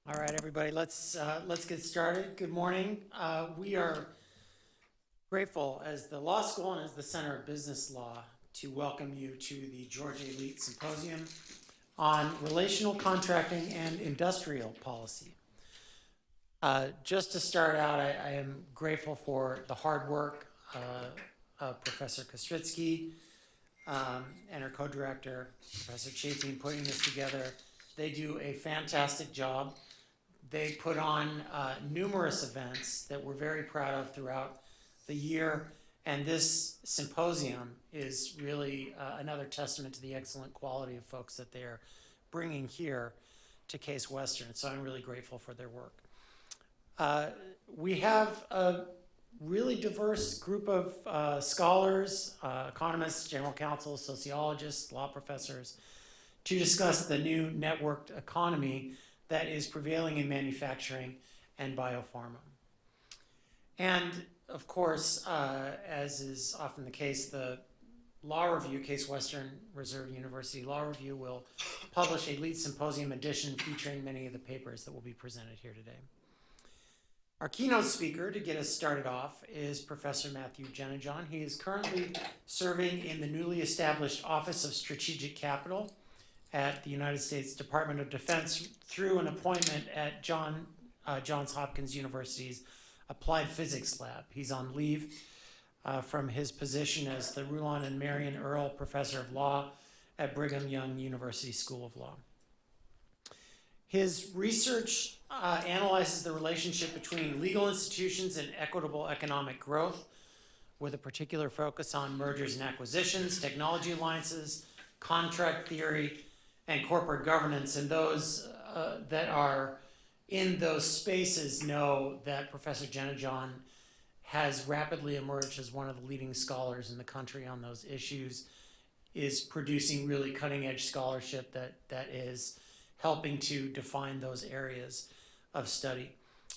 All right, everybody, let's get started. Good morning. We are grateful as the law school and as the Center of Business Law to welcome you to the Georgia LEET Symposium on Relational Contracting and Industrial Policy. Just to start out, I am grateful for the hard work of Professor Kostritsky and her co-director, Professor Chafee, in putting this together. They do a fantastic job. They put on numerous events that we're very proud of throughout the year, and this symposium is really another testament to the excellent quality of folks that they're bringing here to Case Western, so I'm really grateful for their work. We have a really diverse group of scholars, economists, general counsel, sociologists, law professors, to discuss the new networked economy that is prevailing in manufacturing and biopharma. And of course, as is often the case, the Law Review, Case Western Reserve University Law Review, will publish a LEET Symposium edition featuring many of the papers that will be presented here today. Our keynote speaker to get us started off is Professor Matthew Jennejohn. He is currently serving in the newly established Office of Strategic Capital at the United States Department of Defense through an appointment at Johns Hopkins University's Applied Physics Lab. He's on leave from his position as the Rulon and Marion Earl Professor of Law at Brigham Young University School of Law. His research analyzes the relationship between legal institutions and equitable economic growth, with a particular focus on mergers and acquisitions, technology alliances, contract theory, and corporate governance. And those that are in those spaces know that Professor Jennejohn has rapidly emerged as one of the leading scholars in the country on those issues, is producing really cutting-edge scholarship that is helping to define those areas of study.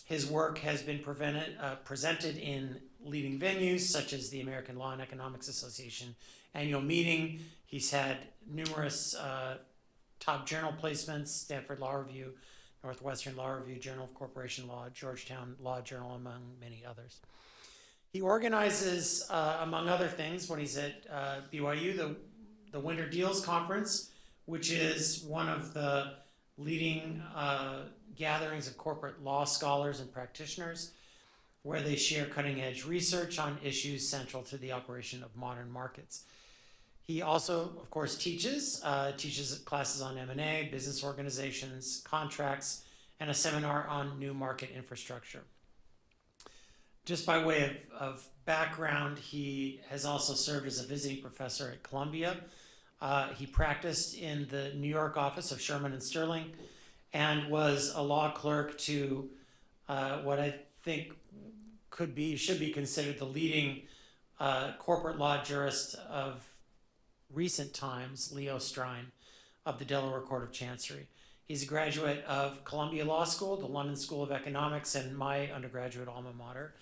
His work has been presented in leading venues such as the American Law and Economics Association annual meeting. He's had numerous top journal placements: Stanford Law Review, Northwestern Law Review, Journal of Corporation Law, Georgetown Law Journal, among many others. He organizes, among other things, when he's at BYU, the Winter Deals Conference, which is one of the leading gatherings of corporate law scholars and practitioners, where they share cutting-edge research on issues central to the operation of modern markets. He also, of course, teaches classes on M&A, business organizations, contracts, and a seminar on new market infrastructure. Just by way of background, he has also served as a visiting professor at Columbia. He practiced in the New York office of Shearman Sterling and was a law clerk to what I think should be considered the leading corporate law jurist of recent times, Leo Strine of the Delaware Court of Chancery. He's a graduate of Columbia Law School, the London School of Economics, and my undergraduate alma mater,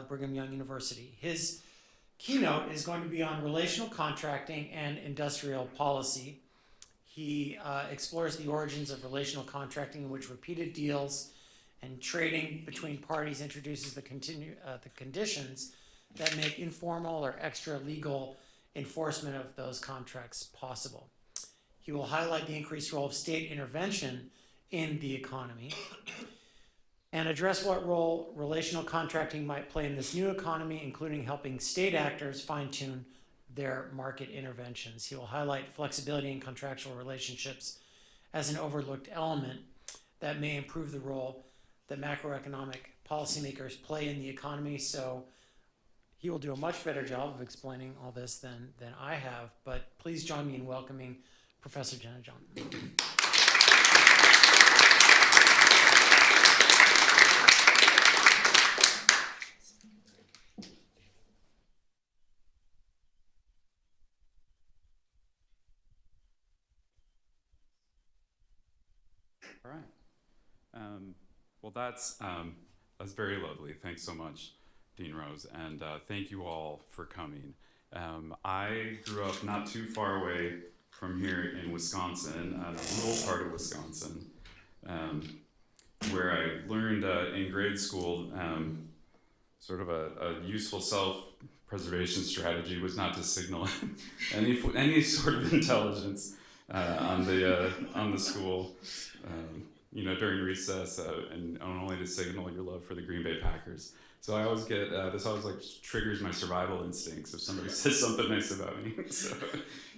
Brigham Young University. His keynote is going to be on relational contracting and industrial policy. He explores the origins of relational contracting, in which repeated deals and trading between parties introduces the conditions that make informal or extra legal enforcement of those contracts possible. He will highlight the increased role of state intervention in the economy and address what role relational contracting might play in this new economy, including helping state actors fine-tune their market interventions. He will highlight flexibility in contractual relationships as an overlooked element that may improve the role that macroeconomic policymakers play in the economy. So he will do a much better job of explaining all this than I have, but please join me in welcoming Professor Jennejohn. All right. Well, that's very lovely. Thanks so much, Dean Rose, and thank you all for coming. I grew up not too far away from here in Wisconsin, a rural part of Wisconsin. where I learned in grade school sort of a useful self-preservation strategy was not to signal any sort of intelligence on the school, during recess, and only to signal your love for the Green Bay Packers. So I always get this always like triggers my survival instincts if somebody says something nice about me. So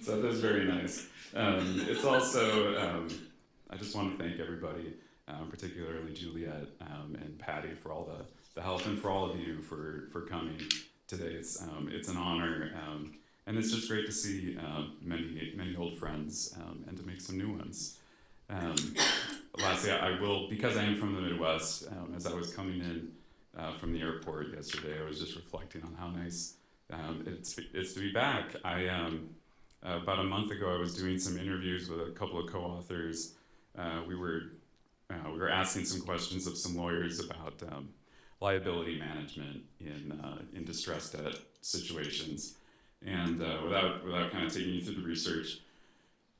that's very nice. It's also I just want to thank everybody, particularly Juliet and Patty, for all the help, and for all of you for coming today. It's an honor, and it's just great to see many old friends and to make some new ones. Lastly, I will, because I am from the Midwest, as I was coming in from the airport yesterday, I was just reflecting on how nice it's to be back. About a month ago, I was doing some interviews with a couple of co-authors. We were asking some questions of some lawyers about liability management in distressed debt situations, and without kind of taking you through the research,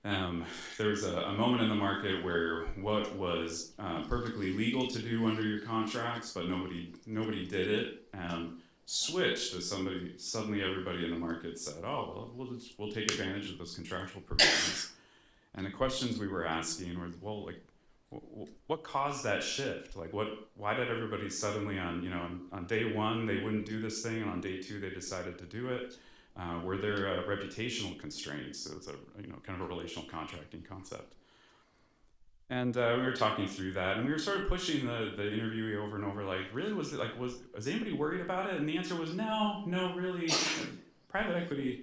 there was a moment in the market where what was perfectly legal to do under your contracts, but nobody did it, switched to suddenly everybody in the market said, oh, well, we'll take advantage of those contractual provisions. And the questions we were asking were, well, like, what caused that shift? Like, why did everybody suddenly on day one they wouldn't do this thing, and on day two they decided to do it? Were there reputational constraints? So it's kind of a relational contracting concept. And we were talking through that, and we were sort of pushing the interviewee over and over, like, really, was anybody worried about it? And the answer was no, really. Private equity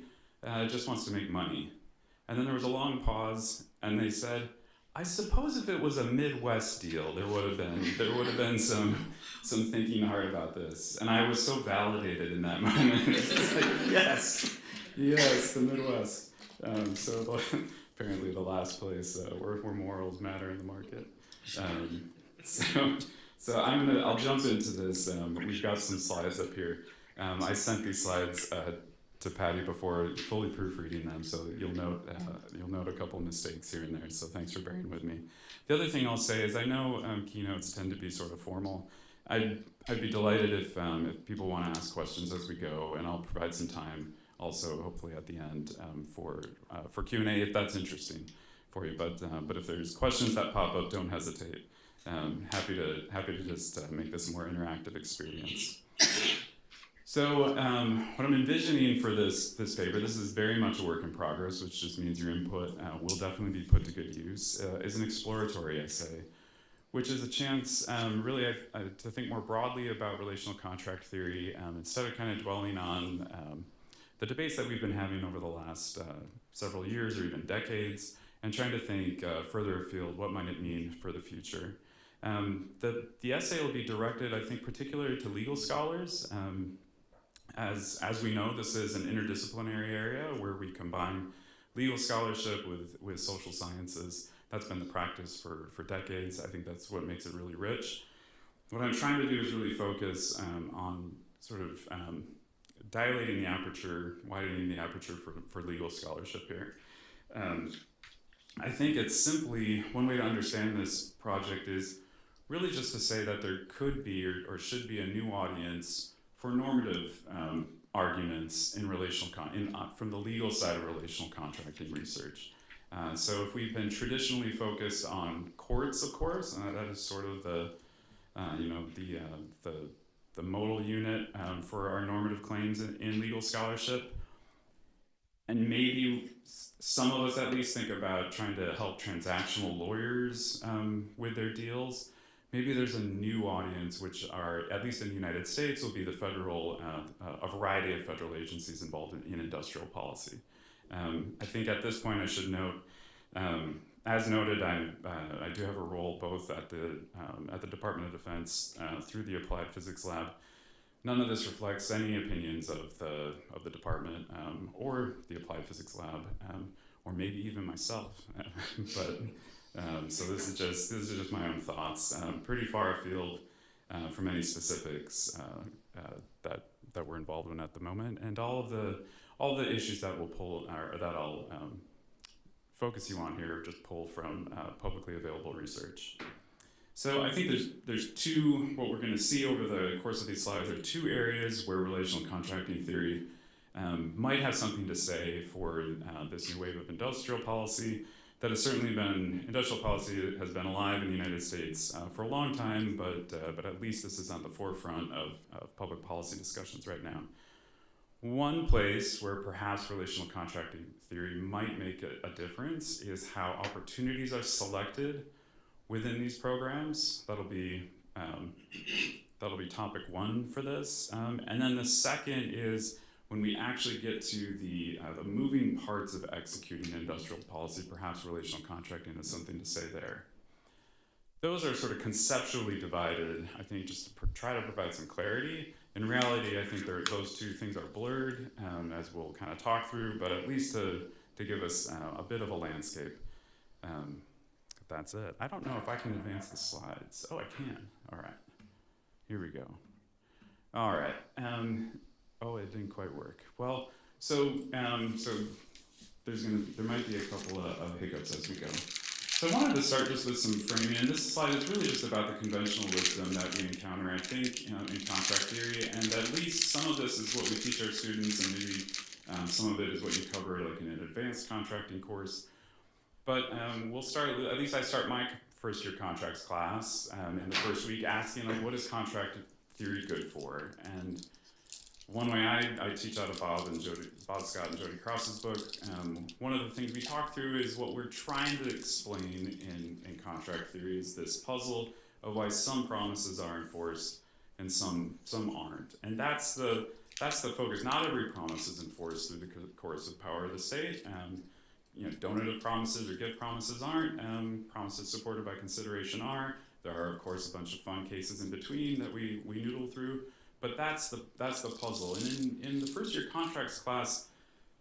just wants to make money. And then there was a long pause, and they said, I suppose if it was a Midwest deal, there would have been some thinking hard about this. And I was so validated in that moment. It's like, yes, the Midwest. So apparently the last place where morals matter in the market. So I'll jump into this. We've got some slides up here. I sent these slides to Patty before fully proofreading them, so you'll note a couple of mistakes here and there, so thanks for bearing with me. The other thing I'll say is I know keynotes tend to be sort of formal. I'd be delighted if people want to ask questions as we go, and I'll provide some time also hopefully at the end for Q&A if that's interesting for you. But if there's questions that pop up, don't hesitate. Happy to just make this a more interactive experience. So what I'm envisioning for this paper, this is very much a work in progress, which just means your input will definitely be put to good use, is an exploratory essay, which is a chance really to think more broadly about relational contract theory instead of kind of dwelling on the debates that we've been having over the last several years or even decades, and trying to think further afield, what might it mean for the future. The essay will be directed, I think, particularly to legal scholars. As we know, this is an interdisciplinary area where we combine legal scholarship with social sciences. That's been the practice for decades. I think that's what makes it really rich. What I'm trying to do is really focus on sort of dilating the aperture, widening the aperture for legal scholarship here. I think it's simply, one way to understand this project is really just to say that there could be or should be a new audience for normative arguments in from the legal side of relational contracting research. So if we've been traditionally focused on courts, of course, that is sort of the modal unit for our normative claims in legal scholarship. And maybe some of us at least think about trying to help transactional lawyers with their deals. Maybe there's a new audience, which are, at least in the United States, will be the federal, a variety of federal agencies involved in industrial policy. I think at this point I should note, as noted, I do have a role both at the Department of Defense through the Applied Physics Lab. None of this reflects any opinions of the department or the Applied Physics Lab, or maybe even myself. So this is just my own thoughts, pretty far afield from any specifics that we're involved in at the moment, and all the issues that we'll pull or that I'll focus you on here just pull from publicly available research. So I think there's two, what we're going to see over the course of these slides are two areas where relational contracting theory might have something to say for this new wave of industrial policy that has certainly been, industrial policy has been alive in the United States for a long time, but at least this is on the forefront of public policy discussions right now. One place where perhaps relational contracting theory might make a difference is how opportunities are selected within these programs. That'll be topic one for this. And then the second is when we actually get to the moving parts of executing industrial policy, perhaps relational contracting has something to say there. Those are sort of conceptually divided, I think, just to try to provide some clarity. In reality, I think those two things are blurred, as we'll kind of talk through, but at least to give us a bit of a landscape. That's it. I don't know if I can advance the slides. Oh, I can. All right. Here we go. All right. Oh, it didn't quite work. Well, so there might be a couple of hiccups as we go. So I wanted to start just with some framing, and this slide is really just about the conventional wisdom that we encounter, I think, in contract theory, and at least some of this is what we teach our students, and maybe some of it is what you cover like in an advanced contracting course. But we'll start, at least I start my first year contracts class in the first week asking, like, what is contract theory good for? And one way I teach out of Bob Scott and Jody Cross's book, one of the things we talk through is what we're trying to explain in contract theory is this puzzle of why some promises are enforced and some aren't. And that's the focus. Not every promise is enforced through the course of power of the state. Donative promises or gift promises aren't. Promises supported by consideration are. There are, of course, a bunch of fun cases in between that we noodle through. But that's the puzzle. And in the first year contracts class,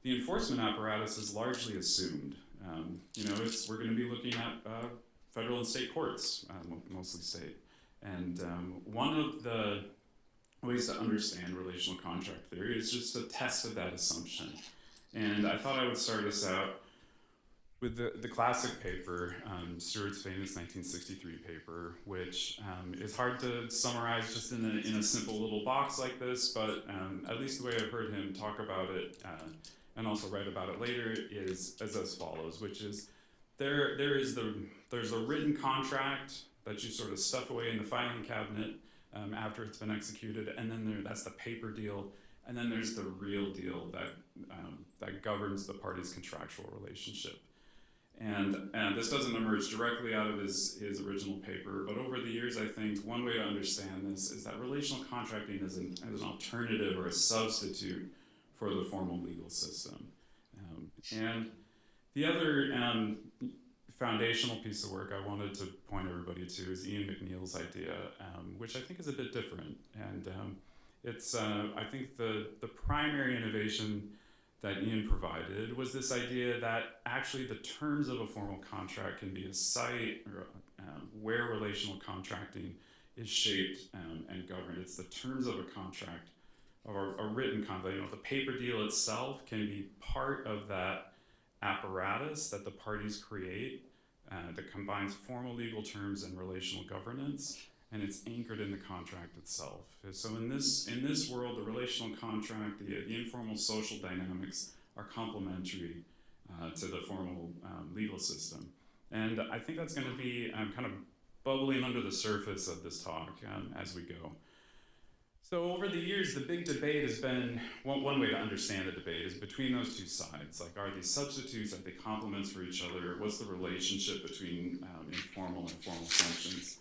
the enforcement apparatus is largely assumed. We're going to be looking at federal and state courts, mostly state. And one of the ways to understand relational contract theory is just a test of that assumption. And I thought I would start us out with the classic paper, Stewart's famous 1963 paper, which is hard to summarize just in a simple little box like this, but at least the way I've heard him talk about it and also write about it later is as follows, which is there's a written contract that you sort of stuff away in the filing cabinet after it's been executed, and then that's the paper deal, and then there's the real deal that governs the parties' contractual relationship. And this doesn't emerge directly out of his original paper, but over the years, I think one way to understand this is that relational contracting is an alternative or a substitute for the formal legal system. And the other foundational piece of work I wanted to point everybody to is Ian McNeil's idea, which I think is a bit different. And it's, I think the primary innovation that Ian provided was this idea that actually the terms of a formal contract can be a site or, where relational contracting is shaped and governed. It's the terms of a contract or a written contract. The paper deal itself can be part of that apparatus that the parties create that combines formal legal terms and relational governance, and it's anchored in the contract itself. So in this world, the relational contract, the informal social dynamics are complementary to the formal legal system. And I think that's going to be kind of bubbling under the surface of this talk as we go. So over the years, the big debate has been, one way to understand the debate is between those two sides. Like, are these substitutes, are they complements for each other? What's the relationship between informal and formal functions?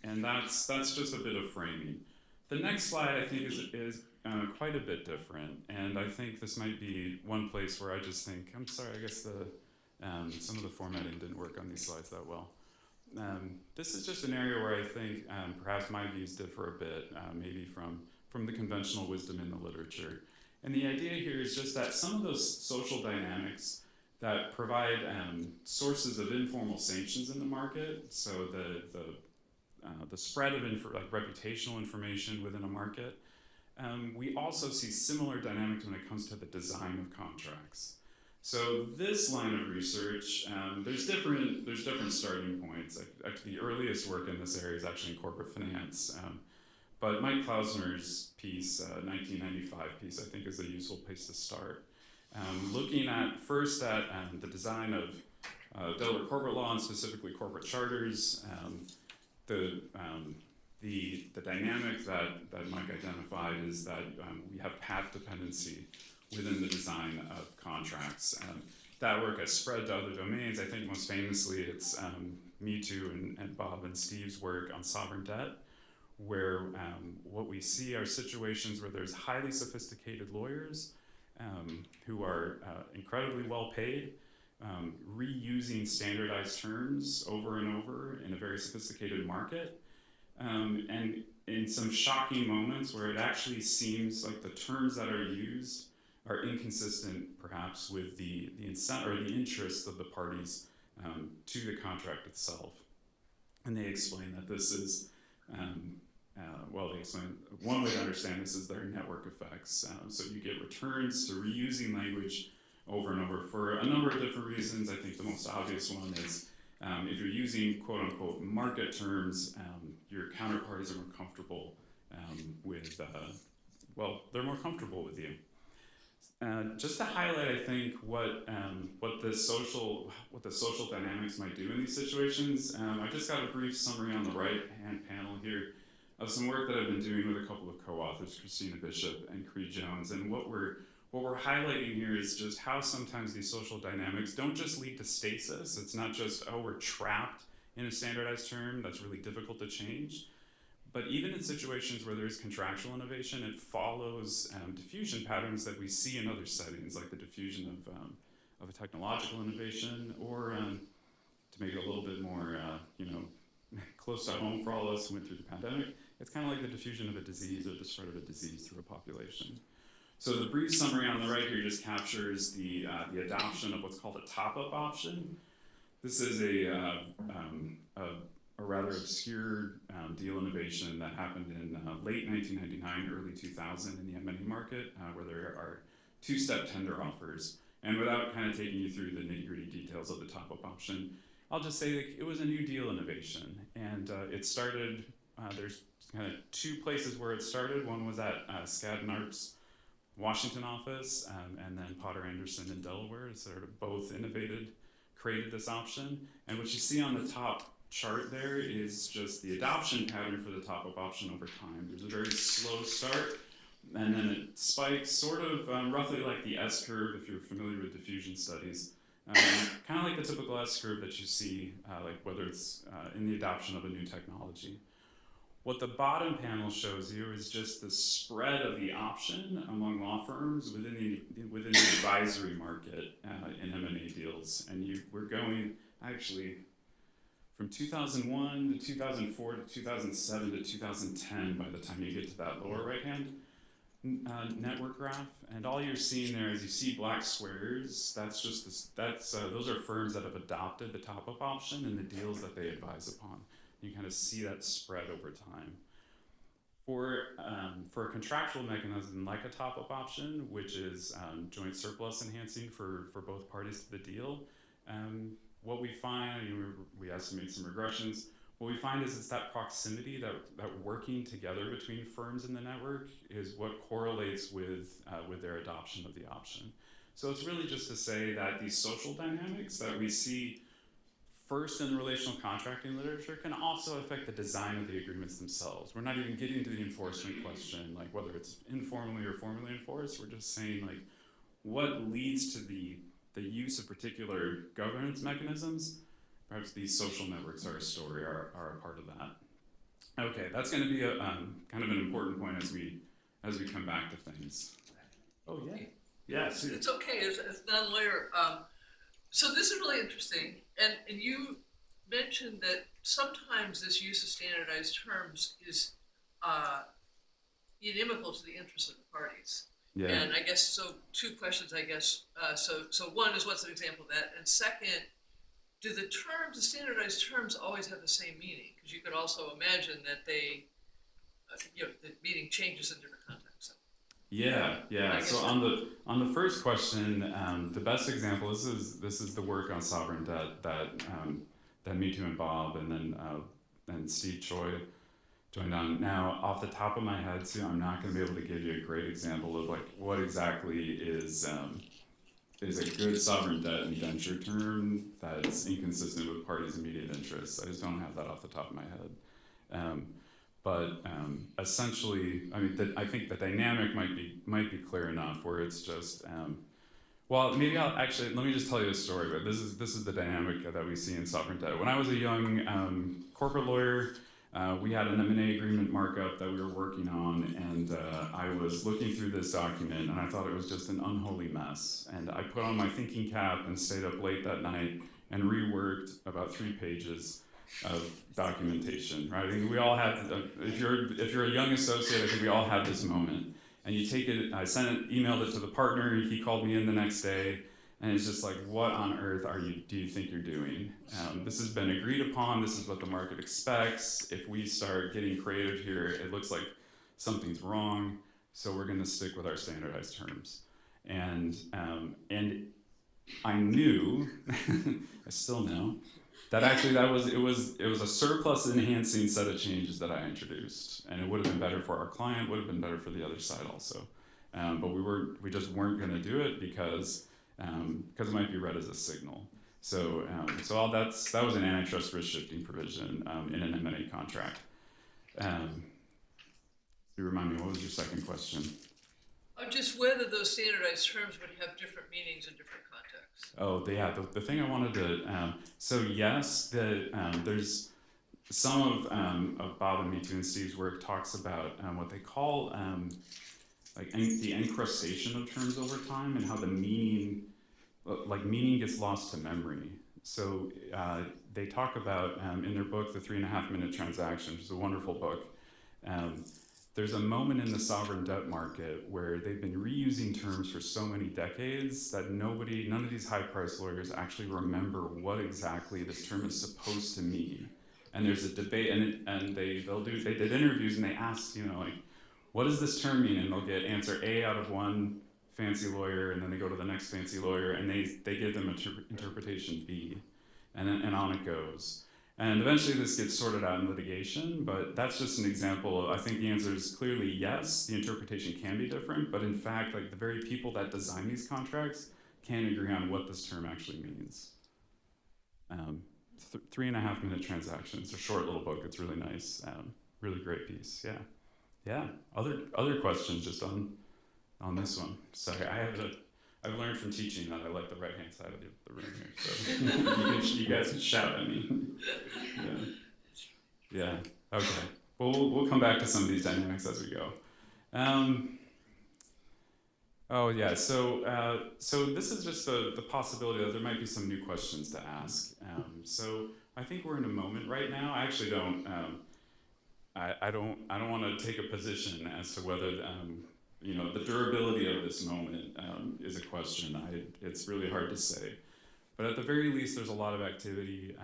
And that's just a bit of framing. The next slide, I think, is quite a bit different. And I think this might be one place where I just think, I'm sorry, I guess some of the formatting didn't work on these slides that well. This is just an area where I think perhaps my views differ a bit, maybe from the conventional wisdom in the literature. And the idea here is just that some of those social dynamics that provide sources of informal sanctions in the market, so the spread of reputational information within a market, we also see similar dynamics when it comes to the design of contracts. So this line of research, there's different starting points. Actually, the earliest work in this area is actually in corporate finance. But Mike Klausner's piece, 1995 piece, I think is a useful place to start. Looking at first at the design of Delaware corporate law and specifically corporate charters, the dynamic that Mike identified is that we have path dependency within the design of contracts. That work has spread to other domains. I think most famously it's me too and Bob and Steve's work on sovereign debt, where what we see are situations where there's highly sophisticated lawyers who are incredibly well paid, reusing standardized terms over and over in a very sophisticated market, and in some shocking moments where it actually seems like the terms that are used are inconsistent perhaps with the incentive or the interests of the parties to the contract itself. And they explain that this is they explain one way to understand this is their network effects. So you get returns to reusing language over and over for a number of different reasons. I think the most obvious one is if you're using quote unquote market terms, your counterparties are more comfortable with, they're more comfortable with you. Just to highlight, I think what the social dynamics might do in these situations. I just got a brief summary on the right-hand panel here of some work that I've been doing with a couple of co-authors, Christina Bishop and Creed Jones, and what we're highlighting here is just how sometimes these social dynamics don't just lead to stasis. It's not just, we're trapped in a standardized term that's really difficult to change. But even in situations where there's contractual innovation, it follows diffusion patterns that we see in other settings, like the diffusion of a technological innovation, or to make it a little bit more, close to home for all of us who went through the pandemic, it's kind of like the diffusion of a disease or the spread of a disease through a population. So the brief summary on the right here just captures the adoption of what's called a top-up option. This is a rather obscure deal innovation that happened in late 1999, early 2000 in the M&A market, where there are two-step tender offers. And without kind of taking you through the nitty-gritty details of the top-up option, I'll just say that it was a new deal innovation. And it started, there's kind of two places where it started. One was at Skadden Arps' Washington office, and then Potter Anderson in Delaware, sort of both created this option. And what you see on the top chart there is just the adoption pattern for the top-up option over time. There's a very slow start, and then it spikes sort of roughly like the S-curve, if you're familiar with diffusion studies. Kind of like the typical S-curve that you see, like whether it's in the adoption of a new technology. What the bottom panel shows you is just the spread of the option among law firms within the advisory market in M&A deals. And we're going actually from 2001 to 2004 to 2007 to 2010 by the time you get to that lower right-hand network graph. And all you're seeing there is you see black squares. That's just those are firms that have adopted the top-up option in the deals that they advise upon. You kind of see that spread over time. For a contractual mechanism like a top-up option, which is joint surplus enhancing for both parties to the deal, what we find, we estimate some regressions, what we find is it's that proximity, that working together between firms in the network is what correlates with their adoption of the option. So it's really just to say that these social dynamics that we see first in the relational contracting literature can also affect the design of the agreements themselves. We're not even getting to the enforcement question, like whether it's informally or formally enforced. We're just saying like what leads to the use of particular governance mechanisms. Perhaps these social networks are a part of that. Okay, that's going to be a kind of an important point as we come back to things. Oh yeah, yeah. It's okay as non-lawyer. So this is really interesting, and you mentioned that sometimes this use of standardized terms is inimical to the interests of the parties. Yeah. And I guess so. Two questions, I guess. So one is, what's an example of that? And second, do the standardized terms always have the same meaning? Because you could also imagine that the meaning changes in different contexts. Yeah. So on the first question, the best example, this is the work on sovereign debt that me too and Bob and Steve Choi joined on. Now, off the top of my head, Sue, I'm not going to be able to give you a great example of like what exactly is a good sovereign debt indenture term that's inconsistent with parties' immediate interests. I just don't have that off the top of my head. But essentially, I mean, I think the dynamic might be clear enough where it's just, well, maybe let me just tell you a story. But this is the dynamic that we see in sovereign debt. When I was a young corporate lawyer, we had an M&A agreement markup that we were working on, and I was looking through this document, and I thought it was just an unholy mess. And I put on my thinking cap and stayed up late that night and reworked about 3 pages of documentation, right? I think we all have, if you're a young associate, I think we all have this moment. And you take it, I emailed it to the partner, he called me in the next day, and it's just like, what on earth do you think you're doing? This has been agreed upon, this is what the market expects. If we start getting creative here, it looks like something's wrong, so we're gonna stick with our standardized terms. And I knew, I still know, that actually it was a surplus enhancing set of changes that I introduced, and it would have been better for our client, would have been better for the other side also, but we just weren't going to do it because it might be read as a signal. So that was an antitrust risk shifting provision in an M&A contract. You remind me, what was your second question? Just whether those standardized terms would have different meanings in different contexts. Oh, the thing I wanted to, so yes, there's some of Bob and me too and Steve's work talks about what they call the encrustation of terms over time and how the meaning gets lost to memory. So they talk about in their book, The 3.5 Minute Transaction, which is a wonderful book. There's a moment in the sovereign debt market where they've been reusing terms for so many decades that none of these high-priced lawyers actually remember what exactly this term is supposed to mean. And there's a debate, and they did interviews and they asked, what does this term mean? And they'll get answer A out of one fancy lawyer, and then they go to the next fancy lawyer, and they give them interpretation B, and on it goes. And eventually this gets sorted out in litigation, but that's just an example. I think the answer is clearly yes, the interpretation can be different, but in fact, the very people that design these contracts can't agree on what this term actually means. 3.5 Minute Transaction. It's a short little book. It's really nice. Really great piece. Yeah. Other questions just on this one? Sorry, I've learned from teaching that I like the right-hand side of the room here, so you guys can shout at me. Yeah. Okay. Well, we'll come back to some of these dynamics as we go. So this is just the possibility that there might be some new questions to ask. So I think we're in a moment right now. I actually don't. I don't want to take a position as to whether the durability of this moment is a question. It's really hard to say. But at the very least, there's a lot of activity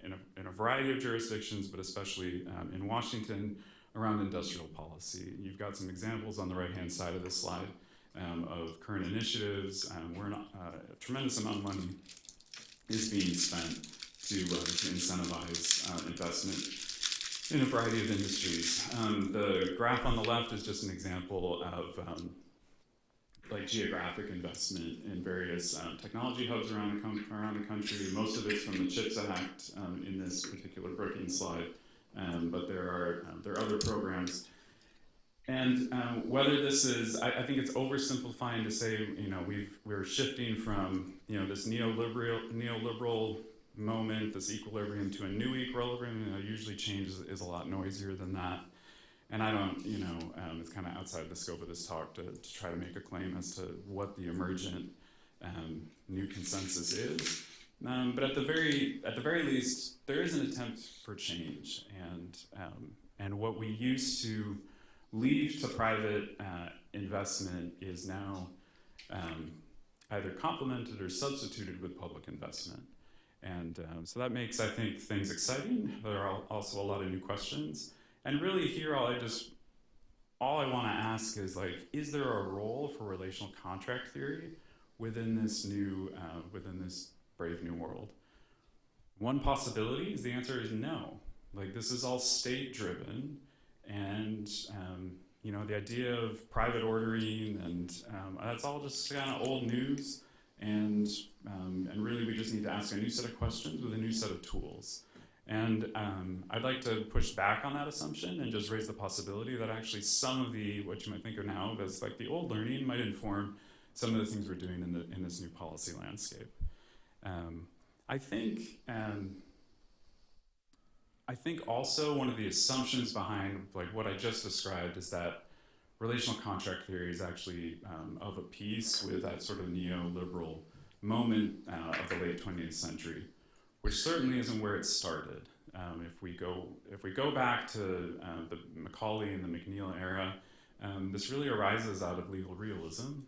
in a variety of jurisdictions, but especially in Washington around industrial policy. You've got some examples on the right-hand side of this slide of current initiatives. A tremendous amount of money is being spent to incentivize investment in a variety of industries. The graph on the left is just an example of geographic investment in various technology hubs around the country. Most of it's from the CHIPS Act in this particular Brookings slide, but there are other programs. And whether this is, I think it's oversimplifying to say, we're shifting from this neoliberal moment, this equilibrium, to a new equilibrium. Usually change is a lot noisier than that. And I don't, it's kind of outside the scope of this talk to try to make a claim as to what the emergent new consensus is. But at the very least, there is an attempt for change, and what we used to leave to private investment is now either complemented or substituted with public investment. And so that makes, I think, things exciting. There are also a lot of new questions. And really here, all all I want to ask is like, is there a role for relational contract theory within this within this brave new world? One possibility is the answer is no. Like, this is all state driven, and the idea of private ordering and that's all just kind of old news, and really we just need to ask a new set of questions with a new set of tools. And I'd like to push back on that assumption and just raise the possibility that actually some of what you might think of now as like the old learning might inform some of the things we're doing in this new policy landscape. I think also one of the assumptions behind like what I just described is that relational contract theory is actually of a piece with that sort of neoliberal moment of the late 20th century, which certainly isn't where it started. If we go back to the Macaulay and the McNeill era, this really arises out of legal realism,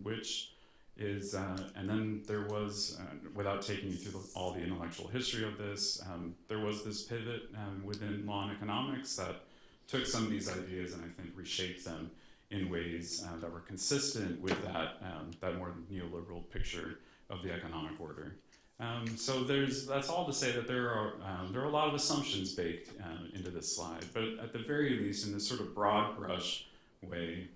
which is, and then there was, without taking you through all the intellectual history of this, there was this pivot within law and economics that took some of these ideas and I think reshaped them in ways that were consistent with that more neoliberal picture of the economic order. So that's all to say that there are a lot of assumptions baked into this slide, but at the very least, in this sort of broad brush way,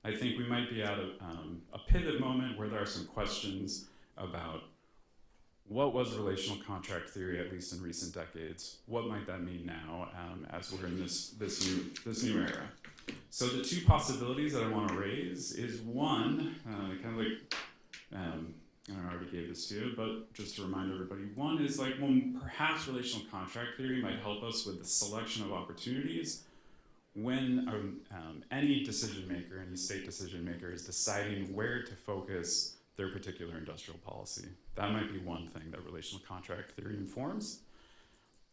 I think we might be at a pivot moment where there are some questions about what was relational contract theory, at least in recent decades. What might that mean now as we're in this new era? So the two possibilities that I want to raise is one, kind of like, I already gave this to you, but just to remind everybody, one is like, well, perhaps relational contract theory might help us with the selection of opportunities when any decision maker, any state decision maker is deciding where to focus their particular industrial policy. That might be one thing that relational contract theory informs.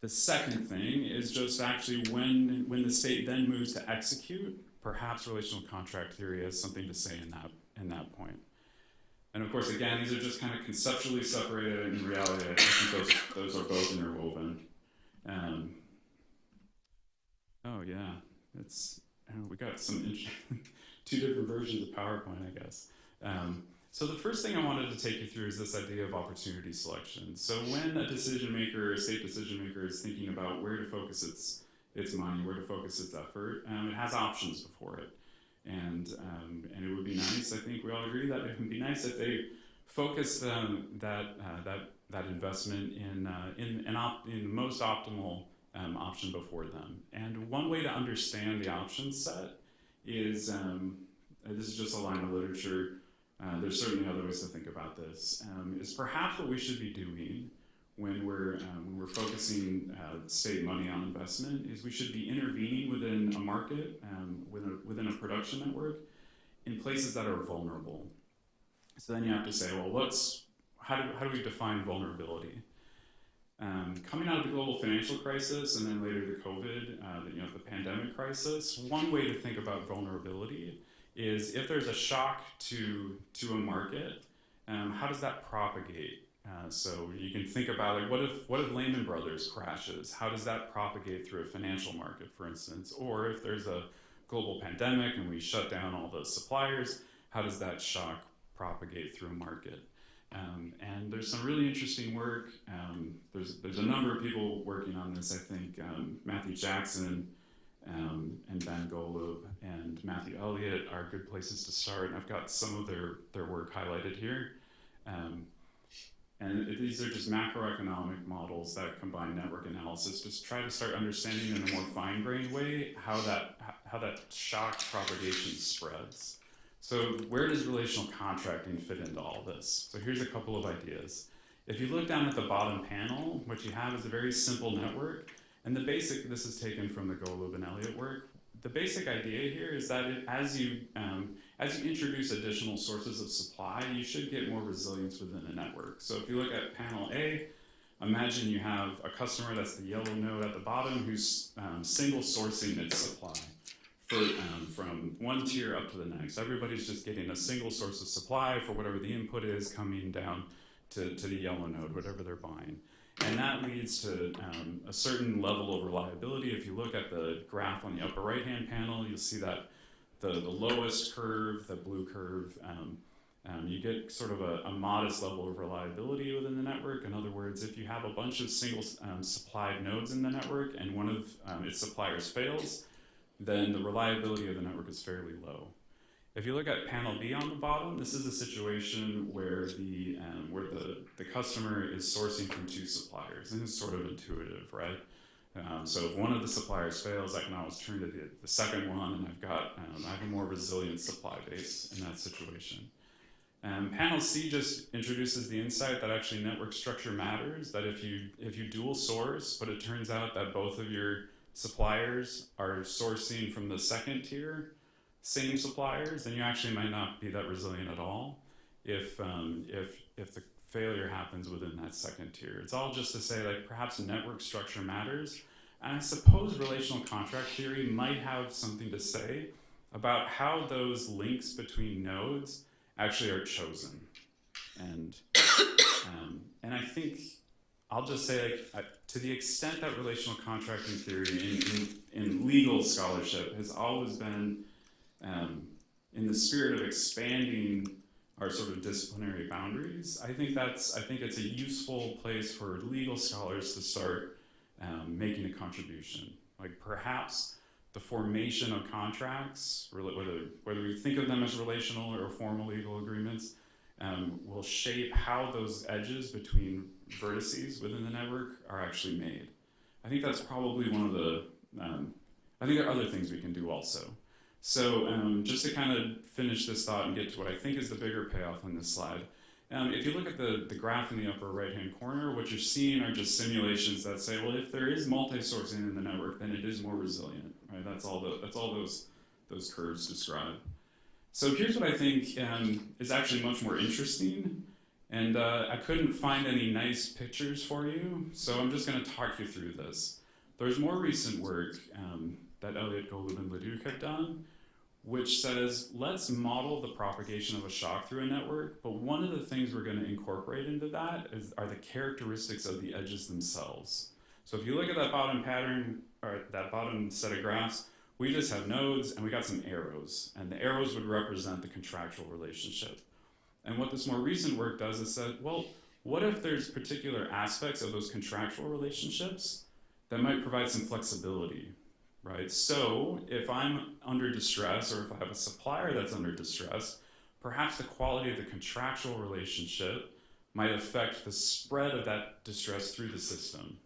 The second thing is just actually when the state then moves to execute, perhaps relational contract theory has something to say in that point. And of course, again, these are just kind of conceptually separated. In reality, I think those are both interwoven. Oh yeah, we got two different versions of PowerPoint, I guess. So the first thing I wanted to take you through is this idea of opportunity selection. So when a decision maker, a state decision maker, is thinking about where to focus its money, where to focus its effort, it has options before it. And it would be nice, I think we all agree that it would be nice if they focused that investment in the most optimal option before them. And one way to understand the option set is, this is just a line of literature, there's certainly other ways to think about this, is perhaps what we should be doing when we're focusing state money on investment is we should be intervening within a market, within a production network, in places that are vulnerable. So then you have to say, well, how do we define vulnerability? Coming out of the global financial crisis and then later the COVID, the pandemic crisis, one way to think about vulnerability is if there's a shock to a market, how does that propagate? So you can think about like, what if Lehman Brothers crashes? How does that propagate through a financial market, for instance? Or if there's a global pandemic and we shut down all the suppliers, how does that shock propagate through a market? And there's some really interesting work. There's a number of people working on this. I think Matthew Jackson and Ben Golub and Matthew Elliott are good places to start. And I've got some of their work highlighted here. And these are just macroeconomic models that combine network analysis to try to start understanding in a more fine-grained way how that shock propagation spreads. So where does relational contracting fit into all this? So here's a couple of ideas. If you look down at the bottom panel, what you have is a very simple network. And this is taken from the Golub and Elliott work. The basic idea here is that as you introduce additional sources of supply, you should get more resilience within the network. So if you look at panel A, imagine you have a customer, that's the yellow node at the bottom, who's single sourcing its supply from one tier up to the next. Everybody's just getting a single source of supply for whatever the input is coming down to the yellow node, whatever they're buying. And that leads to a certain level of reliability. If you look at the graph on the upper right-hand panel, you'll see that the lowest curve, the blue curve, you get sort of a modest level of reliability within the network. In other words, if you have a bunch of single supplied nodes in the network and one of its suppliers fails, then the reliability of the network is fairly low. If you look at panel B on the bottom, this is a situation where the customer is sourcing from two suppliers. And it's sort of intuitive, right? So if one of the suppliers fails, I can always turn to the second one, and I have a more resilient supply base in that situation. Panel C just introduces the insight that actually network structure matters, that if you dual source, but it turns out that both of your suppliers are sourcing from the second tier, same suppliers, then you actually might not be that resilient at all if the failure happens within that second tier. It's all just to say, like, perhaps network structure matters. And I suppose relational contract theory might have something to say about how those links between nodes actually are chosen. And I think I'll just say, like, to the extent that relational contracting theory in legal scholarship has always been in the spirit of expanding our sort of disciplinary boundaries, I think it's a useful place for legal scholars to start making a contribution. Like, perhaps the formation of contracts, whether we think of them as relational or formal legal agreements, will shape how those edges between vertices within the network are actually made. I think that's probably one of the, I think there are other things we can do also. So just to kind of finish this thought and get to what I think is the bigger payoff on this slide, if you look at the graph in the upper right-hand corner, what you're seeing are just simulations that say, well, if there is multi-sourcing in the network, then it is more resilient, right? That's all those curves describe. So here's what I think is actually much more interesting, and I couldn't find any nice pictures for you, so I'm just going to talk you through this. There's more recent work that Elliott, Golub, and Leduc have done, which says, let's model the propagation of a shock through a network, but one of the things we're going to incorporate into that are the characteristics of the edges themselves. So if you look at that bottom pattern, or that bottom set of graphs, we just have nodes and we got some arrows, and the arrows would represent the contractual relationship. And what this more recent work does is say, well, what if there's particular aspects of those contractual relationships that might provide some flexibility? Right? So if I'm under distress, or if I have a supplier that's under distress, perhaps the quality of the contractual relationship might affect the spread of that distress through the system.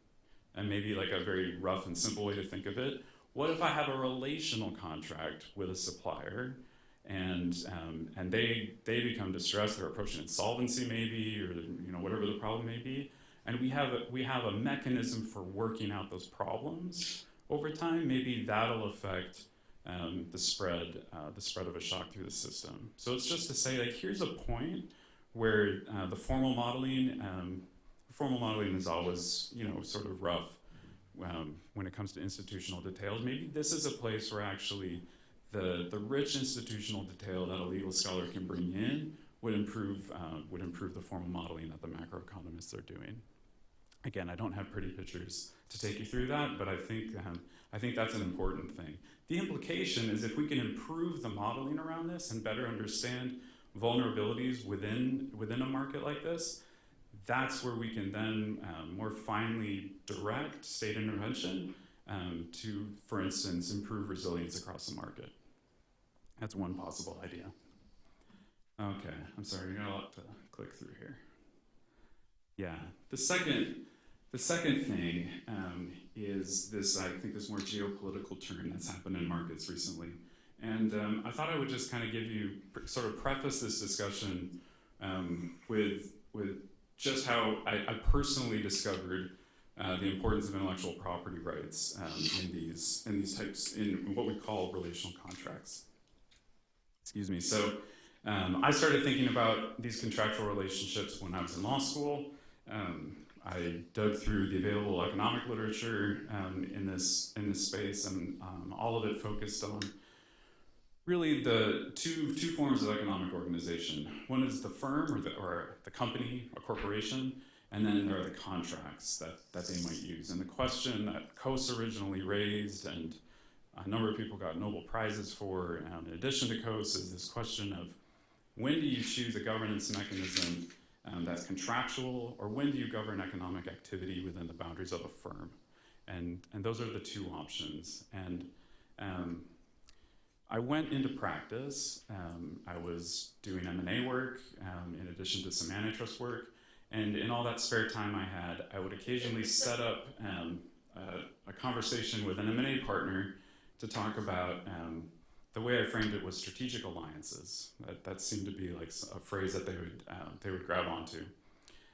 And maybe, like, a very rough and simple way to think of it, what if I have a relational contract with a supplier and they become distressed, they're approaching insolvency maybe, or whatever the problem may be, and we have a mechanism for working out those problems over time, maybe that'll affect the spread of a shock through the system. So it's just to say, like, here's a point where the formal modeling is always, sort of rough when it comes to institutional details. Maybe this is a place where actually the rich institutional detail that a legal scholar can bring in would improve the formal modeling that the macroeconomists are doing. Again, I don't have pretty pictures to take you through that, but I think that's an important thing. The implication is, if we can improve the modeling around this and better understand vulnerabilities within a market like this, that's where we can then more finely direct state intervention to, for instance, improve resilience across the market. That's one possible idea. Okay, I'm sorry, you got a lot to click through here. Yeah, the second thing is this, I think, this more geopolitical turn that's happened in markets recently. And I thought I would just kind of give you, sort of preface this discussion with just how I personally discovered the importance of intellectual property rights in these types, in what we call relational contracts. Excuse me. So I started thinking about these contractual relationships when I was in law school. I dug through the available economic literature in this space, and all of it focused on really the two forms of economic organization. One is the firm or the company, a corporation, and then there are the contracts that they might use. And the question that Coase originally raised, and a number of people got Nobel Prizes for, in addition to codes, is this question of when do you choose a governance mechanism that's contractual, or when do you govern economic activity within the boundaries of a firm? And those are the two options. And I went into practice. I was doing M&A work in addition to some antitrust work. And in all that spare time I had, I would occasionally set up a conversation with an M&A partner to talk about, the way I framed it was strategic alliances. That seemed to be like a phrase that they would grab onto.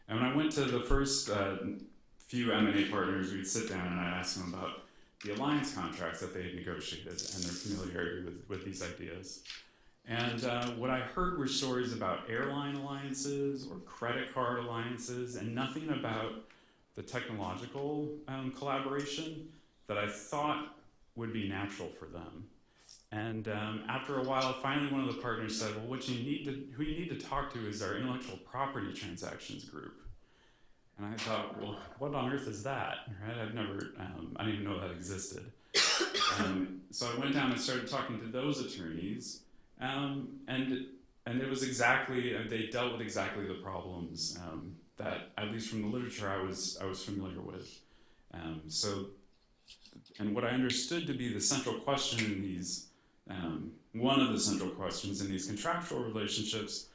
And when I went to the first few M&A partners, we'd sit down and I'd ask them about the alliance contracts that they had negotiated and their familiarity with these ideas. And what I heard were stories about airline alliances or credit card alliances, and nothing about the technological collaboration that I thought would be natural for them. And after a while, finally one of the partners said, well, who you need to talk to is our intellectual property transactions group. And I thought, well, what on earth is that? Right? I didn't even know that existed. So I went down and started talking to those attorneys, and it was exactly, they dealt with exactly the problems that, at least from the literature, I was familiar with. And what I understood to be the central question in these, one of the central questions in these contractual relationships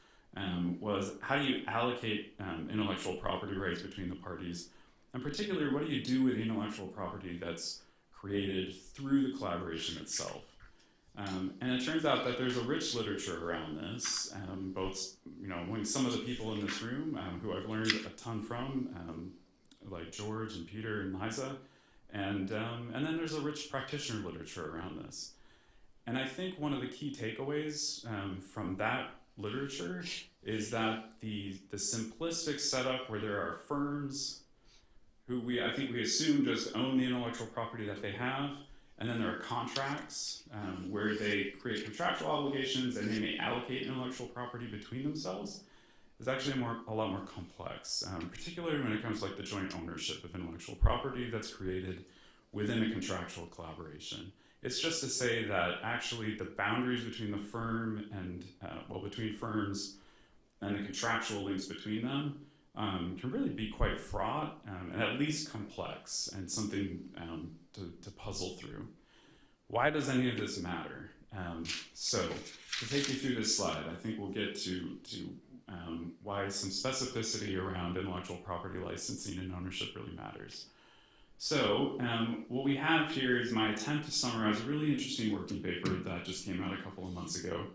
was how do you allocate intellectual property rights between the parties? And particularly, what do you do with intellectual property that's created through the collaboration itself? And it turns out that there's a rich literature around this, both among some of the people in this room who I've learned a ton from, like George and Peter and Liza, and then there's a rich practitioner literature around this. And I think one of the key takeaways from that literature is that the simplistic setup where there are firms who I think we assume just own the intellectual property that they have, and then there are contracts where they create contractual obligations and they may allocate intellectual property between themselves, is actually a lot more complex, particularly when it comes to like the joint ownership of intellectual property that's created within a contractual collaboration. It's just to say that actually the boundaries between the firm and, between firms and the contractual links between them can really be quite fraught and at least complex and something to puzzle through. Why does any of this matter? So to take you through this slide, I think we'll get to why some specificity around intellectual property licensing and ownership really matters. So what we have here is my attempt to summarize a really interesting working paper that just came out a couple of months ago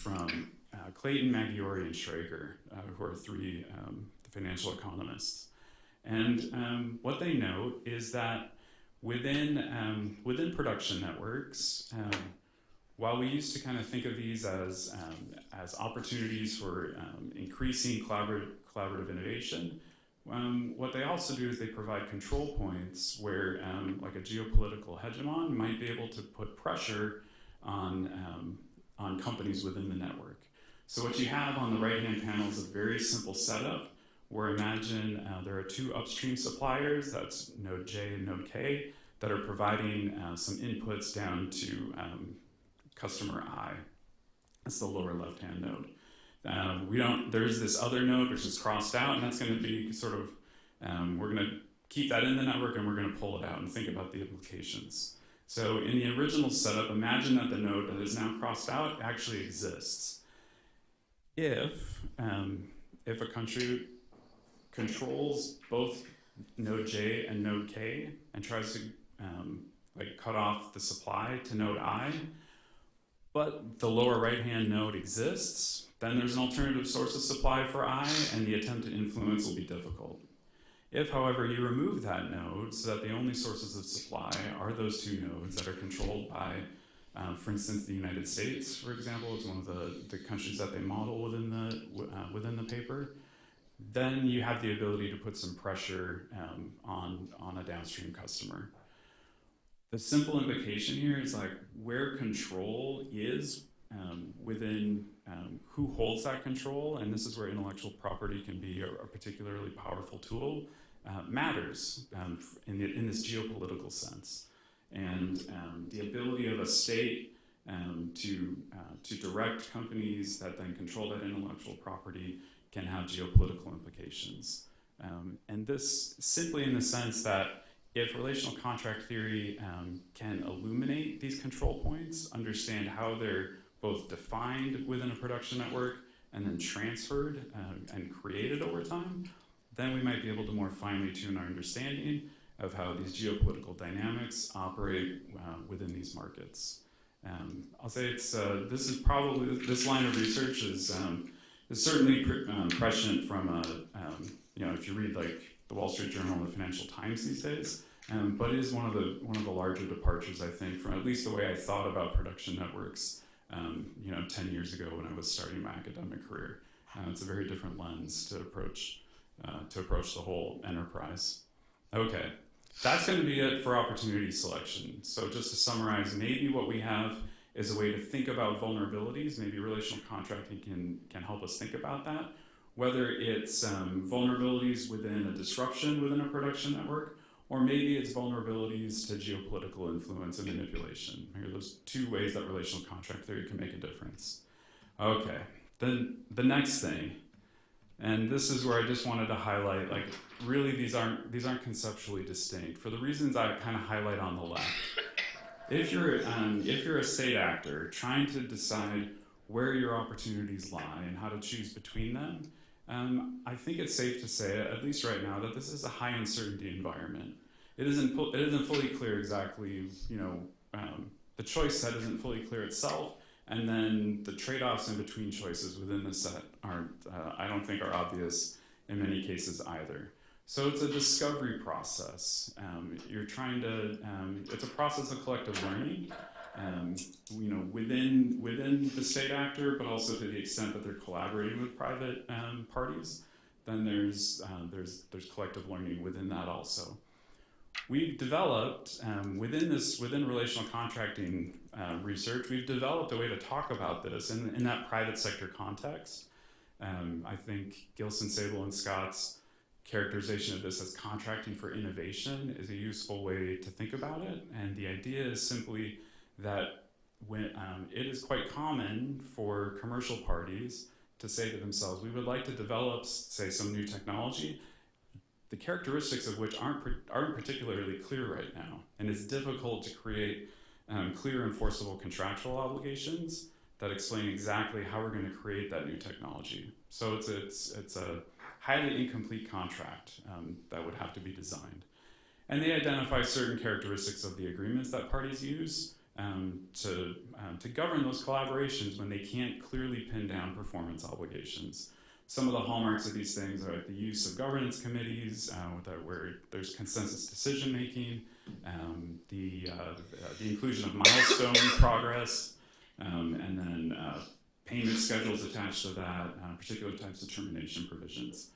from Clayton, Maggiore, and Schrager, who are three financial economists. And what they note is that within production networks, while we used to kind of think of these as opportunities for increasing collaborative innovation, what they also do is they provide control points where like a geopolitical hegemon might be able to put pressure on companies within the network. So what you have on the right-hand panel is a very simple setup where imagine there are two upstream suppliers, that's node J and node K, that are providing some inputs down to customer I. That's the lower left-hand node. There's this other node which is crossed out, and that's going to be sort of, we're going to keep that in the network and we're going to pull it out and think about the implications. So in the original setup, imagine that the node that is now crossed out actually exists. If a country controls both node J and node K and tries to cut off the supply to node I, but the lower right-hand node exists, then there's an alternative source of supply for I, and the attempt to influence will be difficult. If, however, you remove that node so that the only sources of supply are those two nodes that are controlled by, for instance, the United States, for example, is one of the countries that they model within the paper, then you have the ability to put some pressure on a downstream customer. The simple implication here is like where control is within who holds that control, and this is where intellectual property can be a particularly powerful tool, matters in this geopolitical sense. and the ability of a state to direct companies that then control that intellectual property can have geopolitical implications. And this simply in the sense that if relational contract theory can illuminate these control points, understand how they're both defined within a production network and then transferred and created over time, then we might be able to more finely tune our understanding of how these geopolitical dynamics operate within these markets. I'll say it's this line of research is certainly prescient from if you read like the Wall Street Journal and the Financial Times these days, but it is one of the larger departures, I think, from at least the way I thought about production networks 10 years ago when I was starting my academic career. It's a very different lens to approach the whole enterprise. Okay, that's going to be it for opportunity selection. So just to summarize, maybe what we have is a way to think about vulnerabilities. Maybe relational contracting can help us think about that, whether it's vulnerabilities within a disruption within a production network, or maybe it's vulnerabilities to geopolitical influence and manipulation. Here are those two ways that relational contract theory can make a difference. Okay, then the next thing, and this is where I just wanted to highlight, like, really these aren't conceptually distinct for the reasons I kind of highlight on the left. If you're a state actor trying to decide where your opportunities lie and how to choose between them, I think it's safe to say, at least right now, that this is a high uncertainty environment. It isn't fully clear exactly, the choice set isn't fully clear itself, and then the trade-offs in between choices within the set I don't think are obvious in many cases either. So it's a discovery process. You're trying to, it's a process of collective learning, within the state actor, but also to the extent that they're collaborating with private parties, then there's collective learning within that also. We've developed, within relational contracting research, we've developed a way to talk about this in that private sector context. I think Gilson, Sable, and Scott's characterization of this as contracting for innovation is a useful way to think about it. And the idea is simply that when it is quite common for commercial parties to say to themselves, we would like to develop, say, some new technology, the characteristics of which aren't particularly clear right now. And it's difficult to create clear enforceable contractual obligations that explain exactly how we're going to create that new technology. So it's a highly incomplete contract that would have to be designed. And they identify certain characteristics of the agreements that parties use to govern those collaborations when they can't clearly pin down performance obligations. Some of the hallmarks of these things are the use of governance committees, where there's consensus decision making, the inclusion of milestone progress, and then payment schedules attached to that, particular types of termination provisions.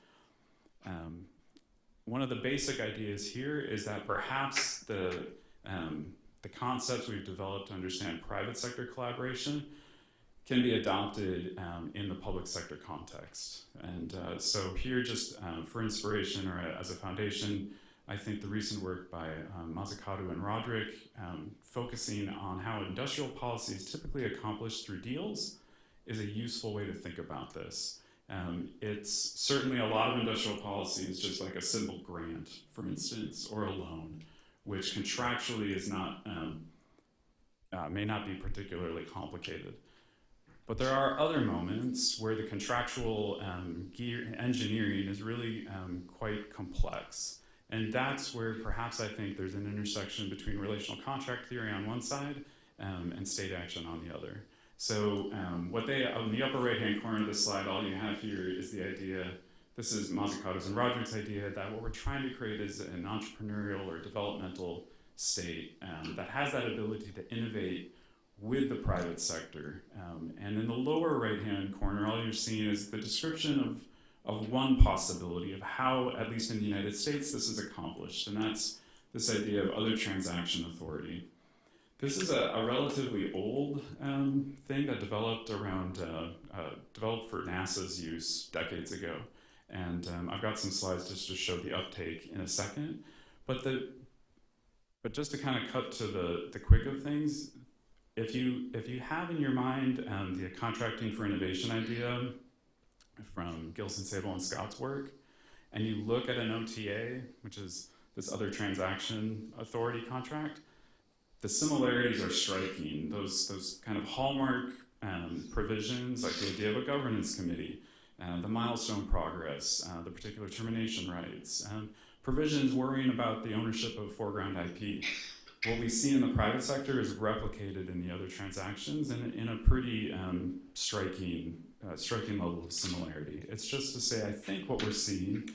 One of the basic ideas here is that perhaps the concepts we've developed to understand private sector collaboration can be adopted in the public sector context. And so here, just for inspiration or as a foundation, I think the recent work by Mazzucato and Roderick, focusing on how industrial policy is typically accomplished through deals, is a useful way to think about this. It's certainly a lot of industrial policy is just like a simple grant, for instance, or a loan, which contractually is not, may not be particularly complicated. But there are other moments where the contractual engineering is really quite complex. And that's where perhaps I think there's an intersection between relational contract theory on one side and state action on the other. So on the upper right-hand corner of this slide, all you have here is the idea, this is Mazzucato's and Roderick's idea, that what we're trying to create is an entrepreneurial or developmental state that has that ability to innovate with the private sector. And in the lower right-hand corner, all you're seeing is the description of one possibility of how, at least in the United States, this is accomplished, and that's this idea of other transaction authority. This is a relatively old thing that developed developed for NASA's use decades ago. And I've got some slides just to show the uptake in a second. But But just to kind of cut to the quick of things, if you have in your mind the contracting for innovation idea from Gilson, Sable, and Scott's work, and you look at an OTA, which is this other transaction authority contract, the similarities are striking. Those kind of hallmark provisions, like the idea of a governance committee, the milestone progress, the particular termination rights, provisions worrying about the ownership of foreground IP. What we see in the private sector is replicated in the other transactions in a pretty striking level of similarity. It's just to say, I think what we're seeing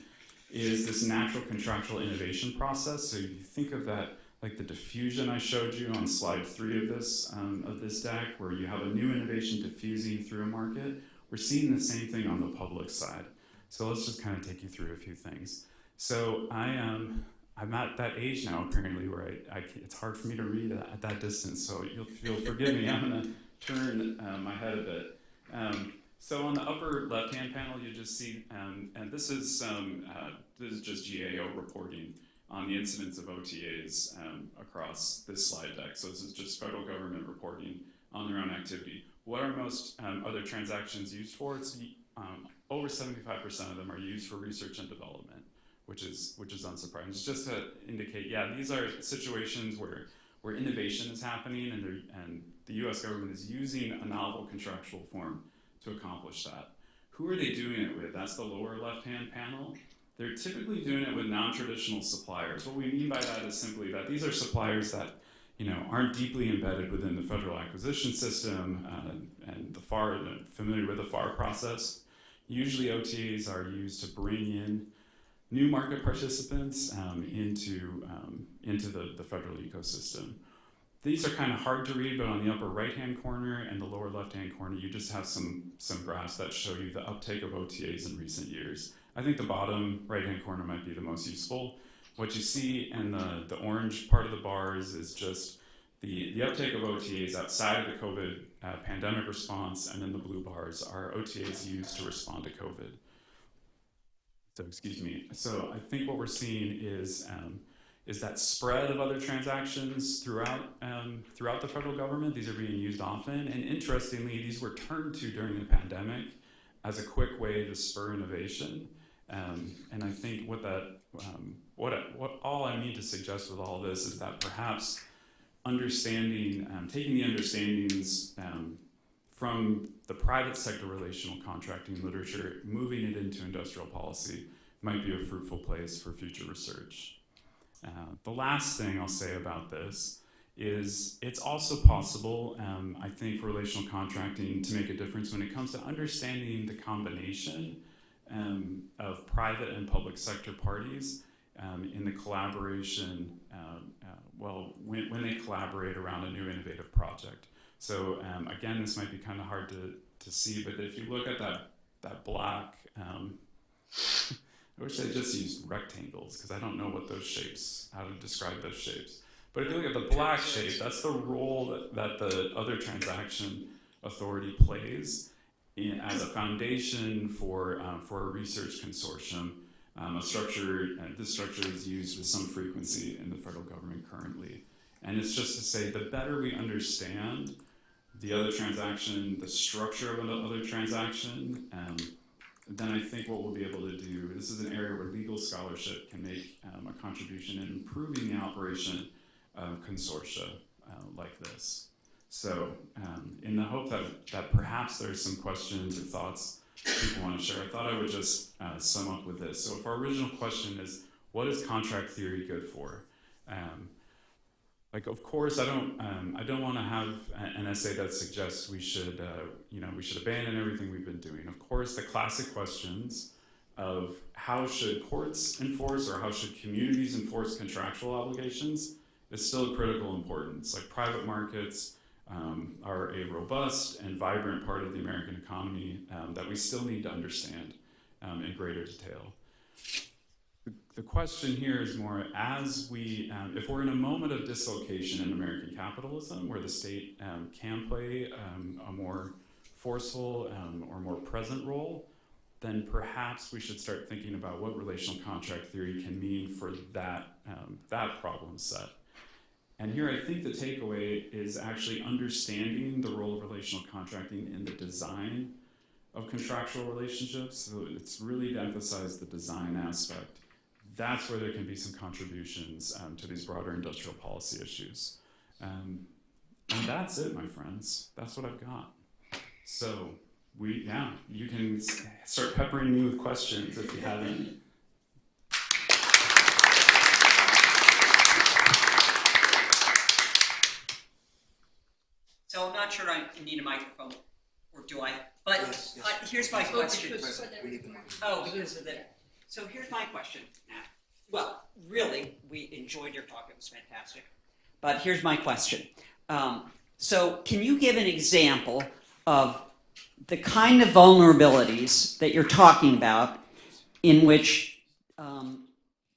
is this natural contractual innovation process. So you think of that like the diffusion I showed you on slide 3 of this deck, where you have a new innovation diffusing through a market. We're seeing the same thing on the public side. So let's just kind of take you through a few things. So I'm at that age now, apparently, where it's hard for me to read at that distance. So you'll forgive me. I'm going to turn my head a bit. So on the upper left-hand panel, you just see, and this is just GAO reporting on the incidence of OTAs across this slide deck. So this is just federal government reporting on their own activity. What are most other transactions used for? It's over 75% of them are used for research and development, which is unsurprising. It's just to indicate, yeah, these are situations where innovation is happening, and the U.S. government is using a novel contractual form to accomplish that. Who are they doing it with? That's the lower left-hand panel. They're typically doing it with non-traditional suppliers. What we mean by that is simply that these are suppliers that aren't deeply embedded within the federal acquisition system and familiar with the FAR process. Usually OTAs are used to bring in new market participants into the federal ecosystem. These are kind of hard to read, but on the upper right-hand corner and the lower left-hand corner, you just have some graphs that show you the uptake of OTAs in recent years. I think the bottom right-hand corner might be the most useful. What you see in the orange part of the bars is just the uptake of OTAs outside of the COVID pandemic response, and then the blue bars are OTAs used to respond to COVID. So excuse me. So I think what we're seeing is that spread of other transactions throughout the federal government. These are being used often, and interestingly, these were turned to during the pandemic as a quick way to spur innovation. And I think what all I mean to suggest with all this is that perhaps taking the understandings from the private sector relational contracting literature, moving it into industrial policy might be a fruitful place for future research. The last thing I'll say about this is it's also possible, I think, for relational contracting to make a difference when it comes to understanding the combination of private and public sector parties in the collaboration, when they collaborate around a new innovative project. So again, this might be kind of hard to see, but if you look at that black, I wish I just used rectangles because I don't know how to describe those shapes. But if you look at the black shape, that's the role that the other transaction authority plays as a foundation for a research consortium, this structure is used with some frequency in the federal government currently. And it's just to say, the better we understand the other transaction, the structure of another transaction, then I think what we'll be able to do, this is an area where legal scholarship can make a contribution in improving the operation of consortia like this. So in the hope that perhaps there's some questions or thoughts people want to share, I thought I would just sum up with this. So if our original question is, what is contract theory good for? Of course, I don't want to have an essay that suggests we should abandon everything we've been doing. Of course, the classic questions of how should courts enforce or how should communities enforce contractual obligations is still of critical importance. Like private markets are a robust and vibrant part of the American economy that we still need to understand in greater detail. The question here is more if we're in a moment of dislocation in American capitalism where the state can play a more forceful or more present role, then perhaps we should start thinking about what relational contract theory can mean for that problem set. And here I think the takeaway is actually understanding the role of relational contracting in the design of contractual relationships. So it's really to emphasize the design aspect. That's where there can be some contributions to these broader industrial policy issues. And that's it, my friends. That's what I've got. So you can start peppering me with questions if you have any. So I'm not sure I need a microphone, or do I? But Yes. Here's my question. We need the microphone. Oh, because of that. So here's my question, Matt. Well, really, we enjoyed your talk. It was fantastic. But here's my question. So can you give an example of the kind of vulnerabilities that you're talking about in which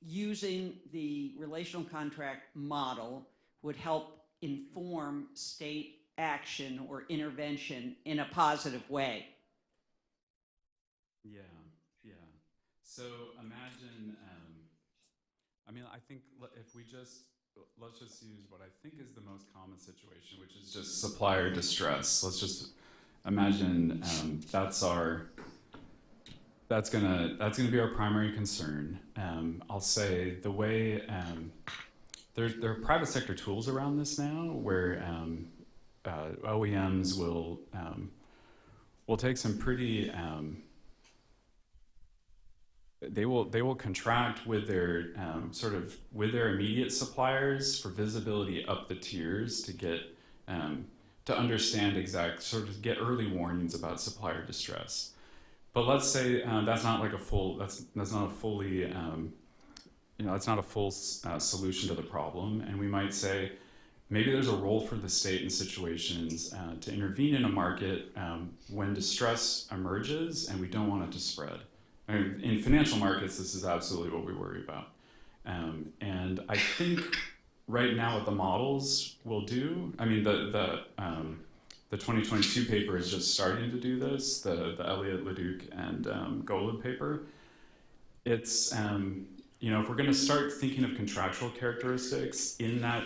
using the relational contract model would help inform state action or intervention in a positive way? Yeah. So imagine, I think if let's just use what I think is the most common situation, which is just supplier distress. Let's just imagine that's gonna be our primary concern. I'll say the way there are private sector tools around this now where OEMs will take some pretty they will contract with their with their immediate suppliers for visibility up the tiers to get to understand get early warnings about supplier distress. But let's say that's not like a full that's not a fully it's not a full solution to the problem, and we might say maybe there's a role for the state in situations to intervene in a market when distress emerges and we don't want it to spread. In financial markets, this is absolutely what we worry about. And I think right now what the models will do, the 2022 paper is just starting to do this, the Elliott, Leduc, and Golub paper. It's, if we're going to start thinking of contractual characteristics in that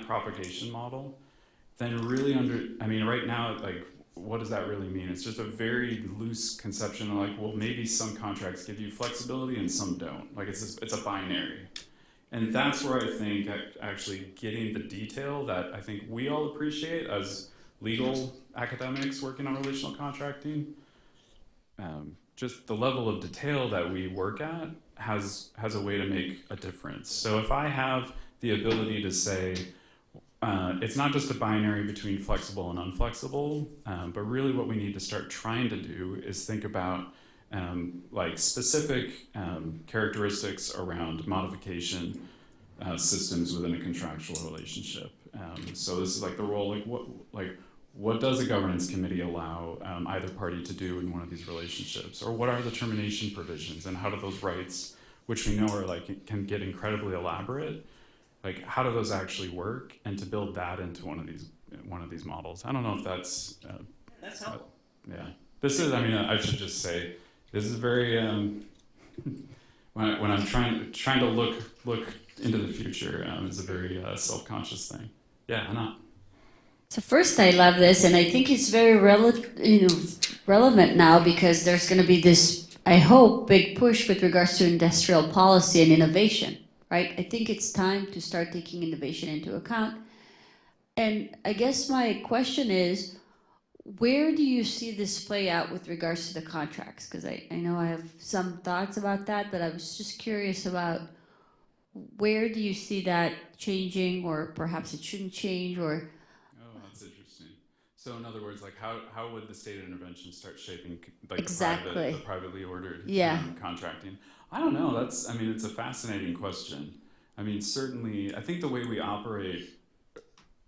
propagation model, then really right now, what does that really mean? It's just a very loose conception of maybe some contracts give you flexibility and some don't. It's a binary. And that's where I think actually getting the detail that I think we all appreciate as legal academics working on relational contracting, just the level of detail that we work at has a way to make a difference. So if I have the ability to say, it's not just a binary between flexible and unflexible, but really what we need to start trying to do is think about specific characteristics around modification systems within a contractual relationship. So this is the role, what does a governance committee allow either party to do in one of these relationships? Or what are the termination provisions, and how do those rights, which we know are can get incredibly elaborate, how do those actually work, and to build that into one of these models. I don't know if that's helpful. Yeah, this is. I should just say this is very. When I'm trying to look into the future, it's a very self-conscious thing. Yeah, Anna. So first, I love this, and I think it's very relevant now because there's going to be this, I hope, big push with regards to industrial policy and innovation. Right? I think it's time to start taking innovation into account. And I guess my question is, where do you see this play out with regards to the contracts? Because I know I have some thoughts about that, but I was just curious about where do you see that changing, or perhaps it shouldn't change, or... Oh, that's interesting. So in other words, how would the state intervention start shaping exactly. the privately ordered contracting? I don't know. It's a fascinating question. Certainly, I think the way we operate,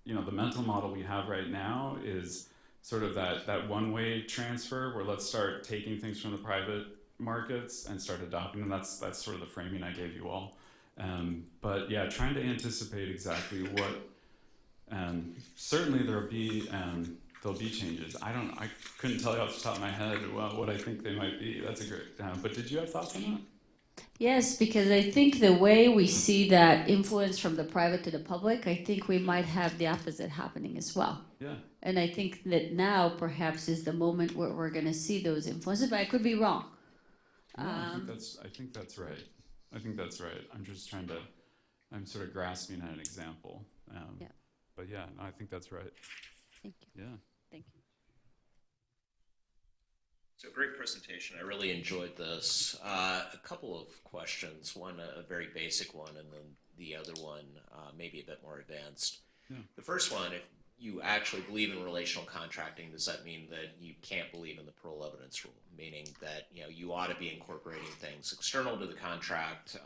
the mental model we have right now is sort of that one-way transfer where let's start taking things from the private markets and start adopting them. That's sort of the framing I gave you all. But yeah, trying to anticipate exactly what, certainly there'll be changes. I couldn't tell you off the top of my head what I think they might be. That's a great, but did you have thoughts on that? Yes, because I think the way we see that influence from the private to the public, I think we might have the opposite happening as well. Yeah. And I think that now perhaps is the moment where we're going to see those influences, but I could be wrong. No, I think that's right. I think that's right. I'm sort of grasping at an example. Yeah. But yeah, no, I think that's right. Thank you. Yeah. Thank you. So great presentation. I really enjoyed this. A couple of questions. One, a very basic one, and then the other one, maybe a bit more advanced. Yeah. The first one, if you actually believe in relational contracting, does that mean that you can't believe in the parole evidence rule? Meaning that you ought to be incorporating things external to the contract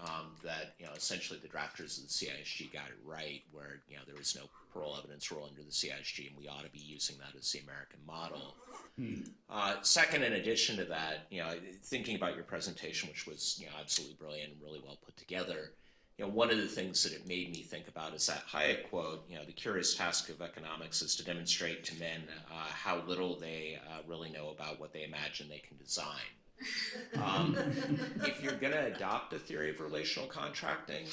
that essentially the drafters of the CISG got it right, where there was no parole evidence rule under the CISG, and we ought to be using that as the American model. Second, in addition to that, thinking about your presentation, which was absolutely brilliant and really well put together, one of the things that it made me think about is that Hayek quote, the curious task of economics is to demonstrate to men how little they really know about what they imagine they can design. If you're going to adopt a theory of relational contracting,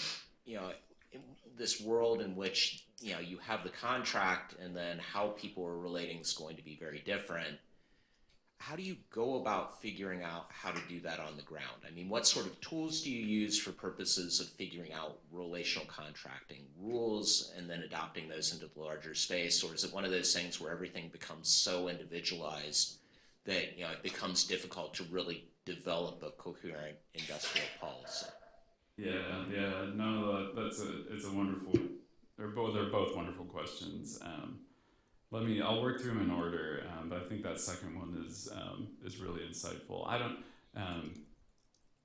in this world in which you have the contract and then how people are relating is going to be very different, how do you go about figuring out how to do that on the ground? I mean, what sort of tools do you use for purposes of figuring out relational contracting rules and then adopting those into the larger space? Or is it one of those things where everything becomes so individualized that it becomes difficult to really develop a coherent industrial policy? Yeah. No, it's a wonderful. They're both wonderful questions. I'll work through them in order, but I think that second one is really insightful. I don't.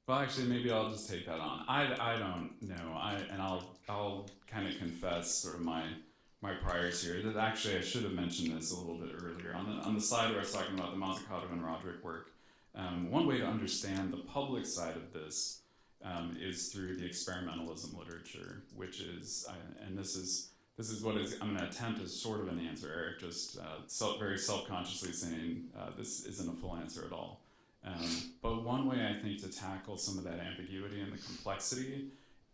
Well, actually, maybe I'll just take that on. I don't know. I'll kind of confess sort of my priors here. That actually I should have mentioned this a little bit earlier on the slide where I was talking about the Mazzucato and Roderick work. One way to understand the public side of this is through the experimentalism literature, which is, and this is what I'm going to attempt as sort of an answer, Eric, just very self-consciously saying this isn't a full answer at all. But one way I think to tackle some of that ambiguity and the complexity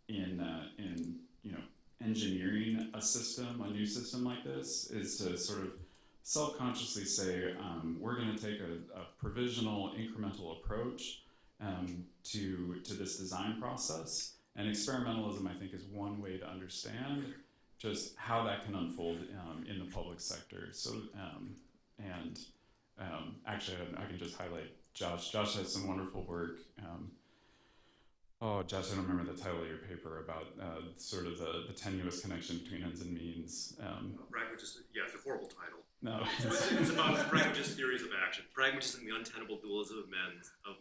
in engineering a new system like this, is to sort of self-consciously say we're going to take a provisional incremental approach to this design process, and experimentalism I think is one way to understand just how that can unfold in the public sector. So, actually, I can just highlight Josh. Josh has some wonderful work. Josh, I don't remember the title of your paper about sort of the tenuous connection between ends and means. Pragmatism, it's a horrible title. No. It's about pragmatist theories of action. Pragmatism, the untenable dualism of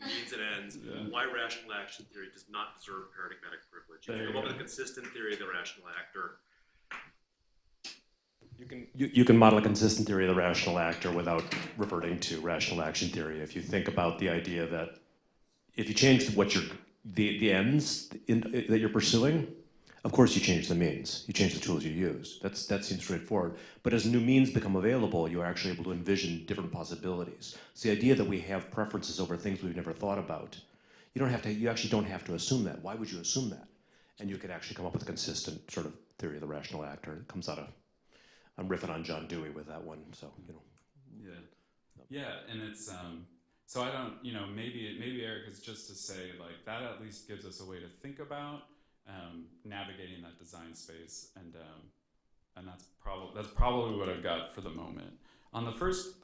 means and ends. Yeah. Why rational action theory does not deserve paradigmatic privilege. You can come up with a consistent theory of the rational actor. You can model a consistent theory of the rational actor without reverting to rational action theory. If you think about the idea that if you change the ends that you're pursuing, of course you change the means. You change the tools you use. That seems straightforward. But as new means become available, you're actually able to envision different possibilities. So the idea that we have preferences over things we've never thought about, you actually don't have to assume that. Why would you assume that? And you could actually come up with a consistent sort of theory of the rational actor. It comes out of, I'm riffing on John Dewey with that one, so, Yeah, and it's, so I don't, maybe Eric is just to say, like, that at least gives us a way to think about navigating that design space, and that's probably what I've got for the moment. On the first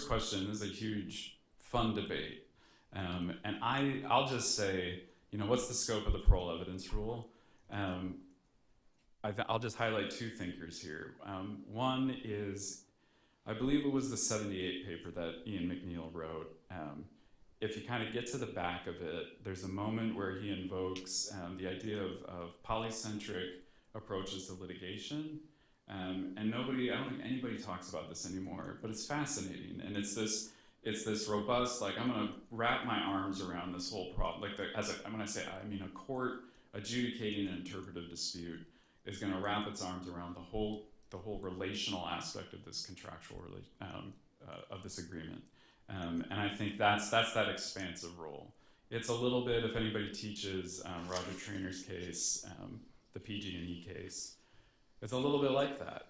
question, this is a huge, fun debate, and I'll just say, what's the scope of the parole evidence rule? I'll just highlight two thinkers here. One is, I believe it was the 78 paper that Ian McNeill wrote. If you kind of get to the back of it, there's a moment where he invokes the idea of polycentric approaches to litigation. And I don't think anybody talks about this anymore, but it's fascinating. And it's this robust, like, I'm going to wrap my arms around this whole problem. A court adjudicating an interpretive dispute is going to wrap its arms around the whole relational aspect of this contractual of this agreement, and I think that's that expansive role. it's a little bit, if anybody teaches Roger Trainer's case, the PG&E case, it's a little bit like that.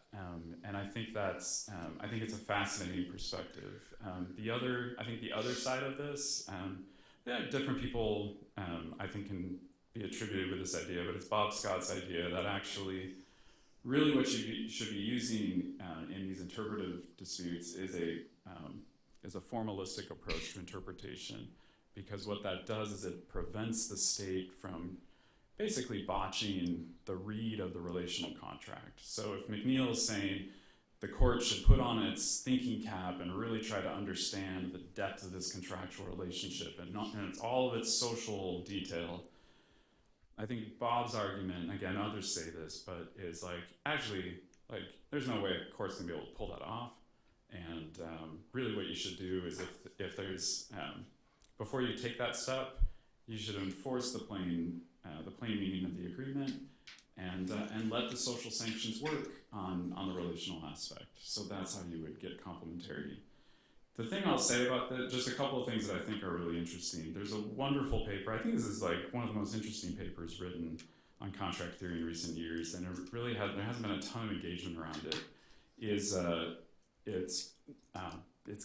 And I think that's, I think it's a fascinating perspective. I think the other side of this, different people, I think, can be attributed with this idea, but it's Bob Scott's idea that actually really what you should be using in these interpretive disputes is a formalistic approach to interpretation, because what that does is it prevents the state from basically botching the read of the relational contract. So if McNeil is saying the court should put on its thinking cap and really try to understand the depth of this contractual relationship and it's all of its social detail, I think Bob's argument, again, others say this, but is actually, there's no way a court's gonna be able to pull that off. And really what you should do is if there's, before you take that step, you should enforce the plain meaning of the agreement and let the social sanctions work on the relational aspect. So that's how you would get complementarity. The thing I'll say about that, just a couple of things that I think are really interesting. There's a wonderful paper, I think this is one of the most interesting papers written on contract theory in recent years, and there hasn't been a ton of engagement around it, it's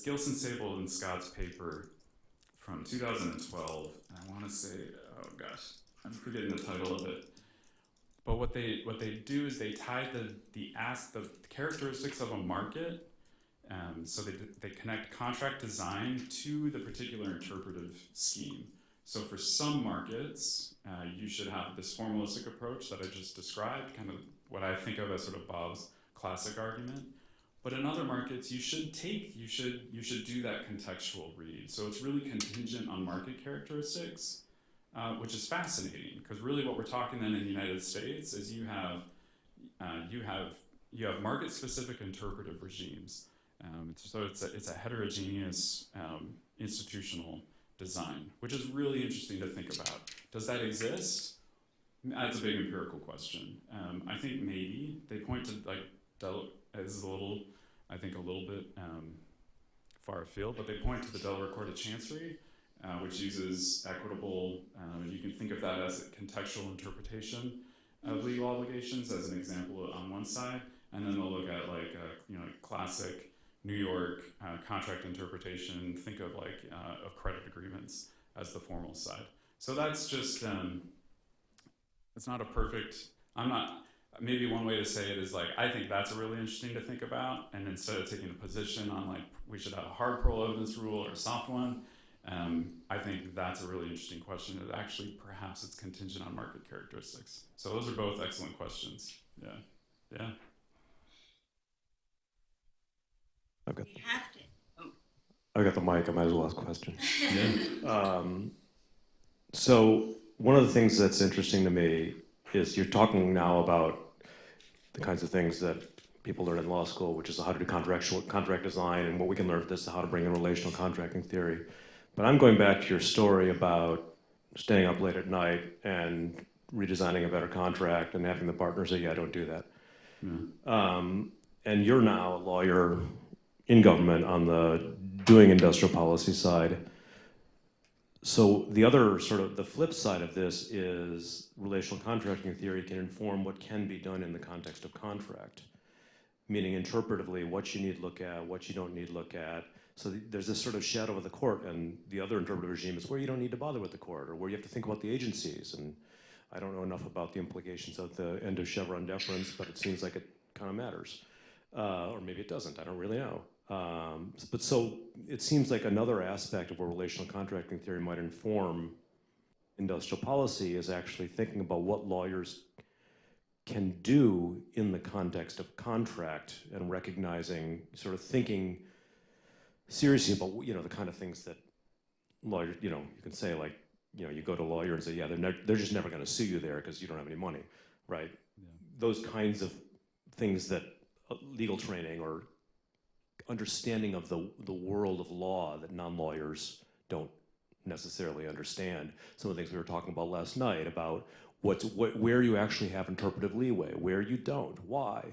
Gilson, Sable, and Scott's paper from 2012, and I want to say, oh gosh, I'm forgetting the title of it. But what they do is they tie the characteristics of a market. So they connect contract design to the particular interpretive scheme. So for some markets, you should have this formalistic approach that I just described, kind of what I think of as sort of Bob's classic argument. But in other markets, you should do that contextual read. So it's really contingent on market characteristics, which is fascinating, because really what we're talking then in the United States is you have market-specific interpretive regimes. So it's a heterogeneous institutional design, which is really interesting to think about. Does that exist? That's a big empirical question. I think maybe they point to this is a little bit far afield, but they point to the Delaware Court of Chancery, which uses equitable. You can think of that as a contextual interpretation of legal obligations as an example on one side, and then they'll look at classic New York contract interpretation. Think of of credit agreements as the formal side. So that's just it's not a perfect. Maybe one way to say it is I think that's really interesting to think about, and instead of taking a position on we should have a hard parole evidence rule or a soft one, I think that's a really interesting question that actually perhaps it's contingent on market characteristics. So those are both excellent questions. Yeah. I've got, We have to. Oh. I got the mic, I might as well ask a question. So one of the things that's interesting to me is you're talking now about the kinds of things that people learn in law school, which is how to do contract design, and what we can learn from this, how to bring in relational contracting theory. But I'm going back to your story about staying up late at night and redesigning a better contract and having the partner say, yeah, don't do that. And you're now a lawyer in government on the doing industrial policy side. So the other the flip side of this is relational contracting theory can inform what can be done in the context of contract, meaning interpretively what you need to look at, what you don't need to look at. So there's this sort of shadow of the court, and the other interpretive regime is where you don't need to bother with the court, or where you have to think about the agencies. And I don't know enough about the implications of the end of Chevron deference, but it seems like it kind of matters. Or maybe it doesn't, I don't really know. But so it seems like another aspect of where relational contracting theory might inform industrial policy is actually thinking about what lawyers can do in the context of contract and recognizing, thinking seriously about, the kind of things that lawyers, you can say you go to a lawyer and say, yeah, they're just never going to sue you there because you don't have any money, right? Yeah. Those kinds of things that legal training or understanding of the world of law that non-lawyers don't necessarily understand. Some of the things we were talking about last night about where you actually have interpretive leeway, where you don't, why.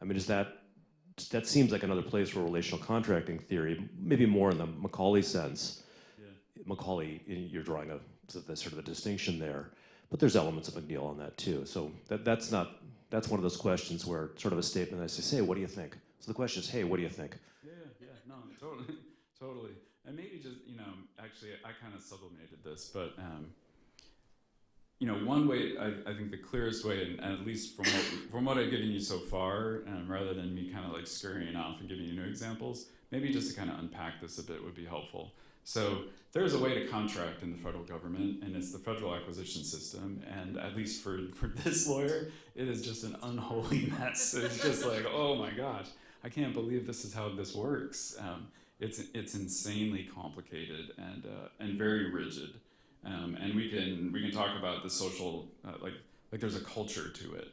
I mean, that seems like another place for relational contracting theory, maybe more in the Macaulay sense. Yeah. Macaulay, you're drawing a the sort of the distinction there. But there's elements of McNeil on that too. So that's one of those questions where sort of a statement I say, hey, what do you think? So the question is, hey, what do you think? Yeah, no, totally, totally. And maybe just, actually I kind of sublimated this, but one way, I think the clearest way, and at least from what I've given you so far, rather than me kind of like scurrying off and giving you new examples, maybe just to kind of unpack this a bit would be helpful. So there's a way to contract in the federal government, and it's the federal acquisition system. And at least for this lawyer, it is just an unholy mess. It's just like, oh my gosh, I can't believe this is how this works. It's insanely complicated and very rigid. And we can talk about the social, like there's a culture to it.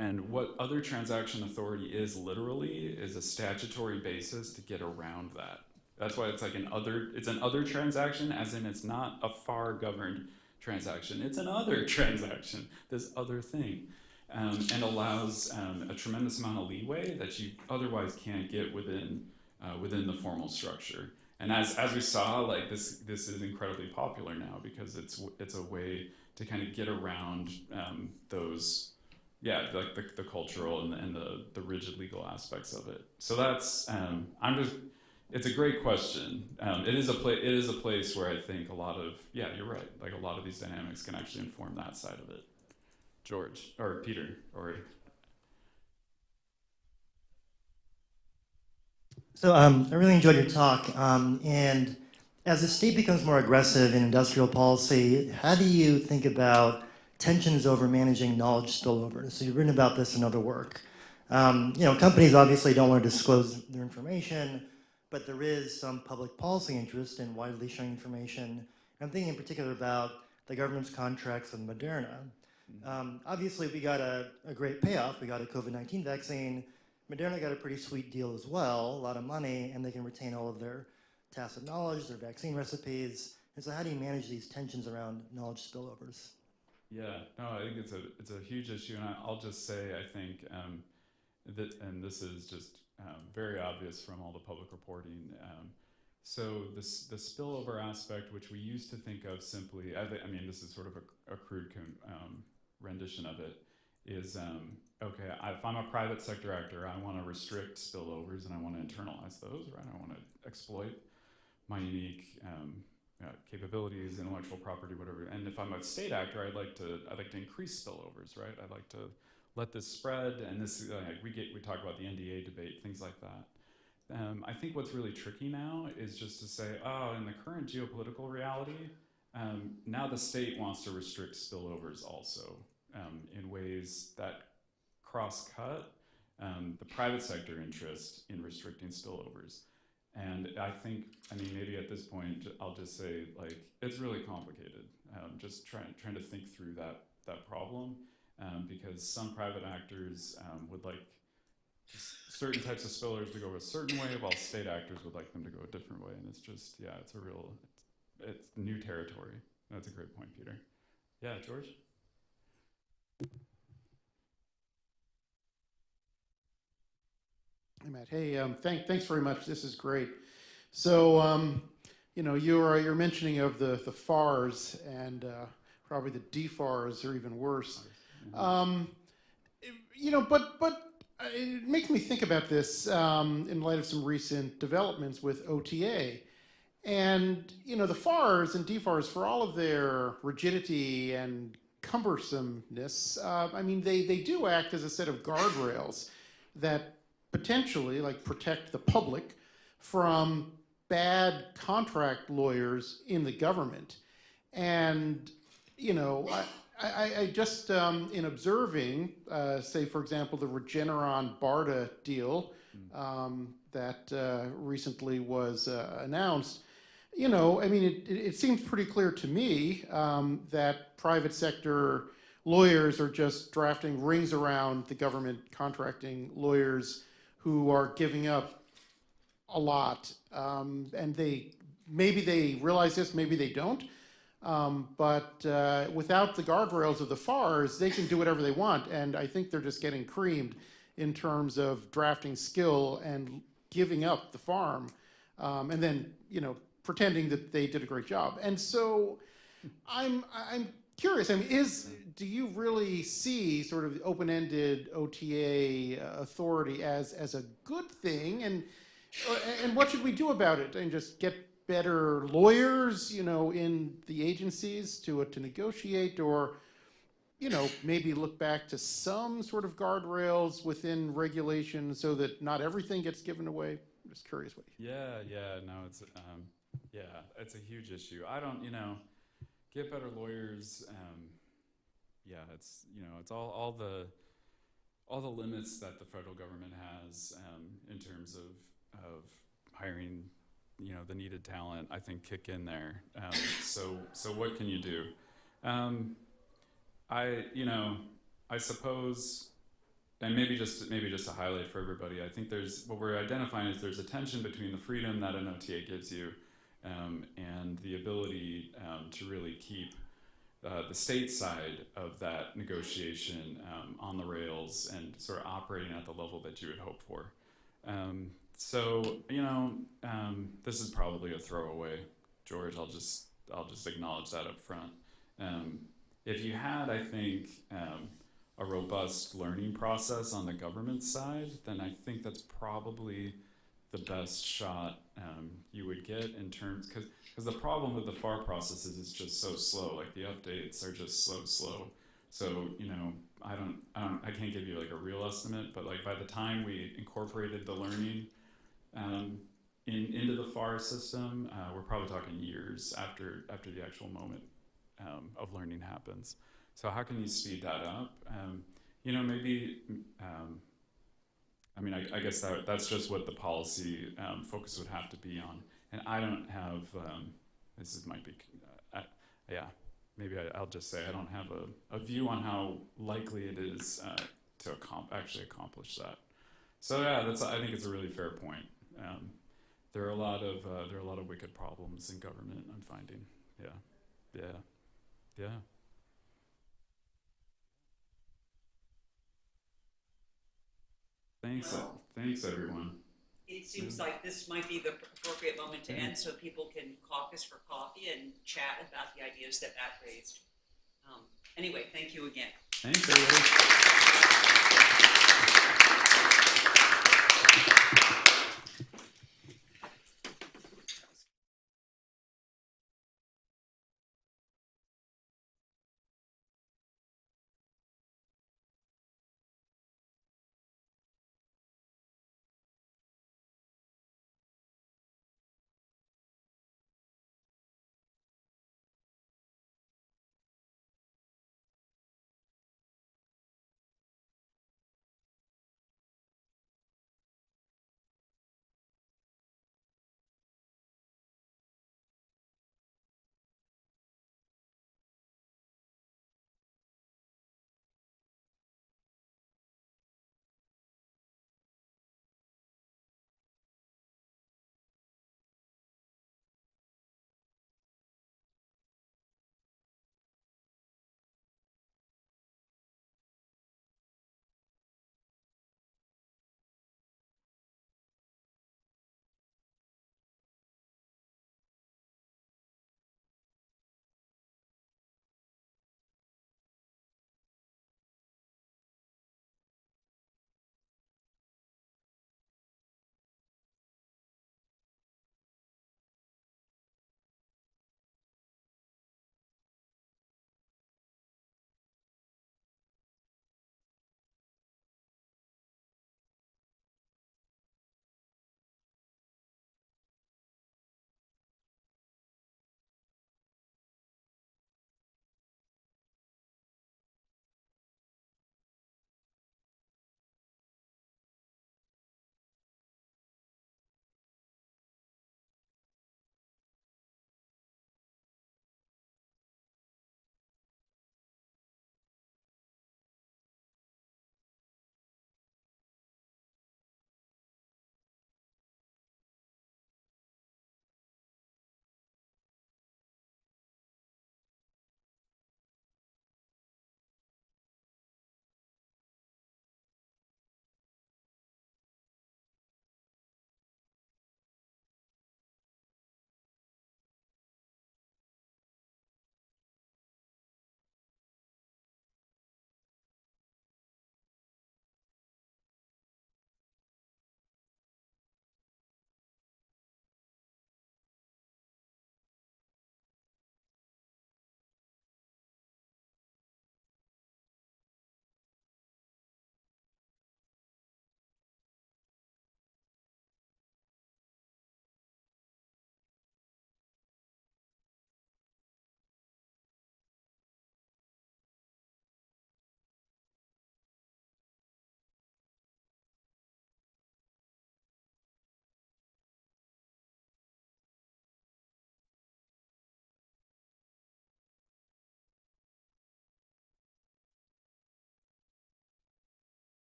And what other transaction authority is literally is a statutory basis to get around that. That's why it's like it's an other transaction, as in it's not a FAR governed transaction. It's an other transaction, this other thing, and allows a tremendous amount of leeway that you otherwise can't get within the formal structure. And as we saw, like this is incredibly popular now because it's a way to kind of get around those. Yeah, like the cultural and the rigid legal aspects of it. So that's it's a great question. It is a place where I think a lot of you're right. Like a lot of these dynamics can actually inform that side of it. George or Peter or. So I really enjoyed your talk. And as the state becomes more aggressive in industrial policy, how do you think about tensions over managing knowledge spillover? So you've written about this in other work. Companies obviously don't want to disclose their information, but there is some public policy interest in widely sharing information. I'm thinking in particular about the government's contracts with Moderna. Obviously, we got a great payoff. We got a COVID-19 vaccine. Moderna got a pretty sweet deal as well, a lot of money, and they can retain all of their tacit knowledge, their vaccine recipes. And so how do you manage these tensions around knowledge spillovers? Yeah, no, I think it's a huge issue, and I'll just say I think that, and this is just very obvious from all the public reporting. So the spillover aspect, which we used to think of simply, I mean, this is sort of a crude rendition of it, is okay. If I'm a private sector actor, I want to restrict spillovers and I want to internalize those, right? I want to exploit my unique capabilities, intellectual property, whatever. And if I'm a state actor, I'd like to increase spillovers, right? I'd like to let this spread, and this we talk about the NDA debate, things like that. I think what's really tricky now is just to say, in the current geopolitical reality, now the state wants to restrict spillovers also in ways that cross-cut the private sector interest in restricting spillovers. And I think, maybe at this point, I'll just say, it's really complicated. Just trying to think through that problem, because some private actors would like certain types of spillovers to go a certain way, while state actors would like them to go a different way. And it's just, it's new territory. That's a great point, Peter. Yeah, George? Hey, Matt. Hey, thanks very much. This is great. So, you're mentioning of the FARs and probably the DFARs are even worse. But it makes me think about this in light of some recent developments with OTA. And, the FARs and DFARs, for all of their rigidity and cumbersomeness, they do act as a set of guardrails that potentially protect the public from bad contract lawyers in the government. And, I just, in observing, say, for example, the Regeneron-BARDA deal that recently was announced, it seems pretty clear to me that private sector lawyers are just drafting rings around the government contracting lawyers who are giving up a lot. And maybe they realize this, maybe they don't. But without the guardrails of the FARs, they can do whatever they want. And I think they're just getting creamed in terms of drafting skill and giving up the farm. And then, pretending that they did a great job. And so I'm curious. I mean, do you really see sort of open-ended OTA authority as a good thing? And what should we do about it? And just get better lawyers, in the agencies to negotiate, or maybe look back to some sort of guardrails within regulation so that not everything gets given away? I'm just curious what you No, it's a huge issue. I don't, get better lawyers. It's all the limits that the federal government has in terms of hiring, the needed talent, I think kick in there. So what can you do? I suppose, and maybe just to highlight for everybody, I think what we're identifying is there's a tension between the freedom that an OTA gives you and the ability to really keep the state side of that negotiation on the rails and sort of operating at the level that you would hope for. This is probably a throwaway, George. I'll just acknowledge that up front. If you had, I think, a robust learning process on the government side, then I think that's probably the best shot you would get in terms, because the problem with the FAR process is it's just so slow. Like the updates are just slow. So I can't give you like a real estimate, but like by the time we incorporated the learning into the FAR system, we're probably talking years after the actual moment of learning happens. So how can you speed that up? Maybe. I guess that's just what the policy focus would have to be on. And I don't have. I'll just say I don't have a view on how likely it is to actually accomplish that. So I think it's a really fair point. There are a lot of wicked problems in government, I'm finding. Yeah. Thanks everyone. It seems like this might be the appropriate moment to end so people can caucus for coffee and chat about the ideas that Matt raised. Anyway, thank you again. Thanks everybody.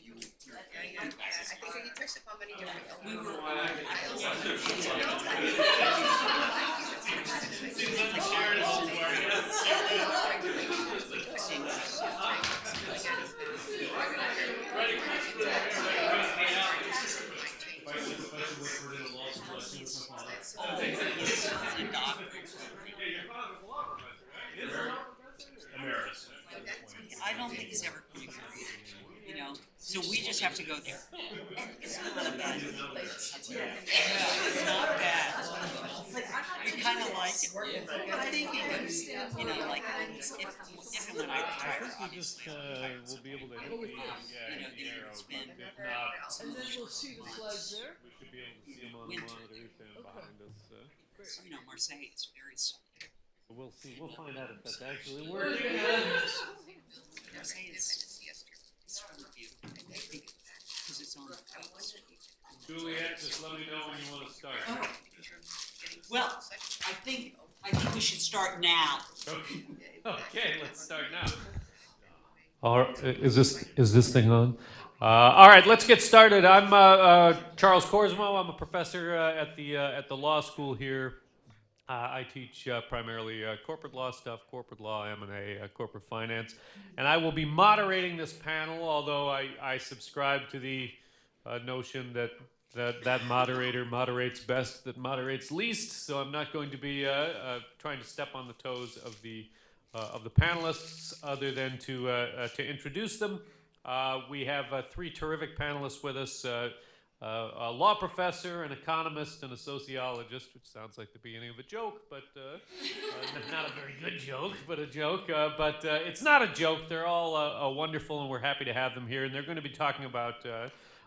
you touched upon many different We were. I don't think it's ever going to be, you know. So we just have to go there. And it's not a bad place. It's not bad. We kind of like it. But I think you know, like if and when I retire, obviously, we'll be able to hit the, the arrow, spin. but If not, And then we'll see the flags there. we should be able to see them on the monitors and behind us. you know, Marseille is very soft. We'll see. We'll find out if that's actually working. Marseille is it's really beautiful. I think because it's on the coast. Juliet, just let me know when you want to start. Well, I think we should start now. Okay, let's start now. All right, is this thing on? All right, let's get started. I'm Charles Korsmo. I'm a professor at the law school here. I teach primarily corporate law stuff, corporate law, M&A, corporate finance, and I will be moderating this panel. Although I subscribe to the notion that moderator moderates best, that moderates least. So I'm not going to be trying to step on the toes of the panelists, other than to introduce them. We have three terrific panelists with us. A law professor, an economist, and a sociologist, which sounds like the beginning of a joke, but not a very good joke, but a joke. But it's not a joke. They're all wonderful, and we're happy to have them here. And they're going to be talking about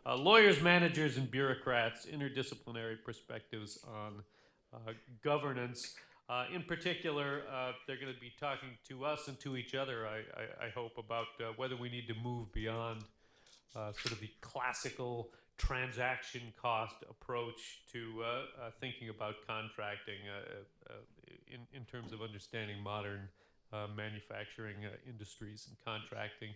lawyers, managers, and bureaucrats, interdisciplinary perspectives on governance. In particular, they're going to be talking to us and to each other, I hope, about whether we need to move beyond sort of the classical transaction cost approach to thinking about contracting in terms of understanding modern manufacturing industries and contracting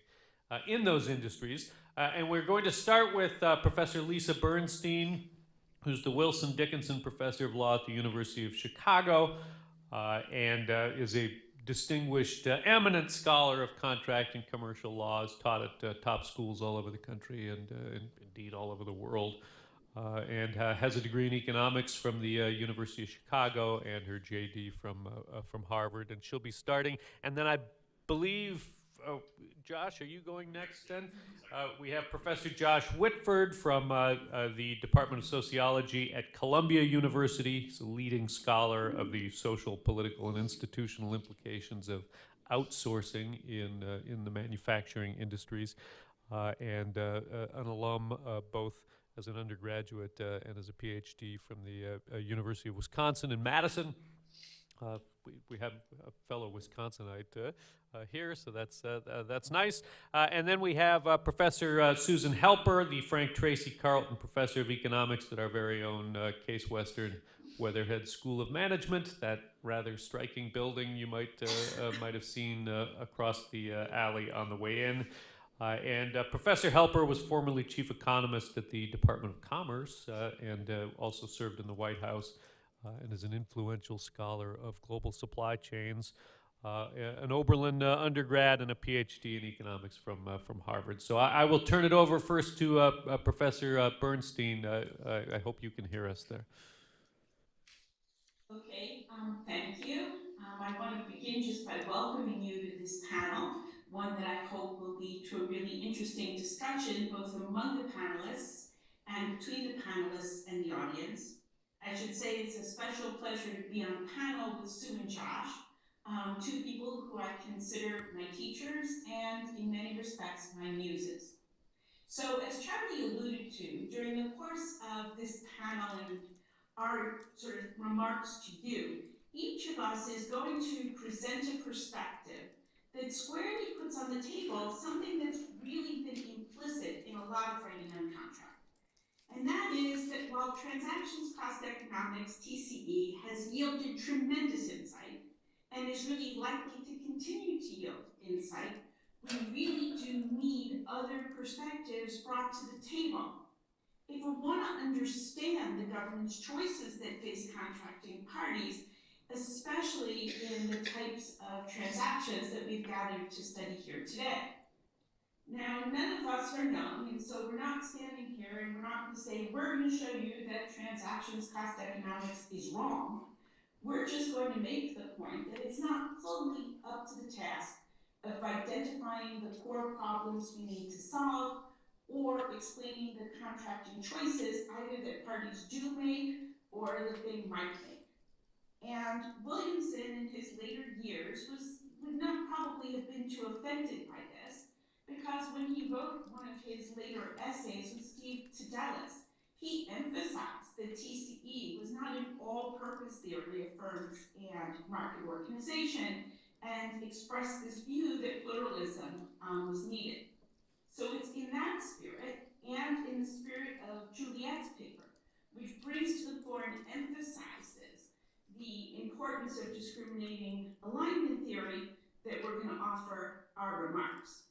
in those industries. And we're going to start with Professor Lisa Bernstein, who's the Wilson Dickinson Professor of Law at the University of Chicago, and is a distinguished, eminent scholar of contract and commercial law, has taught at top schools all over the country and indeed all over the world, and has a degree in economics from the University of Chicago and her JD from Harvard. And she'll be starting. And then I believe, Josh, are you going next then? We have Professor Josh Whitford from the Department of Sociology at Columbia University. He's a leading scholar of the social, political, and institutional implications of outsourcing in the manufacturing industries, and an alum both as an undergraduate and as a PhD from the University of Wisconsin in Madison. We have a fellow Wisconsinite here, so that's nice. And then we have Professor Susan Helper, the Frank Tracy Carlton Professor of Economics at our very own Case Western Weatherhead School of Management, that rather striking building you might have seen across the alley on the way in. And Professor Helper was formerly chief economist at the Department of Commerce and also served in the White House, and is an influential scholar of global supply chains, an Oberlin undergrad, and a PhD in economics from Harvard. So I will turn it over first to Professor Bernstein. I hope you can hear us there. Okay, thank you. I want to begin just by welcoming you to this panel, one that I hope will lead to a really interesting discussion both among the panelists and between the panelists and the audience. I should say it's a special pleasure to be on panel with Sue and Josh, two people who I consider my teachers and in many respects my muses. So as Charlie alluded to, during the course of this panel and our sort of remarks to you, each of us is going to present a perspective that squarely puts on the table something that's really been implicit in a lot of writing on contract. And that is that while transactions cost economics, TCE, has yielded tremendous insight and is really likely to continue to yield insight, we really do need other perspectives brought to the table. If we want to understand the governance choices that face contracting parties, especially in the types of transactions that we've gathered to study here today. Now, none of us are young, and so we're not standing here and we're not going to say, we're going to show you that transactions cost economics is wrong. We're just going to make the point that it's not fully up to the task of identifying the core problems we need to solve or explaining the contracting choices either that parties do make or that they might make. And Williamson in his later years would not probably have been too offended by this, because when he wrote one of his later essays with Steve Tidelis, he emphasized that TCE was not an all-purpose theory of firms and market organization, and expressed this view that pluralism was needed. So it's in that spirit, and in the spirit of Juliet's paper, which brings to the fore and emphasizes the importance of discriminating alignment theory, that we're going to offer our remarks.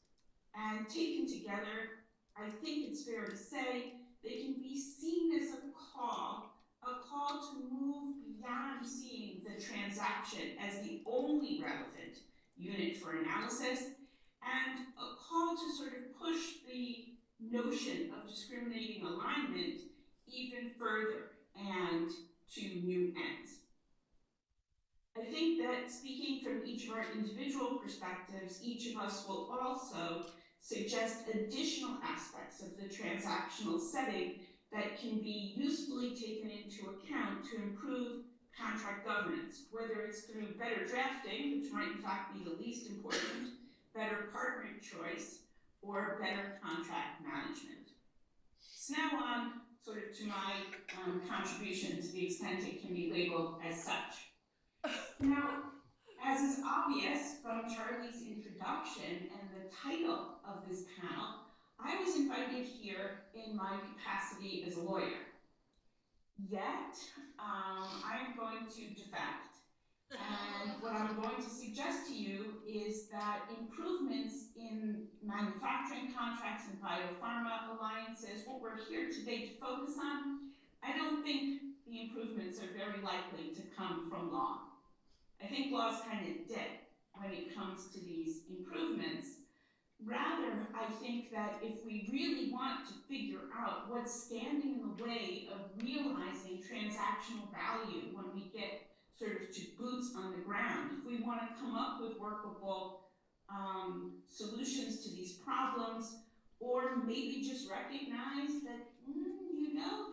And taken together, I think it's fair to say they can be seen as a call to move beyond seeing the transaction as the only relevant unit for analysis, and a call to sort of push the notion of discriminating alignment even further and to new ends. I think that speaking from each of our individual perspectives, each of us will also suggest additional aspects of the transactional setting that can be usefully taken into account to improve contract governance, whether it's through better drafting, which might in fact be the least important, better partner choice, or better contract management. So now on sort of to my contribution, to the extent it can be labeled as such. Now, as is obvious from Charlie's introduction and the title of this panel, I was invited here in my capacity as a lawyer. Yet, I'm going to defect. And what I'm going to suggest to you is that improvements in manufacturing contracts and biopharma alliances, what we're here today to focus on, I don't think the improvements are very likely to come from law. I think law's kind of dead when it comes to these improvements. Rather, I think that if we really want to figure out what's standing in the way of realizing transactional value when we get sort of to boots on the ground, if we want to come up with workable solutions to these problems, or maybe just recognize that,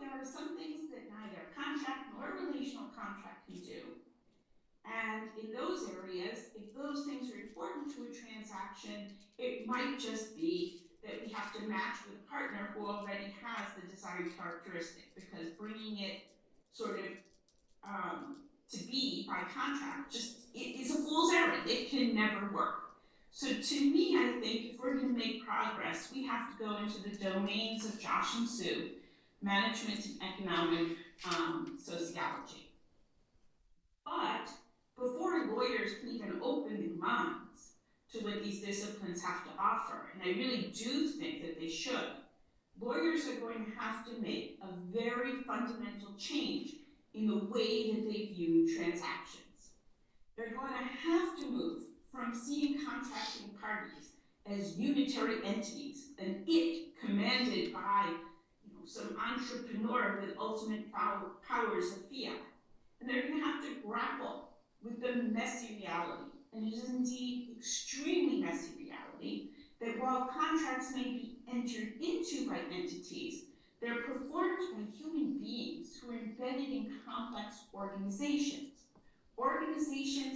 there are some things that neither contract nor relational contract can do. And in those areas, if those things are important to a transaction, it might just be that we have to match with a partner who already has the desired characteristic, because bringing it sort of to be by contract it is a fool's errand. It can never work. So to me, I think if we're going to make progress, we have to go into the domains of Josh and Sue, management and economic sociology. But before lawyers can even open their minds to what these disciplines have to offer, and I really do think that they should, lawyers are going to have to make a very fundamental change in the way that they view transactions. They're going to have to move from seeing contracting parties as unitary entities, an it commanded by some entrepreneur with ultimate powers of fiat. And they're going to have to grapple with the messy reality, and it is indeed extremely messy reality, that while contracts may be entered into by entities, they're performed by human beings who are embedded in complex organizations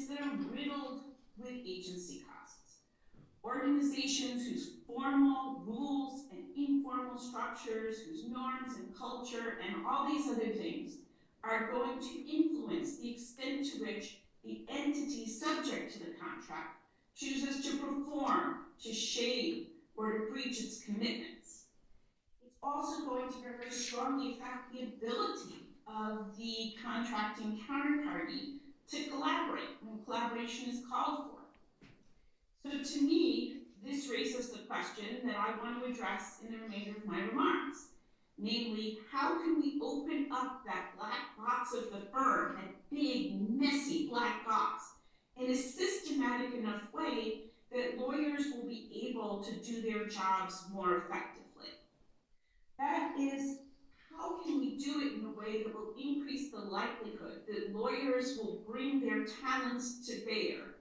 that are riddled with agency costs, organizations whose formal rules and informal structures, whose norms and culture and all these other things are going to influence the extent to which the entity subject to the contract chooses to perform, to shade, or to breach its commitments. It's also going to very strongly affect the ability of the contracting counterparty to collaborate when collaboration is called for. So to me, this raises the question that I want want to address in the remainder of my remarks. Namely, how can we open up that black box of the firm, that big, messy black box, in a systematic enough way that lawyers will be able to do their jobs more effectively? That is, how can we do it in a way that will increase the likelihood that lawyers will bring their talents to bear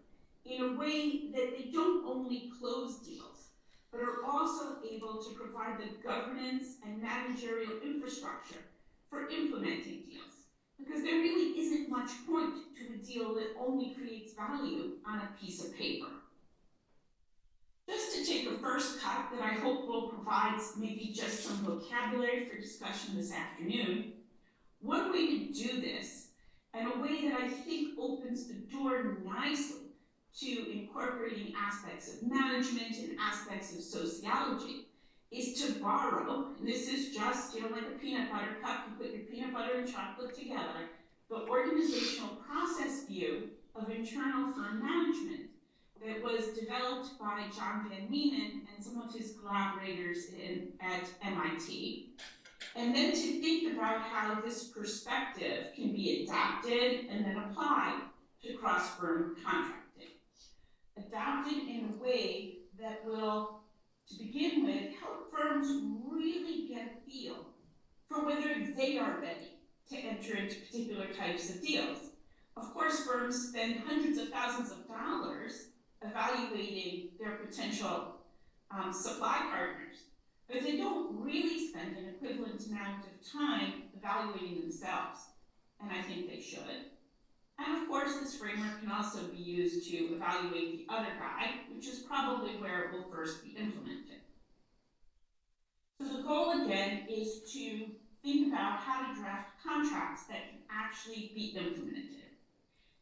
in a way that they don't only close deals, but are also able to provide the governance and managerial infrastructure for implementing deals? Because there really isn't much point to a deal that only creates value on a piece of paper. Just to take a first cut that I hope will provide maybe just some vocabulary for discussion this afternoon, one way to do this, and a way that I think opens the door nicely to incorporating aspects of management and aspects of sociology, is to borrow, and this is just, like a peanut butter cup, you put your peanut butter and chocolate together, the organizational process view of internal firm management that was developed by John Van Menen and some of his collaborators at MIT. And then to think about how this perspective can be adapted and then applied to cross-firm contracting. Adapted in a way that will, to begin with, help firms really get a feel for whether they are ready to enter into particular types of deals. Of course, firms spend hundreds of thousands of dollars evaluating their potential supply partners, but they don't really spend an equivalent amount of time evaluating themselves, and I think they should. And of course, this framework can also be used to evaluate the other guy, which is probably where it will first be implemented. So the goal again is to think about how to draft contracts that can actually be implemented.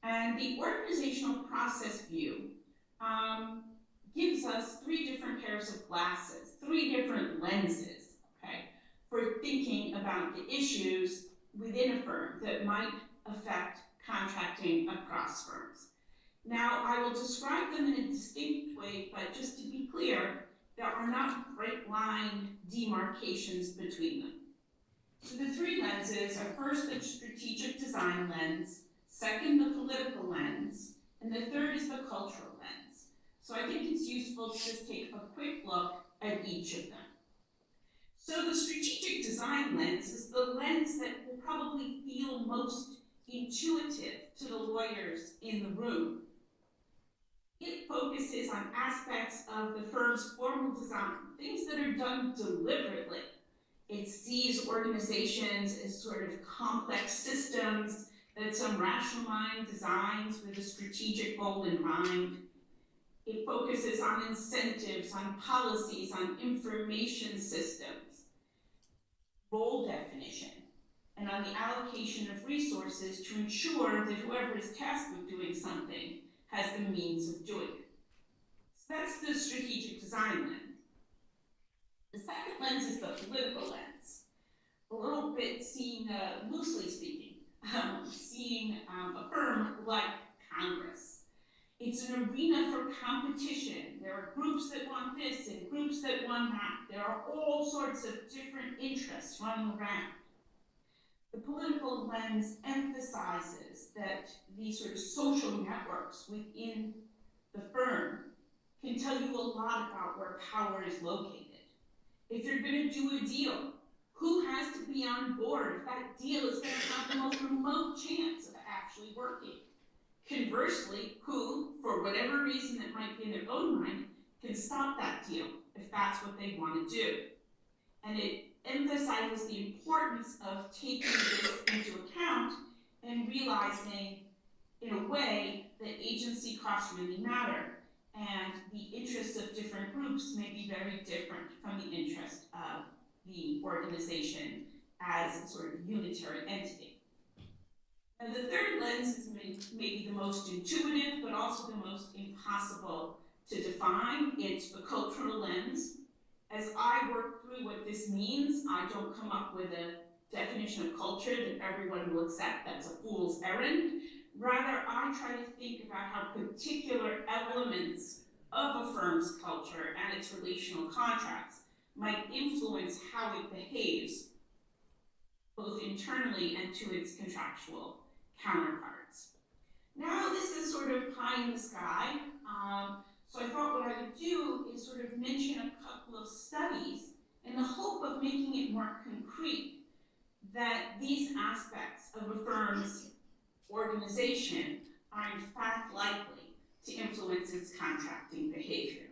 And the organizational process view gives us three different pairs of glasses, three different lenses, okay, for thinking about the issues within a firm that might affect contracting across firms. Now, I will describe them in a distinct way, but just to be clear, there are not bright line demarcations between them. So the three lenses are first the strategic design lens, second the political lens, and the third is the cultural lens. So I think it's useful to just take a quick look at each of them. So the strategic design lens is the lens that will probably feel most intuitive to the lawyers in the room. It focuses on aspects of the firm's formal design, things that are done deliberately. It sees organizations as sort of complex systems that some rational mind designs with a strategic goal in mind. It focuses on incentives, on policies, on information systems, role definition, and on the allocation of resources to ensure that whoever is tasked with doing something has the means of doing it. So that's the strategic design lens. The second lens is the political lens. A little bit seeing, loosely speaking, seeing a firm like Congress. It's an arena for competition. There are groups that want this and groups that want that. There are all sorts of different interests running around. The political lens emphasizes that these sort of social networks within the firm can tell you a lot about where power is located. If you're going to do a deal, who has to be on board if that deal is going to have the most remote chance of actually working? Conversely, who, for whatever reason that might be in their own mind, can stop that deal if that's what they want to do. And it emphasizes the importance of taking this into account and realizing, in a way, that agency costs really matter, and the interests of different groups may be very different from the interest of the organization as a sort of unitary entity. And the third lens is maybe the most intuitive, but also the most impossible to define. It's the cultural lens. As I work through what this means, I don't come up with a definition of culture that everyone will accept. That's a fool's errand. Rather, I try to think about how particular elements of a firm's culture and its relational contracts might influence how it behaves, both internally and to its contractual counterparts. Now, this is sort of pie in the sky, so I thought what I would do is sort of mention a couple of studies in the hope of making it more concrete that these aspects of a firm's organization are in fact likely to influence its contracting behavior.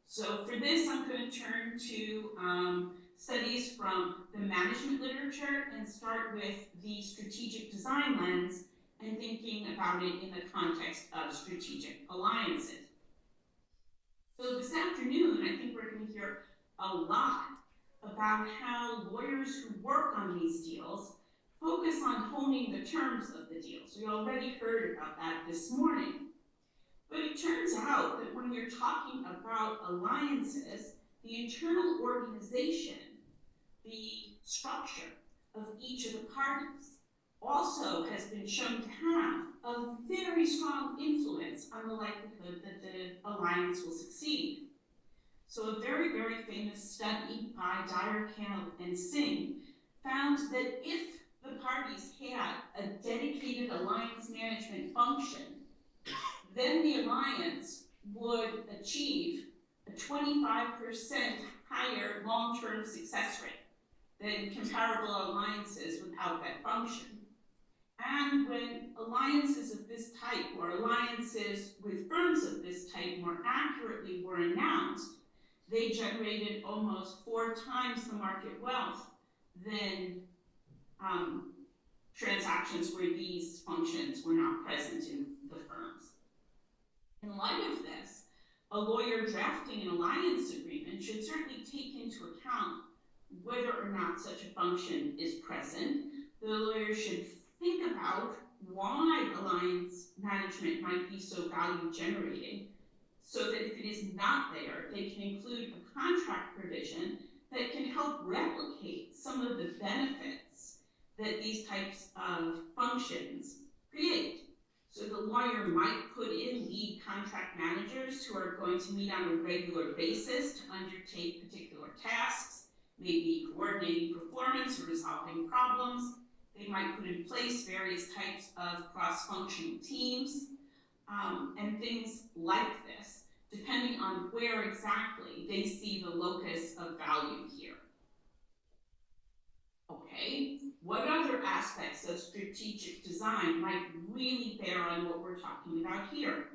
So for this, I'm going to turn to studies from the management literature and start with the strategic design lens and thinking about it in the context of strategic alliances. So this afternoon, I think we're going to hear a lot about how lawyers who work on these deals focus on honing the terms of the deals. We already heard about that this morning. But it turns out that when we're talking about alliances, the internal organization, the structure of each of the parties, also has been shown to have a very strong influence on the likelihood that the alliance will succeed. So a very, very famous study by Dyer, Cannell, and Singh found that if the parties had a dedicated alliance management function, then the alliance would achieve a 25% higher long-term success rate than comparable alliances without that function. And when alliances of this type, or alliances with firms of this type more accurately, were announced, they generated almost 4 times the market wealth than transactions where these functions were not present in the firms. In light of this, a lawyer drafting an alliance agreement should certainly take into account whether or not such a function is present. The lawyer should think about why alliance management might be so value generating, so that if it is not there, they can include a contract provision that can help replicate some of the benefits that these types of functions create. So the lawyer might put in lead contract managers who are going to meet on a regular basis to undertake particular tasks, maybe coordinating performance or resolving problems. They might put in place various types of cross-functional teams and things like this, depending on where exactly they see the locus of value here. Okay, what other aspects of strategic design might really bear on what we're talking about here?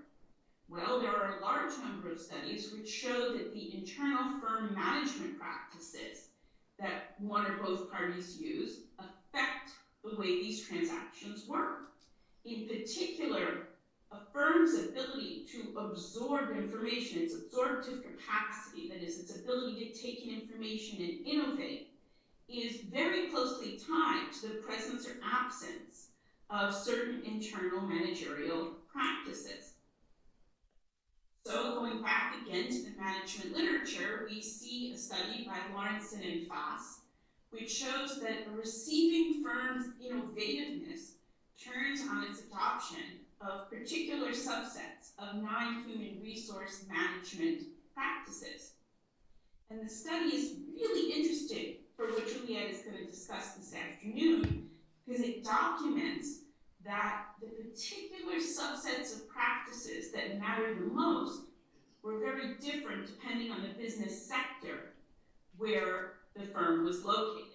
Well, there are a large number of studies which show that the internal firm management practices that one or both parties use affect the way these transactions work. In particular, a firm's ability to absorb information, its absorptive capacity, that is, its ability to take in information and innovate, is very closely tied to the presence or absence of certain internal managerial practices. So going back again to the management literature, we see a study by Lawrenson and Foss, which shows that a receiving firm's innovativeness turns on its adoption of particular subsets of non-human resource management practices. And the study is really interesting for what Juliet is going to discuss this afternoon, because it documents that the particular subsets of practices that matter the most were very different depending on the business sector where the firm was located.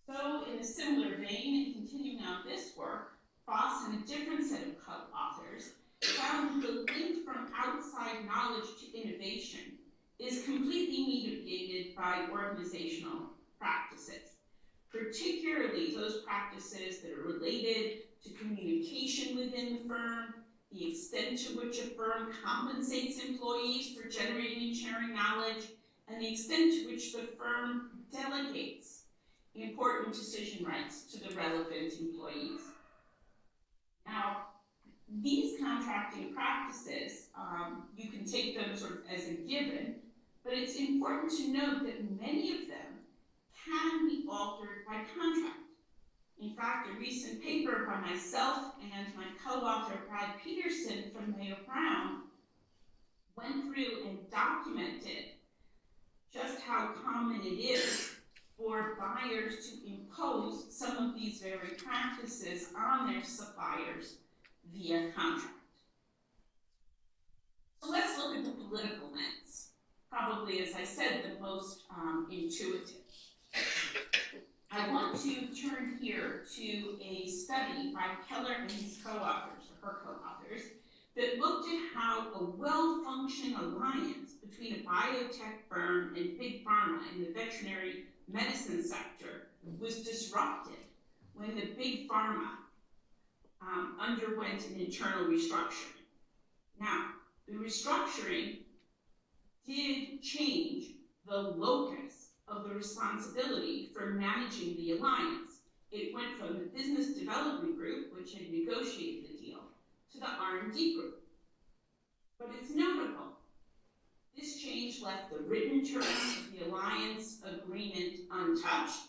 So in a similar vein, and continuing on this work, Foss and a different set of co-authors found that the link from outside knowledge to innovation is completely mitigated by organizational practices, particularly those practices that are related to communication within the firm, the extent to which a firm compensates employees for generating and sharing knowledge, and the extent to which the firm delegates important decision rights to the relevant employees. Now, these contracting practices, you can take them sort of as a given, but it's important to note that many of them can be altered by contract. In fact, a recent paper by myself and my co-author Brad Peterson from Mayo Brown went through and documented just how how common it is for buyers to impose some of these very practices on their suppliers via contract. So let's look at the political lens. Probably, as I said, the most intuitive. I want to turn here to a study by Keller and his co-authors, or her co-authors, that looked at how a well-functioning alliance between a biotech firm and big pharma in the veterinary medicine sector was disrupted when the big pharma underwent an internal restructuring. Now, the restructuring did change the locus of the responsibility for managing the alliance. It went from the business development group, which had negotiated the deal, to the R&D group. But it's notable. This change left the written terms of the alliance agreement untouched,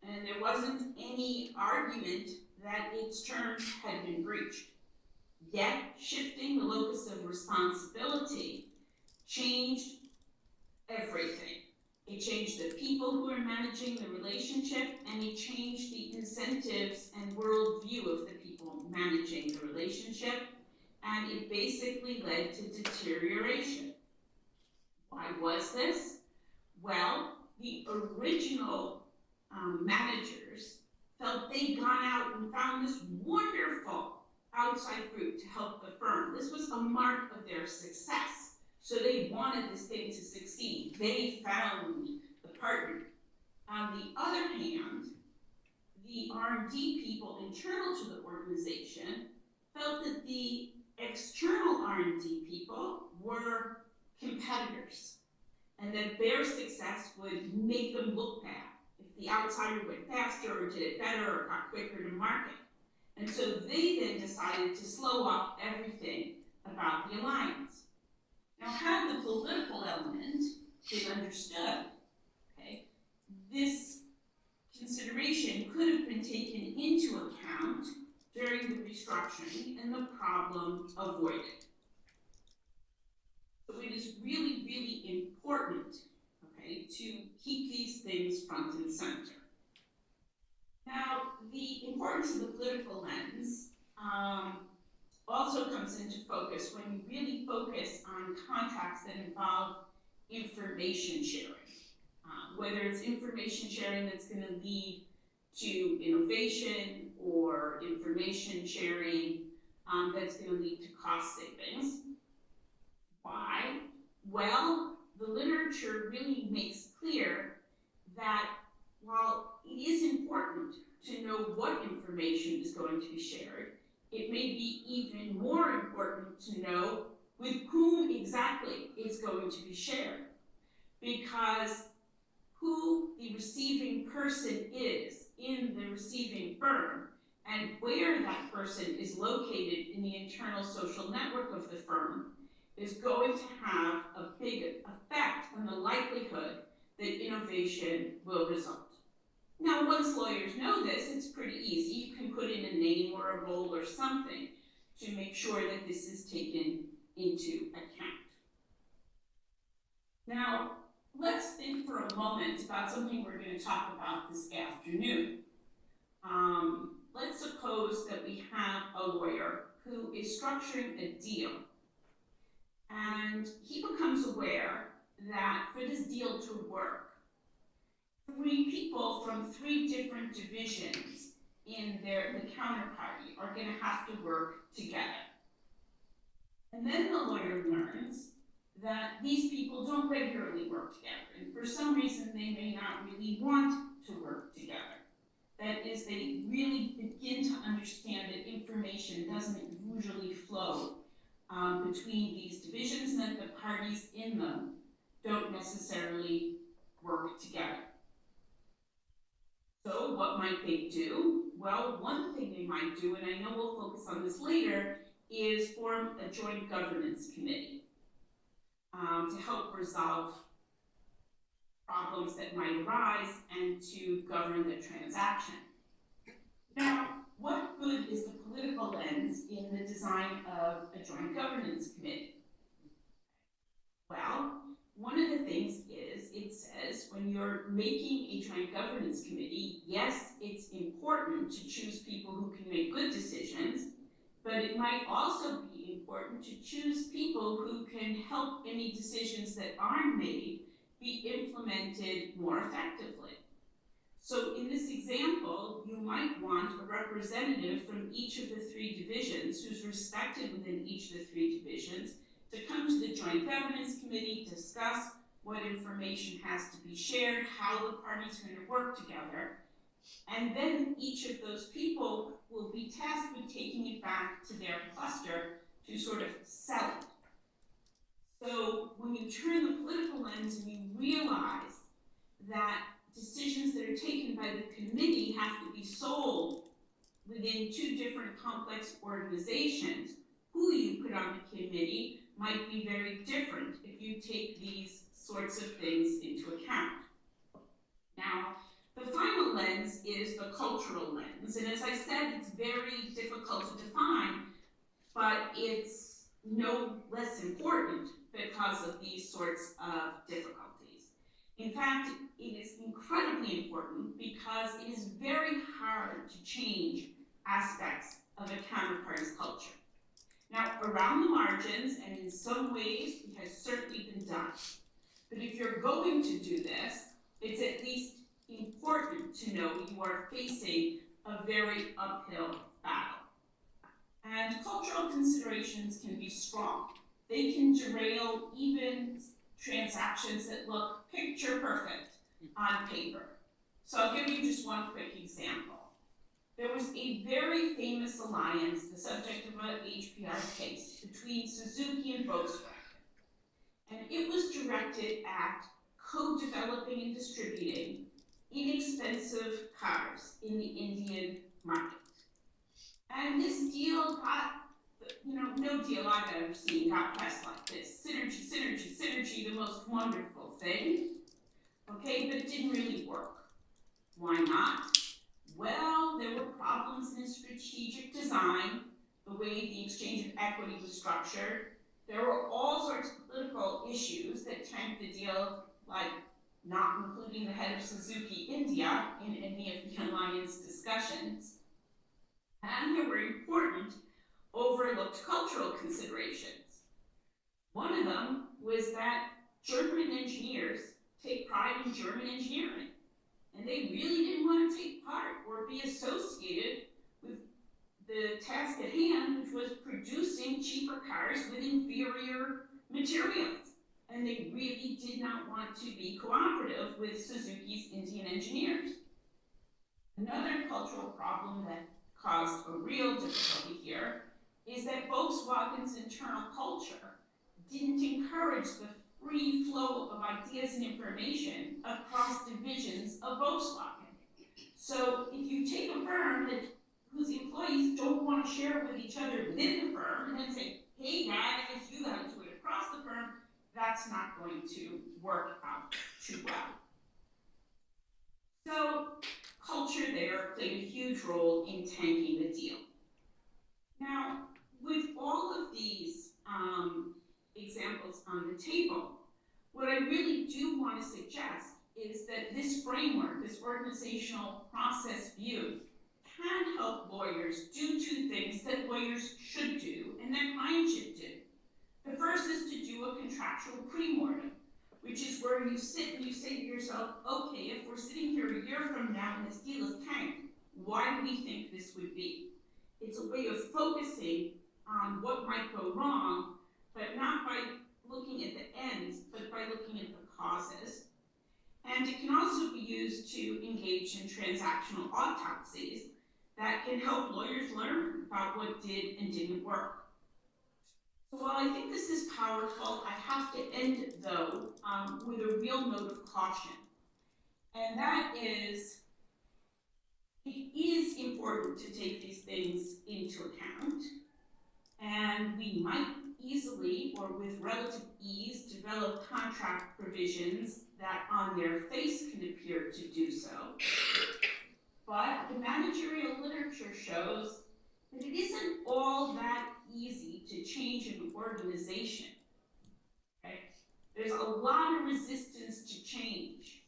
and there wasn't any argument that its terms had been breached. Yet, shifting the locus of responsibility changed everything. It changed the people who are managing the relationship, and it changed the incentives and worldview of the people managing the relationship, and it basically led to deterioration. Why was this? Well, the original managers felt they'd gone out and found this wonderful outside group to help the firm. This was a mark of their success. So they wanted this thing to succeed. They found the partner. On the other hand, the R&D people internal to the organization felt that the external R&D people were competitors, and that their success would make them look bad if the outsider went faster or did it better or got quicker to market. And so they then decided to slow up everything about the alliance. Now, had the political element been understood, okay, this consideration could have been taken into account during the restructuring and the problem avoided. So it is really, really important, okay, to keep these things front and center. Now, the importance of the political lens also comes into focus when you really focus on contracts that involve information sharing. Whether it's information sharing that's going to lead to innovation or information sharing that's going to lead to cost savings. Why? Well, the literature really makes clear that while it is important to know what information is going to be shared, it may be even more important to know with whom exactly it's going to be shared. Because who the receiving person is in the receiving firm and where that person is located in the internal social network of the firm is going to have a big effect on the likelihood that innovation will result. Now, once lawyers know this, it's pretty easy. You can put in a name or a role or something to make sure that this is taken into account. Now, let's think for a moment about something we're going to talk about this afternoon. Let's suppose that we have a lawyer who is structuring a deal, and he becomes aware that for this deal to work, 3 people from 3 different divisions in the counterparty are going to have to work together. And then the lawyer learns that these people don't regularly work together, and for some reason they may not really want to work together. That is, they really begin to understand that information doesn't usually flow between these divisions, and that the parties in them don't necessarily work together. So what might they do? Well, one thing they might do, and I know we'll focus on this later, is form a joint governance committee to help resolve problems that might arise and to govern the transaction. Now, what good is the political lens in the design of a joint governance committee? Well, one of the things is it says is, when you're making a joint governance committee, yes, it's important to choose people who can make good decisions, but it might also be important to choose people who can help any decisions that aren't made be implemented more effectively. So in this example, you might want a representative from each of the three divisions who's respected within each of the three divisions to come to the Joint Governance Committee, discuss what information has to be shared, how the parties are going to work together, and then each of those people will be tasked with taking it back to their cluster to sort of sell it. So when you turn the political lens and you realize that decisions that are taken by the committee have to be sold within two different complex organizations, who you put on the committee might be very different if you take these sorts of things into account. Now, the final lens is the cultural lens, and as I said, it's very difficult to define, but it's no less important because of these sorts of difficulties. In fact, it is incredibly important because it is very hard to change aspects of a counterparty's culture. Now, around the margins, and in some ways, it has certainly been done. But if you're going to do this, it's at least important to know you are facing a very uphill battle. And cultural considerations can be strong. They can derail even transactions that look picture perfect on paper. So I'll give you just one quick example. There was a very famous alliance, the subject of an HPR case, between Suzuki and Volkswagen. And it was directed at co-developing and distributing inexpensive cars in the Indian market. And this deal got, no deal I've ever seen got pressed like this. Synergy, synergy, synergy, the most wonderful thing. Okay, but it didn't really work. Why not? Well, there were problems in strategic design, the way the exchange of equity was structured. There were all sorts of political issues that tanked the deal, like not including the head of Suzuki India in any of the alliance discussions. And there were important overlooked cultural considerations. One of them was that German engineers take pride in German engineering. And they really didn't want to take part or be associated with the task at hand, which was producing cheaper cars with inferior materials. And they really did not want to be cooperative with Suzuki's Indian engineers. Another cultural problem that caused a real difficulty here is that Volkswagen's internal culture didn't encourage the free flow of ideas and information across divisions of Volkswagen. So if you take a firm whose employees don't want to share with each other within the firm and then say, hey guys, you got to do it across the firm, that's not going to work out too well. So culture there played a huge role in tanking the deal. Now, with all of these examples on the table, what I really do want to suggest is that this framework, this organizational process view, can help lawyers do two things that lawyers should do and that clients should do. The first is to do a contractual pre-mortem, which is where you sit and you say to yourself, okay, if we're sitting here a year from now and this deal is tanked, why do we think this would be? It's a way of focusing on what might go wrong, but not by looking at the ends, but by looking at the causes. And it can also be used to engage in transactional autopsies that can help lawyers learn about what did and didn't work. So while I think this is powerful, I have to end, though, with a real note of caution. And that is, it is important to take these things into account. And we might easily, or with relative ease, develop contract provisions that on their face can appear to do so. But the managerial literature shows that it isn't all that easy to change an organization. Okay? There's a lot of resistance to change.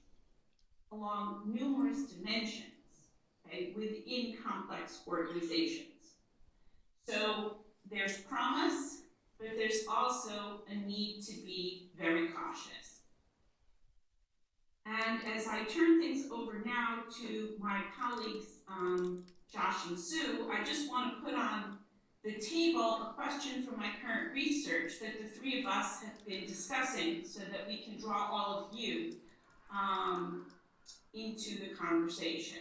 along numerous dimensions, okay, within complex organizations. So there's promise, but there's also a need to be very cautious. And as I turn things over now to my colleagues, Josh and Sue, I just want to put on the table a question from my current research that the three of us have been discussing so that we can draw all of you into the conversation.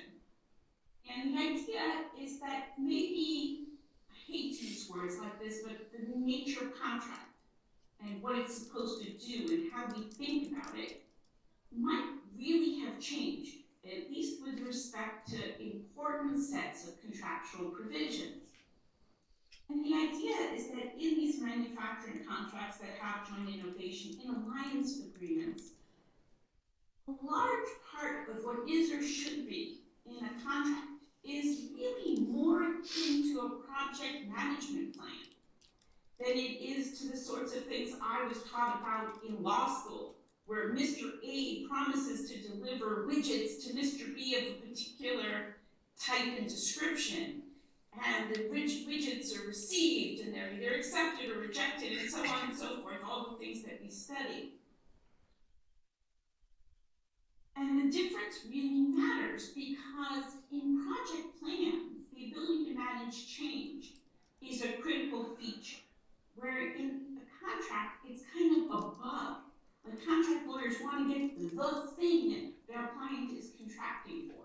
And the idea is that maybe, I hate to use words like this, but the nature of contract and what it's supposed to do and how we think about it might really have changed, at least with respect to important sets of contractual provisions. And the idea is that in these manufacturing contracts that have joint innovation in alliance agreements, a large part of what is or should be in a contract is really more akin to a project management plan than it is to the sorts of things I was taught about in law school, where Mr. A promises to deliver widgets to Mr. B of a particular type and description, and the widgets are received, and they're either accepted or rejected, and so on and so forth, all the things that we study. And the difference really matters because in project plans, the ability to manage change is a critical feature, where in a contract, it's kind of a bug. Like contract lawyers want to get the thing their client is contracting for.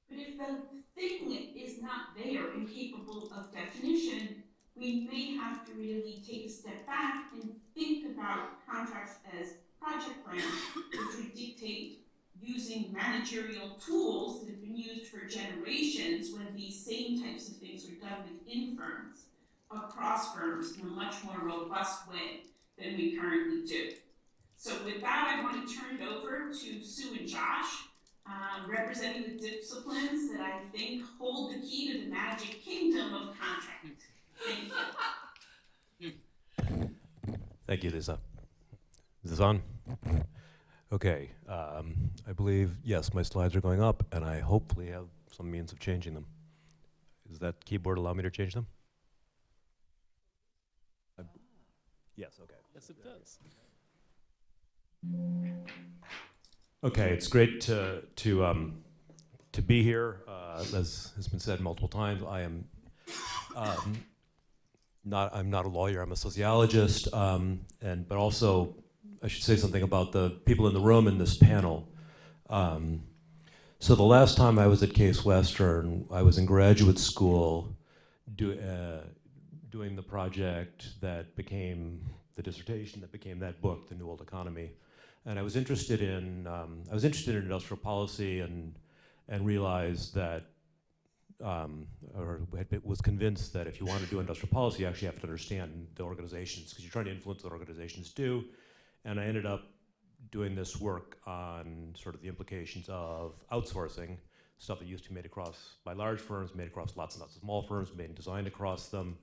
But if the thing is not there and capable of definition, we may have to really take a step back and think about contracts as project plans, which would dictate using managerial tools that have been used for generations when these same types of things were done within firms, across firms in a much more robust way than we currently do. So with that, I want to turn it over to Sue and Josh, representing the disciplines that I think hold the key to the magic kingdom of contract. Thank you. Thank you, Lisa. Is this on? Okay, I believe, yes, my slides are going up, and I hopefully have some means of changing them. Does that keyboard allow me to change them? Yes, okay. Yes, it does. Okay, it's great to be here. As has been said multiple times, I'm not a lawyer. I'm a sociologist, but also I should say something about the people in the room in this panel. So the last time I was at Case Western, I was in graduate school doing the project that became the dissertation that became that book, The New Old Economy. And I was interested in industrial policy and realized that, or was convinced that if you want to do industrial policy, you actually have to understand the organizations because you're trying to influence what organizations do. And I ended up doing this work on sort of the implications of outsourcing, stuff that used to be made across by large firms, made across lots and lots of small firms, made and designed across them,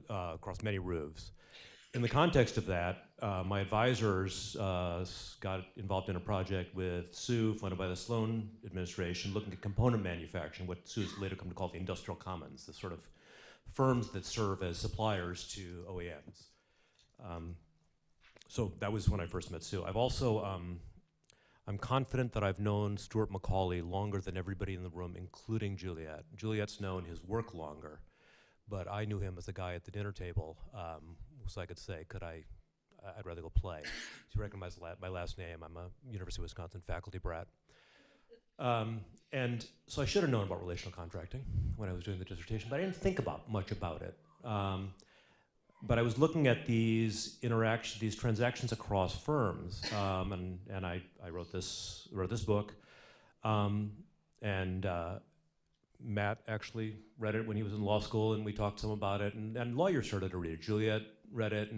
across many roofs. In the context of that, my advisors got involved in a project with Sue, funded by the Sloan administration, looking at component manufacturing, what Sue's later come to call the industrial commons, the sort of firms that serve as suppliers to OEMs. So that was when I first met Sue. I've also, I'm confident that I've known Stuart Macaulay longer than everybody in the room, including Juliet. Juliet's known his work longer, but I knew him as a guy at the dinner table, so I could say, I'd rather go play. So you recognize my last name. I'm a University of Wisconsin faculty brat. And so I should have known about relational contracting when I was doing the dissertation, but I didn't think much about it. But I was looking at these transactions across firms, and I wrote this book, and Matt actually read it when he was in law school, and we talked some about it, and lawyers started to read it. Juliet read it,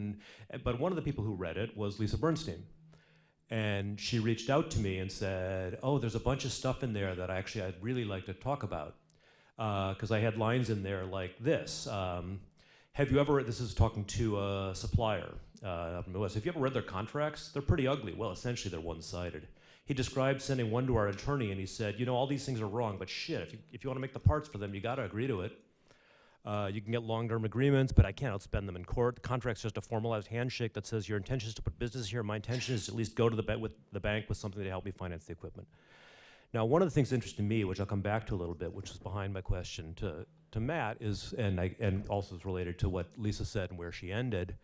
but one of the people who read it was Lisa Bernstein, and she reached out to me and said, "Oh, there's a bunch of stuff in there that I'd really like to talk about," because I had lines in there like this. Have you ever, this is talking to a supplier up in the West, have you ever read their contracts? They're pretty ugly. Well, essentially they're one-sided. He described sending one to our attorney and he said, you know, all these things are wrong, but shit, if you want to make the parts for them, you got to agree to it. You can get long-term agreements, but I can't outspend them in court. The contract's just a formalized handshake that says your intention is to put business here. My intention is to at least go to the bank with something to help me finance the equipment. Now, one of the things that interested me, which I'll come back to a little bit, which is behind my question to Matt, is, and also is related to what Lisa said and where she ended,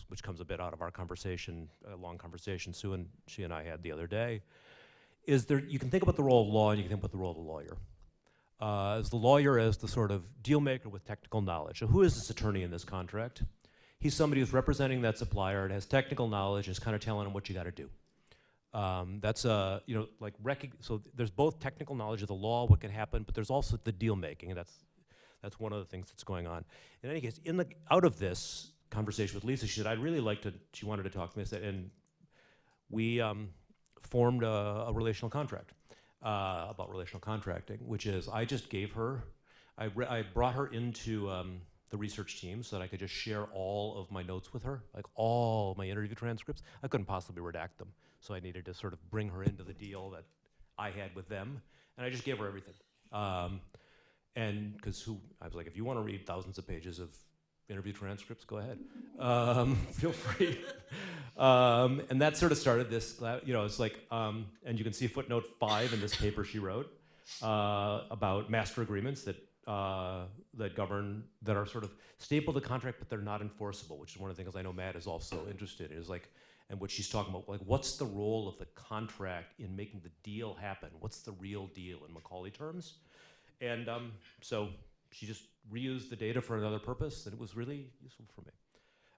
which comes a bit out of our conversation, a long conversation she and I had the other day, is you can think about the role of law and you can think about the role of the lawyer. As the lawyer as the sort of deal maker with technical knowledge. So who is this attorney in this contract? He's somebody who's representing that supplier and has technical knowledge and is kind of telling him what you got to do. That's you know, like so there's both technical knowledge of the law, what can happen, but there's also the deal making, and that's one of the things that's going on. In any case, out of this conversation with Lisa, she said, she wanted to talk to me, and we formed a relational contract about relational contracting, which is I just gave her, I brought her into the research team so that I could just share all of my notes with her, like all my interview transcripts. I couldn't possibly redact them, so I needed to sort of bring her into the deal that I had with them, and I just gave her everything. And because I was like, if you want to read thousands of pages of interview transcripts, go ahead. Feel free. And that sort of started this, you know, it's like, and you can see footnote 5 in this paper she wrote about master agreements that govern, that are sort of staple to contract, but they're not enforceable, which is one of the things I know Matt is also interested in, is like, and what she's talking about, like, what's the role of the contract in making the deal happen? What's the real deal in Macaulay terms? And so she just reused the data for another purpose, and it was really useful for me.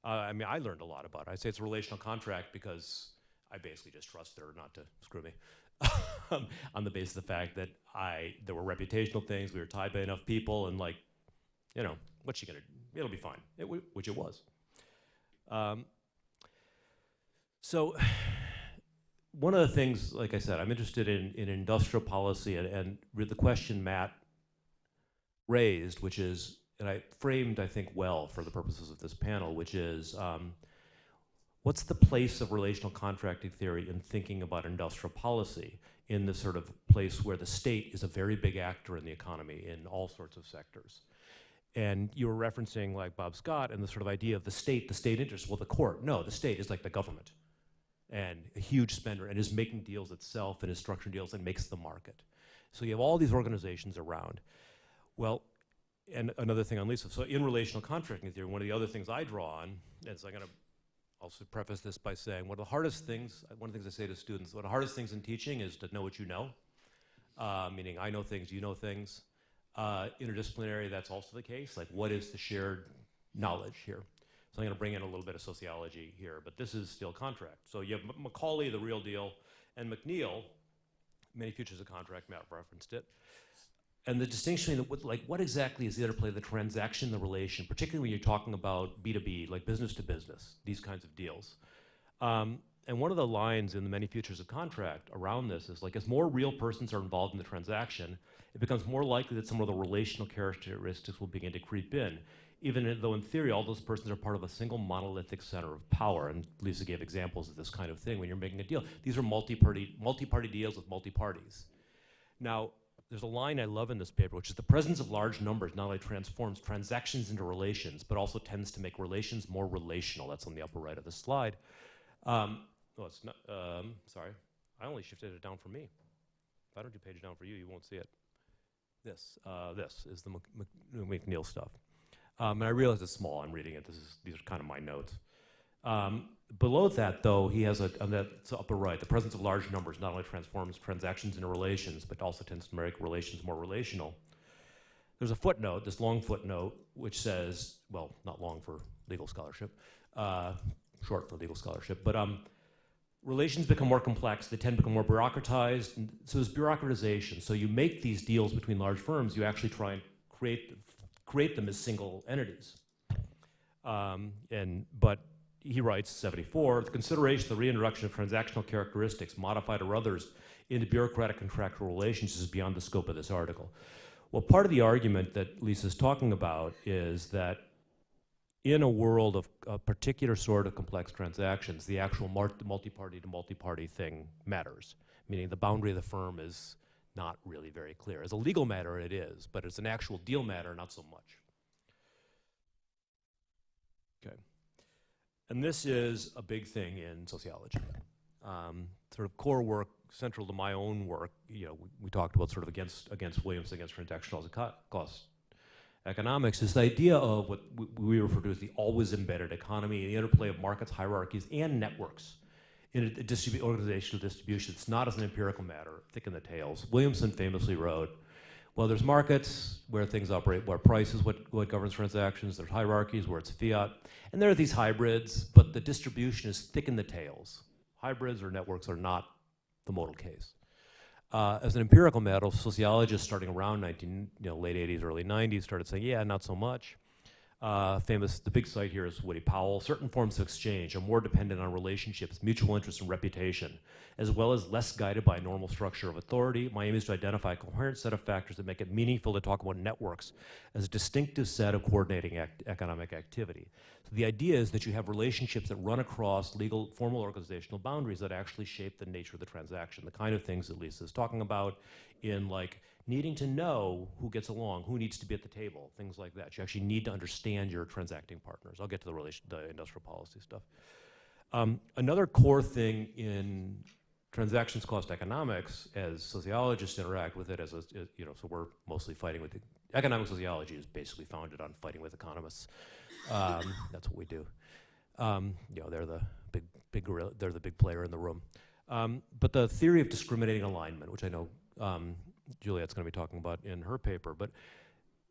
I mean, I learned a lot about it. I say it's a relational contract because I basically just trust her not to screw me on the basis of the fact that there were reputational things, we were tied by enough people, and like, you know, what's she gonna do? It'll be fine, which it was. So one of the things, like I said, I'm interested in industrial policy and the question Matt raised, which is, and I framed, I think, well for the purposes of this panel, which is, what's the place of relational contracting theory in thinking about industrial policy in this sort of place where the state is a very big actor in the economy in all sorts of sectors? And you were referencing like Bob Scott and the sort of idea of the state interest. Well, the court, no, the state is like the government and a huge spender and is making deals itself and is structuring deals and makes the market. So you have all these organizations around. Well, and another thing on Lisa, so in relational contracting theory, one of the other things I draw on, is I'm gonna also preface this by saying one of the hardest things, one of the things I say to students, one of the hardest things in teaching is to know what you know, meaning I know things, you know things. Interdisciplinary, that's also the case, like what is the shared knowledge here? So I'm gonna bring in a little bit of sociology here, but this is still contract. So you have Macaulay, the real deal, and McNeil, Many Futures of Contract, Matt referenced it. And the distinction, like what exactly is the interplay of the transaction, the relation, particularly when you're talking about B2B, like business to business, these kinds of deals. And one of the lines in the Many Futures of Contract around this is like, as more real persons are involved in the transaction, it becomes more likely that some of the relational characteristics will begin to creep in, even though in theory, all those persons are part of a single monolithic center of power. And Lisa gave examples of this kind of thing when you're making a deal. These are multi-party deals with multi-parties. Now, there's a line I love in this paper, which is the presence of large numbers not only transforms transactions into relations, but also tends to make relations more relational. That's on the upper right of the slide. Oh, it's not, sorry. I only shifted it down for me. If I don't do page down for you, you won't see it. This is the McNeil stuff. And I realize it's small, I'm reading it. These are kind of my notes. Below that, though, he has on the upper right, the presence of large numbers not only transforms transactions into relations, but also tends to make relations more relational. There's a footnote, this long footnote, which says, well, not long for legal scholarship, short for legal scholarship, but relations become more complex, they tend to become more bureaucratized, and so there's bureaucratization. So you make these deals between large firms, you actually try and create them as single entities. But he writes, 74, the consideration of the reintroduction of transactional characteristics modified or others into bureaucratic contractual relations is beyond the scope of this article. Well, part of the argument that Lisa's talking about is that in a world of a particular sort of complex transactions, the actual multi-party to multi-party thing matters, meaning the boundary of the firm is not really very clear. As a legal matter, it is, but as an actual deal matter, not so much. Okay. And this is a big thing in sociology. Sort of core work, central to my own work, we talked about sort of against Williams, against transactional cost economics, is the idea of what we refer to as the always embedded economy, and the interplay of markets, hierarchies, and networks in a organizational distribution. It's not as an empirical matter, thick in the tails. Williamson famously wrote, well, there's markets where things operate, where price is what governs transactions. There's hierarchies where it's fiat. And there are these hybrids, but the distribution is thick in the tails. Hybrids or networks are not the modal case. As an empirical matter, sociologists starting around late 80s, early 90s started saying, yeah, not so much. The big site here is Woody Powell. Certain forms of exchange are more dependent on relationships, mutual interest, and reputation, as well as less guided by a normal structure of authority. My aim is to identify a coherent set of factors that make it meaningful to talk about networks as a distinctive set of coordinating economic activity. So the idea is that you have relationships that run across legal, formal organizational boundaries that actually shape the nature of the transaction, the kind of things that Lisa is talking about in needing to know who gets along, who needs to be at the table, things like that. You actually need to understand your transacting partners. I'll get to the industrial policy stuff. Another core thing in transactions cost economics, as sociologists interact with it, so we're mostly fighting with economic sociology is basically founded on fighting with economists. That's what we do. They're the big gorilla, they're the big player in the room. But the theory of discriminating alignment, which I know Juliet's going to be talking about in her paper, but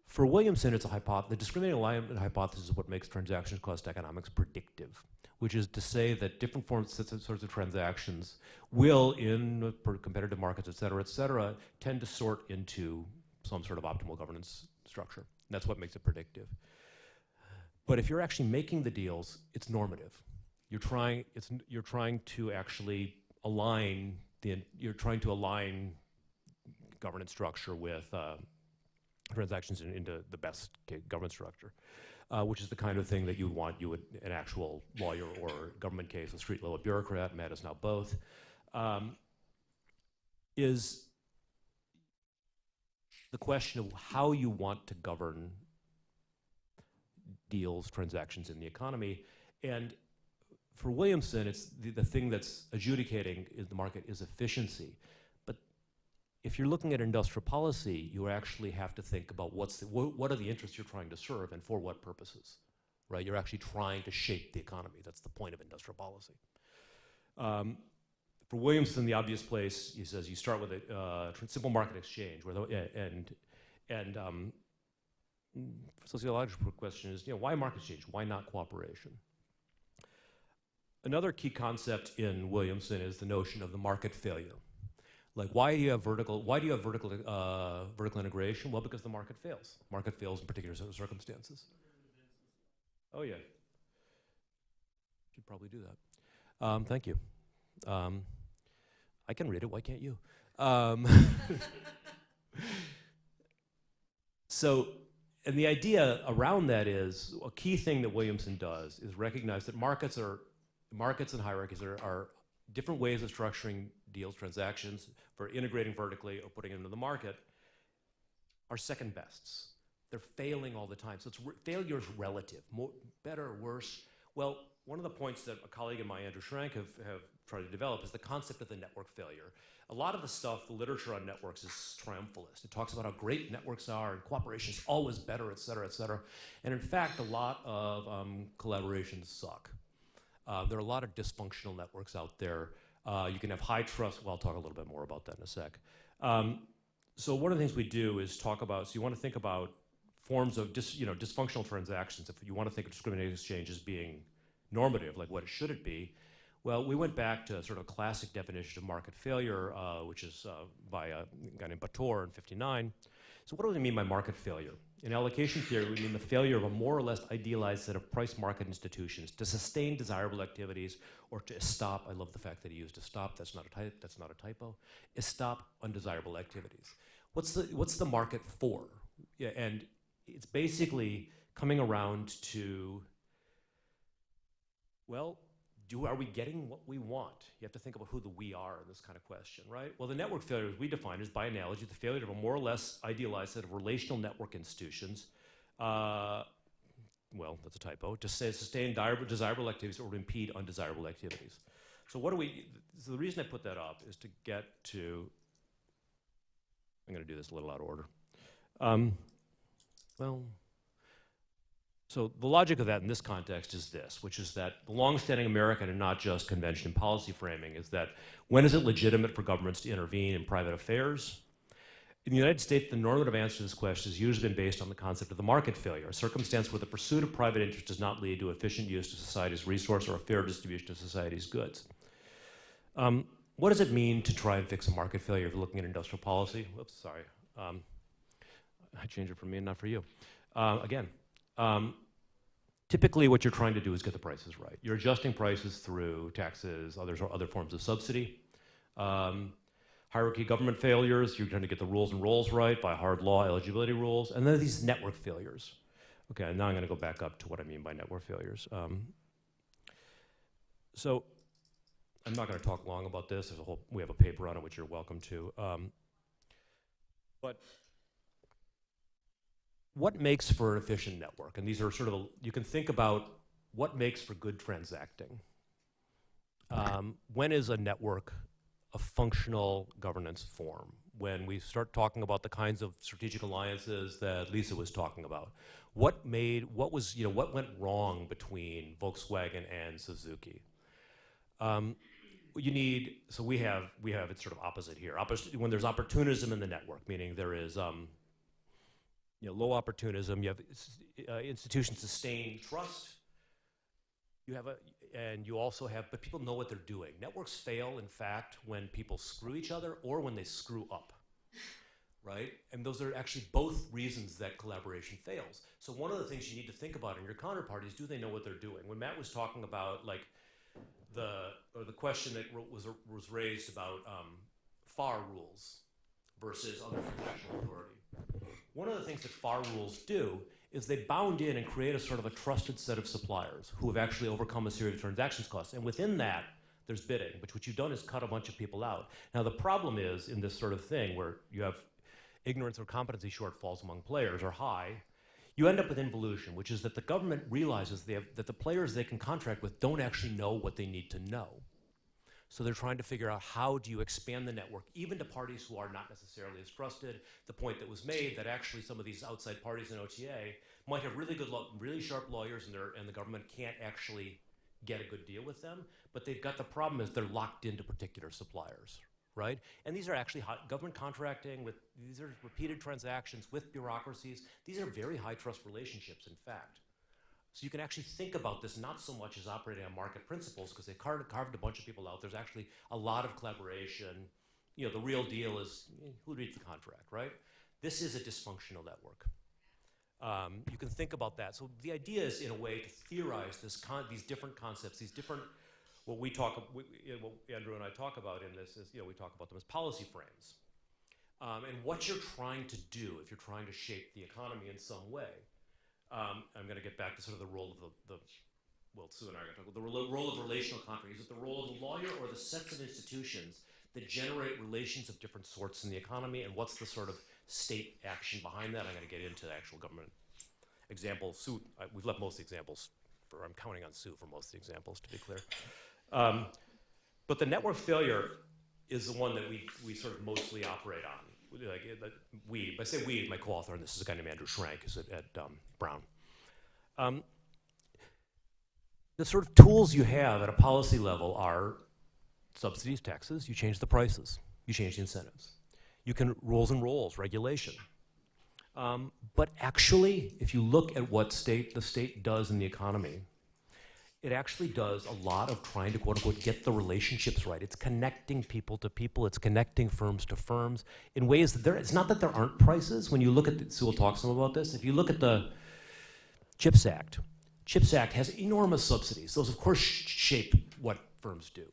for Williamson, it's the discriminating alignment hypothesis is what makes transactions cost economics predictive, which is to say that different sorts of transactions will, in competitive markets, et cetera, tend to sort into some sort of optimal governance structure. That's what makes it predictive. But if you're actually making the deals, it's normative. You're trying to actually align governance structure with transactions into the best governance structure, which is the kind of thing that you would an actual lawyer or government case, a street level bureaucrat, Matt is now both, is the question of how you want to govern deals, transactions in the economy. And for Williamson, it's the thing that's adjudicating the market is efficiency. But if you're looking at industrial policy, you actually have to think about what are the interests you're trying to serve and for what purposes, right? You're actually trying to shape the economy. That's the point of industrial policy. For Williamson, the obvious place, he says, you start with a simple market exchange, sociological question is, why market exchange? Why not cooperation? Another key concept in Williamson is the notion of the market failure. Why do you have vertical integration? Well, because the market fails. Market fails in particular circumstances. Oh yeah, should probably do that. Thank you. I can read it. Why can't you? And the idea around that is a key thing that Williamson does is recognize that markets and hierarchies are different ways of structuring deals, transactions, for integrating vertically or putting it into the market, are second bests. They're failing all the time. So failure is relative, better or worse. Well, one of the points that a colleague of mine, Andrew Schrank, have tried to develop is the concept of the network failure. A lot of the literature on networks is triumphalist. It talks about how great networks are and cooperation is always better, et cetera, et cetera. And in fact, a lot of collaborations suck. There are a lot of dysfunctional networks out there. You can have high trust. Well, I'll talk a little bit more about that in a sec. So one of the things we do is talk about, so you want to think about forms of dysfunctional transactions. If you want to think of discriminating exchange as being normative, like what should it be? Well, we went back to sort of a classic definition of market failure, which is by a guy named Bator in '59. So what do we mean by market failure? In allocation theory, we mean the failure of a more or less idealized set of price market institutions to sustain desirable activities or to stop. I love the fact that he used stop. That's not a typo. Stop undesirable activities. What's the market for? Yeah, and it's basically coming around to Well, are we getting what we want? You have to think about who the we are in this kind of question, right? Well, the network failure, as we define, is by analogy the failure of a more or less idealized set of relational network institutions. Well, that's a typo. To sustain desirable activities or to impede undesirable activities. So so the reason I put that up is to get to, I'm going to do this a little out of order. So the logic of that in this context is this, which is that the longstanding American and not just convention and policy framing is that when is it legitimate for governments to intervene in private affairs? In the United States, the normative answer to this question has usually been based on the concept of the market failure, a circumstance where the pursuit of private interest does not lead to efficient use of society's resource or a fair distribution of society's goods. What does it mean to try and fix a market failure if you're looking at industrial policy? Whoops, sorry. I changed it for me and not for you. Typically what you're trying to do is get the prices right. You're adjusting prices through taxes, other forms of subsidy. Hierarchy government failures, you're trying to get the rules and roles right by hard law eligibility rules. And then these network failures. Okay, now I'm going to go back up to what I mean by network failures. So I'm not going to talk long about this. We have a paper on it, which you're welcome to. But what makes for an efficient network? And these are sort of, you can think about what makes for good transacting. When is a network a functional governance form? When we start talking about the kinds of strategic alliances that Lisa was talking about, what went wrong between Volkswagen and Suzuki? So we have it's sort of opposite here. When there's opportunism in the network, meaning there is low opportunism, you have institutions sustain trust. You also have, but people know what they're doing. Networks fail, in fact, when people screw each other or when they screw up, right? And those are actually both reasons that collaboration fails. So one of the things you need to think about in your counterpart is, do they know what they're doing? When Matt was talking about the question that was raised about FAR rules versus other international authority. One of the things that FAR rules do is they bound in and create a sort of a trusted set of suppliers who have actually overcome a series of transactions costs. And within that, there's bidding, which what you've done is cut a bunch of people out. Now the problem is in this sort of thing where you have ignorance or competency shortfalls among players are high, you end up with involution, which is that the government realizes that the players they can contract with don't actually know what they need to know. So they're trying to figure out how do you expand the network, even to parties who are not necessarily as trusted. The point that was made that actually some of these outside parties in OTA might have really good, really sharp lawyers, and the government can't actually get a good deal with them. But they've got the problem is they're locked into particular suppliers, right? And these are actually government contracting these are repeated transactions with bureaucracies. These are very high trust relationships, in fact. So you can actually think about this not so much as operating on market principles, because they carved a bunch of people out. There's actually a lot of collaboration. The real deal is who reads the contract, right? This is a dysfunctional network. You can think about that. So the idea is, in a way, to theorize these different concepts, what Andrew and I talk about in this is, we talk about them as policy frames. And what you're trying to do, if you're trying to shape the economy in some way. I'm going to get back to sort of the role of Sue and I are going to talk about the role of relational contract. Is it the role of the lawyer or the sets of institutions that generate relations of different sorts in the economy, and what's the sort of state action behind that? I'm going to get into the actual government example. Sue, we've left most of the examples, I'm counting on Sue for most of the examples, to be clear. But the network failure is the one that we sort of mostly operate on. I say we, my co-author, and this is a guy named Andrew Schrank, who's at Brown. The sort of tools you have at a policy level are subsidies, taxes, you change the prices, you change the incentives. You can rules and roles, regulation. But actually, if you look at what the state does in the economy, it actually does a lot of trying to, quote unquote, get the relationships right. It's connecting people to people. It's connecting firms to firms in ways that it's not that there aren't prices. When you look at, Sue will talk some about this, if you look at the CHIPS Act has enormous subsidies. Those, of course, shape what firms do.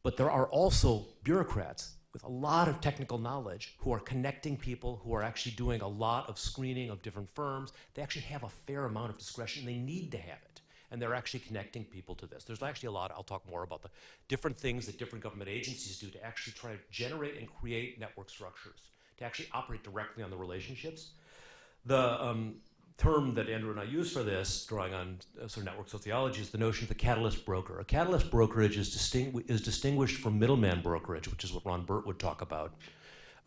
But there are also bureaucrats with a lot of technical knowledge who are connecting people, who are actually doing a lot of screening of different firms. They actually have a fair amount of discretion. They need to have it. and they're actually connecting people to this. There's actually a lot, I'll talk more about the different things that different government agencies do to actually try to generate and create network structures, to actually operate directly on the relationships. The term that Andrew and I use for this, drawing on sort of network sociology, is the notion of the catalyst broker. A catalyst brokerage is distinguished from middleman brokerage, which is what Ron Burt would talk about.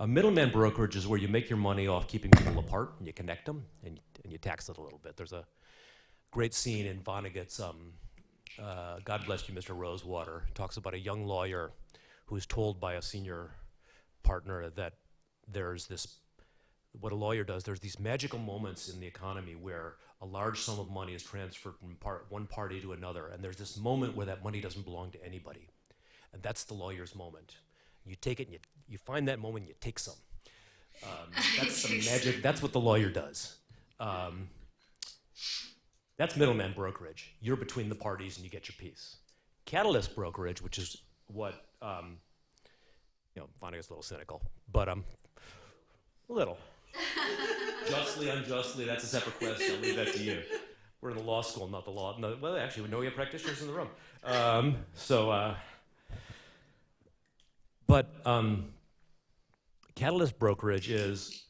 A middleman brokerage is where you make your money off keeping people apart, and you connect them, and you tax it a little bit. There's a great scene in Vonnegut's God Bless You, Mr. Rosewater. It talks about a young lawyer who is told by a senior partner that there's this, what a lawyer does, there's these magical moments in the economy where a large sum of money is transferred from one party to another, and there's this moment where that money doesn't belong to anybody. And that's the lawyer's moment. You take it and you find that moment and you take some. That's the magic, that's what the lawyer does. That's middleman brokerage. You're between the parties and you get your piece. Catalyst brokerage, which is what, Vonnegut's a little cynical, but a little. Justly, unjustly, that's a separate question. I'll leave that to you. We're in the law school, not the law. No, well, actually, we know we have practitioners in the room. Catalyst brokerage is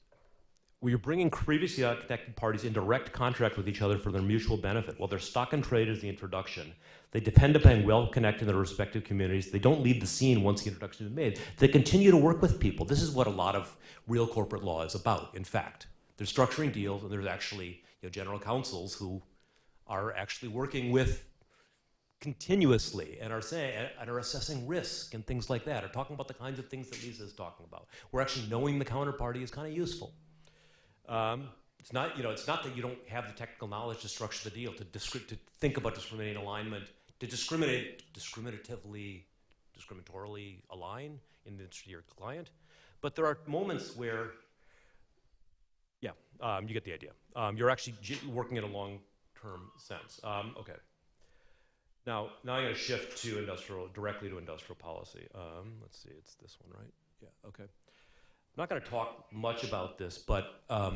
where you're bringing previously connected parties in direct contract with each other for their mutual benefit. While their stock and trade is the introduction, they depend upon well-connected in their respective communities. They don't leave the scene once the introduction is made. They continue to work with people. This is what a lot of real corporate law is about, in fact. They're structuring deals, and there's actually general counsels who are actually working with continuously and are assessing risk and things like that, are talking about the kinds of things that Lisa is talking about. We're actually knowing the counterparty is kind of useful. It's not that you don't have the technical knowledge to structure the deal, to think about discriminating alignment, to discriminatorily align in the interest of your client. But there are moments where, you get the idea. You're actually working in a long-term sense. Okay. Now I'm going to shift to directly to industrial policy. Let's see, it's this one, right? Yeah, okay. I'm not going to talk much about this, but or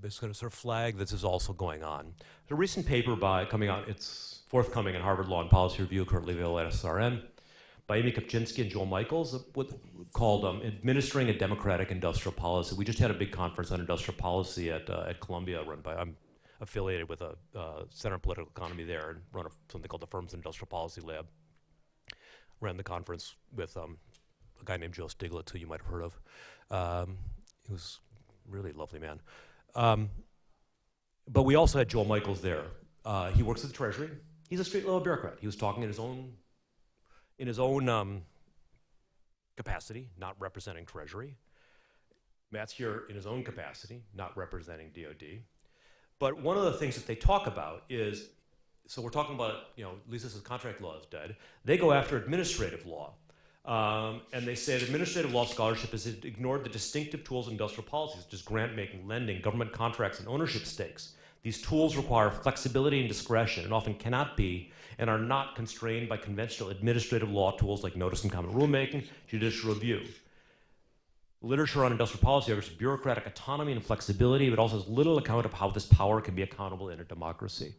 just going to sort of flag this is also going on. There's a recent paper coming out, it's forthcoming in Harvard Law and Policy Review, currently available at SRN, by Amy Kopczynski and Joel Michaels, called Administering a Democratic Industrial Policy. We just had a big conference on industrial policy at Columbia, run by, I'm affiliated with a Center of Political Economy there, and run something called the Firm's Industrial Policy Lab. Ran the conference with a guy named Joe Stiglitz, who you might have heard of. He was really a lovely man. But we also had Joel Michaels there. He works at the Treasury. He's a street-level bureaucrat. He was talking in his own capacity, not representing Treasury. Matt's here in his own capacity, not representing DOD. But one of the things that they talk about is, so we're talking about, Lisa says contract law is dead. They go after administrative law. And they say that administrative law scholarship has ignored the distinctive tools of industrial policies, such as grant-making, lending, government contracts, and ownership stakes. These tools require flexibility and discretion, and often cannot be and are not constrained by conventional administrative law tools like notice and comment rulemaking, judicial review. Literature on industrial policy argues bureaucratic autonomy and flexibility, but also has little account of how this power can be accountable in a democracy.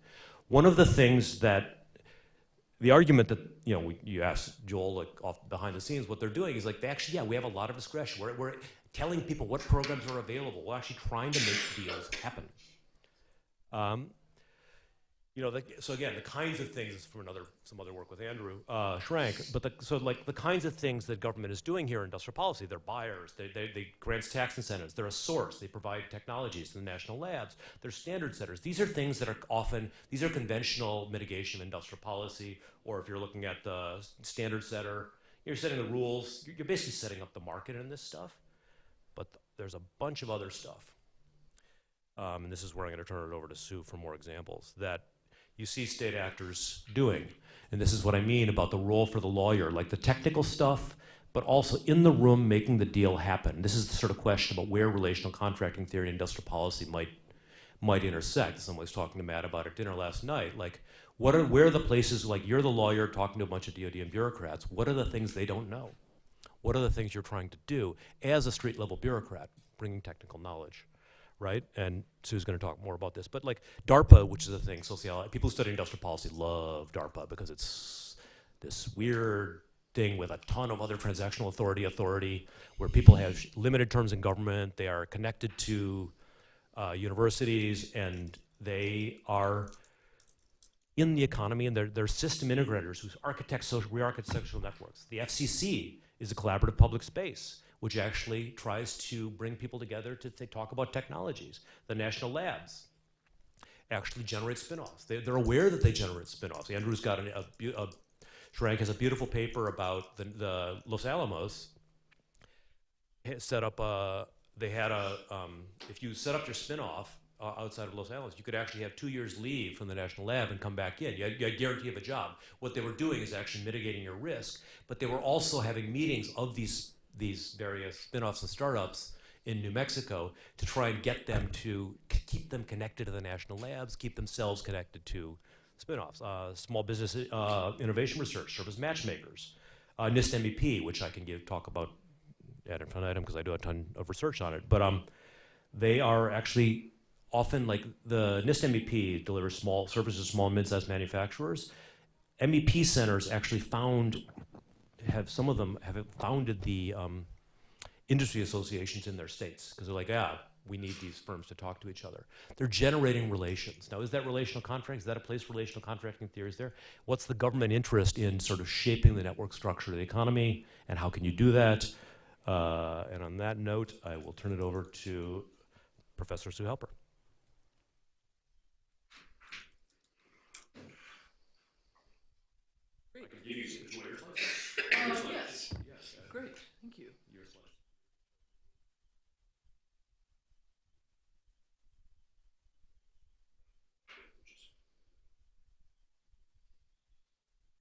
One of the things that, the argument that, you ask Joel off behind the scenes, what they're doing is they actually, we have a lot of discretion. We're telling people what programs are available. We're actually trying to make deals happen. So again, the kinds of things, this is from some other work with Andrew Schrank, but the kinds of things that government is doing here in industrial policy, they're buyers, they grants tax incentives, they're a source, they provide technologies to the national labs, they're standard setters. These are things that these are conventional mitigation of industrial policy, or if you're looking at the standard setter, you're setting the rules, you're basically setting up the market in this stuff, but there's a bunch of other stuff. And this is where I'm going to turn it over to Sue for more examples, that you see state actors doing. And this is what I mean about the role for the lawyer, like the technical stuff, but also in the room making the deal happen. This is the sort of question about where relational contracting theory and industrial policy might intersect. Someone was talking to Matt about at dinner last night. Where are the places, you're the lawyer talking to a bunch of DOD and bureaucrats, what are the things they don't know? What are the things you're trying to do as a street level bureaucrat, bringing technical knowledge, right? And Sue's going to talk more about this. But like DARPA, which is a thing, sociology, people who study industrial policy love DARPA because it's this weird thing with a ton of other transactional authority, where people have limited terms in government, they are connected to universities, and they are in the economy, and they're system integrators who re-architect social networks. The FCC is a collaborative public space, which actually tries to bring people together to talk about technologies. The national labs actually generate spin-offs. They're aware that they generate spin-offs. Andrew's got Schrank has a beautiful paper about the Los Alamos. Set up if you set up your spin-off outside of Los Alamos, you could actually have 2 years leave from the national lab and come back in. You had a guarantee of a job. What they were doing is actually mitigating your risk, but they were also having meetings of these various spin-offs and startups in New Mexico to try and get them to keep them connected to the national labs, keep themselves connected to spin-offs. Small business innovation research, service matchmakers. NIST MEP, which I can talk about ad infinitum because I do a ton of research on it, but they are actually often, like the NIST MEP delivers small services to small and mid-sized manufacturers. MEP centers actually some of them have founded the industry associations in their states because they're like, we need these firms to talk to each other. They're generating relations. Now, is that relational contracting? Is that a place relational contracting theory is there? What's the government interest in sort of shaping the network structure of the economy, and how can you do that? And on that note, I will turn it over to Professor Sue Halper. Great. I can give you your slides. Yes. Great. Thank you. Your slides.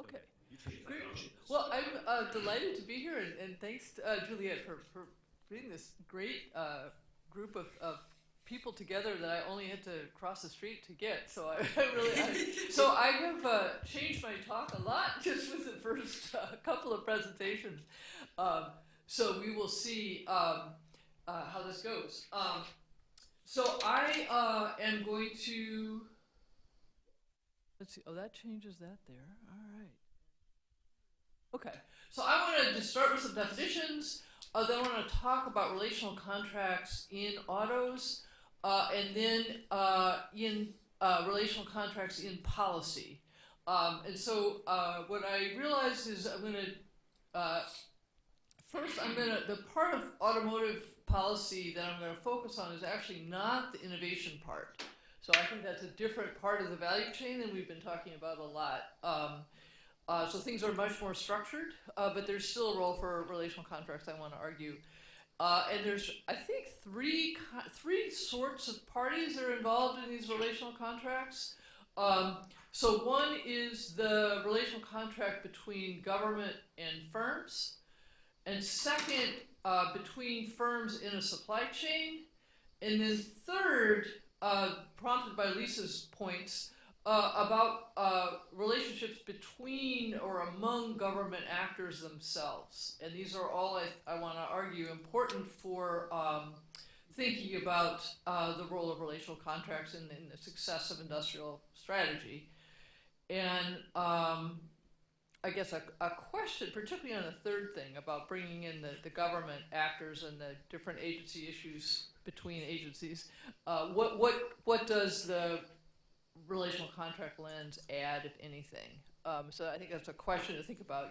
Okay. Great. Well, I'm delighted to be here, and thanks to Juliet for putting this great group of people together that I only had to cross the street to get. So I have changed my talk a lot just with the first couple of presentations. So we will see how this goes. So I am going to, let's see, that changes that there. All right. Okay, so I want to just start with some definitions, then I want to talk about relational contracts in autos, and then in relational contracts in policy. And so what I realized is I'm going to, first the part of automotive policy that I'm going to focus on is actually not the innovation part. So I think that's a different part of the value chain than we've been talking about a lot. So things are much more structured, but there's still a role for relational contracts, I want to argue. And there's, I think, three sorts of parties that are involved in these relational contracts. So one is the relational contract between government and firms. And second, between firms in a supply chain. And then third, prompted by Lisa's points, about relationships between or among government actors themselves. And these are all, I want to argue, important for thinking about the role of relational contracts in the success of industrial strategy. And I guess a question, particularly on the third thing, about bringing in the government actors and the different agency issues between agencies. What does the relational contract lens add, if anything? So I think that's a question to think about.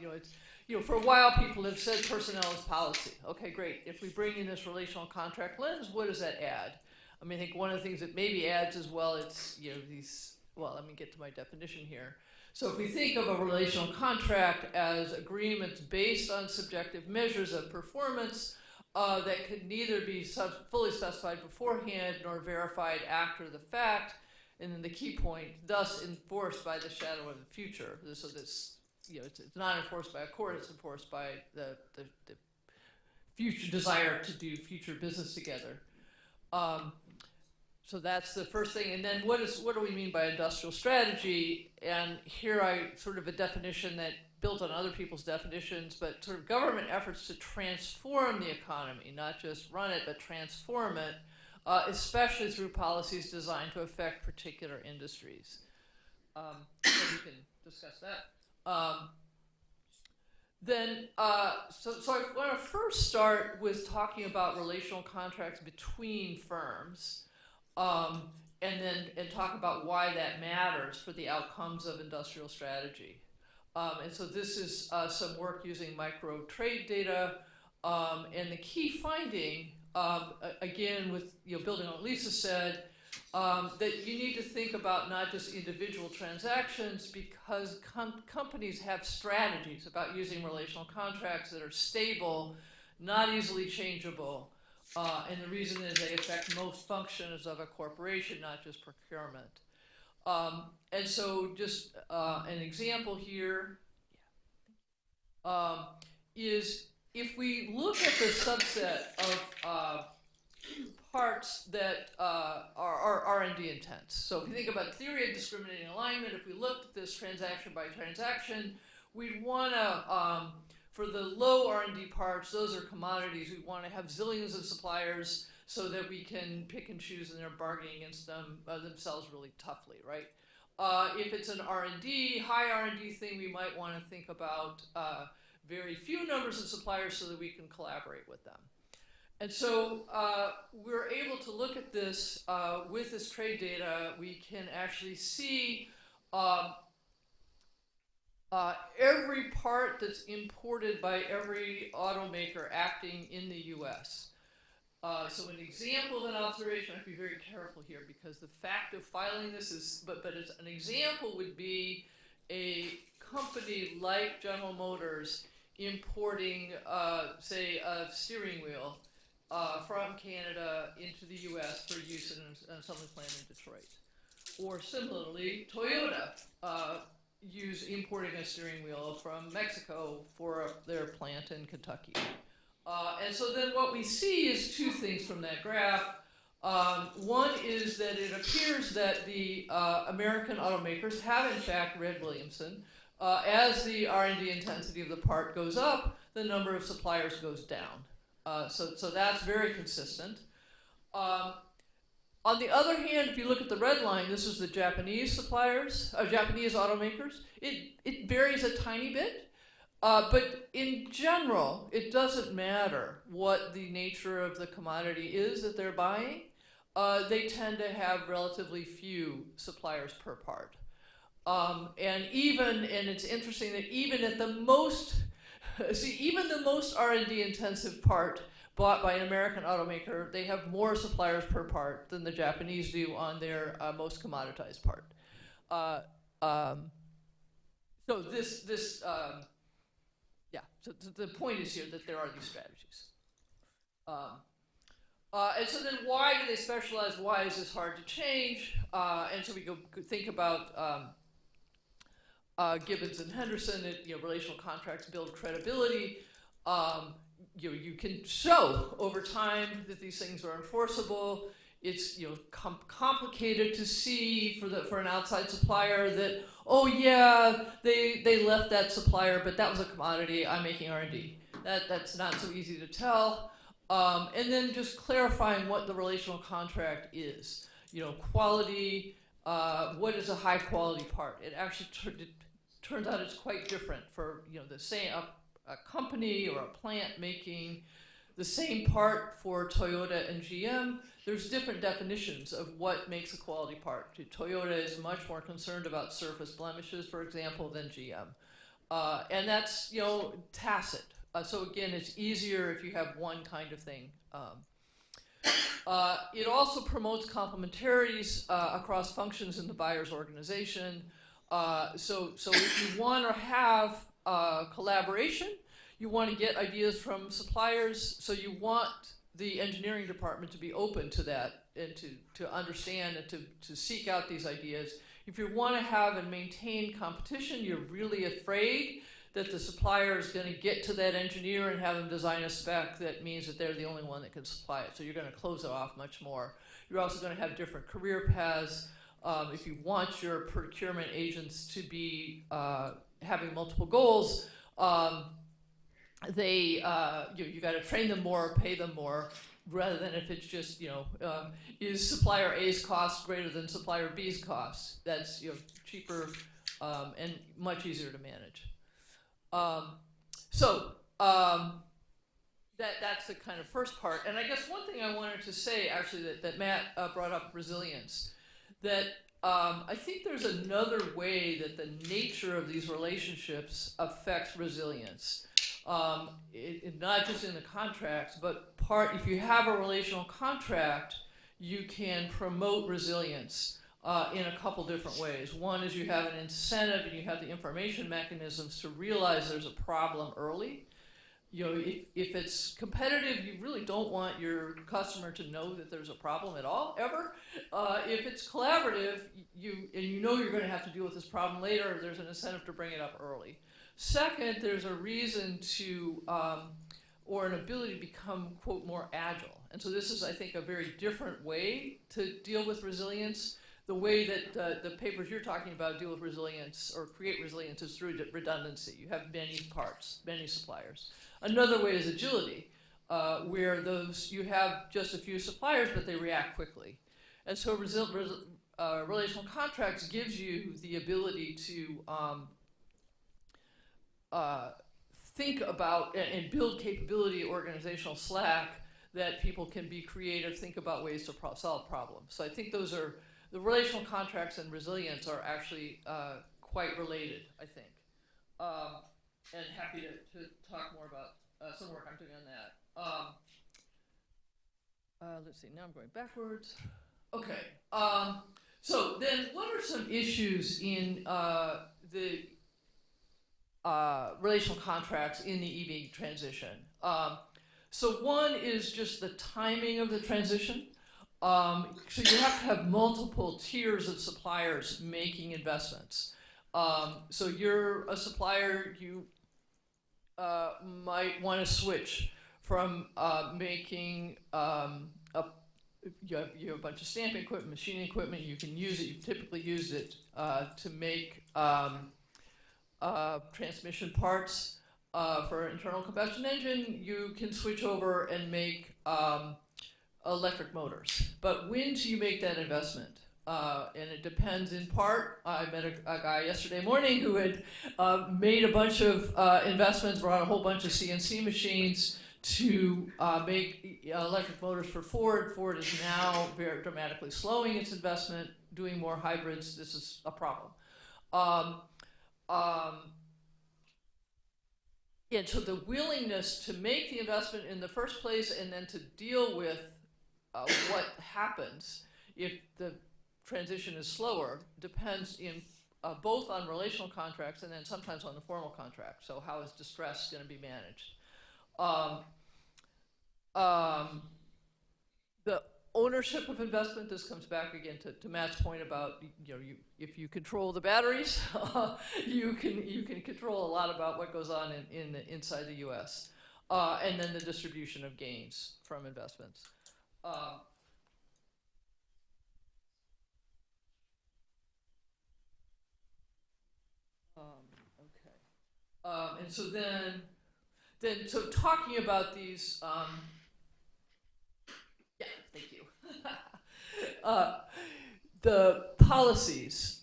For a while people have said personnel is policy. Okay, great. If we bring in this relational contract lens, what does that add? I mean, I think one of the things that maybe adds as well, it's let me get to my definition here. So if we think of a relational contract as agreements based on subjective measures of performance that could neither be fully specified beforehand nor verified after the fact, and then the key point, thus enforced by the shadow of the future. So this, it's not enforced by a court; it's enforced by the future desire to do future business together. So that's the first thing. And then what do we mean by industrial strategy? And here I sort of a definition that built on other people's definitions, but sort of government efforts to transform the economy, not just run it, but transform it especially through policies designed to affect particular industries. So we can discuss that. So I want to first start with talking about relational contracts between firms, and talk about why that matters for the outcomes of industrial strategy. And so this is some work using micro trade data, and the key finding, again, with building on what Lisa said, that you need to think about not just individual transactions, because companies have strategies about using relational contracts that are stable, not easily changeable, and the reason is they affect most functions of a corporation, not just procurement. And so just an example here is if we look at the subset of parts that are R&D intense. So if you think about theory of discriminating alignment, if we looked at this transaction by transaction, we'd want to, for the low R&D parts, those are commodities, we want to have zillions of suppliers so that we can pick and choose and they're bargaining against themselves really toughly, right? If it's an R&D, high R&D thing, we might want to think about very few numbers of suppliers so that we can collaborate with them. And so we're able to look at this with this trade data. We can actually see every part that's imported by every automaker acting in the US. So an example of an observation, I have to be very careful here because the fact of filing this is, but it's, an example would be a company like General Motors importing, say, a steering wheel from Canada into the US for use in an assembly plant in Detroit. Or similarly, Toyota importing a steering wheel from Mexico for their plant in Kentucky. And so then what we see is two things from that graph. One is that it appears that the American automakers have in fact read Williamson. As the R&D intensity of the part goes up, the number of suppliers goes down. So that's very consistent. On the other hand, if you look at the red line, this is the Japanese suppliers, Japanese automakers. It varies a tiny bit, but in general, it doesn't matter what the nature of the commodity is that they're buying. They tend to have relatively few suppliers per part. And it's interesting that even at the most, even the most R&D intensive part bought by an American automaker, they have more suppliers per part than the Japanese do on their most commoditized part. So so the point is here that there are these strategies. And so then why do they specialize? Why is this hard to change? And so we go think about Gibbons and Henderson, that relational contracts build credibility. You can show over time that these things are enforceable. It's complicated to see for an outside supplier that, oh yeah, they left that supplier, but that was a commodity. I'm making R&D. That's not so easy to tell. And then just clarifying what the relational contract is. Quality. What is a high quality part? It actually turns out it's quite different for the same a company or a plant making the same part for Toyota and GM. There's different definitions of what makes a quality part. Toyota is much more concerned about surface blemishes, for example, than GM, and that's tacit. So again, it's easier if you have one kind of thing. It also promotes complementarities across functions in the buyer's organization. So if you want to have collaboration, you want to get ideas from suppliers, so you want the engineering department to be open to that and to understand and to seek out these ideas. If you want to have and maintain competition, you're really afraid that the supplier is going to get to that engineer and have them design a spec that means that they're the only one that can supply it. So you're going to close it off much more. You're also going to have different career paths. If you want your procurement agents to be having multiple goals, you got to train them more, pay them more, rather than if it's just, is supplier A's cost greater than supplier B's cost? That's cheaper and much easier to manage. That's the kind of first part. And I guess one thing I wanted to say, actually, that Matt brought up, resilience, that I think there's another way that the nature of these relationships affects resilience. Not just in the contracts, but if you have a relational contract, you can promote resilience in a couple different ways. One is you have an incentive and you have the information mechanisms to realize there's a problem early. If it's competitive, you really don't want your customer to know that there's a problem at all, ever. If it's collaborative, you know you're going to have to deal with this problem later, there's an incentive to bring it up early. Second, there's a reason to, or an ability to become, quote, more agile. And so this is, I think, a very different way to deal with resilience. The way that the papers you're talking about deal with resilience or create resilience is through redundancy. You have many parts, many suppliers. Another way is agility, where you have just a few suppliers, but they react quickly. And so relational contracts gives you the ability to think about and build capability, organizational slack, that people can be creative, think about ways to solve problems. So I think those are, the relational contracts and resilience are actually quite related, I think. And happy to talk more about some work I'm doing on that. Let's see, now I'm going backwards. Okay, so then what are some issues in the relational contracts in the EV transition? So one is just the timing of the transition. So you have to have multiple tiers of suppliers making investments. So you're a supplier, you might want to switch from making you have a bunch of stamping equipment, machining equipment, you can use it, you've typically used it to make transmission parts for an internal combustion engine. You can switch over and make electric motors. But when do you make that investment? And it depends in part. I met a guy yesterday morning who had made a bunch of investments, brought a whole bunch of CNC machines to make electric motors for Ford. Ford is now very dramatically slowing its investment, doing more hybrids. This is a problem. And so the willingness to make the investment in the first place and then to deal with what happens if the transition is slower depends in both on relational contracts and then sometimes on the formal contract. So how is distress going to be managed? The ownership of investment, this comes back again to Matt's point about, if you control the batteries, you can control a lot about what goes on inside the U.S. And then the distribution of gains from investments. And so then so talking about these, yeah, thank you. The policies.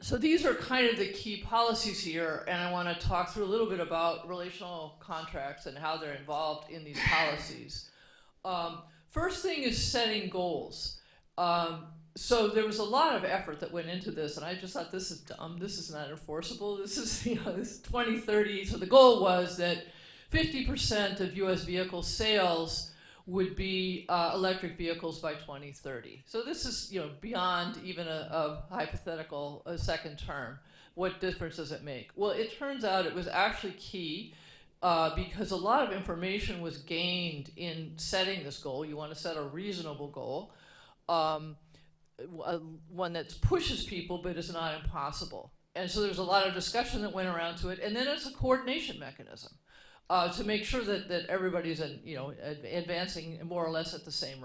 So these are kind of the key policies here, and I want to talk through a little bit about relational contracts and how they're involved in these policies. First thing is setting goals. So there was a lot of effort that went into this, and I just thought, this is dumb, this is not enforceable, this is, this is 2030. So the goal was that 50% of US vehicle sales would be electric vehicles by 2030. So this is, beyond even a hypothetical second term. What difference does it make? Well, it turns out it was actually key because a lot of information was gained in setting this goal. You want to set a reasonable goal. One that pushes people but is not impossible. And so there's a lot of discussion that went around to it. And then it's a coordination mechanism to make sure that everybody's advancing more or less at the same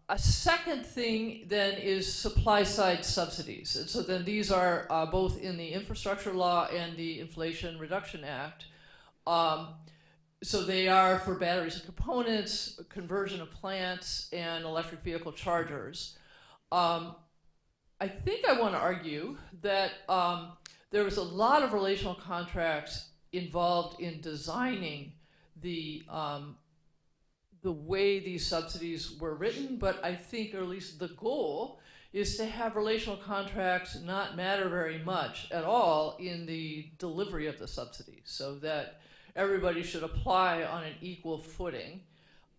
A second thing then is supply side subsidies. And so then these are both in the infrastructure law and the Inflation Reduction Act. So they are for batteries and components, conversion of plants, and electric vehicle chargers. I think I want to argue that there was a lot of relational contracts involved in designing the way these subsidies were written, but I think, or at least the goal, is to have relational contracts not matter very much at all in the delivery of the subsidies, so that everybody should apply on an equal footing.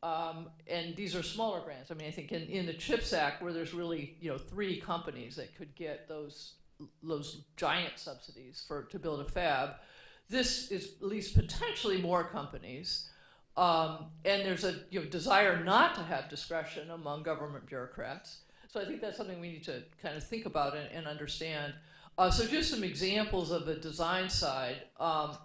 And these are smaller grants. I mean, I think in the CHIPS Act, where there's really 3 companies that could get those giant subsidies to build a fab, this is at least potentially more companies. And there's a desire not to have discretion among government bureaucrats. So I think that's something we need to kind of think about and understand. So just some examples of the design side. I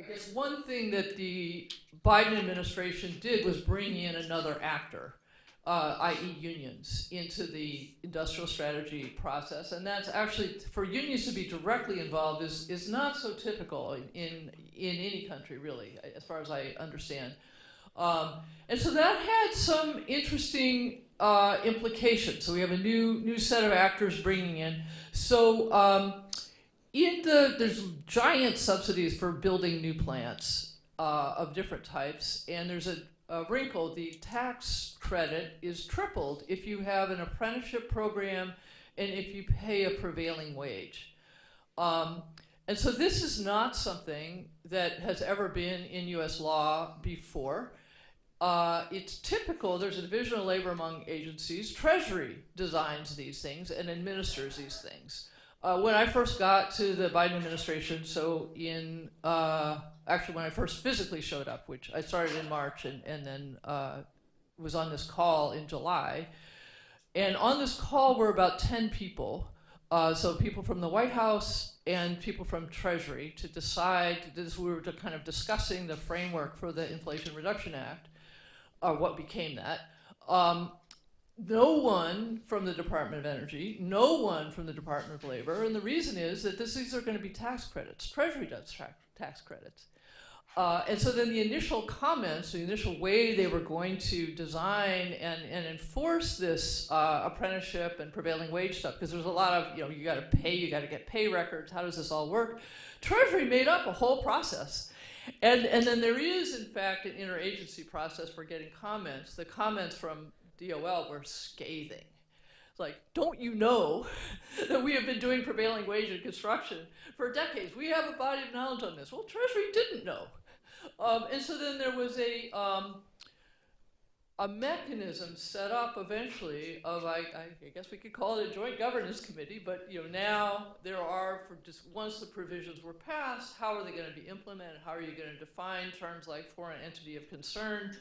guess one thing that the Biden administration did was bring in another actor, i.e. unions, into the industrial strategy process. And that's actually, for unions to be directly involved is not so typical in any country, really, as far as I understand. And so that had some interesting implications. So we have a new set of actors bringing in. So there's giant subsidies for building new plants of different types, and there's a wrinkle. The tax credit is tripled if you have an apprenticeship program and if you pay a prevailing wage. And so this is not something that has ever been in US law before. It's typical, there's a division of labor among agencies. Treasury designs these things and administers these things. When I first got to the Biden administration, so actually when I first physically showed up, which I started in March and then was on this call in July. And on this call were about 10 people. So people from the White House and people from Treasury to decide, we were kind of discussing the framework for the Inflation Reduction Act, or what became that. No one from the Department of Energy, no one from the Department of Labor, and the reason is that these are going to be tax credits. Treasury does tax credits. And so then the initial comments, the initial way they were going to design and enforce this apprenticeship and prevailing wage stuff, because there's a lot of, you got to pay, you got to get pay records, how does this all work? Treasury made up a whole process. And then there is, in fact, an interagency process for getting comments. The comments from DOL were scathing. It's like, don't you know that we have been doing prevailing wage in construction for decades? We have a body of knowledge on this. Well, Treasury didn't know. And so then there was a mechanism set up eventually of, I guess we could call it a joint governance committee, but now there are, once the provisions were passed, how are they going to be implemented? How are you going to define terms like foreign entity of concern?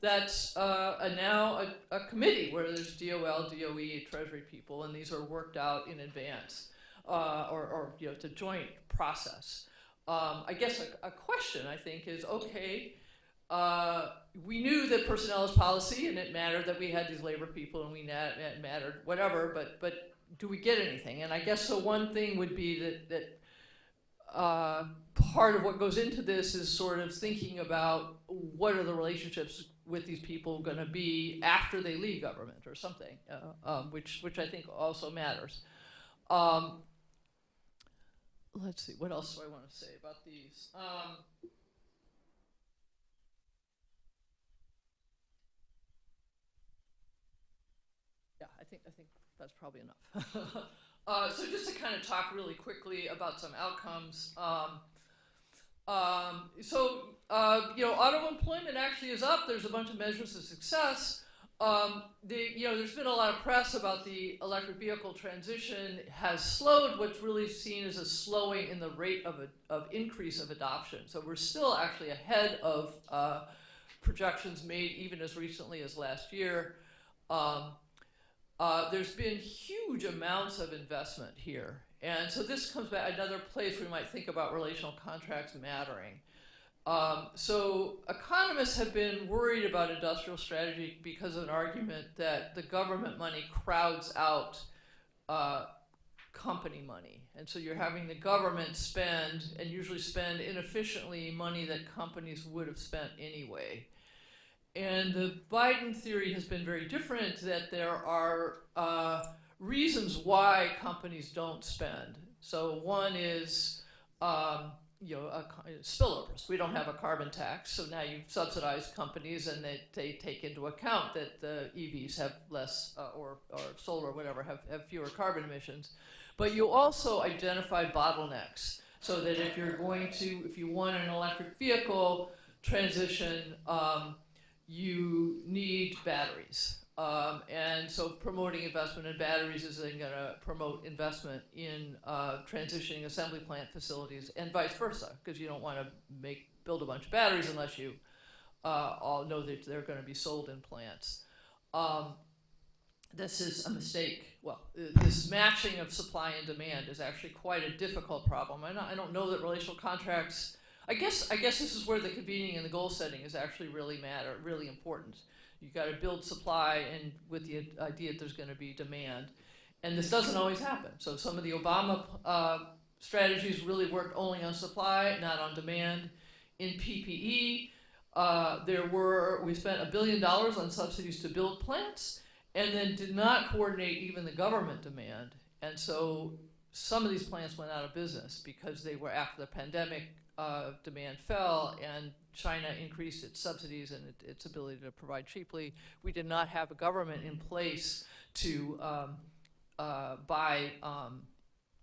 That's now a committee where there's DOL, DOE, Treasury people, and these are worked out in advance, or it's a joint process. I guess a question, I think, is, okay, we knew that personnel is policy, and it mattered that we had these labor people, and it mattered, whatever, but do we get anything? And I guess so one thing would be that part of what goes into this is sort of thinking about what are the relationships with these people going to be after they leave government or something, which I think also matters. Let's see, what else do I want to say about these? Yeah, I think that's probably enough. So just to kind of talk really quickly about some outcomes. Auto employment actually is up. There's a bunch of measures of success. There's been a lot of press about the electric vehicle transition has slowed. What's really seen as a slowing in the rate of increase of adoption. So we're still actually ahead of projections made even as recently as last year. There's been huge amounts of investment here. And so this comes back another place where we might think about relational contracts mattering. So economists have been worried about industrial strategy because of an argument that the government money crowds out company money. And so you're having the government spend, and usually spend inefficiently, money that companies would have spent anyway. And the Biden theory has been very different, that there are reasons why companies don't spend. So one is spillovers. We don't have a carbon tax, so now you've subsidized companies, and they take into account that the EVs have less, or solar or whatever, have fewer carbon emissions. But you also identify bottlenecks, so that if you want an electric vehicle transition, you need batteries. And so promoting investment in batteries is then going to promote investment in transitioning assembly plant facilities, and vice versa, because you don't want to build a bunch of batteries unless you all know that they're going to be sold in plants. This is a mistake. Well, this matching of supply and demand is actually quite a difficult problem. I don't know that relational contracts. I guess this is where the convening and the goal setting is actually really important. You've got to build supply, and with the idea that there's going to be demand. And this doesn't always happen. So some of the Obama strategies really worked only on supply, not on demand. In PPE, we spent $1 billion on subsidies to build plants, and then did not coordinate even the government demand. And so some of these plants went out of business because they were, after the pandemic, demand fell, and China increased its subsidies and its ability to provide cheaply. We did not have a government in place to buy,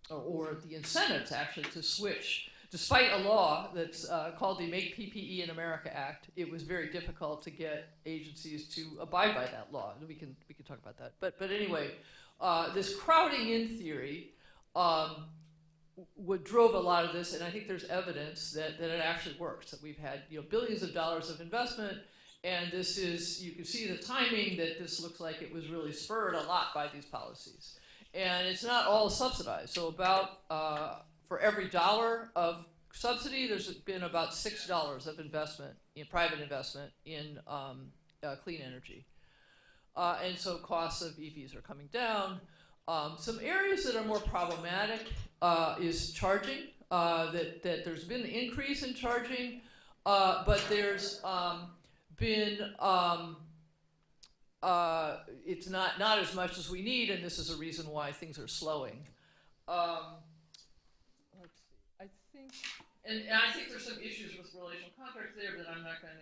or the incentives actually to switch. Despite a law that's called the Make PPE in America Act, it was very difficult to get agencies to abide by that law. We can talk about that. But anyway, this crowding in theory drove a lot of this, and I think there's evidence that it actually works. That we've had billions of dollars of investment, and this is, you can see the timing, that this looks like it was really spurred a lot by these policies. And it's not all subsidized. So about for every dollar of subsidy, there's been about $6 of investment, private investment in clean energy. And so costs of EVs are coming down. Some areas that are more problematic is charging, that there's been an increase in charging, but there's been, it's not as much as we need, and this is a reason why things are slowing. Let's see, I think, and I think there's some issues with relational contracts there that I'm not going to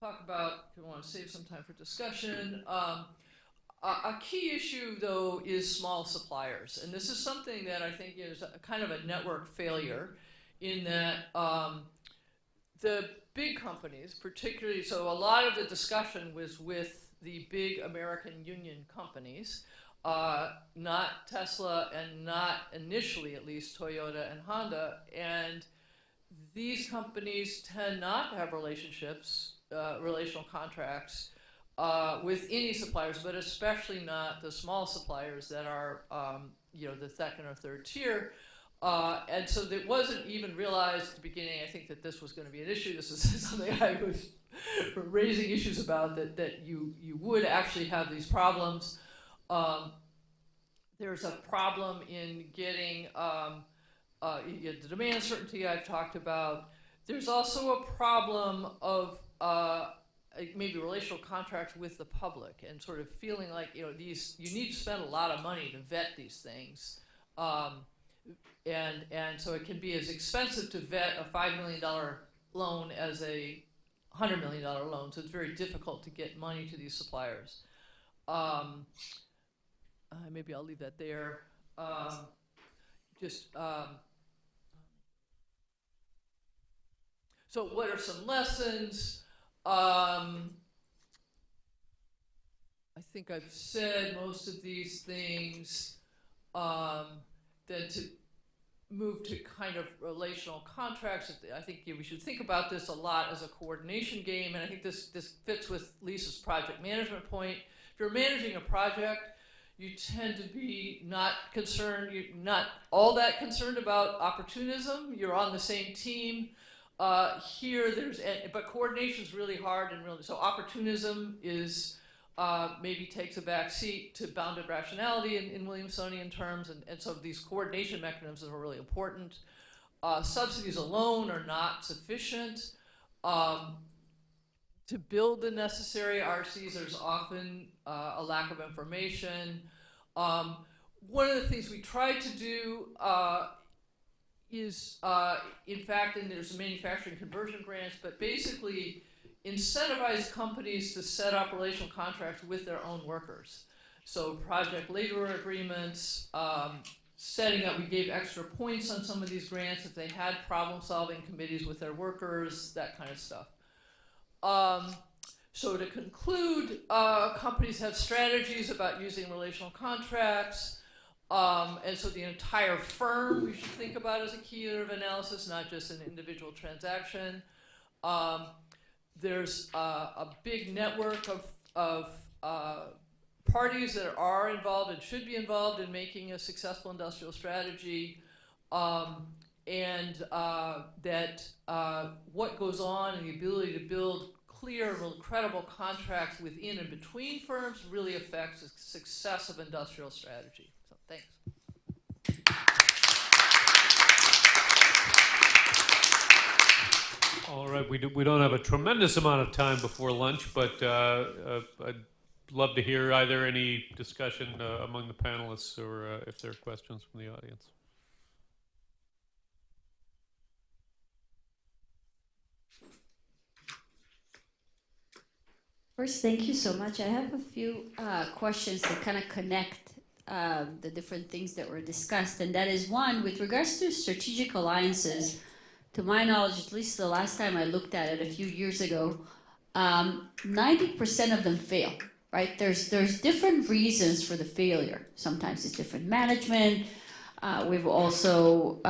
talk about, because I want to save some time for discussion. A key issue, though, is small suppliers. And this is something that I think is kind of a network failure, in that the big companies, particularly, so a lot of the discussion was with the big American union companies, not Tesla, and not initially, at least, Toyota and Honda. And these companies tend not to have relationships, relational contracts, with any suppliers, but especially not the small suppliers that are, the second or third tier. And so it wasn't even realized at the beginning, I think, that this was going to be an issue. This is something I was raising issues about, that you would actually have these problems. There's a problem in getting the demand certainty I've talked about. There's also a problem of maybe relational contracts with the public, and sort of feeling like you need to spend a lot of money to vet these things, and so it can be as expensive to vet a $5 million loan as a $100 million loan. So it's very difficult to get money to these suppliers. Maybe I'll leave that there. So what are some lessons? I think I've said most of these things. Then to move to kind of relational contracts, I think we should think about this a lot as a coordination game, and I think this fits with Lisa's project management point. If you're managing a project, you tend to be not concerned, you're not all that concerned about opportunism. You're on the same team. Here, but coordination is really hard and really, so opportunism is maybe takes a back seat to bounded rationality in Williamsonian terms, and so these coordination mechanisms are really important. Subsidies alone are not sufficient. To build the necessary RCs, there's often a lack of information. One of the things we try to do is, in fact, and there's manufacturing conversion grants, but basically incentivize companies to set up relational contracts with their own workers. So project labor agreements, setting up, we gave extra points on some of these grants if they had problem-solving committees with their workers, that kind of stuff. So to conclude, companies have strategies about using relational contracts, and so the entire firm we should think about as a key unit of analysis, not just an individual transaction. There's a big network of parties that are involved and should be involved in making a successful industrial strategy, and that what goes on and the ability to build clear, credible contracts within and between firms really affects the success of industrial strategy. So thanks. All right, we don't have a tremendous amount of time before lunch, but I'd love to hear either any discussion among the panelists or if there are questions from the audience. First, thank you so much. I have a few questions that kind of connect the different things that were discussed. And that is one, with regards to strategic alliances, to my knowledge, at least the last time I looked at it a few years ago, 90% of them fail, right? There's different reasons for the failure. Sometimes it's different management. We've also,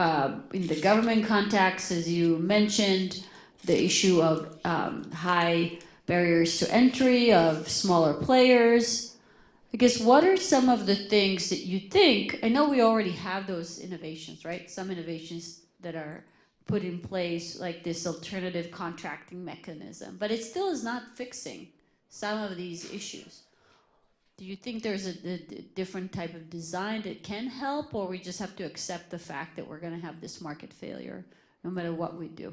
in the government context, as you mentioned, the issue of high barriers to entry of smaller players. I guess what are some of the things that you think, I know we already have those innovations, right? Some innovations that are put in place, like this alternative contracting mechanism, but it still is not fixing some of these issues. Do you think there's a different type of design that can help, or we just have to accept the fact that we're going to have this market failure no matter what we do?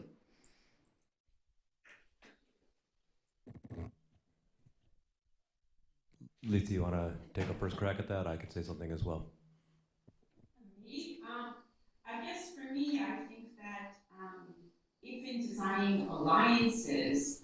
Lisa, do you want to take a first crack at that? I could say something as well. I guess for me, I think that if in designing alliances,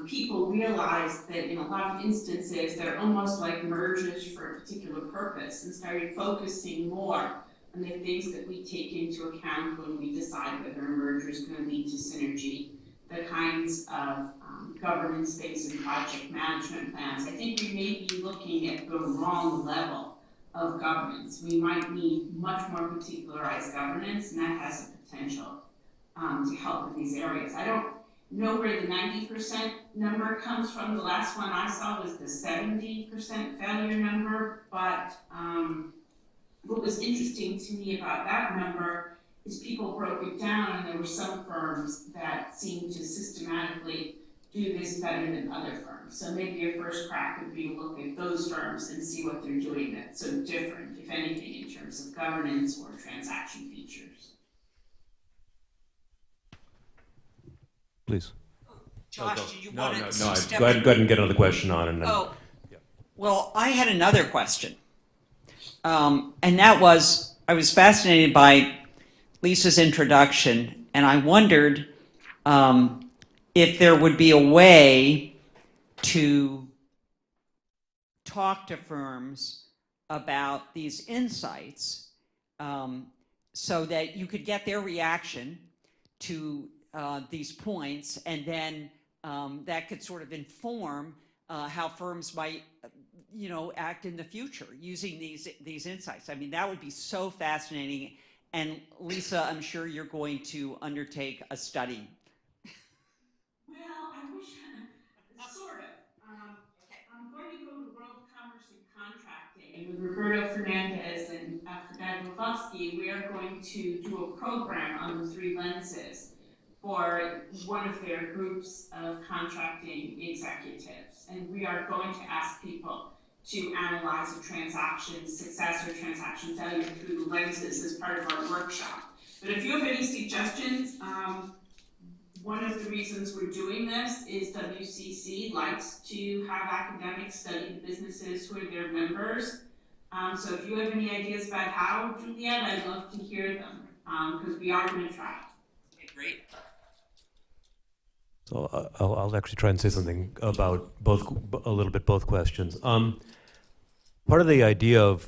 people realize that in a lot of instances, they're almost like mergers for a particular purpose, and started focusing more on the things that we take into account when we decide whether a merger is going to lead to synergy, the kinds of governance-based and project management plans. I think we may be looking at the wrong level of governance. We might need much more particularized governance, and that has a potential to help in these areas. I don't know where the 90% number comes from. The last one I saw was the 70% failure number, but what was interesting to me about that number is people broke it down, and there were some firms that seemed to systematically do this better than other firms. So maybe your first crack would be to look at those firms and see what they're doing that's so different, if anything, in terms of governance or transaction features. Please. Josh, did you No, want no, to no. step Go in? ahead and get another question on, and then. Oh, well, I had another question, and that was, I was fascinated by Lisa's introduction, and I wondered if there would be a way to talk to firms about these insights so that you could get their reaction to these points, and then that could sort of inform how firms might, act in the future using these insights. I mean, that would be so fascinating. And Lisa, I'm sure you're going to undertake a study. Well, I wish, sort of. I'm going to go to World Commerce and Contracting with Roberto to do a program on the three lenses for one of their groups of contracting executives. And we are going to ask people to analyze a transaction's success or transaction failure through the lenses as part of our workshop. But if you have any suggestions, one of the reasons we're doing this is WCC likes to have academics study the businesses who are their members. So if you have any ideas about how, Juliet, I'd love to hear them, because we are going to try. Okay, great. So I'll actually try and say something about a little bit both questions. Part of the idea of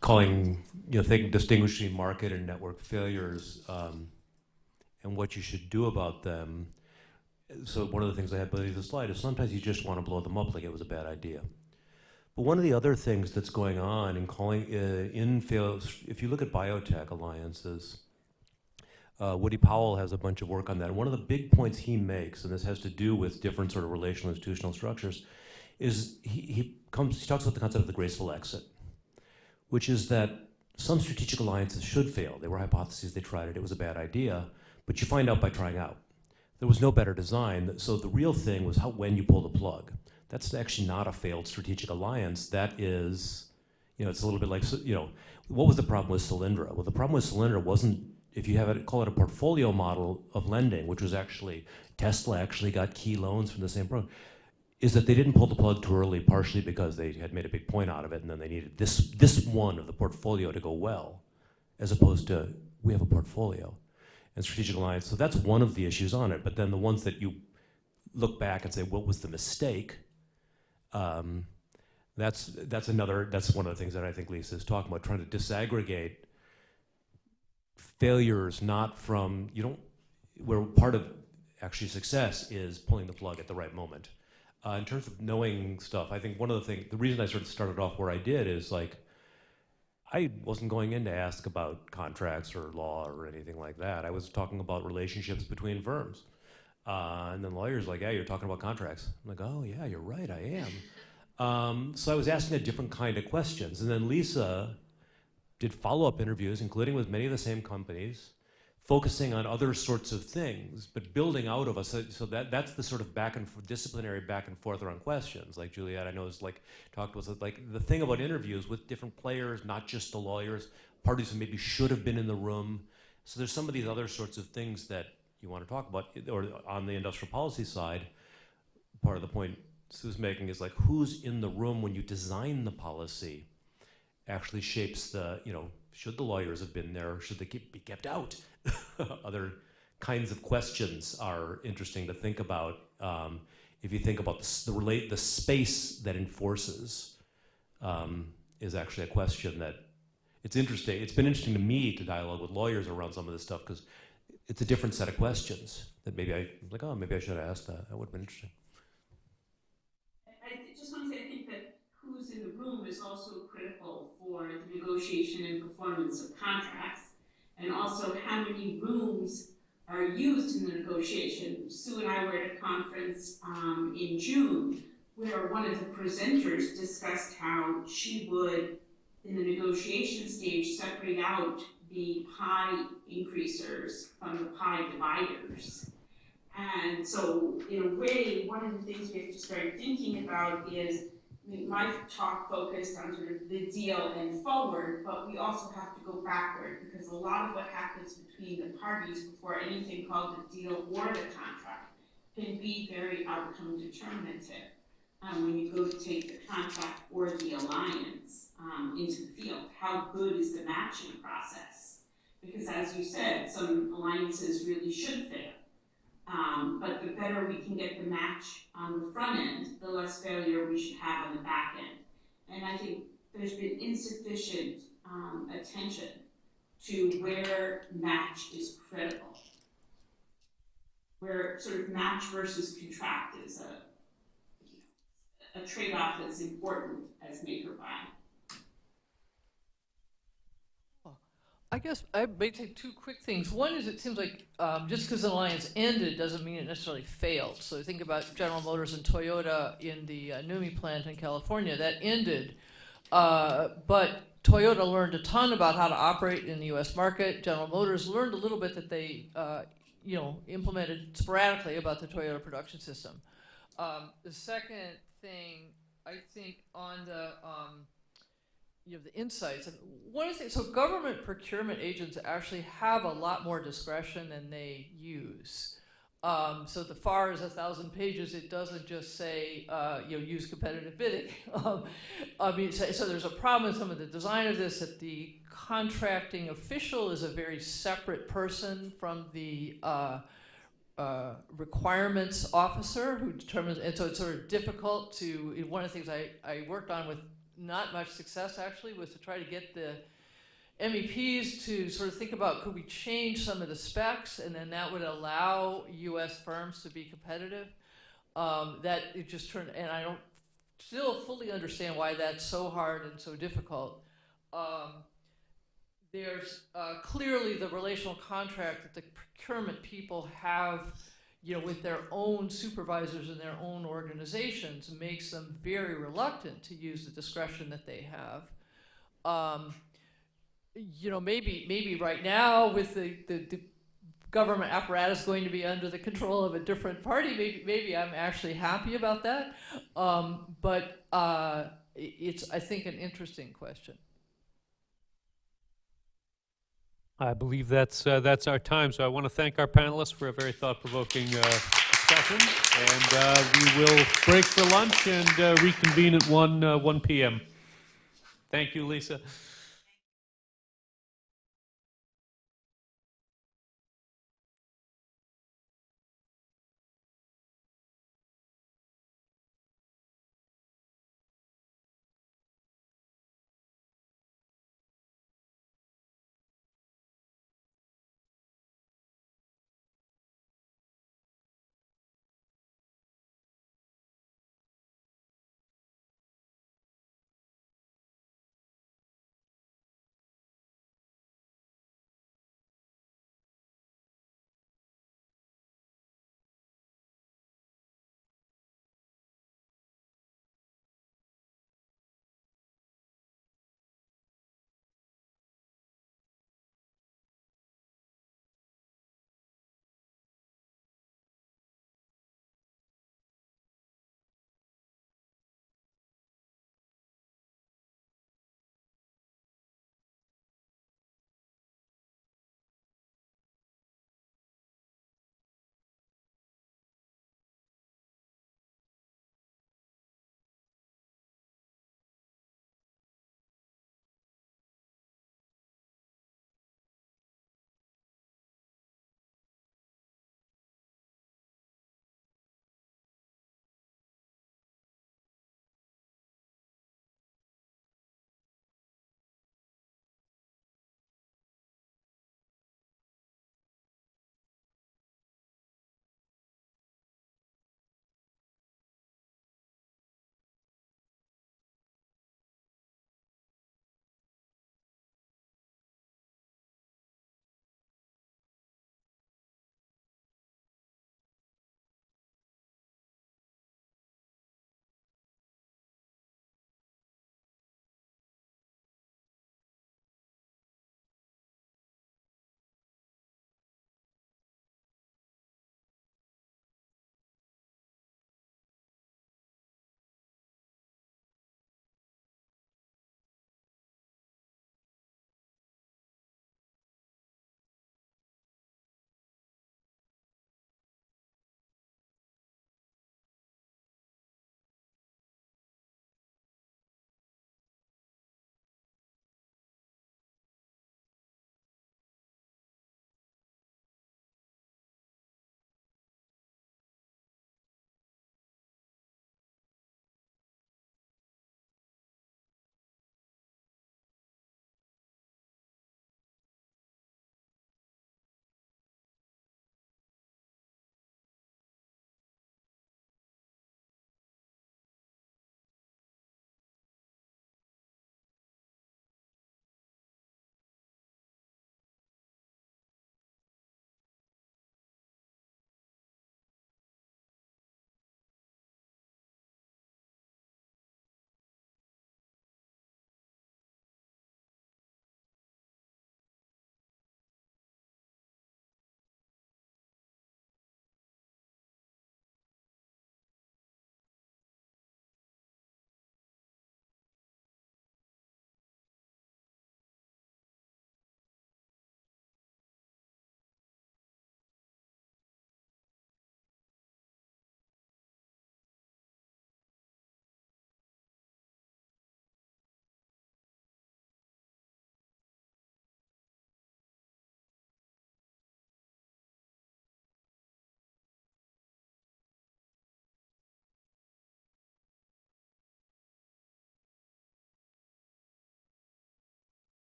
calling, distinguishing market and network failures and what you should do about them. So one of the things I had beneath the slide is sometimes you just want to blow them up like it was a bad idea. But one of the other things that's going on in calling if you look at biotech alliances, Woody Powell has a bunch of work on that. And one of the big points he makes, and this has to do with different sort of relational institutional structures, is he talks about the concept of the graceful exit, which is that some strategic alliances should fail. They were hypotheses, they tried it, it was a bad idea, but you find out by trying out. There was no better design, so the real thing was when you pull the plug. That's actually not a failed strategic alliance. That is, it's a little bit like, what was the problem with Solyndra? Well, the problem with Solyndra wasn't, if you call it a portfolio model of lending, which was actually, Tesla actually got key loans from the same program, is that they didn't pull the plug too early, partially because they had made a big point out of it, and then they needed this one of the portfolio to go well, as opposed to, we have a portfolio and strategic alliance. So that's one of the issues on it. But then the ones that you look back and say, what was the mistake? That's one of the things that I think Lisa is talking about, trying to disaggregate failures, not from, where part of actually success is pulling the plug at the right moment. In terms of knowing stuff, I think one of the reason I sort of started off where I did is I wasn't going in to ask about contracts or law or anything like that. I was talking about relationships between firms. And then lawyers yeah, you're talking about contracts. I'm like, oh yeah, you're right, I am. So I was asking a different kind of questions. And then Lisa did follow-up interviews, including with many of the same companies, focusing on other sorts of things, but building out of us. So that's the sort of disciplinary back and forth around questions. Like Juliet, I know, is talked about the thing about interviews with different players, not just the lawyers, parties who maybe should have been in the room. So there's some of these other sorts of things that you want to talk about, or on the industrial policy side, part of the point Sue's making is who's in the room when you design the policy actually shapes the, should the lawyers have been there, should they be kept out? Other kinds of questions are interesting to think about. If you think about the space that enforces is actually a question that it's interesting. It's been interesting to me to dialogue with lawyers around some of this stuff because it's a different set of questions that maybe maybe I should have asked that. That would have been interesting. I just want to say, I think that who's in the room is also critical for the negotiation and performance of contracts, and also how many rooms are used in the negotiation. Sue and I were at a conference in June where one of the presenters discussed how she would, in the negotiation stage, separate out the pie increasers from the pie dividers. And so, in a way, one of the things we have to start thinking about is, my talk focused on sort of the deal and forward, but we also have to go backward because a lot of what happens between the parties before anything called the deal or the contract can be very outcome determinative when you go to take the contract or the alliance into the field. How good is the matching process? Because as you said, some alliances really should fail. But the better we can get the match on the front end, the less failure we should have on the back end. And I think there's been insufficient attention to where match is critical. Where sort of match versus contract is a trade-off that's important as make or buy. I guess I may take two quick things. One is it seems like just because an alliance ended doesn't mean it necessarily failed. So think about General Motors and Toyota in the NUMMI plant in California. That ended, but Toyota learned a ton about how to operate in the U.S. market. General Motors learned a little bit that they, implemented sporadically about the Toyota production system. The second thing, I think, on the the insights, and one of the things, so government procurement agents actually have a lot more discretion than they use. So the FAR is 1,000 pages. It doesn't just say, use competitive bidding. So there's a problem with some of the design of this, that the contracting official is a very separate person from the requirements officer who determines, and so it's sort of difficult to, one of the things I worked on with not much success actually was to try to get the MEPs to sort of think about, could we change some of the specs, and then that would allow U.S. firms to be competitive. That it just turned, and I don't still fully understand why that's so hard and so difficult. There's clearly the relational contract that the procurement people have, with their own supervisors and their own organizations, makes them very reluctant to use the discretion that they have. Maybe right now with the government apparatus going to be under the control of a different party, maybe I'm actually happy about that. But it's, I think, an interesting question. I believe that's our time. So I want to thank our panelists for a very thought-provoking discussion. And we will break for lunch and reconvene at 1 p.m. Thank you, Lisa.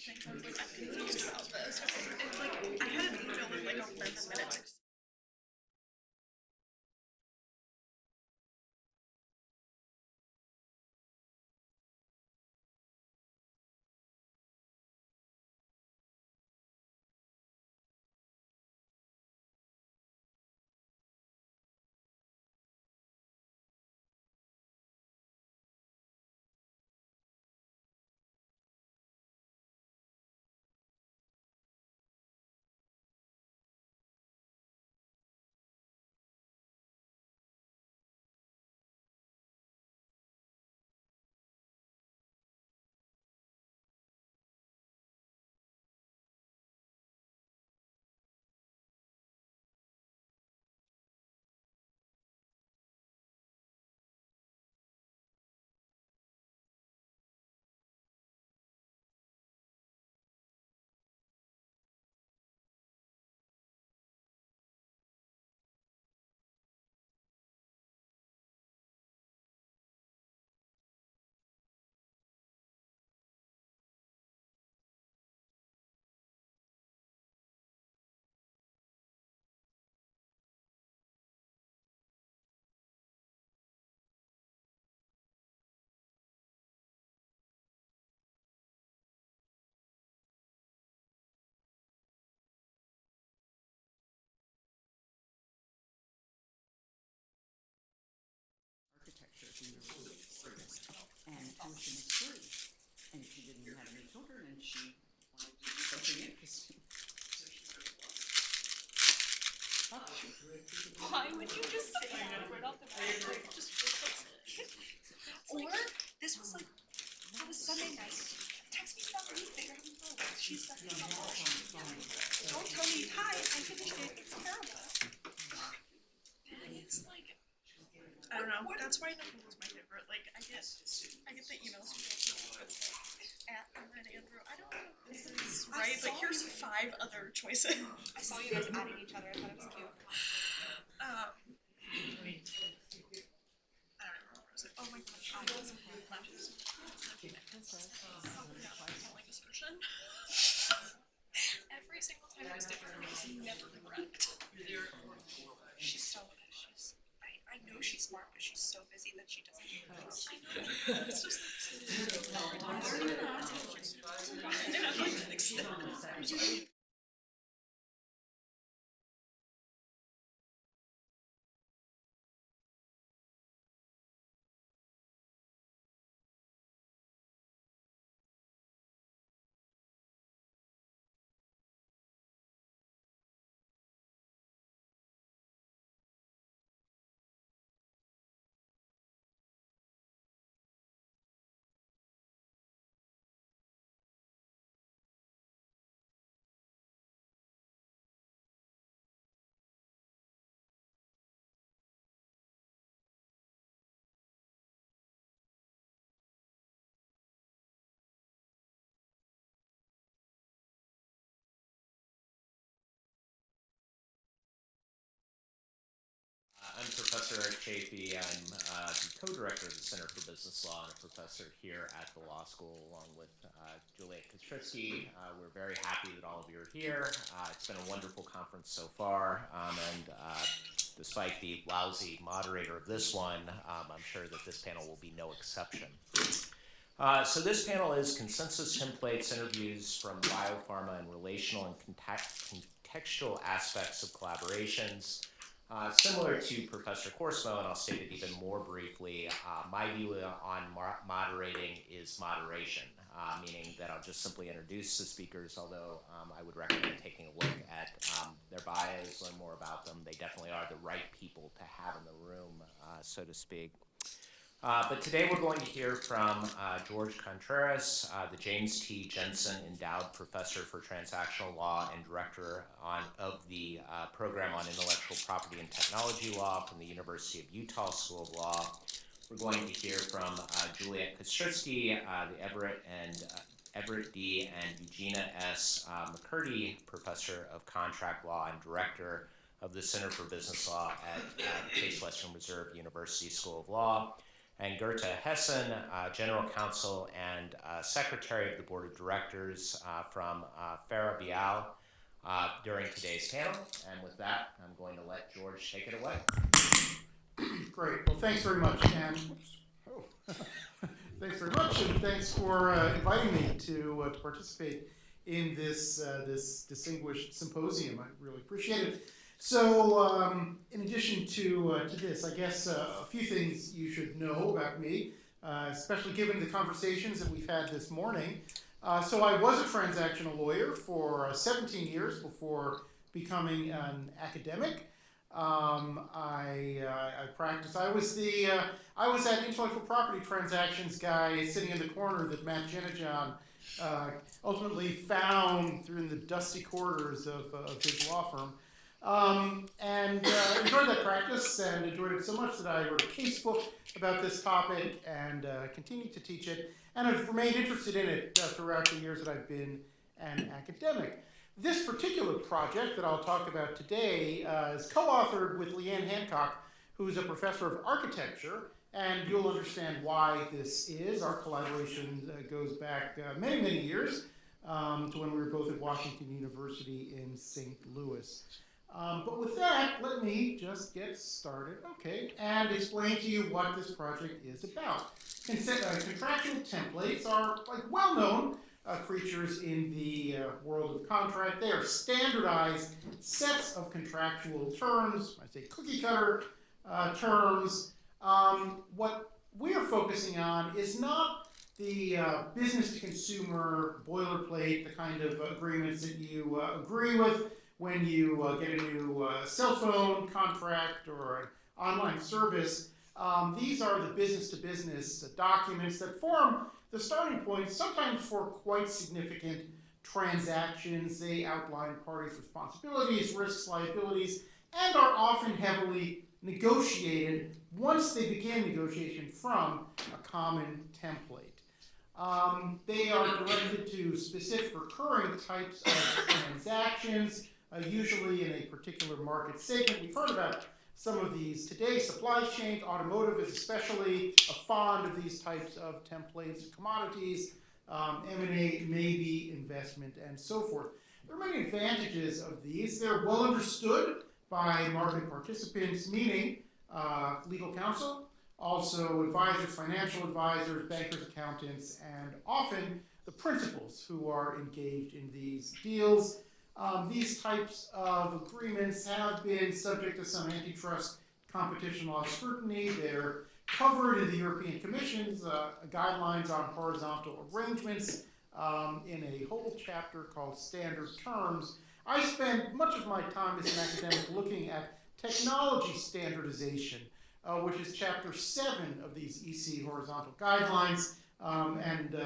I was like, I'm confused about this. And like, I had an email with like a 5 minute. Architecture in the room, and tuition is free. And she didn't have any children, and she wanted to do something interesting. Why would you just say that right off the bat? Like, just or this was like, it was Sunday night. Text me about the week that you're having fun. She's stuck in the Don't tell me, hi, I finished it. It's terrible. It's like, I don't know. That's why Nicole was my favorite. Like, I get the emails from people at and then Andrew. I don't know if this is right, but here's 5 other choices. I saw you guys adding each other. I thought it was cute. I don't even remember. I was like, oh my gosh, I was a fan. Like assertion. Every single time it was different. It was never correct. She's so she's. I know she's smart, but she's so busy that she doesn't do things. I know. It's just like I'm Professor Eric Chafee. I'm the co-director of the Center for Business Law and a professor here at the law school, along with Juliet Kostrycki. We're very happy that all of you are here. It's been a wonderful conference so far, and despite the lousy moderator of this one, I'm sure that this panel will be no exception. So this panel is consensus templates, interviews from biopharma and relational and contextual aspects of collaborations. Similar to Professor Korsmo, and I'll state it even more briefly, my view on moderating is moderation, meaning that I'll just simply introduce the speakers, although I would recommend taking a look at their bios, learn more about them. They definitely are the right people to have in the room, so to speak. But today we're going to hear from George Contreras, the James T. Jensen Endowed Professor for Transactional Law and Director of the Program on Intellectual Property and Technology Law from the University of Utah School of Law. We're going to hear from Juliet Kostrycki, the Everett D. and Eugenia S. McCurdy Professor of Contract Law and Director of the Center for Business Law at Case Western Reserve University School of Law. and Goethe Hessen, General Counsel and Secretary of the Board of Directors from Farah Bial during today's panel. And with that, I'm going to let George take it away. Great. Well, thanks very much. And thanks very much, and thanks for inviting me to participate in this distinguished symposium. I really appreciate it. So, in addition to this, I guess a few things you should know about me, especially given the conversations that we've had this morning. So I was a transactional lawyer for 17 years before becoming an academic. I practiced. I was that intellectual property transactions guy sitting in the corner that Matt Jennejohn ultimately found through the dusty corridors of his law firm. And enjoyed that practice and enjoyed it so much that I wrote a case book about this topic and continued to teach it, and I've remained interested in it throughout the years that I've been an academic. This particular project that I'll talk about today is co-authored with Leanne Hancock, who's a professor of architecture, and you'll understand why this is. Our collaboration goes back many, many years to when we were both at Washington University in St. Louis. But with that, let me just get started, and explain to you what this project is about. Contractual templates are well-known creatures in the world of contract. They are standardized sets of contractual terms, I say cookie-cutter terms. What we are focusing on is not the business-to-consumer boilerplate, the kind of agreements that you agree with when you get a new cell phone contract or an online service. These are the business-to-business documents that form the starting point, sometimes for quite significant transactions. They outline parties' responsibilities, risks, liabilities, and are often heavily negotiated once they begin negotiation from a common template. They are directed to specific recurring types of transactions, usually in a particular market segment. We've heard about some of these today. Supply chain, automotive is especially fond of these types of templates, commodities, M&A, maybe investment, and so forth. There are many advantages of these. They're well understood by market participants, meaning legal counsel, also advisors, financial advisors, bankers, accountants, and often the principals who are engaged in these deals. These types of agreements have been subject to some antitrust competition law scrutiny. They're covered in the European Commission's guidelines on horizontal arrangements in a whole chapter called Standard Terms. I spend much of my time as an academic looking at technology standardization, which is chapter 7 of these EC horizontal guidelines, and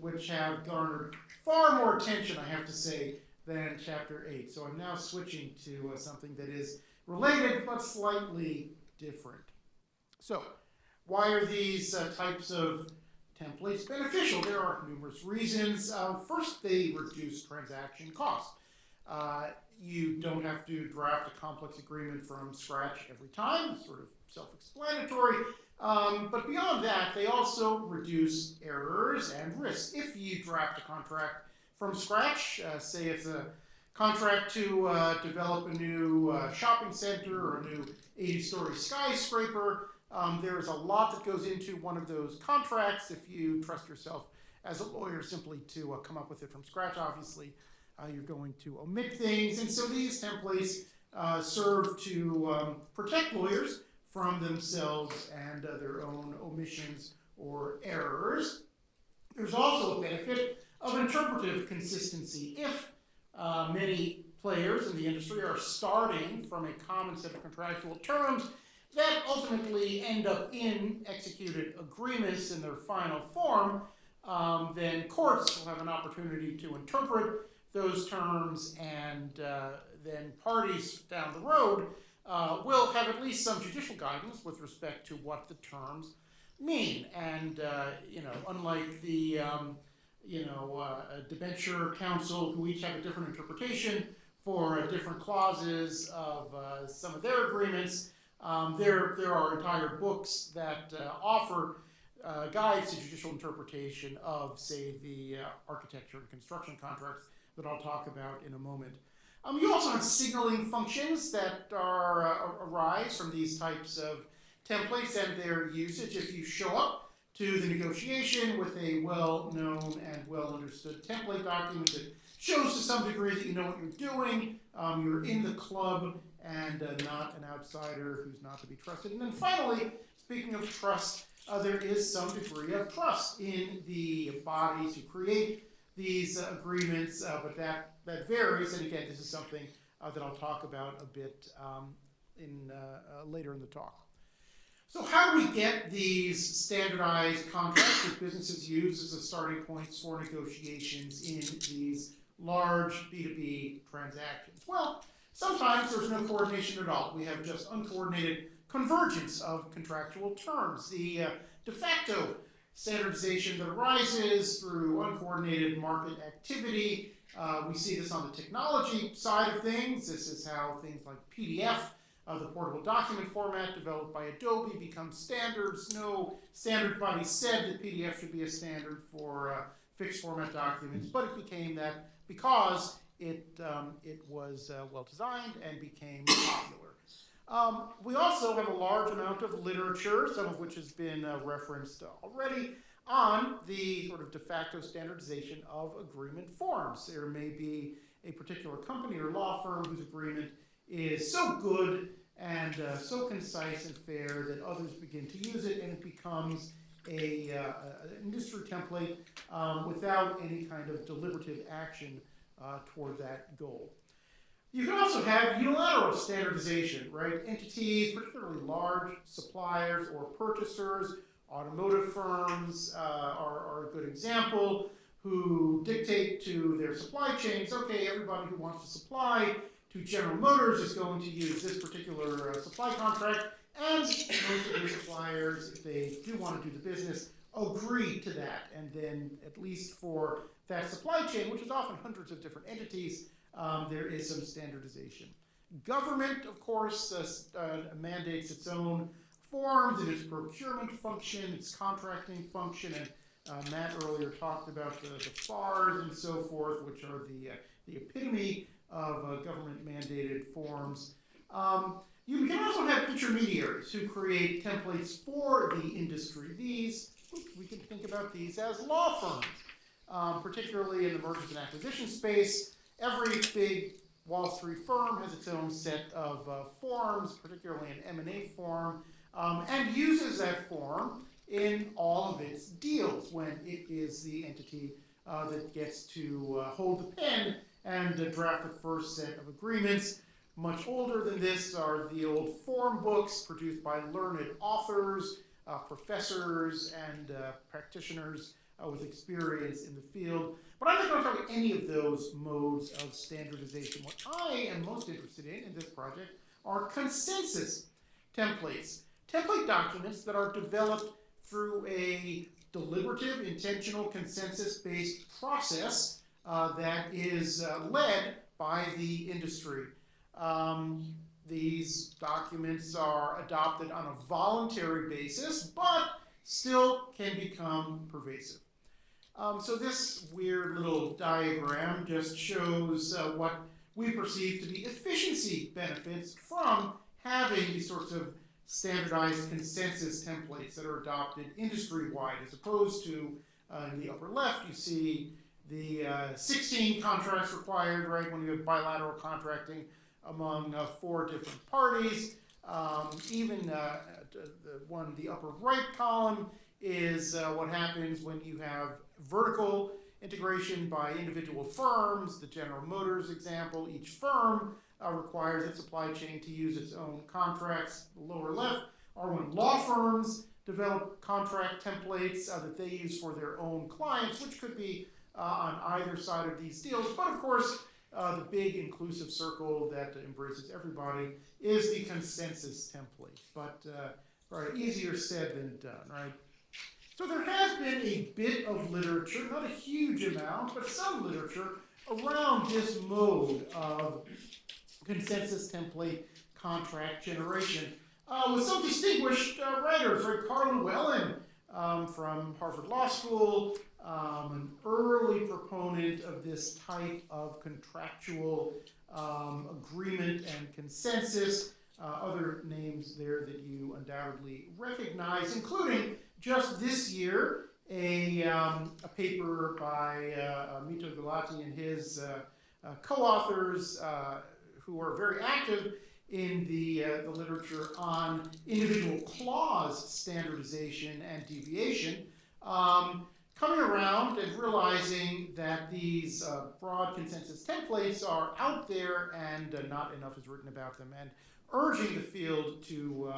which have garnered far more attention, I have to say, than chapter 8. So I'm now switching to something that is related but slightly different. So why are these types of templates beneficial? There are numerous reasons. First, they reduce transaction costs. You don't have to draft a complex agreement from scratch every time. It's sort of self-explanatory. But beyond that, they also reduce errors and risks. If you draft a contract from scratch, say it's a contract to develop a new shopping center or a new 80-story skyscraper, there's a lot that goes into one of those contracts. If you trust yourself as a lawyer simply to come up with it from scratch, obviously you're going to omit things. And so these templates serve to protect lawyers from themselves and their own omissions or errors. There's also a benefit of interpretive consistency. If many players in the industry are starting from a common set of contractual terms that ultimately end up in executed agreements in their final form, then courts will have an opportunity to interpret those terms, and then parties down the road will have at least some judicial guidance with respect to what the terms mean. And unlike the debenture counsel, who each have a different interpretation for different clauses of some of their agreements, There are entire books that offer guides to judicial interpretation of, say, the architecture and construction contracts that I'll talk about in a moment. You also have signaling functions that arise from these types of templates and their usage. If you show up to the negotiation with a well-known and well-understood template document that shows to some degree that you know what you're doing, you're in the club and not an outsider who's not to be trusted. And then finally, speaking of trust, there is some degree of trust in the bodies who create these agreements, but that varies. And again, this is something that I'll talk about a bit later in the talk. So how do we get these standardized contracts that businesses use as a starting points for negotiations in these large B2B transactions? Well, sometimes there's no coordination at all. We have just uncoordinated convergence of contractual terms. The de facto standardization that arises through uncoordinated market activity. We see this on the technology side of things. This is how things like PDF, the portable document format developed by Adobe, becomes standards. No standard body said that PDF should be a standard for fixed format documents, but it became that because it was well designed and became popular. We also have a large amount of literature, some of which has been referenced already, on the sort of de facto standardization of agreement forms. There may be a particular company or law firm whose agreement is so good and so concise and fair that others begin to use it, and it becomes an industry template without any kind of deliberative action toward that goal. You can also have unilateral standardization, right? Entities, particularly large suppliers or purchasers, automotive firms are a good example, who dictate to their supply chains, okay, everybody who wants to supply to General Motors is going to use this particular supply contract, and most of their suppliers, if they do want to do the business, agree to that. And then, at least for that supply chain, which is often hundreds of different entities, there is some standardization. Government, of course, mandates its own forms in its procurement function, its contracting function, and Matt earlier talked about the FARs and so forth, which are the epitome of government-mandated forms. You can also have intermediaries who create templates for the industry. We can think about these as law firms, particularly in the mergers and acquisition space. Every big Wall Street firm has its own set of forms, particularly an M&A form, and uses that form in all of its deals when it is the entity that gets to hold the pen and draft the first set of agreements. Much older than this are the old form books produced by learned authors, professors, and practitioners with experience in the field. But I'm not going to talk about any of those modes of standardization. What I am most interested in this project are consensus templates. Template documents that are developed through a deliberative, intentional, consensus-based process that is led by the industry. These documents are adopted on a voluntary basis, but still can become pervasive. So this weird little diagram just shows what we perceive to be efficiency benefits from having these sorts of standardized consensus templates that are adopted industry-wide, as opposed to, in the upper left, you see the 16 contracts required, right, when you have bilateral contracting among 4 different parties. Even the upper right column is what happens when you have vertical integration by individual firms. The General Motors example, each firm requires its supply chain to use its own contracts. The lower left are when law firms develop contract templates that they use for their own clients, which could be on either side of these deals. But of course, the big inclusive circle that embraces everybody is the consensus template. But right, easier said than done, right? So there has been a bit of literature, not a huge amount, but some literature around this mode of consensus template contract generation. with some distinguished writers, right? Carl Llewellyn from Harvard Law School, an early proponent of this type of contractual agreement and consensus. Other names there that you undoubtedly recognize, including just this year a paper by Mito Gulati and his co-authors who are very active in the literature on individual clause standardization and deviation, coming around and realizing that these broad consensus templates are out there and not enough is written about them, and urging the field to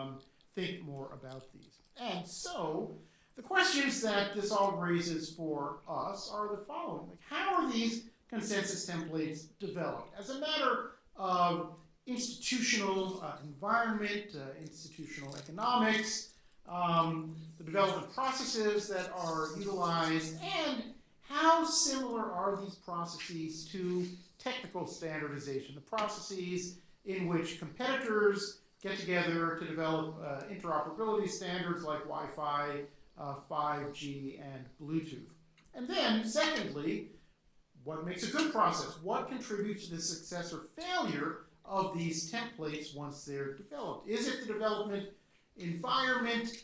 think more about these. And so, the questions that this all raises for us are the following. Like, how are these consensus templates developed? As a matter of institutional environment, institutional economics, the development processes that are utilized, and how similar are these processes to technical standardization, the processes in which competitors get together to develop interoperability standards like Wi-Fi, 5G, and Bluetooth. And then, secondly, what makes a good process? What contributes to the success or failure of these templates once they're developed? Is it the development environment,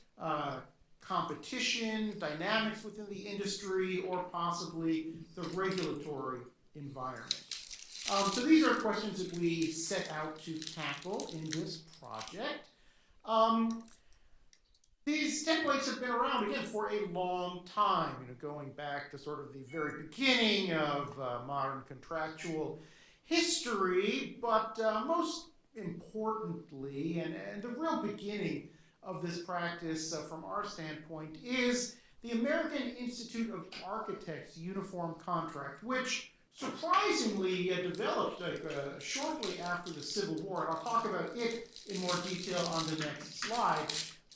competition, dynamics within the industry, or possibly the regulatory environment? So these are questions that we set out to tackle in this project. These templates have been around, again, for a long time, going back to sort of the very beginning of modern contractual history, but most importantly, and the real beginning of this practice from our standpoint, is the American Institute of Architects Uniform Contract, which surprisingly developed shortly after the Civil War, and I'll talk about it in more detail on the next slide.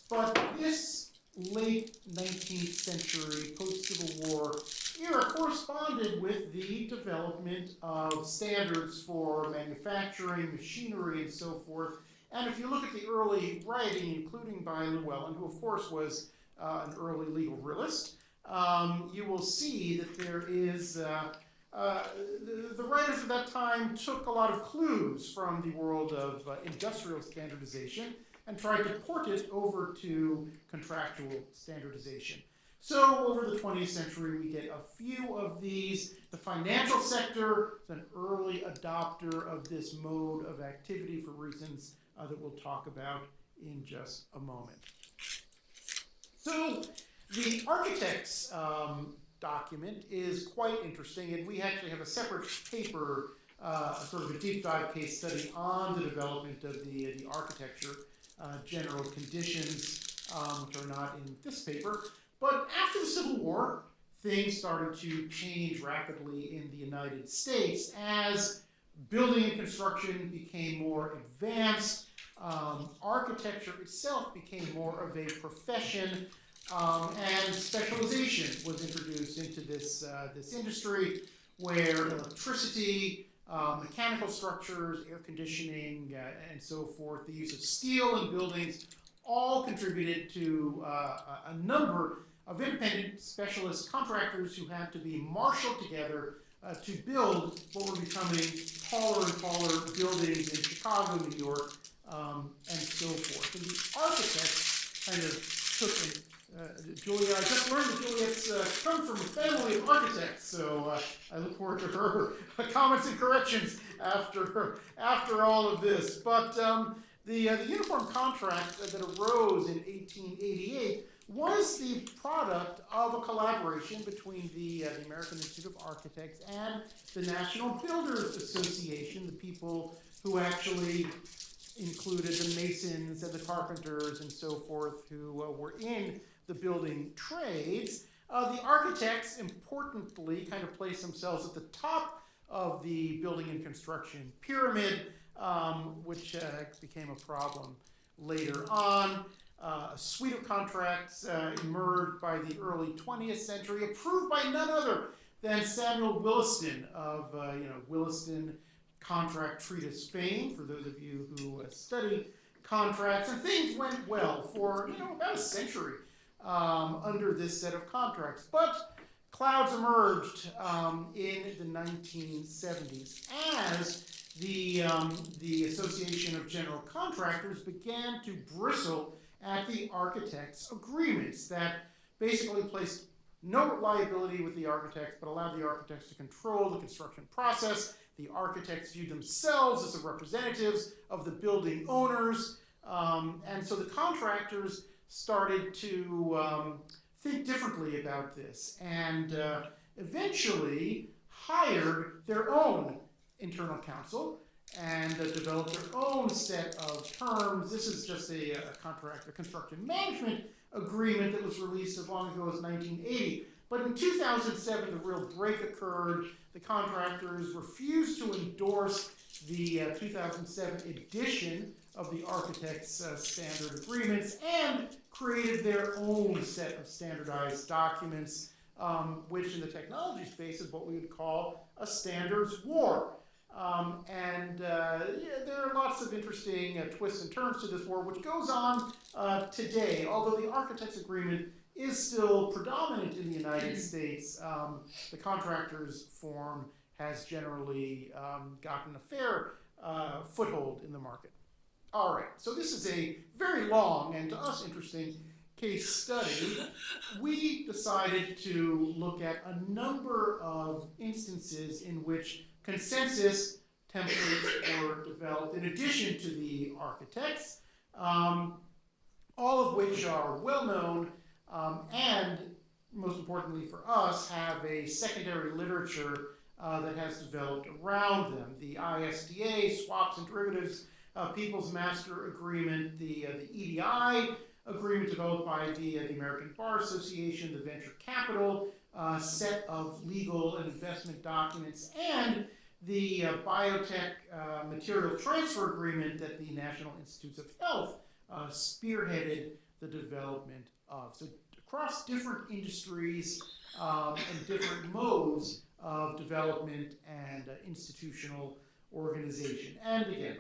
But this late 19th century, post-Civil War era corresponded with the development of standards for manufacturing, machinery, and so forth. And if you look at the early writing, including by Llewellyn, who of course was an early legal realist, you will see that there is the writers of that time took a lot of clues from the world of industrial standardization and tried to port it over to contractual standardization. So over the 20th century, we get a few of these. The financial sector is an early adopter of this mode of activity for reasons that we'll talk about in just a moment. So the architects document is quite interesting, and we actually have a separate paper, sort of a deep dive case study on the development of the architecture general conditions, which are not in this paper. But after the Civil War, things started to change rapidly in the United States as building and construction became more advanced. Architecture itself became more of a profession, and specialization was introduced into this industry, where electricity, mechanical structures, air conditioning, and so forth, the use of steel in buildings, all contributed to a number of independent specialist contractors who had to be marshaled together to build what were becoming taller and taller buildings in Chicago, New York, and so forth. And the architects kind of took Julia, I just learned that Juliet's come from a family of architects, so I look forward to her comments and corrections after all of this. But the uniform contract that arose in 1888 was the product of a collaboration between the American Institute of Architects and the National Builders Association, the people who actually included the masons and the carpenters and so forth who were in the building trades. The architects, importantly, kind of placed themselves at the top of the building and construction pyramid, which became a problem later on. A suite of contracts emerged by the early 20th century, approved by none other than Samuel Williston of Williston Contract Treatise fame, for those of you who study contracts, and things went well for about a century under this set of contracts. But clouds emerged in the 1970s as the Association of General Contractors began to bristle at the architects' agreements that basically placed no liability with the architects, but allowed the architects to control the construction process. The architects viewed themselves as the representatives of the building owners, and so the contractors started to think differently about this, and eventually hired their own internal counsel and developed their own set of terms. This is just a construction management agreement that was released as long ago as 1980. But in 2007, the real break occurred. The contractors refused to endorse the 2007 edition of the architects' standard agreements and created their own set of standardized documents, which in the technology space is what we would call a standards war. There are lots of interesting twists and turns to this war, which goes on today. Although the architects' agreement is still predominant in the United States, the contractors' form has generally gotten a fair foothold in the market. All right, so this is a very long and to us interesting case study. We decided to look at a number of instances in which consensus templates were developed in addition to the architects, all of which are well known and, most importantly for us, have a secondary literature that has developed around them. The ISDA, swaps and derivatives, People's Master Agreement, the EDI agreement developed by the American Bar Association, the venture capital set of legal and investment documents, and the biotech material transfer agreement that the National Institutes of Health spearheaded the development of. So across different industries and different modes of development and institutional organization. And again,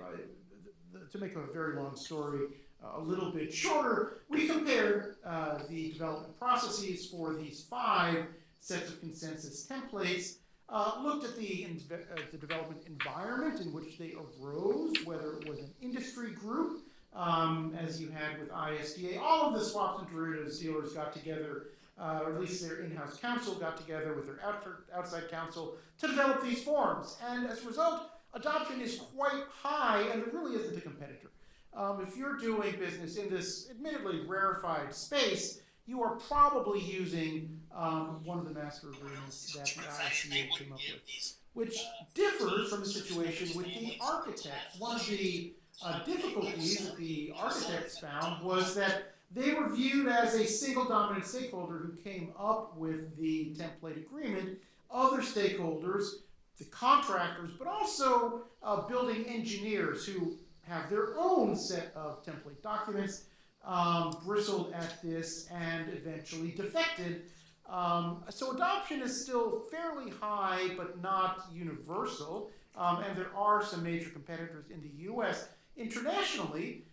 to make a very long story a little bit shorter, we compared the development processes for these 5 sets of consensus templates, looked at the development environment in which they arose, whether it was an industry group, as you had with ISDA. All of the swaps and derivatives dealers got together, or at least their in-house counsel got together with their outside counsel to develop these forms. And as a result, adoption is quite high, and there really isn't a competitor. If you're doing business in this admittedly rarefied space, you are probably using one of the master agreements that the ISDA came up with, which differs from the situation with the architects. One of the difficulties that the architects found was that they were viewed as a single dominant stakeholder who came up with the template agreement. Other stakeholders, the contractors, but also building engineers who have their own set of template documents, bristled at this and eventually defected. So adoption is still fairly high, but not universal. And there are some major competitors in the US. Internationally,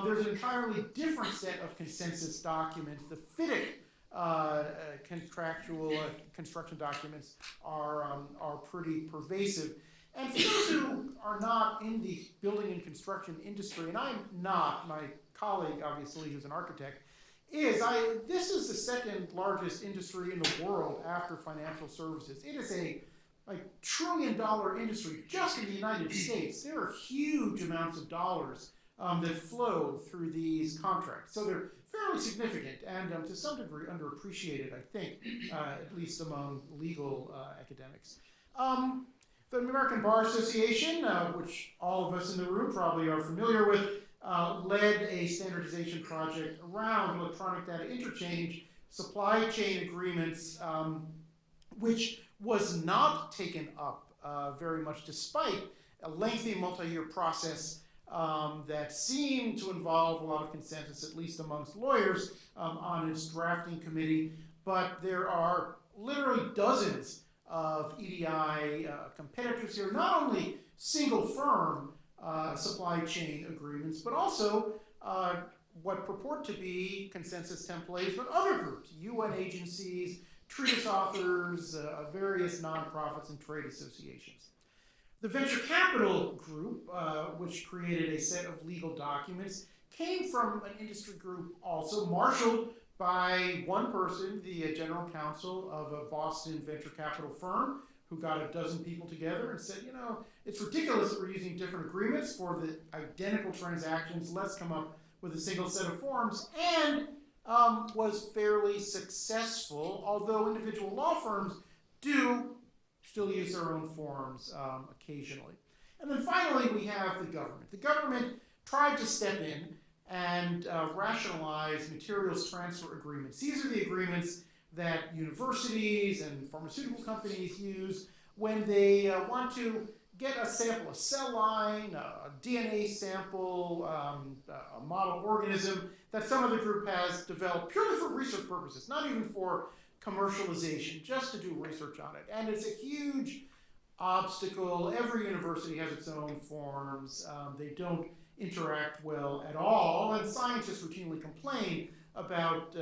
there's an entirely different set of consensus documents. The FIDIC contractual construction documents are pretty pervasive. And for those who are not in the building and construction industry, and I'm not, my colleague, obviously, who's an architect, this is the second largest industry in the world after financial services. It is a trillion-dollar industry just in the United States. There are huge amounts of dollars that flow through these contracts. So they're fairly significant and to some degree underappreciated, I think, at least among legal academics. The American Bar Association, which all of us in the room probably are familiar with, led a standardization project around electronic data interchange, supply chain agreements, which was not taken up very much despite a lengthy multi-year process that seemed to involve a lot of consensus, at least amongst lawyers, on its drafting committee. But there are literally dozens of EDI competitors here, not only single firm supply chain agreements, but also what purport to be consensus templates, but other groups, UN agencies, treatise authors, various nonprofits and trade associations. The venture capital group, which created a set of legal documents, came from an industry group also marshaled by one person, the general counsel of a Boston venture capital firm, who got a dozen people together and said, it's ridiculous that we're using different agreements for the identical transactions. Let's come up with a single set of forms, and was fairly successful, although individual law firms do still use their own forms occasionally. And then finally, we have the government. The government tried to step in and rationalize materials transfer agreements. These are the agreements that universities and pharmaceutical companies use when they want to get a sample, a cell line, a DNA sample, a model organism that some other group has developed purely for research purposes, not even for commercialization, just to do research on it. And it's a huge obstacle. Every university has its own forms. They don't interact well at all, and scientists routinely complain about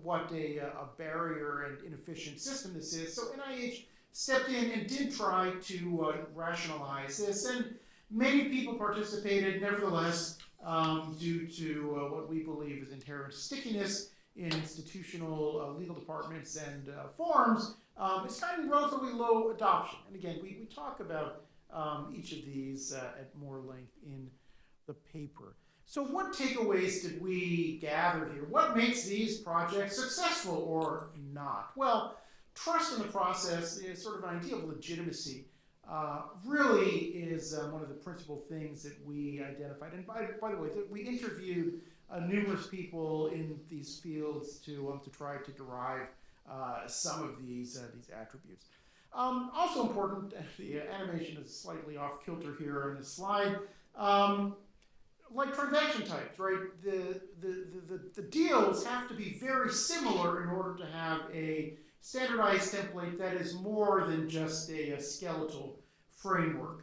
what a barrier and inefficient system this is. So NIH stepped in and did try to rationalize this, and many people participated. Nevertheless, due to what we believe is inherent stickiness in institutional legal departments and forms, it's kind of relatively low adoption. And again, we talk about each of these at more length in the paper. So what takeaways did we gather here? What makes these projects successful or not? Well, trust in the process is sort of an idea of legitimacy. Really is one of the principal things that we identified. And by the way, we interviewed numerous people in these fields to try to derive some of these attributes. Also important, the animation is slightly off kilter here on this slide. Like transaction types, right? The deals have to be very similar in order to have a standardized template that is more than just a skeletal framework.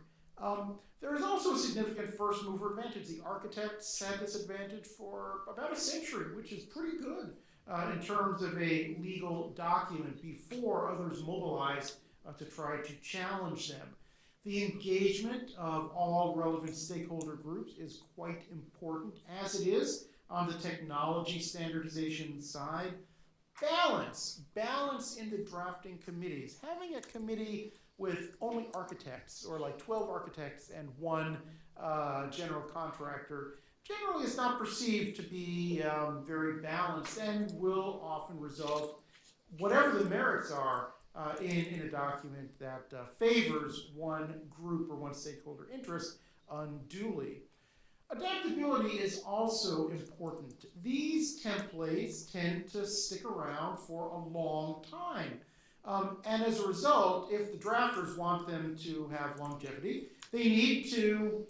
There is also a significant first mover advantage. The architects had this advantage for about a century, which is pretty good in terms of a legal document before others mobilized to try to challenge them. The engagement of all relevant stakeholder groups is quite important, as it is on the technology standardization side. Balance in the drafting committees. Having a committee with only architects, or like 12 architects and one general contractor, generally is not perceived to be very balanced and will often result, whatever the merits are, in a document that favors one group or one stakeholder interest unduly. Adaptability is also important. These templates tend to stick around for a long time. And as a result, if the drafters want them to have longevity, they need to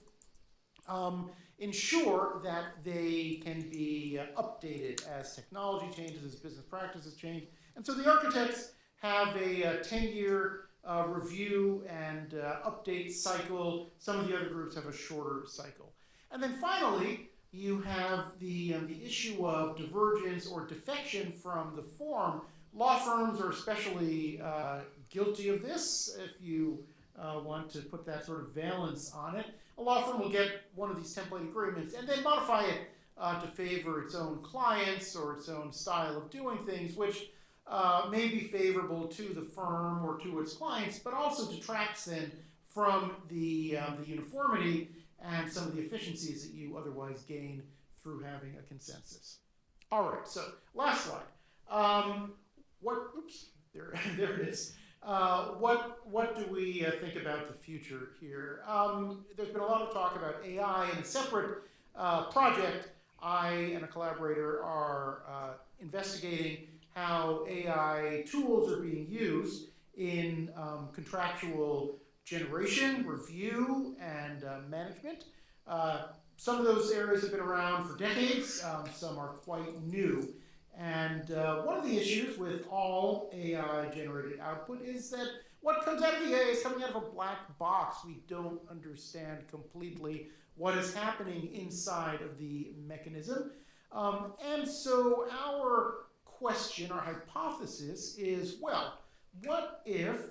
ensure that they can be updated as technology changes, as business practices change. And so the architects have a 10-year review and update cycle. Some of the other groups have a shorter cycle. And then finally, you have the issue of divergence or defection from the form. Law firms are especially guilty of this, if you want to put that sort of valence on it. A law firm will get one of these template agreements and then modify it to favor its own clients or its own style of doing things, which may be favorable to the firm or to its clients, but also detracts then from the uniformity and some of the efficiencies that you otherwise gain through having a consensus. All right, so last slide. There it is. What do we think about the future here? There's been a lot of talk about AI. In a separate project, I and a collaborator are investigating how AI tools are being used in contractual generation, review, and management. Some of those areas have been around for decades. Some are quite new. And one of the issues with all AI-generated output is that what comes out of the AI is coming out of a black box. We don't understand completely what is happening inside of the mechanism. And so our question, our hypothesis is, well, what if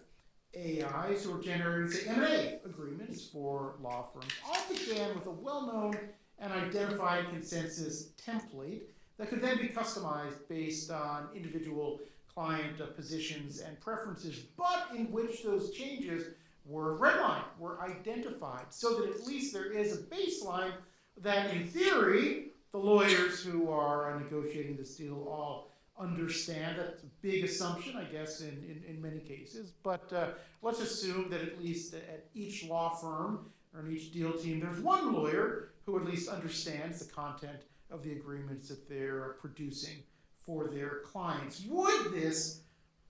AIs who are generating, say, M&A agreements for law firms all began with a well-known and identified consensus template that could then be customized based on individual client positions and preferences, but in which those changes were redlined, were identified, so that at least there is a baseline that, in theory, the lawyers who are negotiating this deal all understand. That's a big assumption, I guess, in many cases. But let's assume that at least at each law firm or in each deal team, there's one lawyer who at least understands the content of the agreements that they're producing for their clients. Would this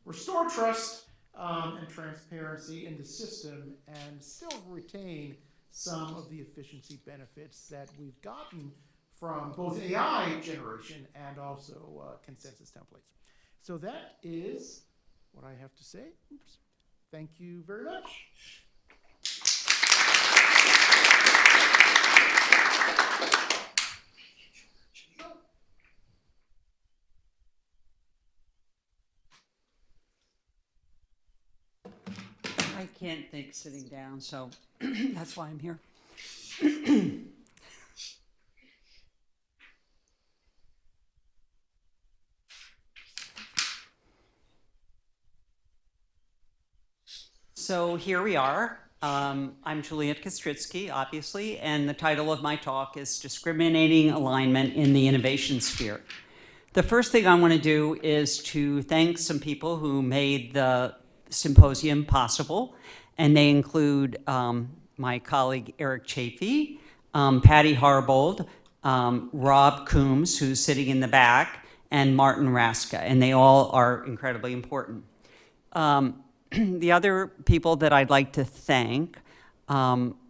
restore trust and transparency in the system and still retain some of the efficiency benefits that we've gotten from both AI generation and also consensus templates? So that is what I have to say. Oops. Thank you very much. I can't think sitting down, so that's why I'm here. So here we are. I'm Juliet Kostritsky, obviously, and the title of my talk is Discriminating Alignment in the Innovation Sphere. The first thing I want to do is to thank some people who made the symposium possible, and they include my colleague Eric Chafee, Patty Harbold, Rob Coombs, who's sitting in the back, and Martin Raska, and they all are incredibly important. The other people that I'd like to thank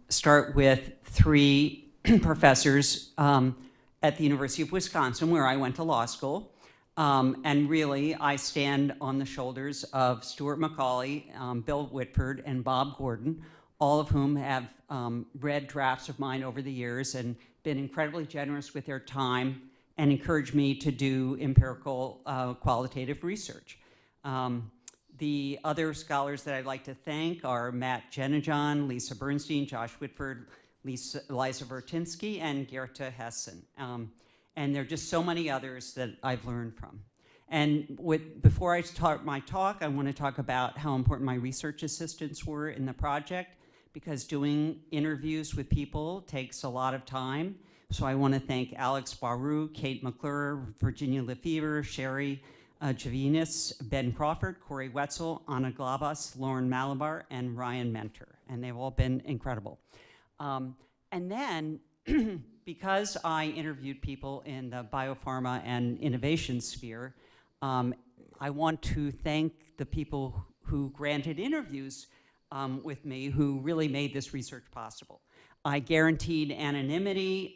start with three professors at the University of Wisconsin, where I went to law school. And really, I stand on the shoulders of Stuart Macaulay, Bill Whitford, and Bob Gordon, all of whom have read drafts of mine over the years and been incredibly generous with their time and encouraged me to do empirical qualitative research. The other scholars that I'd like to thank are Matt Jennejohn, Lisa Bernstein, Josh Whitford, Liza Vertinsky, and Gerta Hessen. And there are just so many others that I've learned from. And before I start my talk, I want to talk about how important my research assistants were in the project, because doing interviews with people takes a lot of time. So I want to thank Alex Baru, Kate McClure, Virginia Lefevre, Sherry Javinis, Ben Crawford, Corey Wetzel, Anna Glabas, Lauren Malabar, and Ryan Mentor. And they've all been incredible. And then, because I interviewed people in the biopharma and innovation sphere, I want to thank the people who granted interviews with me, who really made this research possible. I guaranteed anonymity,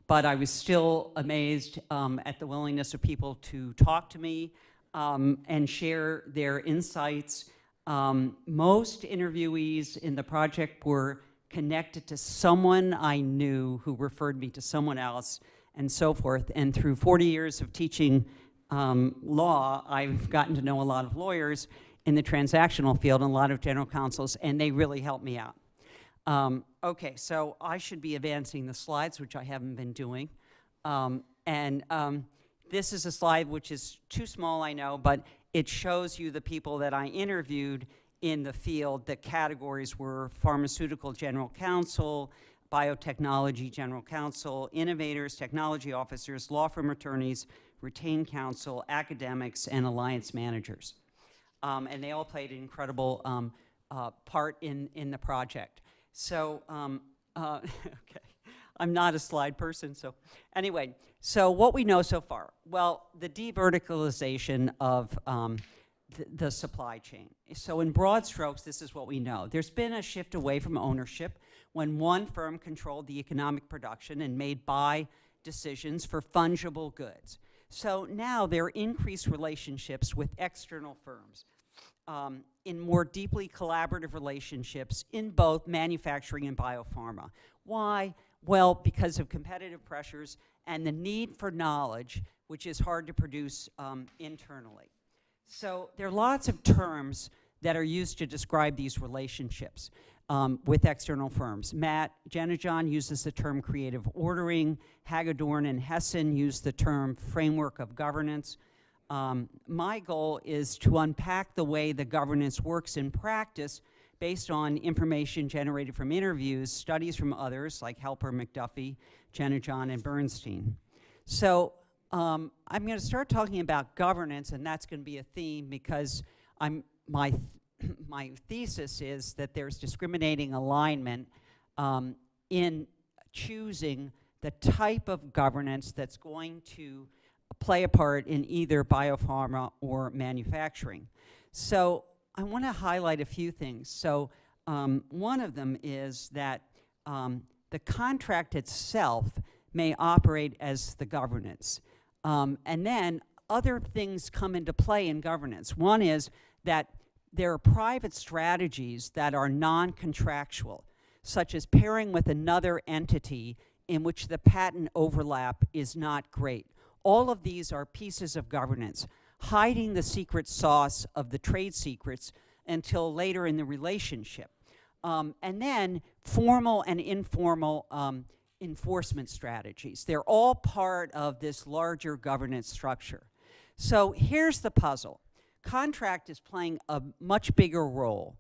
but I was still amazed at the willingness of people to talk to me and share their insights. Most interviewees in the project were connected to someone I knew who referred me to someone else, and so forth. And through 40 years of teaching law, I've gotten to know a lot of lawyers in the transactional field and a lot of general counsels, and they really helped me out. Okay, so I should be advancing the slides, which I haven't been doing. This is a slide which is too small, I know, but it shows you the people that I interviewed in the field. The categories were pharmaceutical general counsel, biotechnology general counsel, innovators, technology officers, law firm attorneys, retained counsel, academics, and alliance managers. And they all played an incredible part in the project. So, okay, I'm not a slide person, so anyway, so what we know so far? Well, the de-verticalization of the supply chain. So in broad strokes, this is what we know. There's been a shift away from ownership when one firm controlled the economic production and made buy decisions for fungible goods. So now there are increased relationships with external firms. in more deeply collaborative relationships in both manufacturing and biopharma. Why? Well, because of competitive pressures and the need for knowledge, which is hard to produce internally. So there are lots of terms that are used to describe these relationships with external firms. Matt Jennejohn uses the term creative ordering. Hagedorn and Hessen use the term framework of governance. My goal is to unpack the way the governance works in practice based on information generated from interviews, studies from others like Helper, McDuffie, Jennejohn, and Bernstein. So I'm going to start talking about governance, and that's going to be a theme because my thesis is that there's discriminating alignment in choosing the type of governance that's going to play a part in either biopharma or manufacturing. So I want to highlight a few things. So one of them is that the contract itself may operate as the governance. And then other things come into play in governance. One is that there are private strategies that are non-contractual, such as pairing with another entity in which the patent overlap is not great. All of these are pieces of governance, hiding the secret sauce of the trade secrets until later in the relationship. And then formal and informal enforcement strategies. They're all part of this larger governance structure. So here's the puzzle. Contract is playing a much bigger role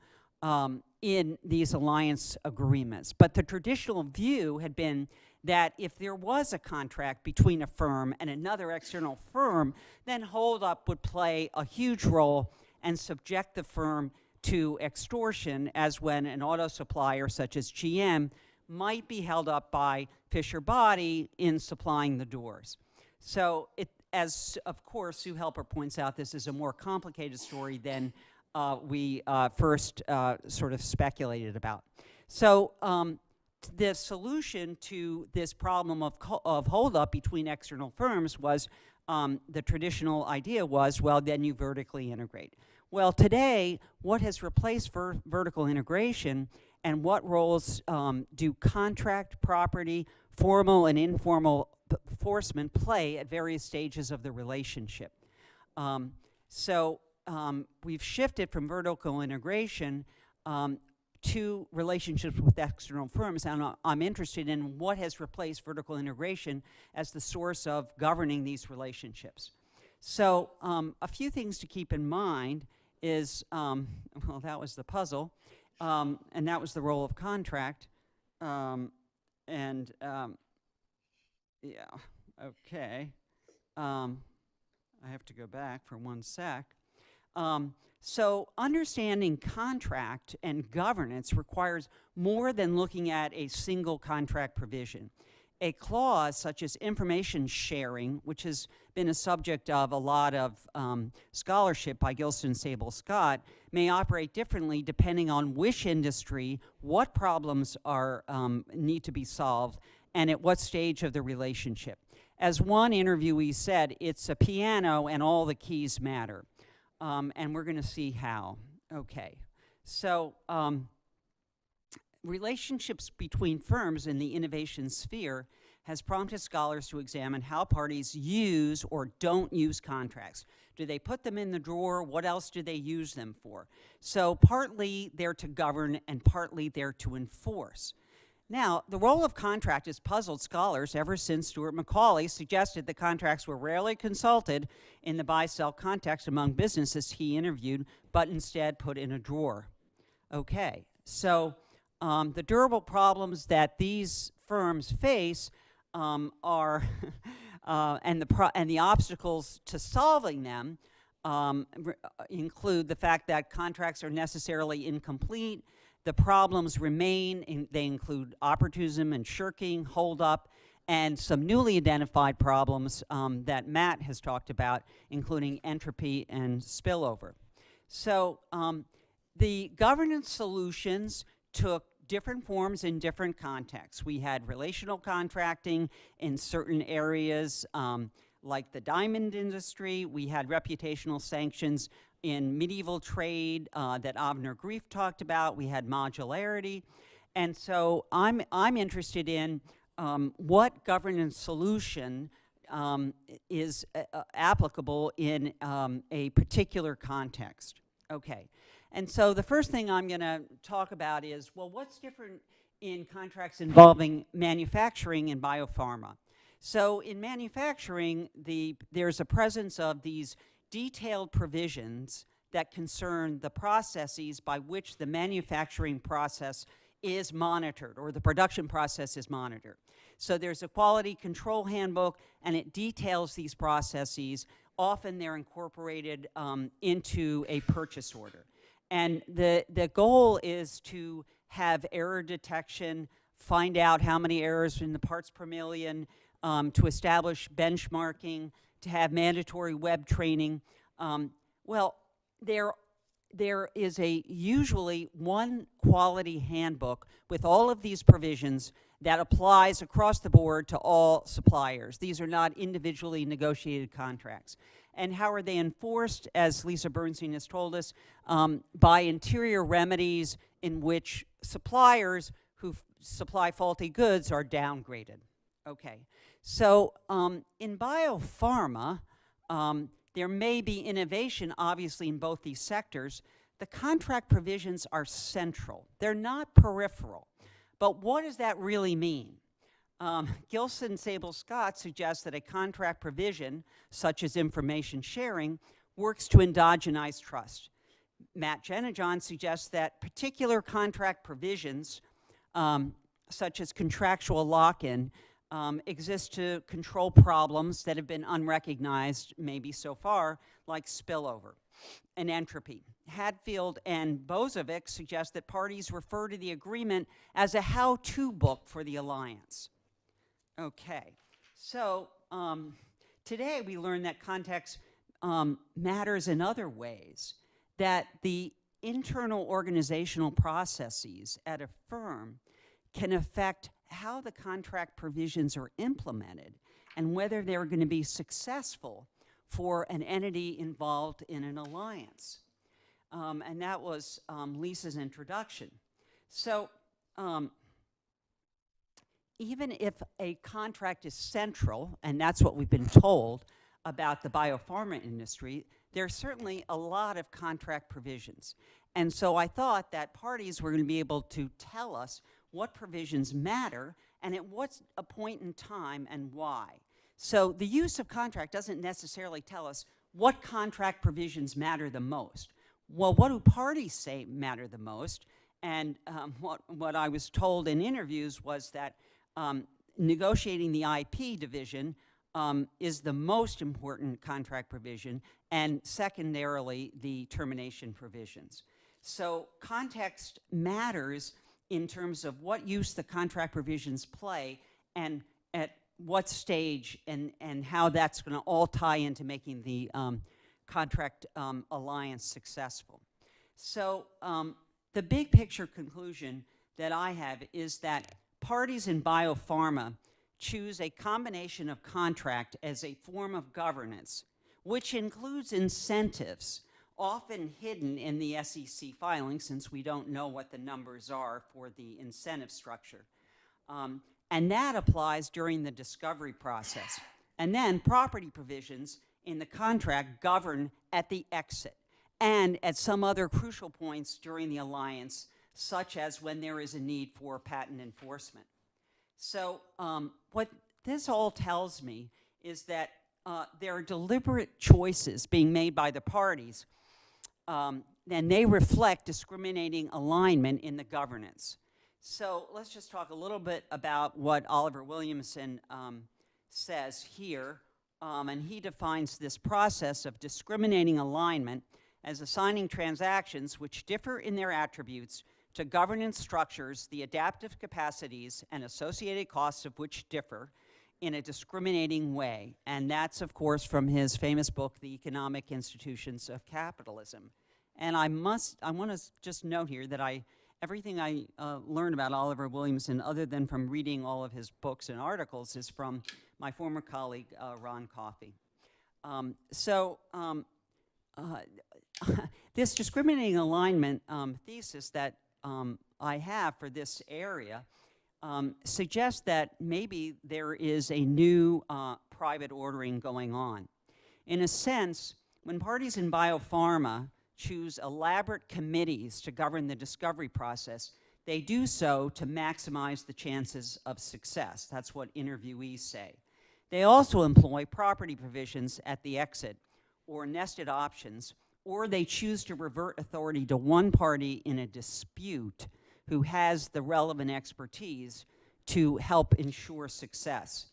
in these alliance agreements. But the traditional view had been that if there was a contract between a firm and another external firm, then holdup would play a huge role and subject the firm to extortion, as when an auto supplier such as GM might be held up by Fisher Body in supplying the doors. So as of course Sue Helper points out, this is a more complicated story than we first sort of speculated about. So the solution to this problem of holdup between external firms was, the traditional idea was, well, then you vertically integrate. Well, today, what has replaced vertical integration, and what roles do contract, property, formal and informal enforcement play at various stages of the relationship? We've shifted from vertical integration to relationships with external firms, and I'm interested in what has replaced vertical integration as the source of governing these relationships. So a few things to keep in mind is, well, that was the puzzle, and that was the role of contract, yeah, okay. I have to go back for 1 sec. So understanding contract and governance requires more than looking at a single contract provision. A clause such as information sharing, which has been a subject of a lot of scholarship by Gilson Sable Scott, may operate differently depending on which industry, what problems are need to be solved, and at what stage of the relationship. As one interviewee said, it's a piano and all the keys matter. And we're going to see how. Okay. So relationships between firms in the innovation sphere has prompted scholars to examine how parties use or don't use contracts. Do they put them in the drawer? What else do they use them for? So partly they're to govern and partly they're to enforce. Now, the role of contract has puzzled scholars ever since Stuart Macaulay suggested that contracts were rarely consulted in the buy-sell context among businesses he interviewed, but instead put in a drawer. Okay, so the durable problems that these firms face are, and the obstacles to solving them include the fact that contracts are necessarily incomplete. The problems remain. They include opportunism and shirking, holdup, and some newly identified problems that Matt has talked about, including entropy and spillover. So the governance solutions took different forms in different contexts. We had relational contracting in certain areas, like the diamond industry. We had reputational sanctions in medieval trade that Avner Grief talked about. We had modularity. And so I'm interested in what governance solution is applicable in a particular context. Okay, and so the first thing I'm going to talk about is, well, what's different in contracts involving manufacturing and biopharma? So in manufacturing, there's a presence of these detailed provisions that concern the processes by which the manufacturing process is monitored, or the production process is monitored. So there's a quality control handbook, and it details these processes. Often they're incorporated into a purchase order. And the goal is to have error detection, find out how many errors in the parts per million, to establish benchmarking, to have mandatory web training. Well, there is usually one quality handbook with all of these provisions that applies across the board to all suppliers. These are not individually negotiated contracts. And how are they enforced? As Lisa Bernstein has told us, by interior remedies in which suppliers who supply faulty goods are downgraded. Okay, so in biopharma, there may be innovation, obviously, in both these sectors. The contract provisions are central. They're not peripheral. But what does that really mean? Gilson Sable Scott suggests that a contract provision, such as information sharing, works to endogenize trust. Matt Jennejohn suggests that particular contract provisions, such as contractual lock-in, exist to control problems that have been unrecognized, maybe so far, like spillover and entropy. Hadfield and Bozovic suggest that parties refer to the agreement as a how-to book for the alliance. Okay, so today we learned that context matters in other ways, that the internal organizational processes at a firm can affect how the contract provisions are implemented and whether they're going to be successful for an entity involved in an alliance. And that was Lisa's introduction. So even if a contract is central, and that's what we've been told about the biopharma industry, there's certainly a lot of contract provisions. And so I thought that parties were going to be able to tell us what provisions matter and at what a point in time and why. So the use of contract doesn't necessarily tell us what contract provisions matter the most. Well, what do parties say matter the most? And what I was told in interviews was that negotiating the IP division is the most important contract provision, and secondarily, the termination provisions. So context matters in terms of what use the contract provisions play and at what stage and how that's going to all tie into making the contract alliance successful. So the big picture conclusion that I have is that parties in biopharma choose a combination of contract as a form of governance, which includes incentives, often hidden in the SEC filing since we don't know what the numbers are for the incentive structure. And that applies during the discovery process. And then property provisions in the contract govern at the exit and at some other crucial points during the alliance, such as when there is a need for patent enforcement. So what this all tells me is that there are deliberate choices being made by the parties, and they reflect discriminating alignment in the governance. So let's just talk a little bit about what Oliver Williamson says here, and he defines this process of discriminating alignment as assigning transactions which differ in their attributes to governance structures, the adaptive capacities and associated costs of which differ in a discriminating way. And that's, of course, from his famous book, The Economic Institutions of Capitalism. And I want to just note here that everything I learned about Oliver Williamson, other than from reading all of his books and articles, is from my former colleague, Ron Coffey. this discriminating alignment thesis that I have for this area suggests that maybe there is a new private ordering going on. In a sense, when parties in biopharma choose elaborate committees to govern the discovery process, they do so to maximize the chances of success. That's what interviewees say. They also employ property provisions at the exit or nested options, or they choose to revert authority to one party in a dispute who has the relevant expertise to help ensure success.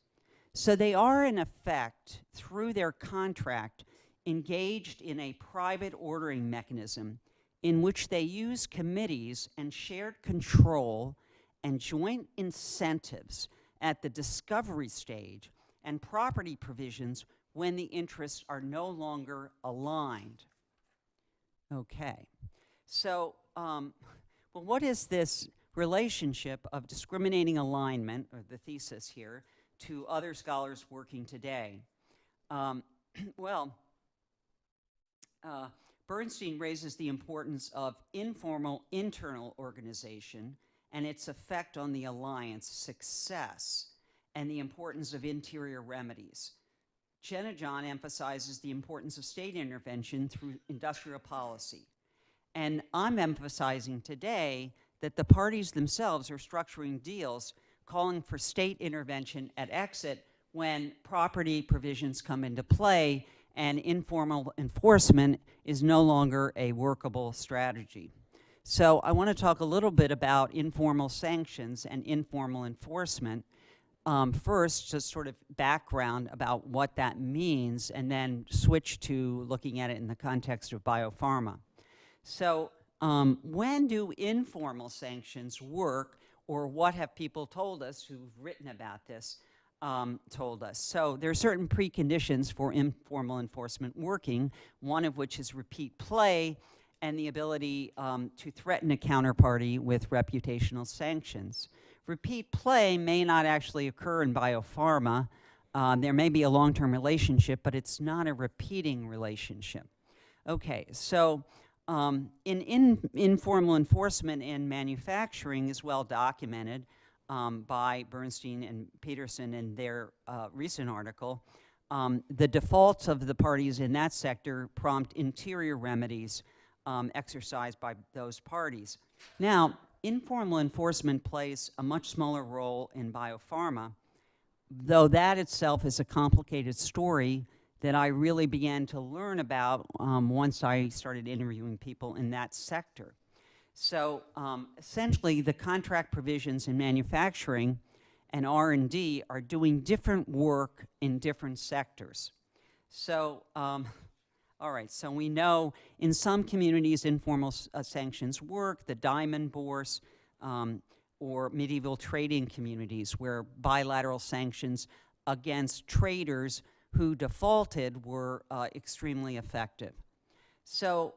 So they are, in effect, through their contract, engaged in a private ordering mechanism in which they use committees and shared control and joint incentives at the discovery stage and property provisions when the interests are no longer aligned. Okay, so well, what is this relationship of discriminating alignment, or the thesis here, to other scholars working today? Bernstein raises the importance of informal internal organization and its effect on the alliance success, and the importance of interior remedies. Jennejohn emphasizes the importance of state intervention through industrial policy. And I'm emphasizing today that the parties themselves are structuring deals calling for state intervention at exit when property provisions come into play and informal enforcement is no longer a workable strategy. So I want to talk a little bit about informal sanctions and informal enforcement. First, just sort of background about what that means, and then switch to looking at it in the context of biopharma. So when do informal sanctions work, or what have people told us who've written about this told us? So there are certain preconditions for informal enforcement working, one of which is repeat play and the ability to threaten a counterparty with reputational sanctions. Repeat play may not actually occur in biopharma. There may be a long-term relationship, but it's not a repeating relationship. Okay, so informal enforcement in manufacturing is well documented by Bernstein and Peterson in their recent article. The defaults of the parties in that sector prompt interior remedies exercised by those parties. Now, informal enforcement plays a much smaller role in biopharma, though that itself is a complicated story that I really began to learn about once I started interviewing people in that sector. So essentially, the contract provisions in manufacturing and R&D are doing different work in different sectors. So, all right, so we know in some communities informal sanctions work, the diamond bourse, or medieval trading communities where bilateral sanctions against traders who defaulted were extremely effective. So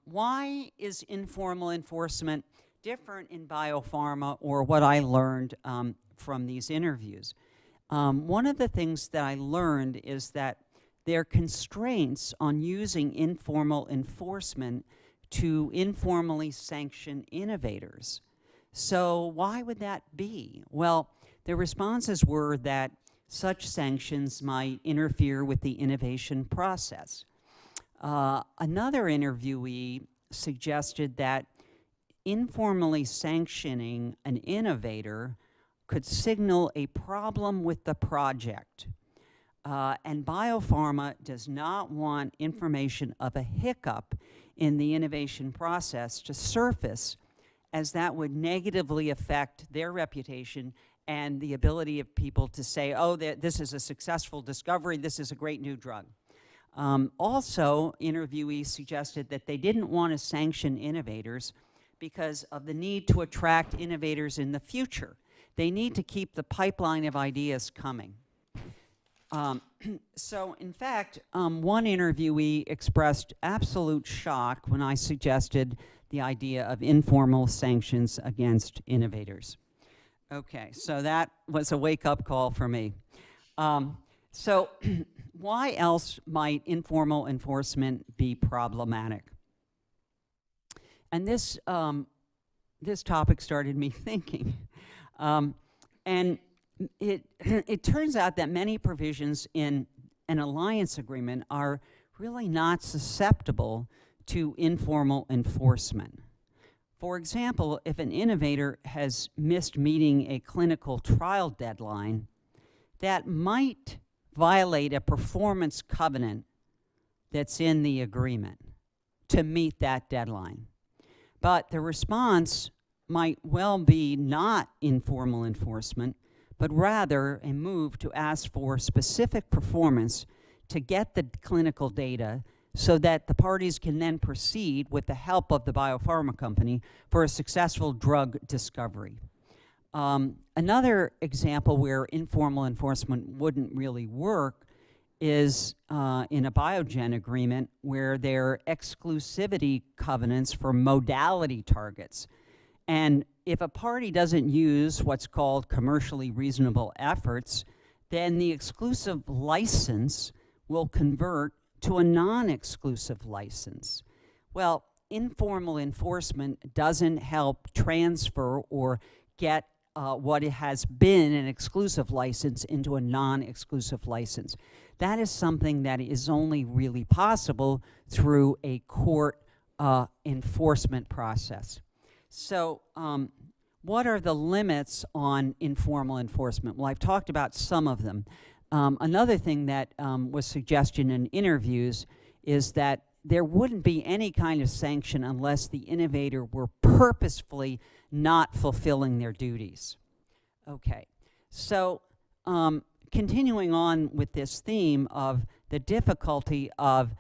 why is informal enforcement different in biopharma, or what I learned from these interviews? One of the things that I learned is that there are constraints on using informal enforcement to informally sanction innovators. So why would that be? Well, the responses were that such sanctions might interfere with the innovation process. Another interviewee suggested that informally sanctioning an innovator could signal a problem with the project. And biopharma does not want information of a hiccup in the innovation process to surface, as that would negatively affect their reputation and the ability of people to say, oh, this is a successful discovery, this is a great new drug. Also, interviewees suggested that they didn't want to sanction innovators because of the need to attract innovators in the future. They need to keep the pipeline of ideas coming. So, in fact, one interviewee expressed absolute shock when I suggested the idea of informal sanctions against innovators. Okay, so that was a wake-up call for me. So why else might informal enforcement be problematic? And this topic started me thinking. And it turns out that many provisions in an alliance agreement are really not susceptible to informal enforcement. For example, if an innovator has missed meeting a clinical trial deadline, that might violate a performance covenant that's in the agreement to meet that deadline. But the response might well be not informal enforcement, but rather a move to ask for specific performance to get the clinical data so that the parties can then proceed with the help of the biopharma company for a successful drug discovery. Another example where informal enforcement wouldn't really work is in a Biogen agreement where there are exclusivity covenants for modality targets. And if a party doesn't use what's called commercially reasonable efforts, then the exclusive license will convert to a non-exclusive license. Well, informal enforcement doesn't help transfer or get what it has been an exclusive license into a non-exclusive license. That is something that is only really possible through a court enforcement process. So what are the limits on informal enforcement? Well, I've talked about some of them. Another thing that was suggested in interviews is that there wouldn't be any kind of sanction unless the innovator were purposefully not fulfilling their duties. Okay, so continuing on with this theme of the difficulty of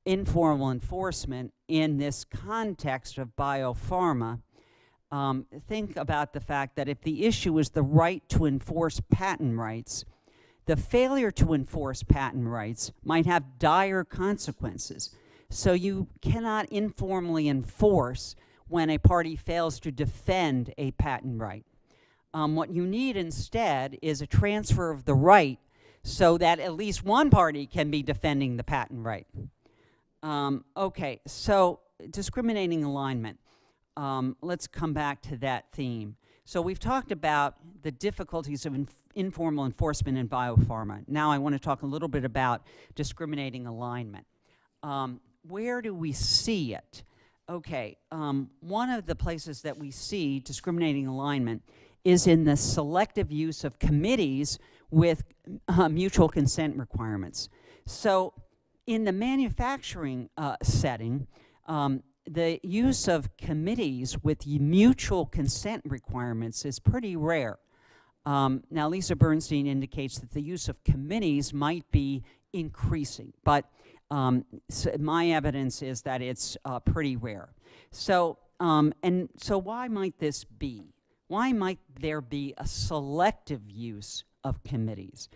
informal enforcement in this context of biopharma, think about the fact that if the issue is the right to enforce patent rights, the failure to enforce patent rights might have dire consequences. So you cannot informally enforce when a party fails to defend a patent right. What you need instead is a transfer of the right so that at least one party can be defending the patent right. Okay, so discriminating alignment. Let's come back to that theme. So we've talked about the difficulties of informal enforcement in biopharma. Now I want to talk a little bit about discriminating alignment. Where do we see it? Okay, one of the places that we see discriminating alignment is in the selective use of committees with mutual consent requirements. So in the manufacturing setting, the use of committees with mutual consent requirements is pretty rare. Now, Lisa Bernstein indicates that the use of committees might be increasing, but so my evidence is that it's pretty rare. So, and so why might this be? Why might there be a selective use of committees?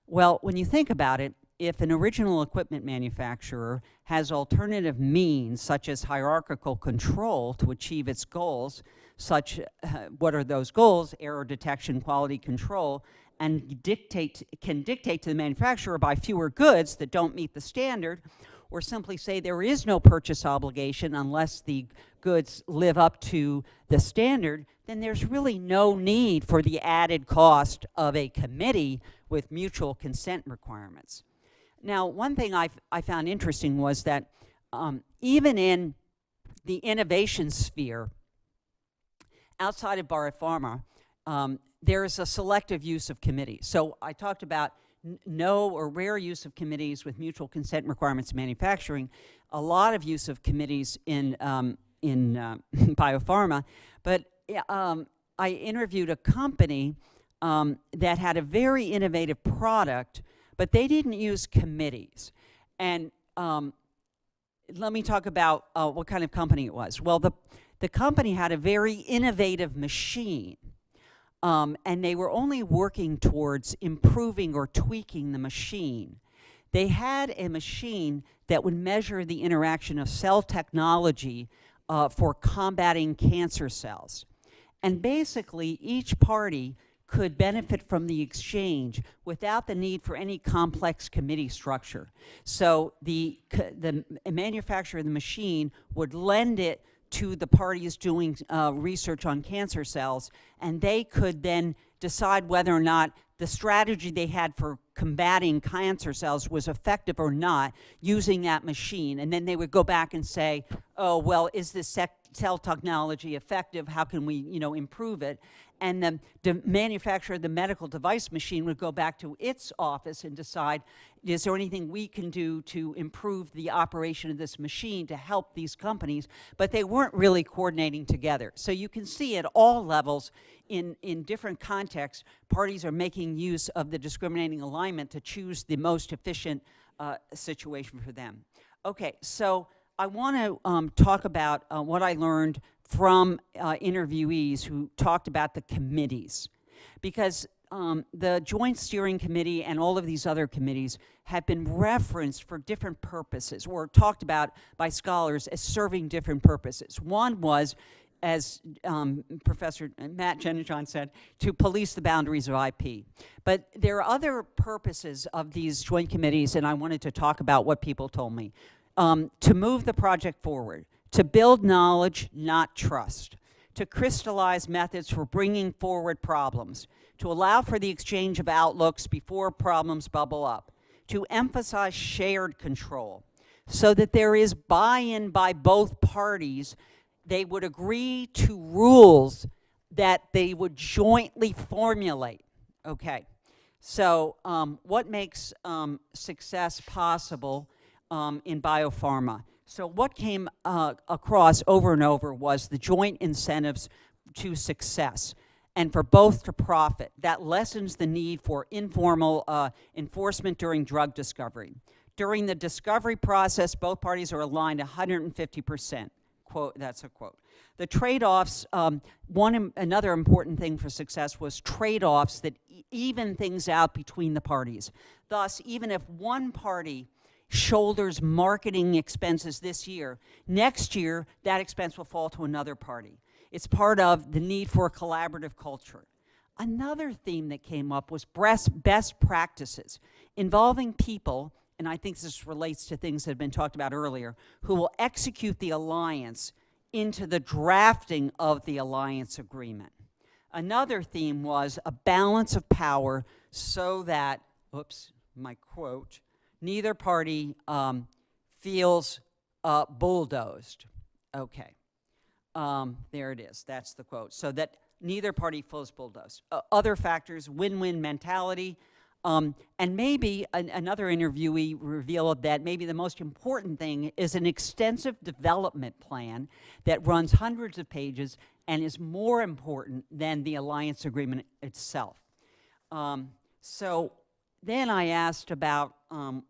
Well, when you think about it, if an original equipment manufacturer has alternative means, such as hierarchical control to achieve its goals, what are those goals? Error detection, quality control, and can dictate to the manufacturer buy fewer goods that don't meet the standard, or simply say there is no purchase obligation unless the goods live up to the standard, then there's really no need for the added cost of a committee with mutual consent requirements. Now, one thing I found interesting was that even in the innovation sphere, outside of biopharma, there is a selective use of committees. So I talked about no or rare use of committees with mutual consent requirements in manufacturing, a lot of use of committees in biopharma, but I interviewed a company that had a very innovative product, but they didn't use committees. And let me talk about what kind of company it was. Well, the company had a very innovative machine, and they were only working towards improving or tweaking the machine. They had a machine that would measure the interaction of cell technology for combating cancer cells. And basically, each party could benefit from the exchange without the need for any complex committee structure. So the manufacturer of the machine would lend it to the parties doing research on cancer cells, and they could then decide whether or not the strategy they had for combating cancer cells was effective or not using that machine. And then they would go back and say, oh, well, is this cell technology effective? How can we, improve it? And the manufacturer of the medical device machine would go back to its office and decide, is there anything we can do to improve the operation of this machine to help these companies? But they weren't really coordinating together. So you can see at all levels, in different contexts, parties are making use of the discriminating alignment to choose the most efficient situation for them. Okay, so I want to talk about what I learned from interviewees who talked about the committees, because the Joint Steering Committee and all of these other committees have been referenced for different purposes, or talked about by scholars as serving different purposes. One was, as Professor Matt Jennejohn said, to police the boundaries of IP. But there are other purposes of these joint committees, and I wanted to talk about what people told me. To move the project forward, to build knowledge, not trust, to crystallize methods for bringing forward problems, to allow for the exchange of outlooks before problems bubble up, to emphasize shared control, so that there is buy-in by both parties. They would agree to rules that they would jointly formulate. Okay, so what makes success possible in biopharma? So what came across over and over was the joint incentives to success and for both to profit. That lessens the need for informal enforcement during drug discovery. During the discovery process, both parties are aligned 150%. Quote, that's a quote. The trade-offs, another important thing for success was trade-offs that even things out between the parties. Thus, even if one party shoulders marketing expenses this year, next year that expense will fall to another party. It's part of the need for a collaborative culture. Another theme that came up was best practices involving people, and I think this relates to things that have been talked about earlier, who will execute the alliance into the drafting of the alliance agreement. Another theme was a balance of power so that, oops, my quote, neither party feels bulldozed. Okay, there it is, that's the quote. So that neither party feels bulldozed. Other factors, win-win mentality, and maybe another interviewee revealed that maybe the most important thing is an extensive development plan that runs hundreds of pages and is more important than the alliance agreement itself. So then I asked about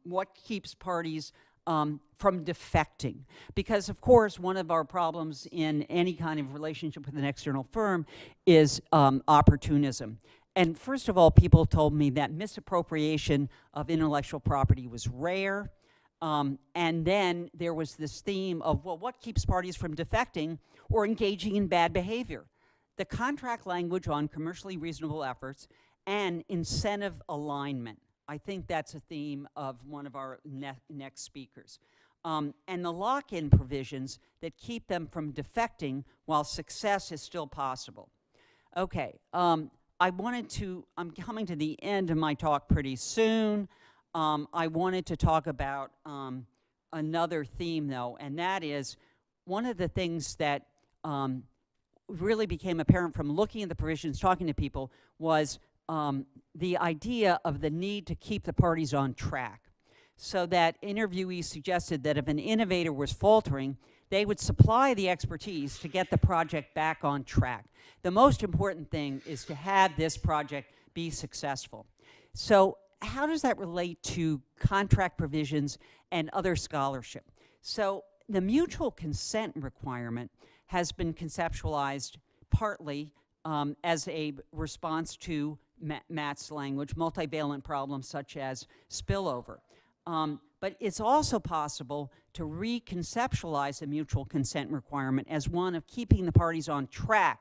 what keeps parties from defecting. Because of course, one of our problems in any kind of relationship with an external firm is opportunism. And first of all, people told me that misappropriation of intellectual property was rare. And then there was this theme of, well, what keeps parties from defecting or engaging in bad behavior? The contract language on commercially reasonable efforts and incentive alignment. I think that's a theme of one of our next speakers. And the lock-in provisions that keep them from defecting while success is still possible. Okay, I'm coming to the end of my talk pretty soon. I wanted to talk about another theme though, and that is one of the things that really became apparent from looking at the provisions, talking to people, was the idea of the need to keep the parties on track. So that interviewees suggested that if an innovator was faltering, they would supply the expertise to get the project back on track. The most important thing is to have this project be successful. So how does that relate to contract provisions and other scholarship? So the mutual consent requirement has been conceptualized partly as a response to Matt's language, multivalent problems such as spillover. But it's also possible to reconceptualize the mutual consent requirement as one of keeping the parties on track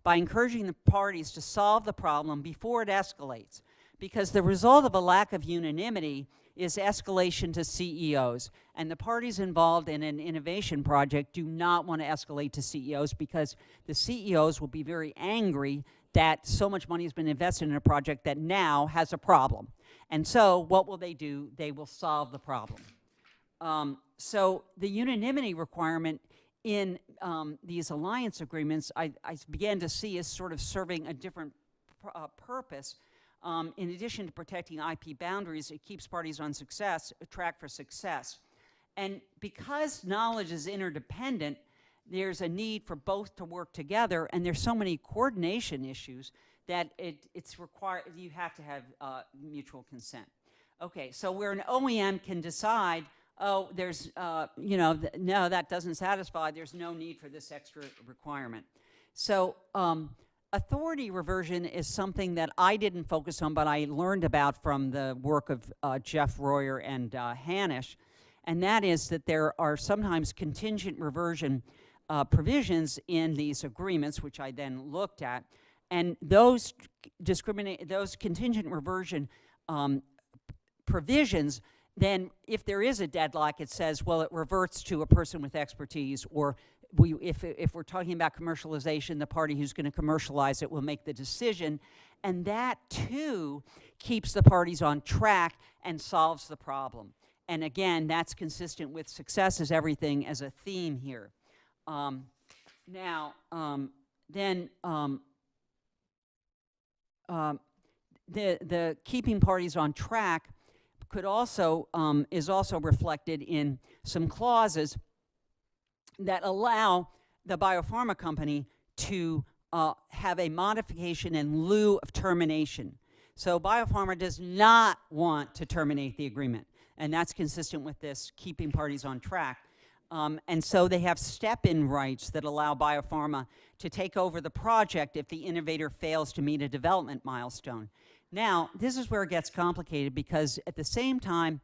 by encouraging the parties to solve the problem before it escalates. Because the result of a lack of unanimity is escalation to CEOs. And the parties involved in an innovation project do not want to escalate to CEOs because the CEOs will be very angry that so much money has been invested in a project that now has a problem. And so what will they do? They will solve the problem. So the unanimity requirement in these alliance agreements, I began to see as sort of serving a different purpose. In addition to protecting IP boundaries, it keeps parties on track for success. And because knowledge is interdependent, there's a need for both to work together, and there's so many coordination issues that it's required, you have to have mutual consent. Okay, so where an OEM can decide, oh, there's, no, that doesn't satisfy, there's no need for this extra requirement. So authority reversion is something that I didn't focus on, but I learned about from the work of Jeff Royer and Hanisch, and that is that there are sometimes contingent reversion provisions in these agreements, which I then looked at, and those contingent reversion provisions, then if there is a deadlock, it says, well, it reverts to a person with expertise, or if we're talking about commercialization, the party who's going to commercialize it will make the decision, and that too keeps the parties on track and solves the problem. And again, that's consistent with success is everything as a theme here. The keeping parties on track could also is also reflected in some clauses that allow the biopharma company to have a modification in lieu of termination. So biopharma does not want to terminate the agreement, and that's consistent with this keeping parties on track. And so they have step-in rights that allow biopharma to take over the project if the innovator fails to meet a development milestone. Now, this is where it gets complicated because at the same time,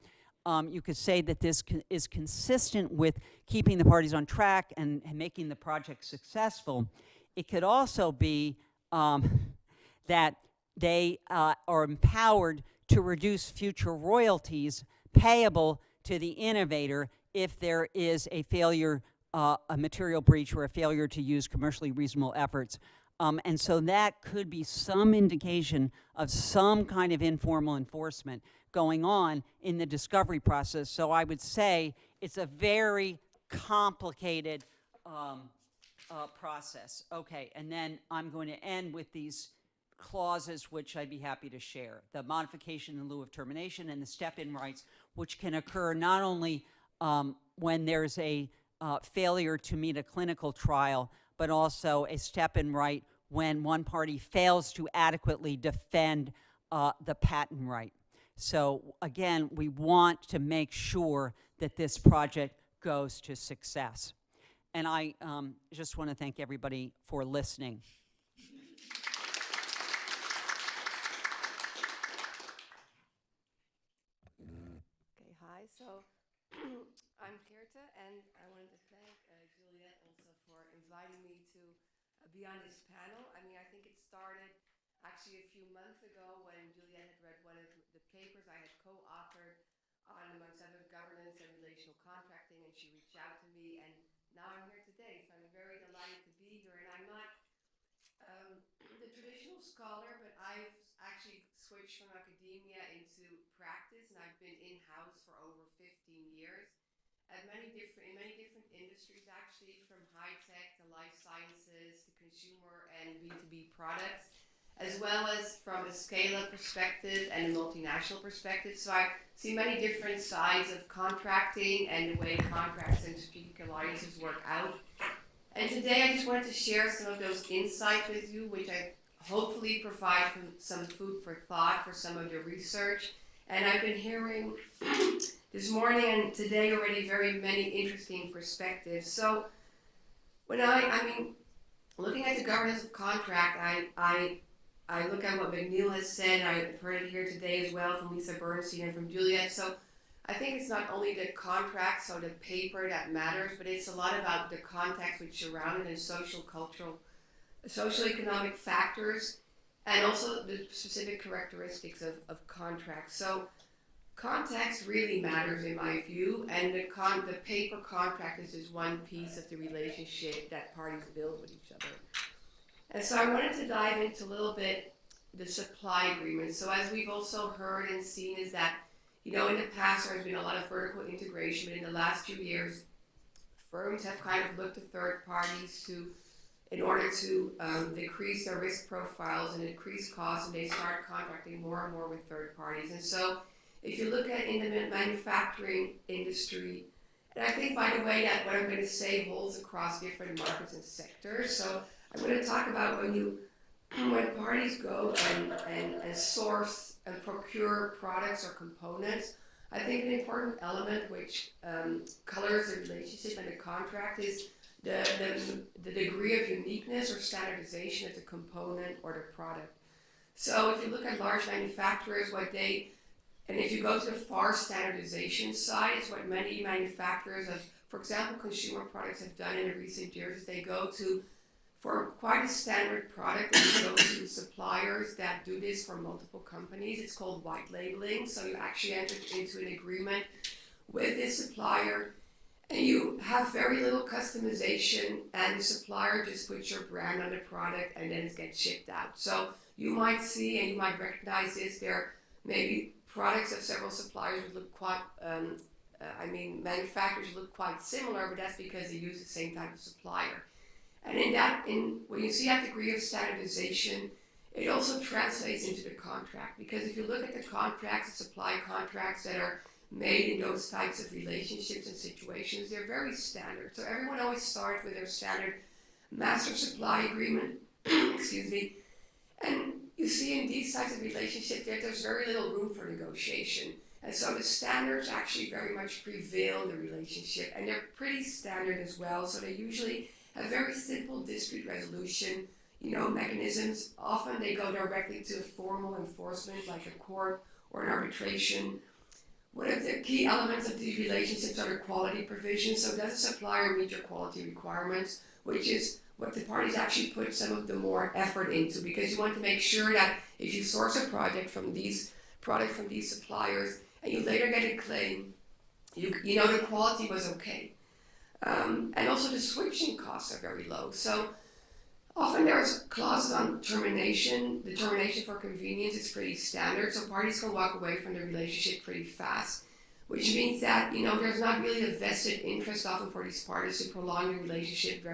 you could say that this is consistent with keeping the parties on track and making the project successful. It could also be that they are empowered to reduce future royalties payable to the innovator if there is a failure, a material breach or a failure to use commercially reasonable efforts. And so that could be some indication of some kind of informal enforcement going on in the discovery process. So I would say it's a very complicated process. Okay, and then I'm going to end with these clauses which I'd be happy to share. The modification in lieu of termination and the step-in rights, which can occur not only when there's a failure to meet a clinical trial, but also a step-in right when one party fails to adequately defend the patent right. So again, we want to make sure that this project goes to success. And I just want to thank everybody for listening. Okay, hi. So I'm Geerte, and I wanted to thank Juliet also for inviting me to be on this panel. I mean, I think it started actually a few months ago when Juliet had read one of the papers I had co-authored on, amongst other, governance and relational contracting, and she reached out to me, and now I'm here today, so I'm very delighted to be here. And I'm not the traditional scholar, but I've actually switched from academia into practice, and I've been in-house for over 15 years in many different industries, actually, from high tech to life sciences to consumer and B2B products, as well as from a scale-up perspective and a multinational perspective. So I see many different sides of contracting and the way contracts and strategic alliances work out. And today I just wanted to share some of those insights with you, which I hopefully provide some food for thought for some of your research. And I've been hearing this morning and today already very many interesting perspectives. So when I mean, looking at the governance of contract, I look at what McNeil has said, and I've heard it here today as well from Lisa Bernstein and from Juliet. So I think it's not only the contract, so the paper that matters, but it's a lot about the context which surround it and social, cultural socioeconomic factors, and also the specific characteristics of contracts. So context really matters in my view, and the paper contract is just one piece of the relationship that parties build with each other. And so I wanted to dive into a little bit the supply agreement. So as we've also heard and seen is that, in the past there's been a lot of vertical integration, but in the last few years, firms have kind of looked to third parties in order to decrease their risk profiles and increase costs, and they start contracting more and more with third parties. And so if you look at in the manufacturing industry, and I think, by the way, that what I'm going to say holds across different markets and sectors. So I'm going to talk about when parties go and source and procure products or components. I think an important element which colors the relationship and the contract is the degree of uniqueness or standardization of the component or the product. So if you look at large manufacturers, and if you go to the far standardization side, it's what many manufacturers of, for example, consumer products have done in the recent years, is they go to, for quite a standard product, they go to suppliers that do this for multiple companies. It's called white labeling. So you actually enter into an agreement with this supplier, and you have very little customization, and the supplier just puts your brand on the product, and then it gets shipped out. So you might see, and you might recognize this, there maybe products of several suppliers would look quite, manufacturers look quite similar, but that's because they use the same type of supplier. And when you see that degree of standardization, it also translates into the contract. Because if you look at the contracts, the supply contracts that are made in those types of relationships and situations, they're very standard. So everyone always starts with their standard master supply agreement, excuse me, and you see in these types of relationships there's very little room for negotiation. And so the standards actually very much prevail in the relationship, and they're pretty standard as well. So they usually have very simple dispute resolution, mechanisms. Often they go directly to a formal enforcement like a court or an arbitration. One of the key elements of these relationships are the quality provisions. So does a supplier meet your quality requirements, which is what the parties actually put some of the more effort into, because you want to make sure that if you source a product from these suppliers and you later get a claim, you know the quality was okay. And also the switching costs are very low. So often there's clauses on termination. The termination for convenience is pretty standard, so parties can walk away from the relationship pretty fast, which means that there's not really a vested interest often for these parties to prolong the relationship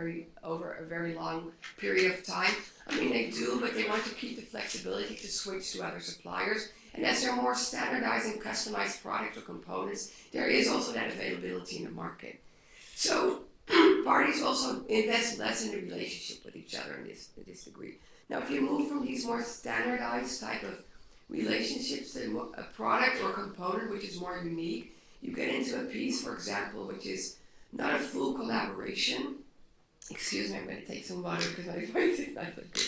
over a very long period of time. They do, but they want to keep the flexibility to switch to other suppliers. And as they're more standardized and customized products or components, there is also that availability in the market. So parties also invest less in the relationship with each other in this degree. Now, if you move from these more standardized type of relationships to a product or component which is more unique, you get into a piece, for example, which is not a full collaboration. Excuse me, I'm going to take some water because my voice is not so good.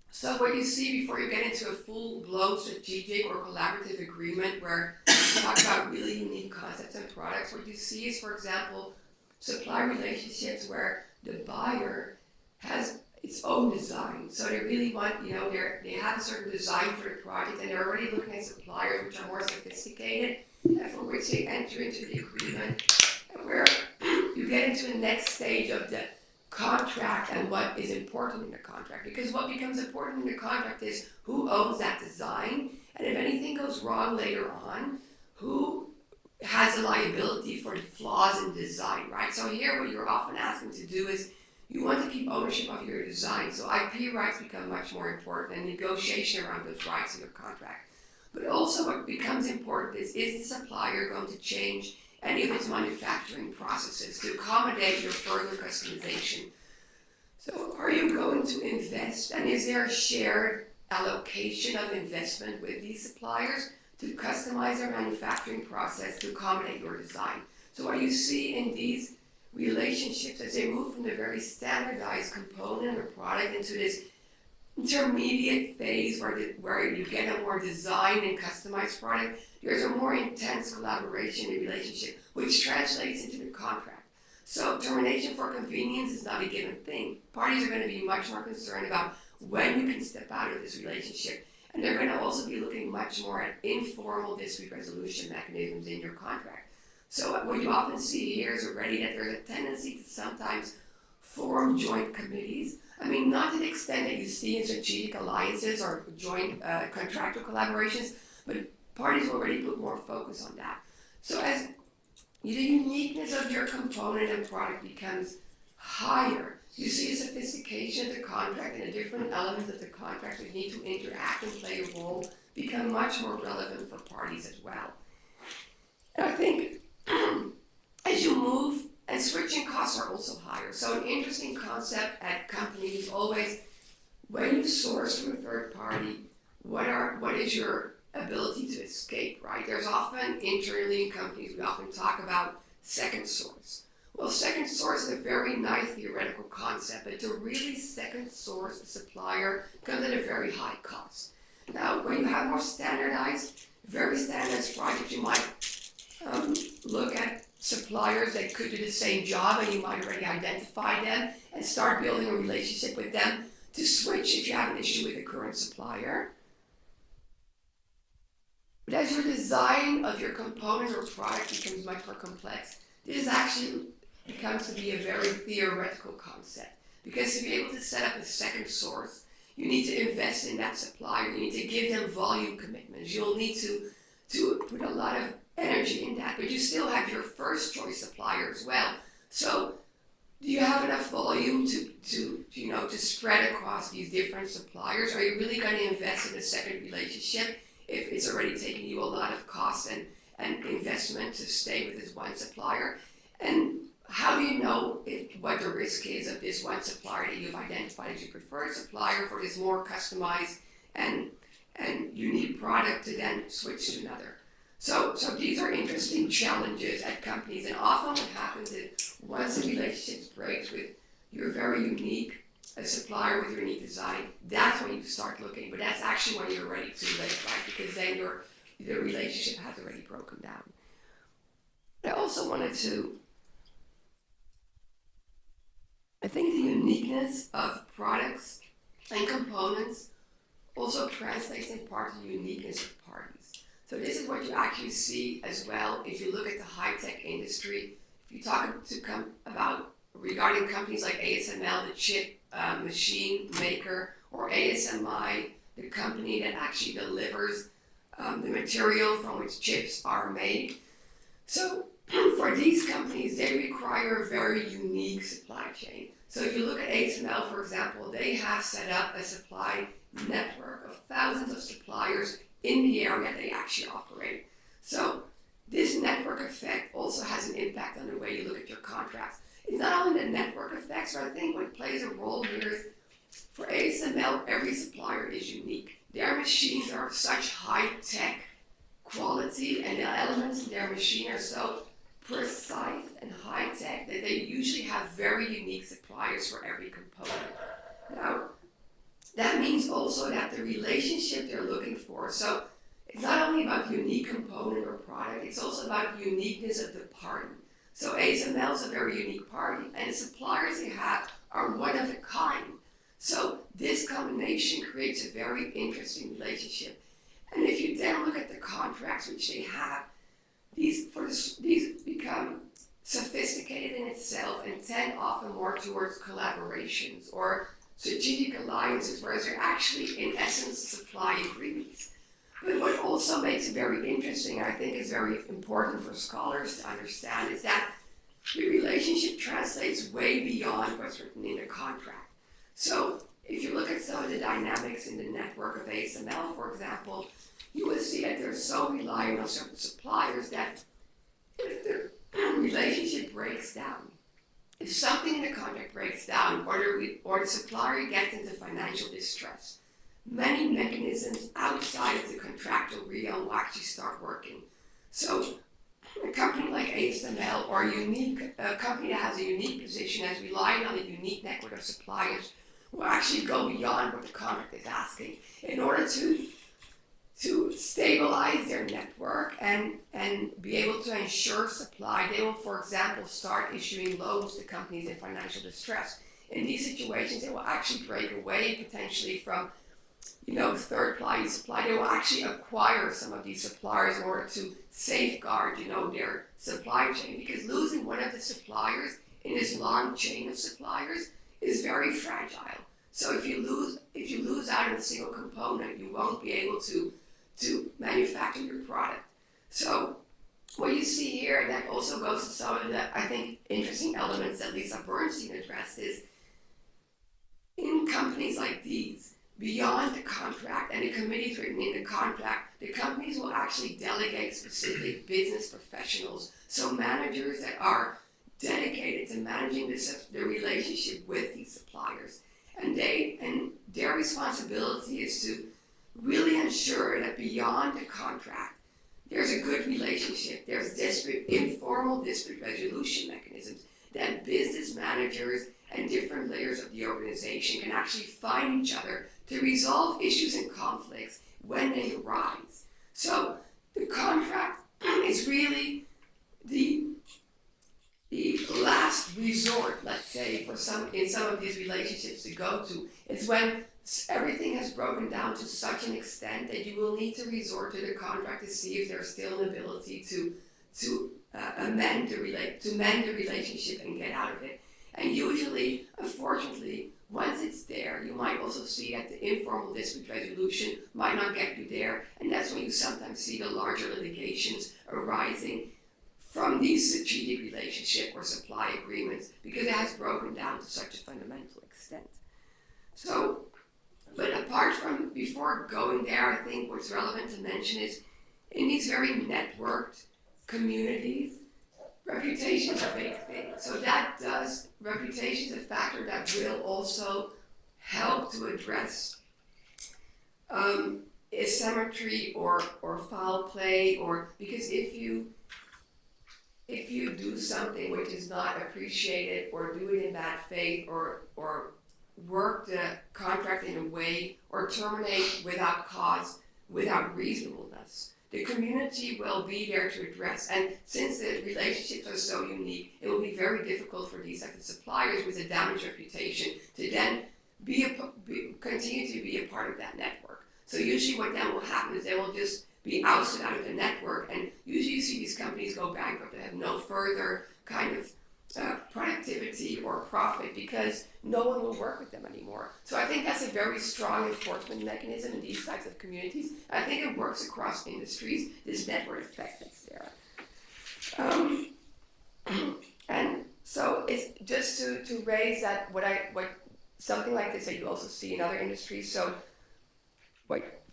So what you see before you get into a full-blown strategic or collaborative agreement where you talk about really unique concepts and products, what you see is, for example, supply relationships where the buyer has its own design. So they really want, they have a certain design for the project, and they're already looking at suppliers which are more sophisticated, and for which they enter into the agreement, and where you get into the next stage of the contract and what is important in the contract. Because what becomes important in the contract is who owns that design, and if anything goes wrong later on, who has a liability for the flaws in design, right? So here what you're often asking to do is you want to keep ownership of your design. So IP rights become much more important, and negotiation around those rights in your contract. But also what becomes important is the supplier going to change any of its manufacturing processes to accommodate your further customization? So are you going to invest, and is there a shared allocation of investment with these suppliers to customize their manufacturing process to accommodate your design? So what you see in these relationships as they move from the very standardized component or product into this intermediate phase where you get a more design and customized product, there's a more intense collaboration and relationship, which translates into the contract. So termination for convenience is not a given thing. Parties are going to be much more concerned about when you can step out of this relationship. And they're going to also be looking much more at informal dispute resolution mechanisms in your contract. So what you often see here is already that there's a tendency to sometimes form joint committees. I mean, not to the extent that you see in strategic alliances or joint contractual collaborations, but parties already put more focus on that. So as the uniqueness of your component and product becomes higher, you see a sophistication of the contract and the different elements of the contract that need to interact and play a role become much more relevant for parties as well. And I think as you move, and switching costs are also higher. So an interesting concept at companies is always, when you source from a third party, what is your ability to escape, right? There's often, internally in companies, we often talk about second source. Well, second source is a very nice theoretical concept, but to really second source a supplier comes at a very high cost. Now, when you have more standardized, very standardized projects, you might look at suppliers that could do the same job, and you might already identify them and start building a relationship with them to switch if you have an issue with the current supplier. But as your design of your component or product becomes much more complex, this actually becomes to be a very theoretical concept. Because to be able to set up a second source, you need to invest in that supplier. You need to give them volume commitments. You'll need to put a lot of energy in that, but you still have your first choice supplier as well. So do you have enough volume to spread across these different suppliers? Are you really going to invest in a second relationship if it's already taking you a lot of cost and investment to stay with this one supplier? And how do you know what the risk is of this one supplier that you've identified as your preferred supplier for this more customized and unique product to then switch to another? So these are interesting challenges at companies, and often what happens is once the relationship breaks with your very unique supplier with your unique design, that's when you start looking. But that's actually when you're ready too late, right? Because then the relationship has already broken down. I also wanted to, I think the uniqueness of products and components also translates in part to the uniqueness of parties. So this is what you actually see as well if you look at the high-tech industry. If you talk about regarding companies like ASML, the chip machine maker, or ASMI, the company that actually delivers the material from which chips are made. So for these companies, they require a very unique supply chain. So if you look at ASML, for example, they have set up a supply network of thousands of suppliers in the area they actually operate. So this network effect also has an impact on the way you look at your contracts. It's not only the network effects, but I think what plays a role here is for ASML, every supplier is unique. Their machines are of such high-tech quality, and the elements in their machine are so precise and high-tech that they usually have very unique suppliers for every component. Now, that means also that the relationship they're looking for, so it's not only about the unique component or product, it's also about the uniqueness of the party. So ASML is a very unique party, and the suppliers they have are one of a kind. So this combination creates a very interesting relationship. And if you then look at the contracts which they have, these become sophisticated in itself and tend often more towards collaborations or strategic alliances, whereas they're actually, in essence, supply agreements. But what also makes it very interesting, and I think is very important for scholars to understand, is that the relationship translates way beyond what's written in the contract. So if you look at some of the dynamics in the network of ASML, for example, you will see that they're so reliant on certain suppliers that if the relationship breaks down, if something in the contract breaks down or the supplier gets into financial distress, many mechanisms outside of the contractual realm will actually start working. So a company like ASML or a company that has a unique position as relying on a unique network of suppliers will actually go beyond what the contract is asking in order to stabilize their network and be able to ensure supply. They will, for example, start issuing loans to companies in financial distress. In these situations, they will actually break away potentially from, third-party supply. They will actually acquire some of these suppliers in order to safeguard, their supply chain, because losing one of the suppliers in this long chain of suppliers is very fragile. So if you lose out on a single component, you won't be able to manufacture your product. So what you see here, and that also goes to some of the, I think, interesting elements that Lisa Bernstein addressed, is in companies like these, beyond the contract and the committees written in the contract, the companies will actually delegate specific business professionals, so managers that are dedicated to managing the relationship with these suppliers. And their responsibility is to really ensure that beyond the contract, there's a good relationship, there's informal dispute resolution mechanisms that business managers and different layers of the organization can actually find each other to resolve issues and conflicts when they arise. So the contract is really the last resort, let's say, in some of these relationships to go to. It's when everything has broken down to such an extent that you will need to resort to the contract to see if there's still an ability to mend the relationship and get out of it. And usually, unfortunately, once it's there, you might also see that the informal dispute resolution might not get you there, and that's when you sometimes see the larger litigations arising from these strategic relationship or supply agreements, because it has broken down to such a fundamental extent. So, but apart from, before going there, I think what's relevant to mention is, in these very networked communities, reputation is a big thing. So reputation is a factor that will also help to address asymmetry or foul play, or because if you do something which is not appreciated, or do it in bad faith, or work the contract in a way, or terminate without cause, without reasonableness, the community will be there to address. And since the relationships are so unique, it will be very difficult for these types of suppliers with a damaged reputation to then continue to be a part of that network. So usually what then will happen is they will just be ousted out of the network, and usually you see these companies go bankrupt and have no further kind of productivity or profit because no one will work with them anymore. So I think that's a very strong enforcement mechanism in these types of communities. I think it works across industries, this network effect that's there. And so it's just to raise that what something like this that you also see in other industries. So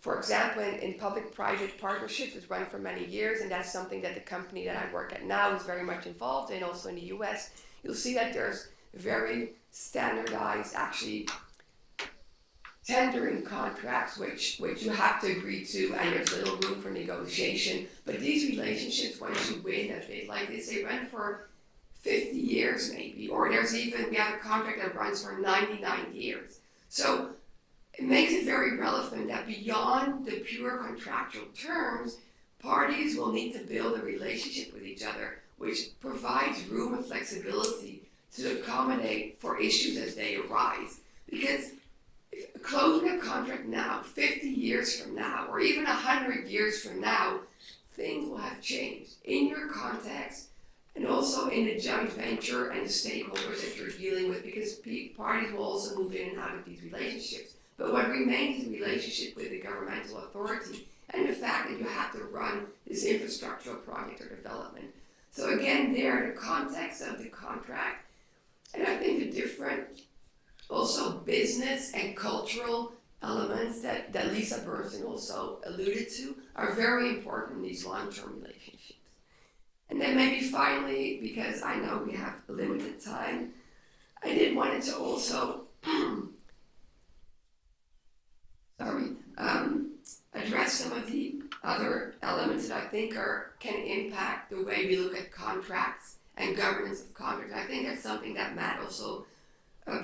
for example, in public-private partnerships, it's run for many years, and that's something that the company that I work at now is very much involved in. Also in the US, you'll see that there's very standardized, actually, tendering contracts, which you have to agree to, and there's little room for negotiation. But these relationships, once you win a bid like this, they run for 50 years maybe, or we have a contract that runs for 99 years. So it makes it very relevant that beyond the pure contractual terms, parties will need to build a relationship with each other, which provides room and flexibility to accommodate for issues as they arise. Because closing a contract now, 50 years from now, or even 100 years from now, things will have changed in your context and also in the joint venture and the stakeholders that you're dealing with, because parties will also move in and out of these relationships. But what remains is a relationship with the governmental authority and the fact that you have to run this infrastructural project or development. So again, there, the context of the contract, and I think the different also business and cultural elements that Lisa Bernstein also alluded to are very important in these long-term relationships. And then maybe finally, because I know we have limited time, I did wanted to also address some of the other elements that I think can impact the way we look at contracts and governance of contracts. I think that's something that Matt also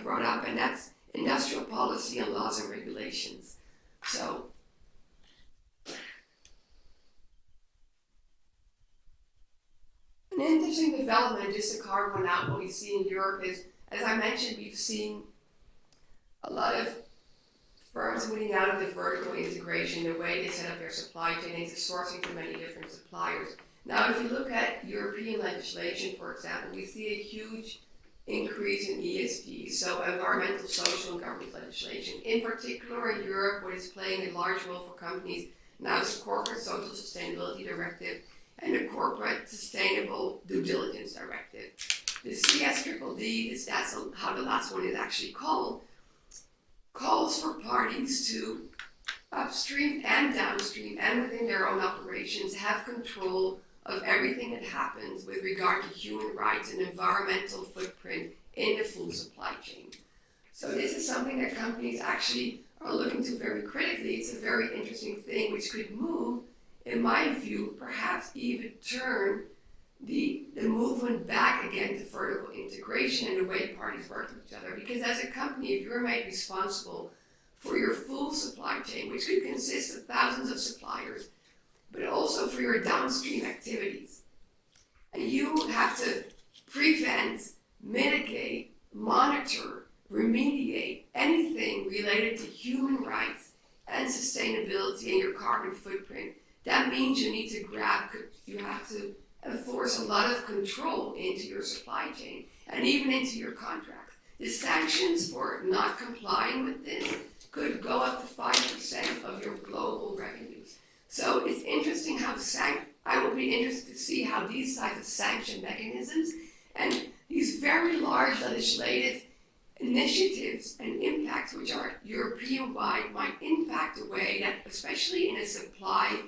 brought up, and that's industrial policy and laws and regulations. So, an interesting development, just to carve one out, what we see in Europe is, as I mentioned, we've seen a lot of firms moving out of the vertical integration, the way they set up their supply chain into sourcing from many different suppliers. Now, if you look at European legislation, for example, we see a huge increase in ESG, so environmental, social, and governance legislation. In particular, in Europe, what is playing a large role for companies now is the Corporate Social Sustainability Directive and the Corporate Sustainable Due Diligence Directive. The CSDDD, that's how the last one is actually called, calls for parties to upstream and downstream and within their own operations have control of everything that happens with regard to human rights and environmental footprint in the full supply chain. So this is something that companies actually are looking to very critically. It's a very interesting thing which could move, in my view, perhaps even turn the movement back again to vertical integration and the way parties work with each other. Because as a company, if you're made responsible for your full supply chain, which could consist of thousands of suppliers, but also for your downstream activities, and you have to prevent, mitigate, monitor, remediate anything related to human rights and sustainability and your carbon footprint, that means you need to you have to enforce a lot of control into your supply chain and even into your contracts. The sanctions for not complying with this could go up to 5% of your global revenues. So it's interesting how I will be interested to see how these types of sanction mechanisms and these very large legislative initiatives and impacts, which are European-wide, might impact the way that, especially in a supply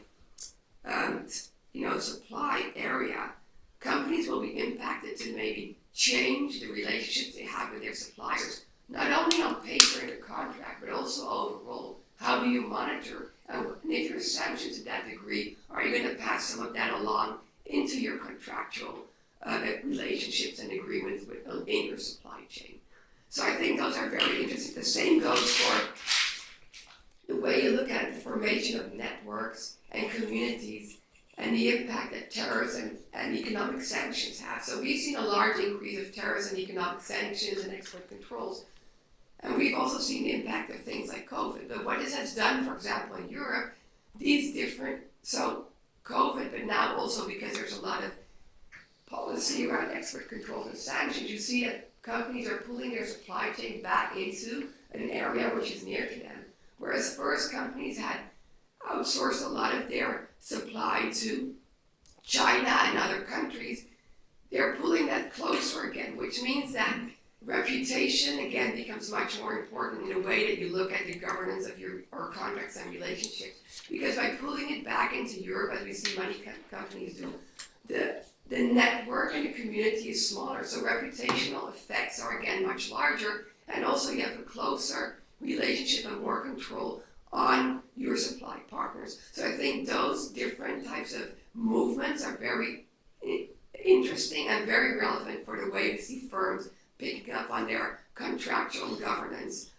area, companies will be impacted to maybe change the relationships they have with their suppliers, not only on paper in a contract, but also overall. How do you monitor? And if you're sanctioned to that degree, are you going to pass some of that along into your contractual relationships and agreements in your supply chain? So I think those are very interesting. The same goes for the way you look at the formation of networks and communities and the impact that terrorism and economic sanctions have. So we've seen a large increase of terrorism and economic sanctions and export controls. And we've also seen the impact of things like COVID. But what this has done, for example, in Europe, so COVID, but now also because there's a lot of policy around export controls and sanctions, you see that companies are pulling their supply chain back into an area which is near to them. Whereas first companies had outsourced a lot of their supply to China and other countries, they're pulling that closer again, which means that reputation again becomes much more important in the way that you look at the governance of your contracts and relationships. Because by pulling it back into Europe, as we see many companies do, the network and the community is smaller, so reputational effects are again much larger, and also you have a closer relationship and more control on your supply partners. So I think those different types of movements are very interesting and very relevant for the way we see firms picking up on their contractual and governance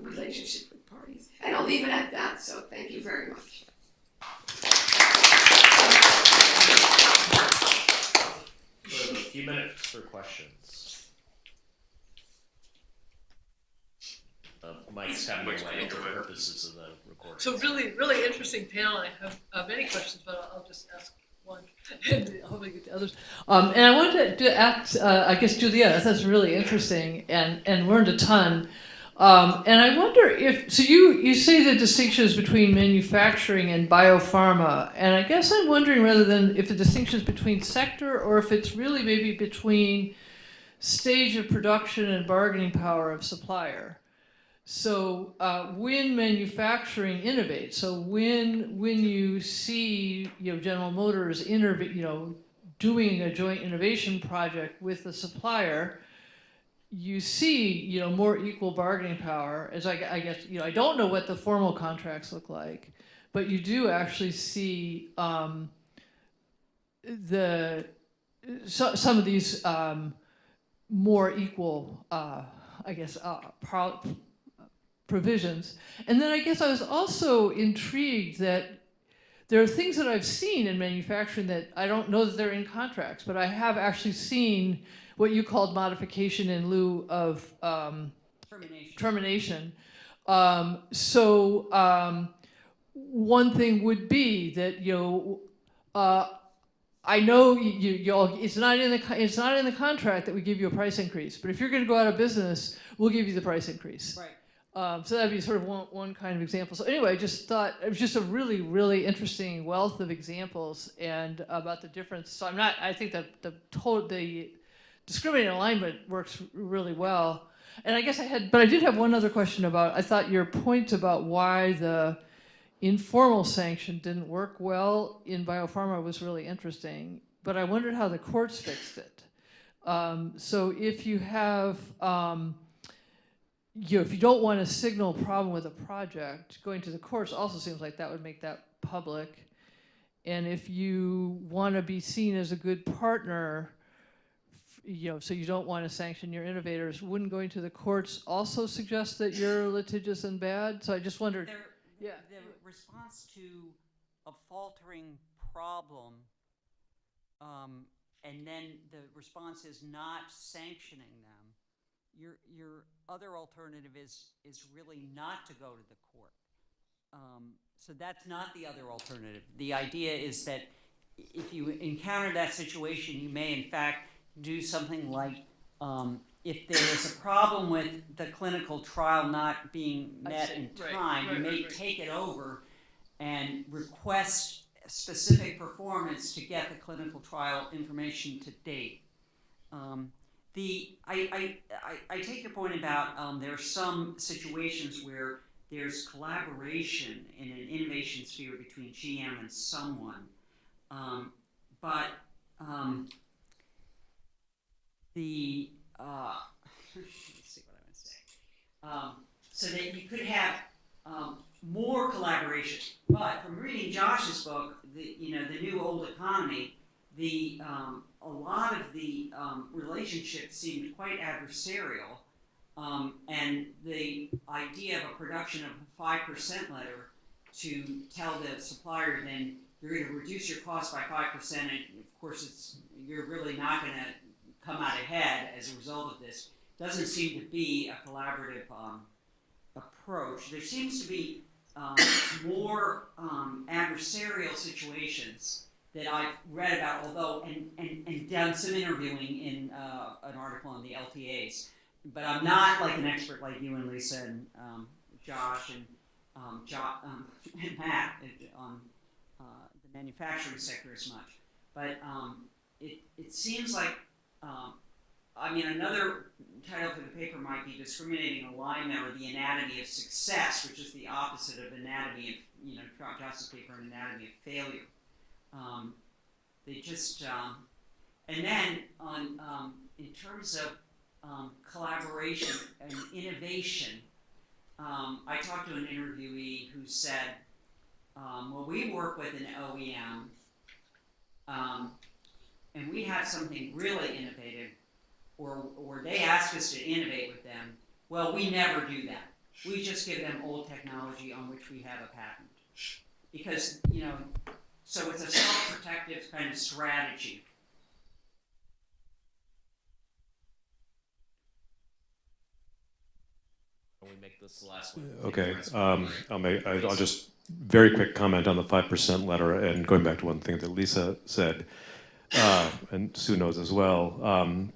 relationship with parties. And I'll leave it at that, so thank you very much. We have a few minutes for questions. Mike's having away for purposes of the recording. So really, really interesting panel. I have many questions, but I'll just ask one, and hopefully get to others. And I wanted to ask, I guess, Juliet, that's really interesting, and learned a ton. And I wonder if, so you say the distinctions between manufacturing and biopharma, and I guess I'm wondering rather than if the distinction is between sector or if it's really maybe between stage of production and bargaining power of supplier. So when manufacturing innovates, so when you see General Motors doing a joint innovation project with the supplier, you see more equal bargaining power. As I guess I don't know what the formal contracts look like, but you do actually see some of these more equal provisions. And then I guess I was also intrigued that there are things that I've seen in manufacturing that I don't know that they're in contracts, but I have actually seen what you called modification in lieu of termination. One thing would be that, you know, I know it's not in the contract that we give you a price increase, but if you're going to go out of business, we'll give you the price increase. Right. So that'd be sort of one kind of example. So anyway, I just thought it was just a really, really interesting wealth of examples and about the difference. So I think that the discriminating alignment works really well. And I guess I did have one other question about, I thought your point about why the informal sanction didn't work well in biopharma was really interesting, but I wondered how the courts fixed it. So if you have, if you don't want to signal a problem with a project, going to the courts also seems like that would make that public. And if you want to be seen as a good partner, so you don't want to sanction your innovators, wouldn't going to the courts also suggest that you're litigious and bad? So I just wondered. The response to a faltering problem, and then the response is not sanctioning them. Your other alternative is really not to go to the court. So that's not the other alternative. The idea is that if you encounter that situation, you may in fact do something like, if there is a problem with the clinical trial not being met in time, you may take it over and request specific performance to get the clinical trial information to date. I take your point about there are some situations where there's collaboration in an innovation sphere between GM and someone, let's see what I want to say. So that you could have more collaboration. But from reading Josh's book, the New Old Economy, a lot of the relationships seemed quite adversarial, and the idea of a production of a 5% letter to tell the supplier then you're going to reduce your cost by 5%, and of course you're really not going to come out ahead as a result of this, doesn't seem to be a collaborative approach. There seems to be more adversarial situations that I've read about, although, and done some interviewing in an article on the LTAs. But I'm not like an expert like you and Lisa and Josh and Matt on the manufacturing sector as much. But it seems like, another title for the paper might be Discriminating Alignment or the Anatomy of Success, which is the opposite of anatomy of, Josh's paper, Anatomy of Failure. They just, and then in terms of collaboration and innovation, I talked to an interviewee who said, well, we work with an OEM, and we have something really innovative, or they ask us to innovate with them. Well, we never do that. We just give them old technology on which we have a patent. Because, so it's a self-protective kind of strategy. Can we make this the last one? Okay, I'll just very quick comment on the 5% letter, and going back to one thing that Lisa said, and Sue knows as well.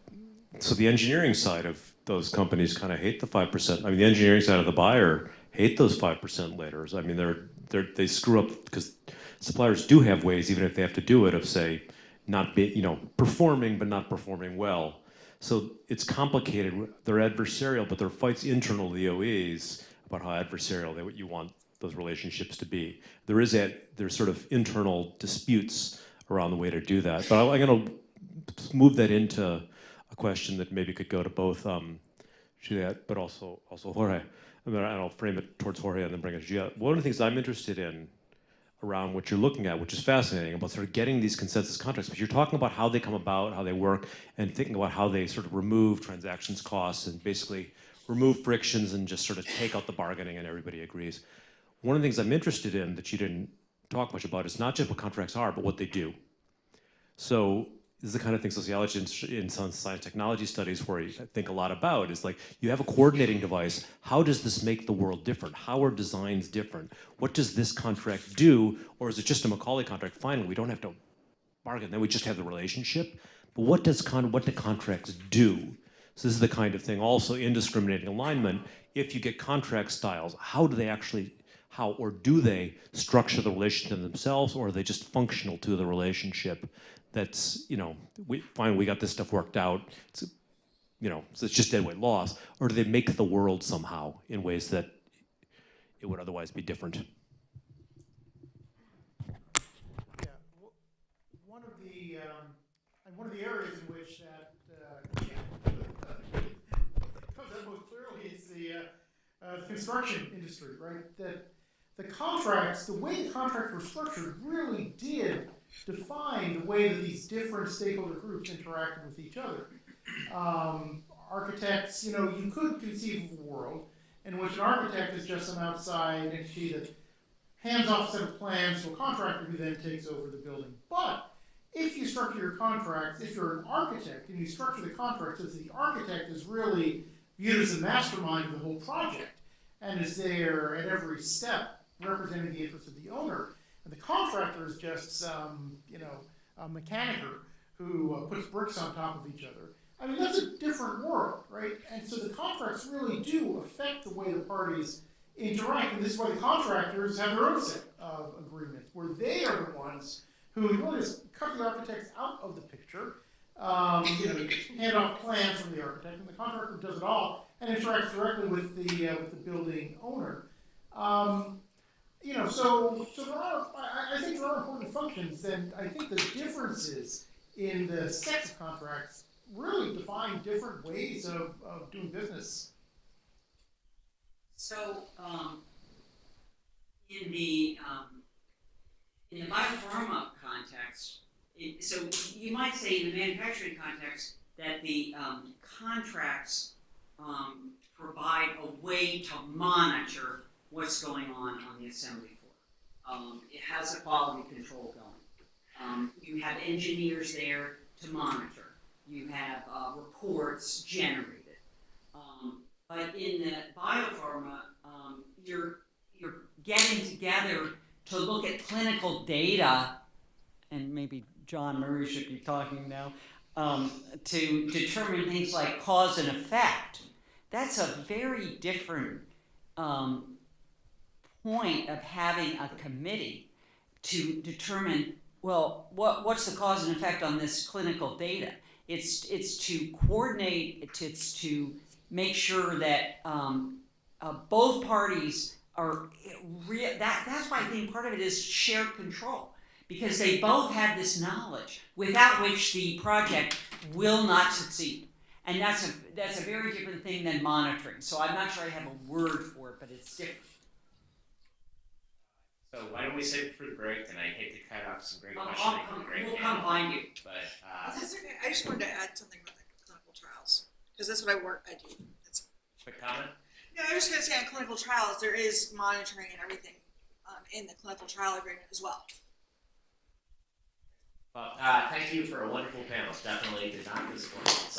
So the engineering side of those companies kind of hate the 5%. I mean, the engineering side of the buyer hate those 5% letters. I mean, they screw up because suppliers do have ways, even if they have to do it, of say, not be, performing but not performing well. So it's complicated. They're adversarial, but there are fights internal to the OEs about how adversarial you want those relationships to be. There's sort of internal disputes around the way to do that. But I'm going to move that into a question that maybe could go to both Juliet, but also Jorge. And I'll frame it towards Jorge and then bring it to Juliet. One of the things I'm interested in around what you're looking at, which is fascinating, about sort of getting these consensus contracts, but you're talking about how they come about, how they work, and thinking about how they sort of remove transactions costs and basically remove frictions and just sort of take out the bargaining and everybody agrees. One of the things I'm interested in that you didn't talk much about is not just what contracts are, but what they do. So this is the kind of thing sociologists in some science technology studies where I think a lot about is like, you have a coordinating device. How does this make the world different? How are designs different? What does this contract do? Or is it just a Macaulay contract? Finally, we don't have to bargain, then we just have the relationship. But what do contracts do? So this is the kind of thing also in discriminating alignment. If you get contract styles, how do they actually, or do they structure the relationship themselves, or are they just functional to the relationship? That's, we got this stuff worked out. So it's just deadweight loss. Or do they make the world somehow in ways that it would otherwise be different? Yeah, one of the areas in which that comes out most clearly is the construction industry, right? That the contracts, the way the contracts were structured, really did define the way that these different stakeholder groups interacted with each other. Architects, you could conceive of a world in which an architect is just some outside entity that hands off a set of plans to a contractor who then takes over the building. But if you structure your contracts, if you're an architect and you structure the contract so that the architect is really viewed as the mastermind of the whole project and is there at every step representing the interests of the owner, and the contractor is just some, a mechanicer who puts bricks on top of each other. I mean, that's a different world, right? And so the contracts really do affect the way the parties interact, and this is why the contractors have their own set of agreements, where they are the ones who really just cut the architects out of the picture. Hand off plans from the architect, and the contractor does it all and interacts directly with the building owner. So there are, I think there are important functions, and I think the differences in the sets of contracts really define different ways of doing business. So, in the biopharma context, so you might say in the manufacturing context that the contracts provide a way to monitor what's going on the assembly floor. It has a quality control going. You have engineers there to monitor. You have reports generated. But in the biopharma, you're getting together to look at clinical data, and maybe John Murray should be talking now, to determine things like cause and effect. That's a very different point of having a committee to determine, well, what's the cause and effect on this clinical data? It's to coordinate, it's to make sure that both parties are, that's why I think part of it is shared control, because they both have this knowledge without which the project will not succeed. And that's a very different thing than monitoring. So I'm not sure I have a word for it, but it's different. So why don't we save it for the break? And I hate to cut off some great questioning. We'll come find you. But That's okay. I just wanted to add something about the clinical trials, because that's what I do. quick comment. No, I was just going to say on clinical trials, there is monitoring and everything in the clinical trial agreement as well. Well, thank you for a wonderful panel. Definitely did not disappoint.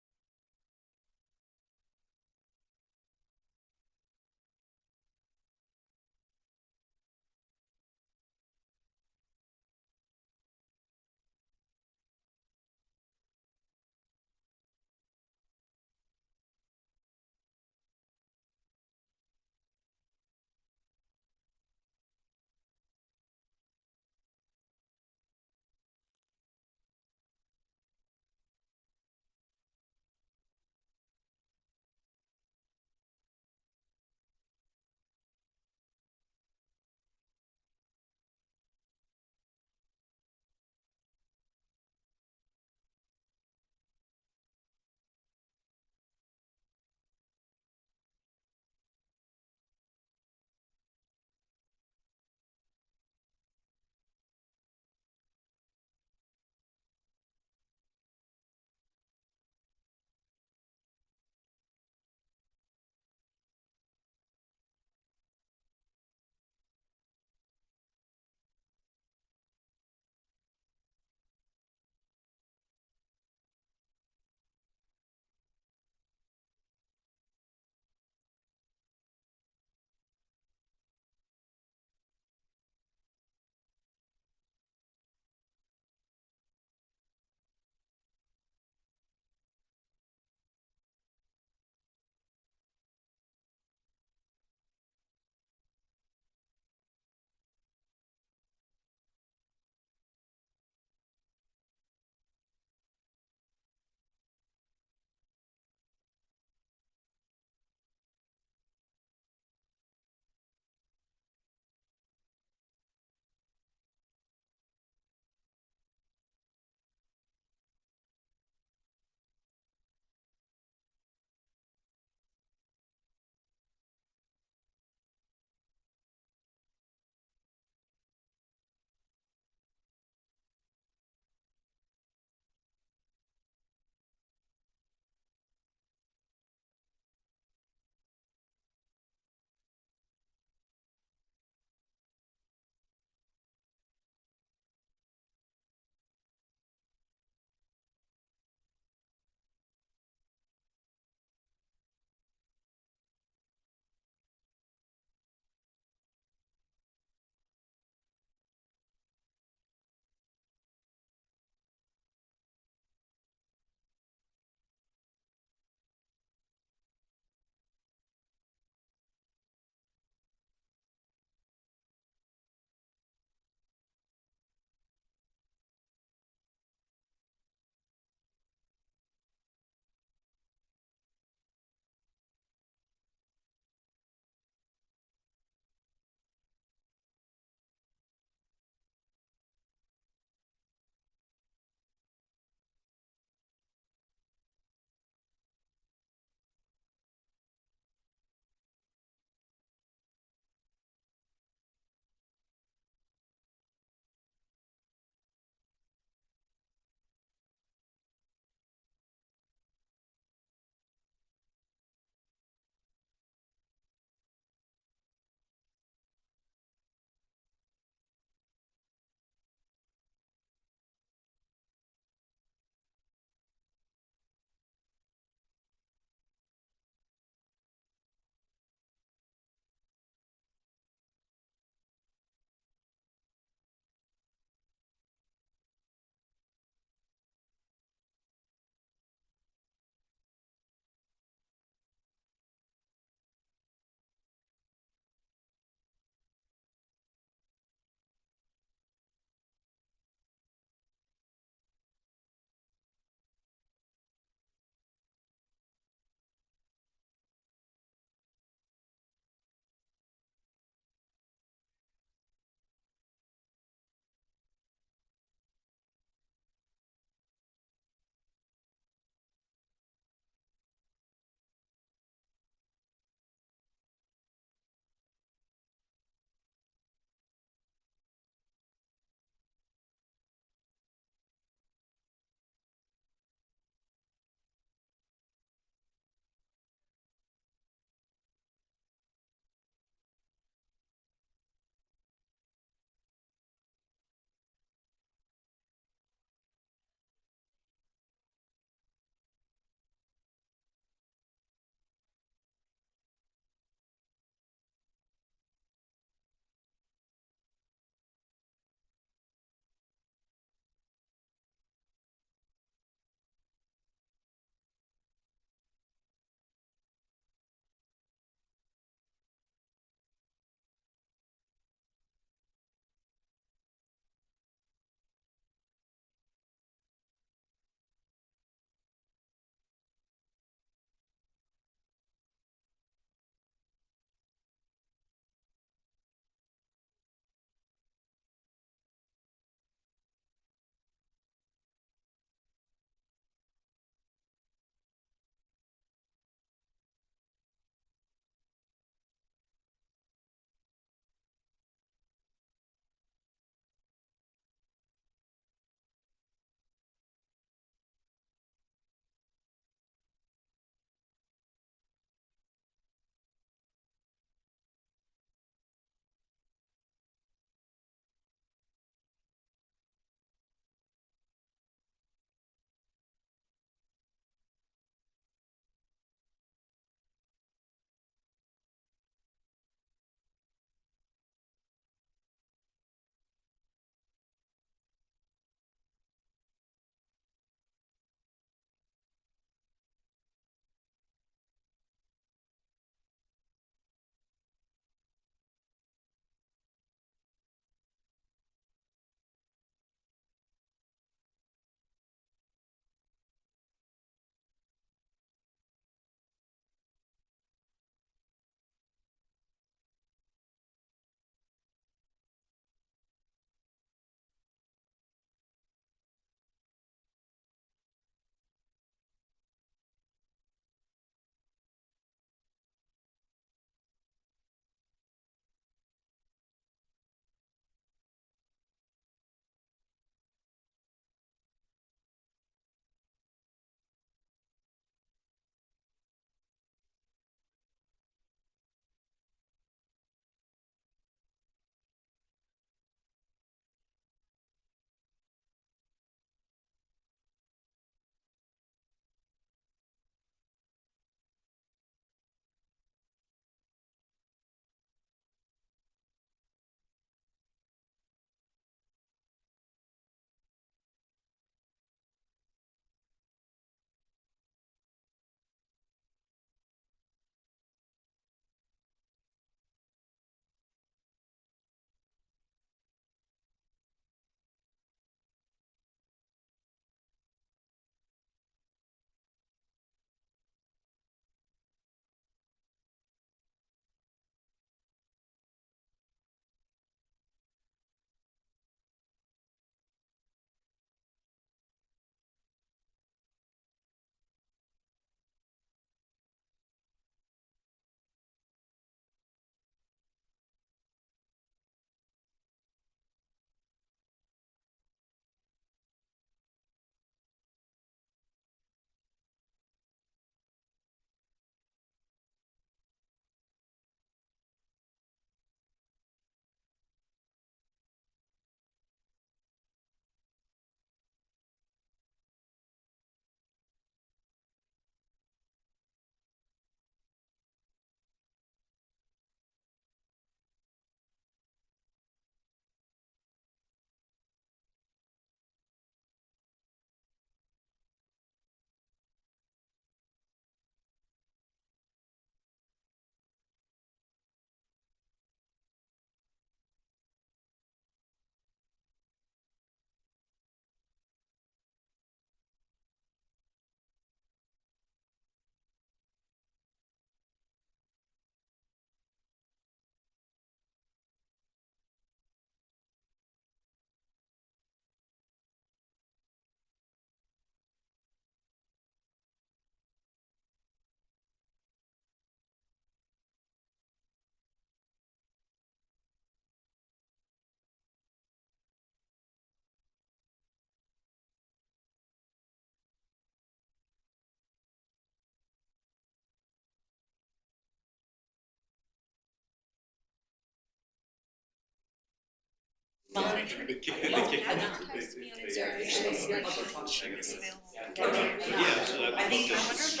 monitor. The kid- Oh, the kid- yeah, that they- has to be on they- its they- own. they- She's they- like, they- she's available. Yeah, so that- I think just-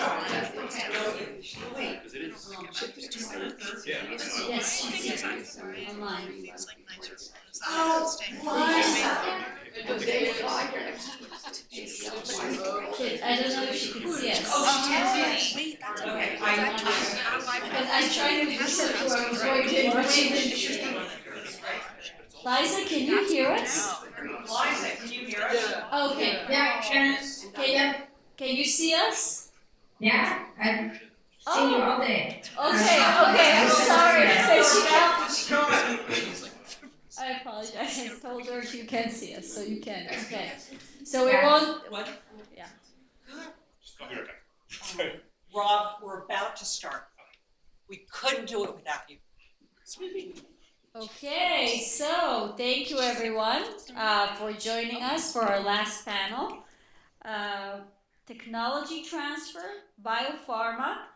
Wait. Because it is. Yeah. Yes, she's here, online. Oh, I don't know if she can see us. wait, that's Okay, okay. Because I'm trying to listen to our recording, but she didn't. Liza, can you hear us? Liza, can you hear us? Okay. Yeah, Can you see us? yeah, I've seen you all day. Okay, I'm sorry. I apologize. I told her you can see us, so you can. Okay. So we won't. What? Yeah. Rob, we're about to start. We couldn't do it without you. Okay, so thank you everyone for joining us for our last panel. Technology transfer, biopharma,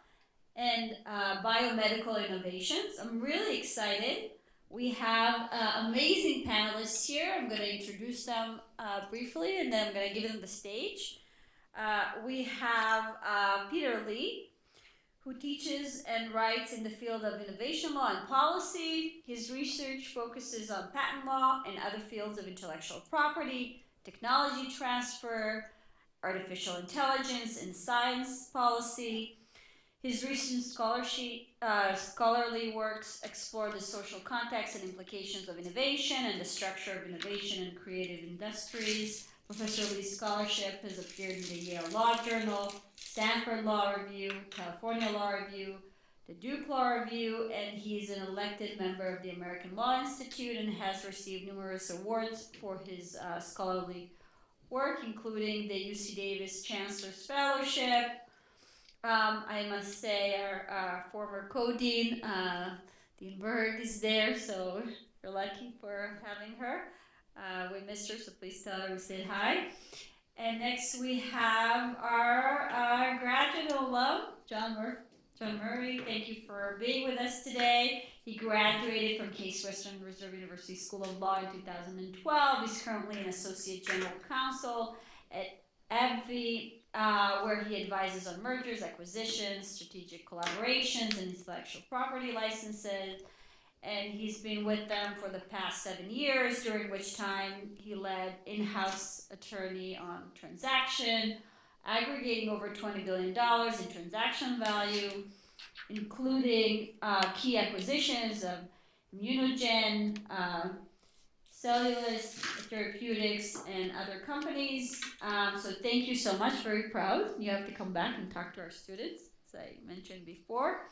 and biomedical innovations. I'm really excited. We have amazing panelists here. I'm going to introduce them briefly and then I'm going to give them the stage. We have Peter Lee, who teaches and writes in the field of innovation law and policy. His research focuses on patent law and other fields of intellectual property, technology transfer, artificial intelligence, and science policy. His recent scholarly works explore the social context and implications of innovation and the structure of innovation in creative industries. Professor Lee's scholarship has appeared in the Yale Law Journal, Stanford Law Review, California Law Review, the Duke Law Review, and he's an elected member of the American Law Institute and has received numerous awards for his scholarly work, including the UC Davis Chancellor's Fellowship. I must say our former co-dean, Dean Berg, is there, so we're lucky for having her. We missed her, so please tell her we said hi. And next we have our graduate alum, John Murray. Thank you for being with us today. He graduated from Case Western Reserve University School of Law in 2012. He's currently an associate general counsel at AbbVie, where he advises on mergers, acquisitions, strategic collaborations, and intellectual property licenses. And he's been with them for the past 7 years, during which time he led in-house attorney on transaction, aggregating over $20 billion in transaction value, including key acquisitions of Immunogen, Cellulose Therapeutics, and other companies. So thank you so much, very proud. You have to come back and talk to our students, as I mentioned before.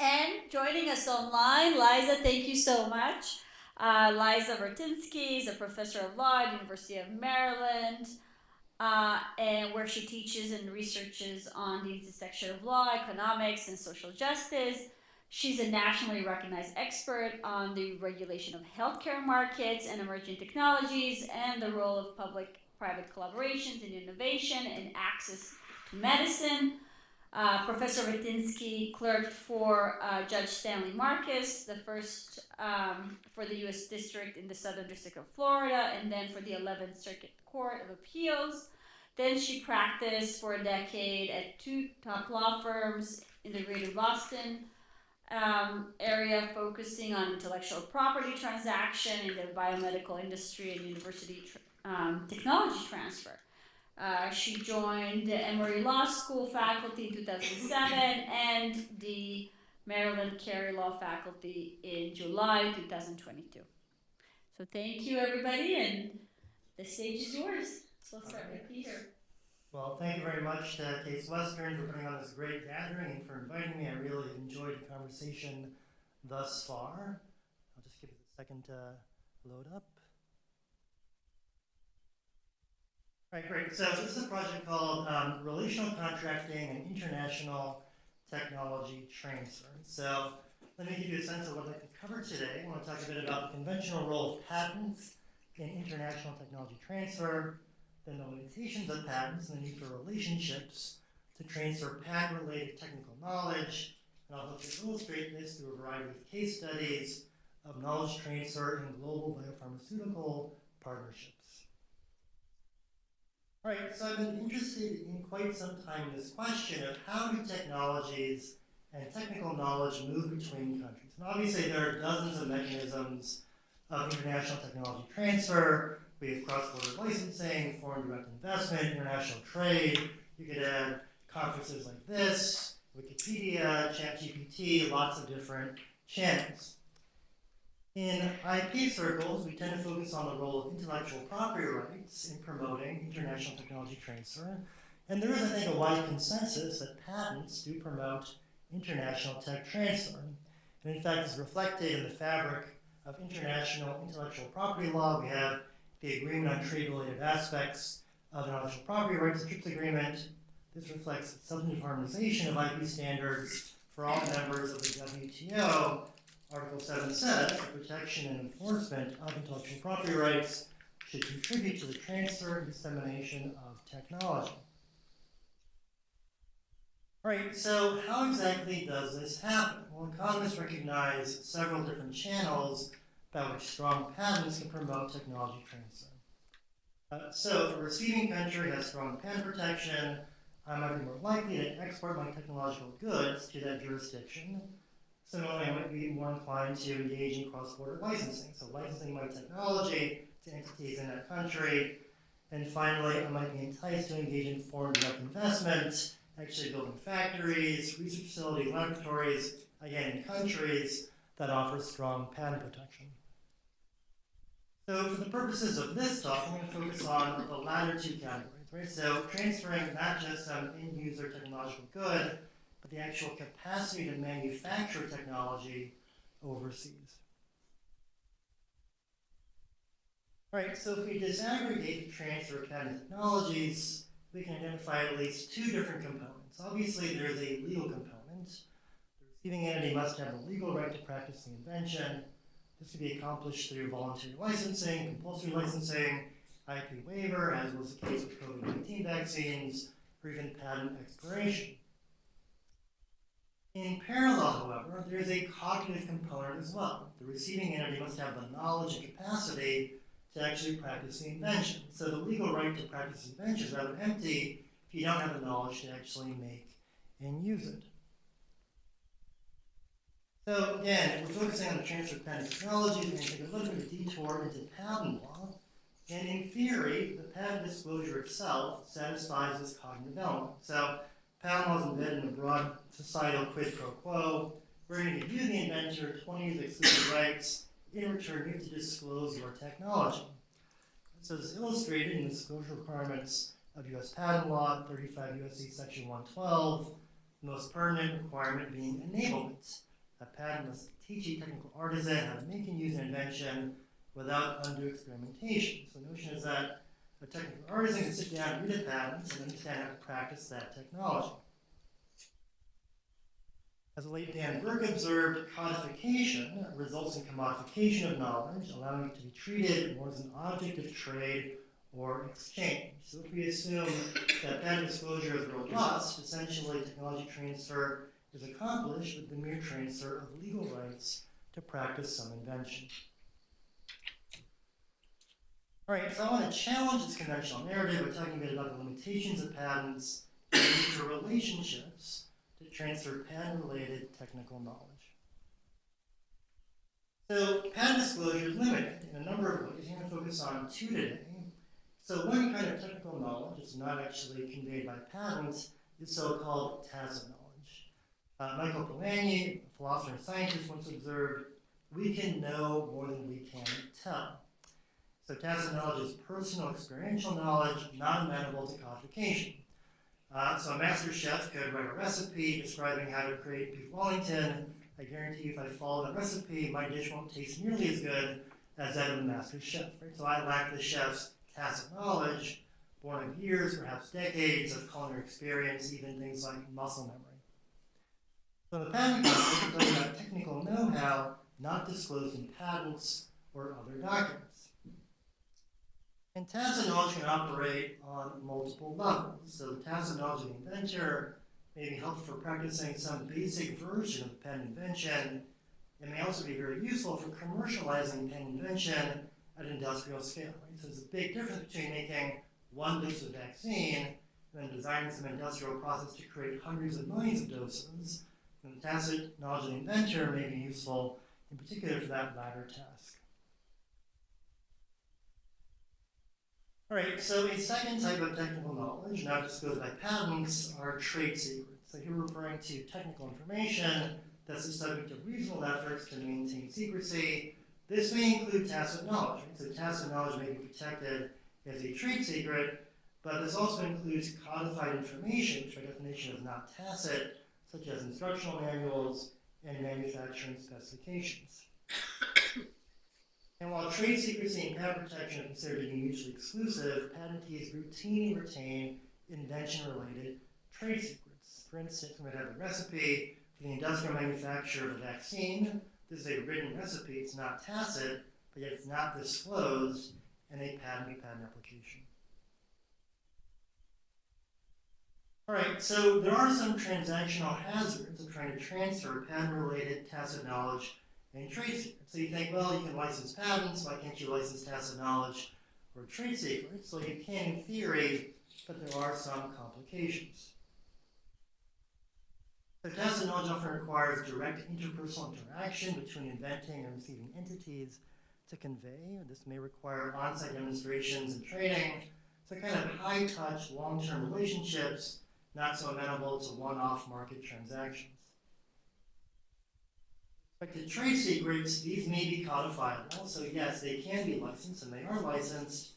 And joining us online, Liza, thank you so much. Liza Vertinsky is a professor of law at the University of Maryland, and where she teaches and researches on the intersection of law, economics, and social justice. She's a nationally recognized expert on the regulation of healthcare markets and emerging technologies and the role of public-private collaborations in innovation and access to medicine. Professor Vertinsky clerked for Judge Stanley Marcus, the first for the U.S. District in the Southern District of Florida, and then for the 11th Circuit Court of Appeals. Then she practiced for a decade at 2 top law firms in the greater Boston area, focusing on intellectual property transaction in the biomedical industry and university technology transfer. She joined the Emory Law School faculty in 2007 and the Maryland Carey Law faculty in July 2022. So thank you, everybody, and the stage is yours. So we'll start with Peter. Well, thank you very much to Case Western for putting on this great gathering and for inviting me. I really enjoyed the conversation thus far. I'll just give it a second to load up. All right, great. So this is a project called Relational Contracting and International Technology Transfer. So let me give you a sense of what I'd like to cover today. I want to talk a bit about the conventional role of patents in international technology transfer, then the limitations of patents and the need for relationships to transfer patent-related technical knowledge. And I'll help you illustrate this through a variety of case studies of knowledge transfer in global biopharmaceutical partnerships. All right, so I've been interested in quite some time in this question of how do technologies and technical knowledge move between countries. And obviously there are dozens of mechanisms of international technology transfer. We have cross-border licensing, foreign direct investment, international trade. You could add conferences like this, Wikipedia, ChatGPT, lots of different channels. In IP circles, we tend to focus on the role of intellectual property rights in promoting international technology transfer. And there is, I think, a wide consensus that patents do promote international tech transfer. And in fact, it's reflected in the fabric of international intellectual property law. We have the Agreement on Trade-Related Aspects of Intellectual Property Rights, the TRIPS Agreement. This reflects substantive harmonization of IP standards for all members of the WTO. Article 7 says the protection and enforcement of intellectual property rights should contribute to the transfer and dissemination of technology. All right, so how exactly does this happen? Well, economists recognize several different channels by which strong patents can promote technology transfer. So if a receiving country has strong patent protection, I might be more likely to export my technological goods to that jurisdiction. Similarly, I might be more inclined to engage in cross-border licensing, so licensing my technology to entities in that country. And finally, I might be enticed to engage in foreign direct investment, actually building factories, research facilities, laboratories, again, in countries that offer strong patent protection. So for the purposes of this talk, I'm going to focus on the latter two categories, right? So transferring not just some end-user technological good, but the actual capacity to manufacture technology overseas. All right, so if we disaggregate the transfer of patent technologies, we can identify at least two different components. Obviously, there's a legal component. The receiving entity must have the legal right to practice the invention. This can be accomplished through voluntary licensing, compulsory licensing, IP waiver, as was the case with COVID-19 vaccines, or even patent expiration. In parallel, however, there is a cognitive component as well. The receiving entity must have the knowledge and capacity to actually practice the invention. So the legal right to practice the invention is rather empty if you don't have the knowledge to actually make and use it. So again, we're focusing on the transfer of patent technology. We're going to take a little bit of a detour into patent law. And in theory, the patent disclosure itself satisfies this cognitive element. So patent law is embedded in a broad societal quid pro quo. We're going to give you, the inventor, 20 years exclusive rights. In return, you have to disclose your technology. This is illustrated in the disclosure requirements of U.S. patent law, 35 U.S.C. Section 112, the most pertinent requirement being enablement. A patent must teach a technical artisan how to make and use an invention without undue experimentation. So the notion is that a technical artisan can sit down and read a patent and understand how to practice that technology. As the late Dan Burke observed, codification results in commodification of knowledge, allowing it to be treated more as an object of trade or exchange. So if we assume that patent disclosure is robust, essentially technology transfer is accomplished with the mere transfer of legal rights to practice some invention. All right, so I want to challenge this conventional narrative by talking a bit about the limitations of patents and the relationships to transfer patent-related technical knowledge. So patent disclosure is limited in a number of ways. I'm going to focus on two today. So one kind of technical knowledge that's not actually conveyed by patents is so-called tacit knowledge. Michael Polanyi, a philosopher and scientist, once observed, we can know more than we can tell. So tacit knowledge is personal experiential knowledge, not amenable to codification. So a master chef could write a recipe describing how to create beef Wellington. I guarantee you if I follow that recipe, my dish won't taste nearly as good as that of the master chef. Right? So I lack the chef's tacit knowledge, born of years, perhaps decades of culinary experience, even things like muscle memory. So the patent context, we're talking about technical know-how not disclosed in patents or other documents. And tacit knowledge can operate on multiple levels. So the tacit knowledge of the inventor may be helpful for practicing some basic version of the patent invention, It may also be very useful for commercializing an invention at industrial scale. Right? So there's a big difference between making one dose of vaccine and then designing some industrial process to create hundreds of millions of doses. And the tacit knowledge of the inventor may be useful, in particular for that latter task. All right, so a second type of technical knowledge, now disclosed by patents, are trade secrets. So here we're referring to technical information that's the subject of reasonable efforts to maintain secrecy. This may include tacit knowledge. Right? So tacit knowledge may be protected as a trade secret, but this also includes codified information, which by definition is not tacit, such as instructional manuals and manufacturing specifications. And while trade secrecy and patent protection are considered to be mutually exclusive, patentees routinely retain invention-related trade secrets. For instance, we might have a recipe for the industrial manufacture of a vaccine. This is a written recipe, it's not tacit, but yet it's not disclosed in a patent application. All right, so there are some transactional hazards of trying to transfer patent-related tacit knowledge and trade secrets. So you think, well, you can license patents, why can't you license tacit knowledge or trade secrets? So you can in theory, but there are some complications. So tacit knowledge often requires direct interpersonal interaction between inventing and receiving entities to convey. This may require on-site demonstrations and training. So kind of high-touch, long-term relationships, not so amenable to one-off market transactions. With respect to trade secrets, these may be codifiable. So yes, they can be licensed, and they are licensed,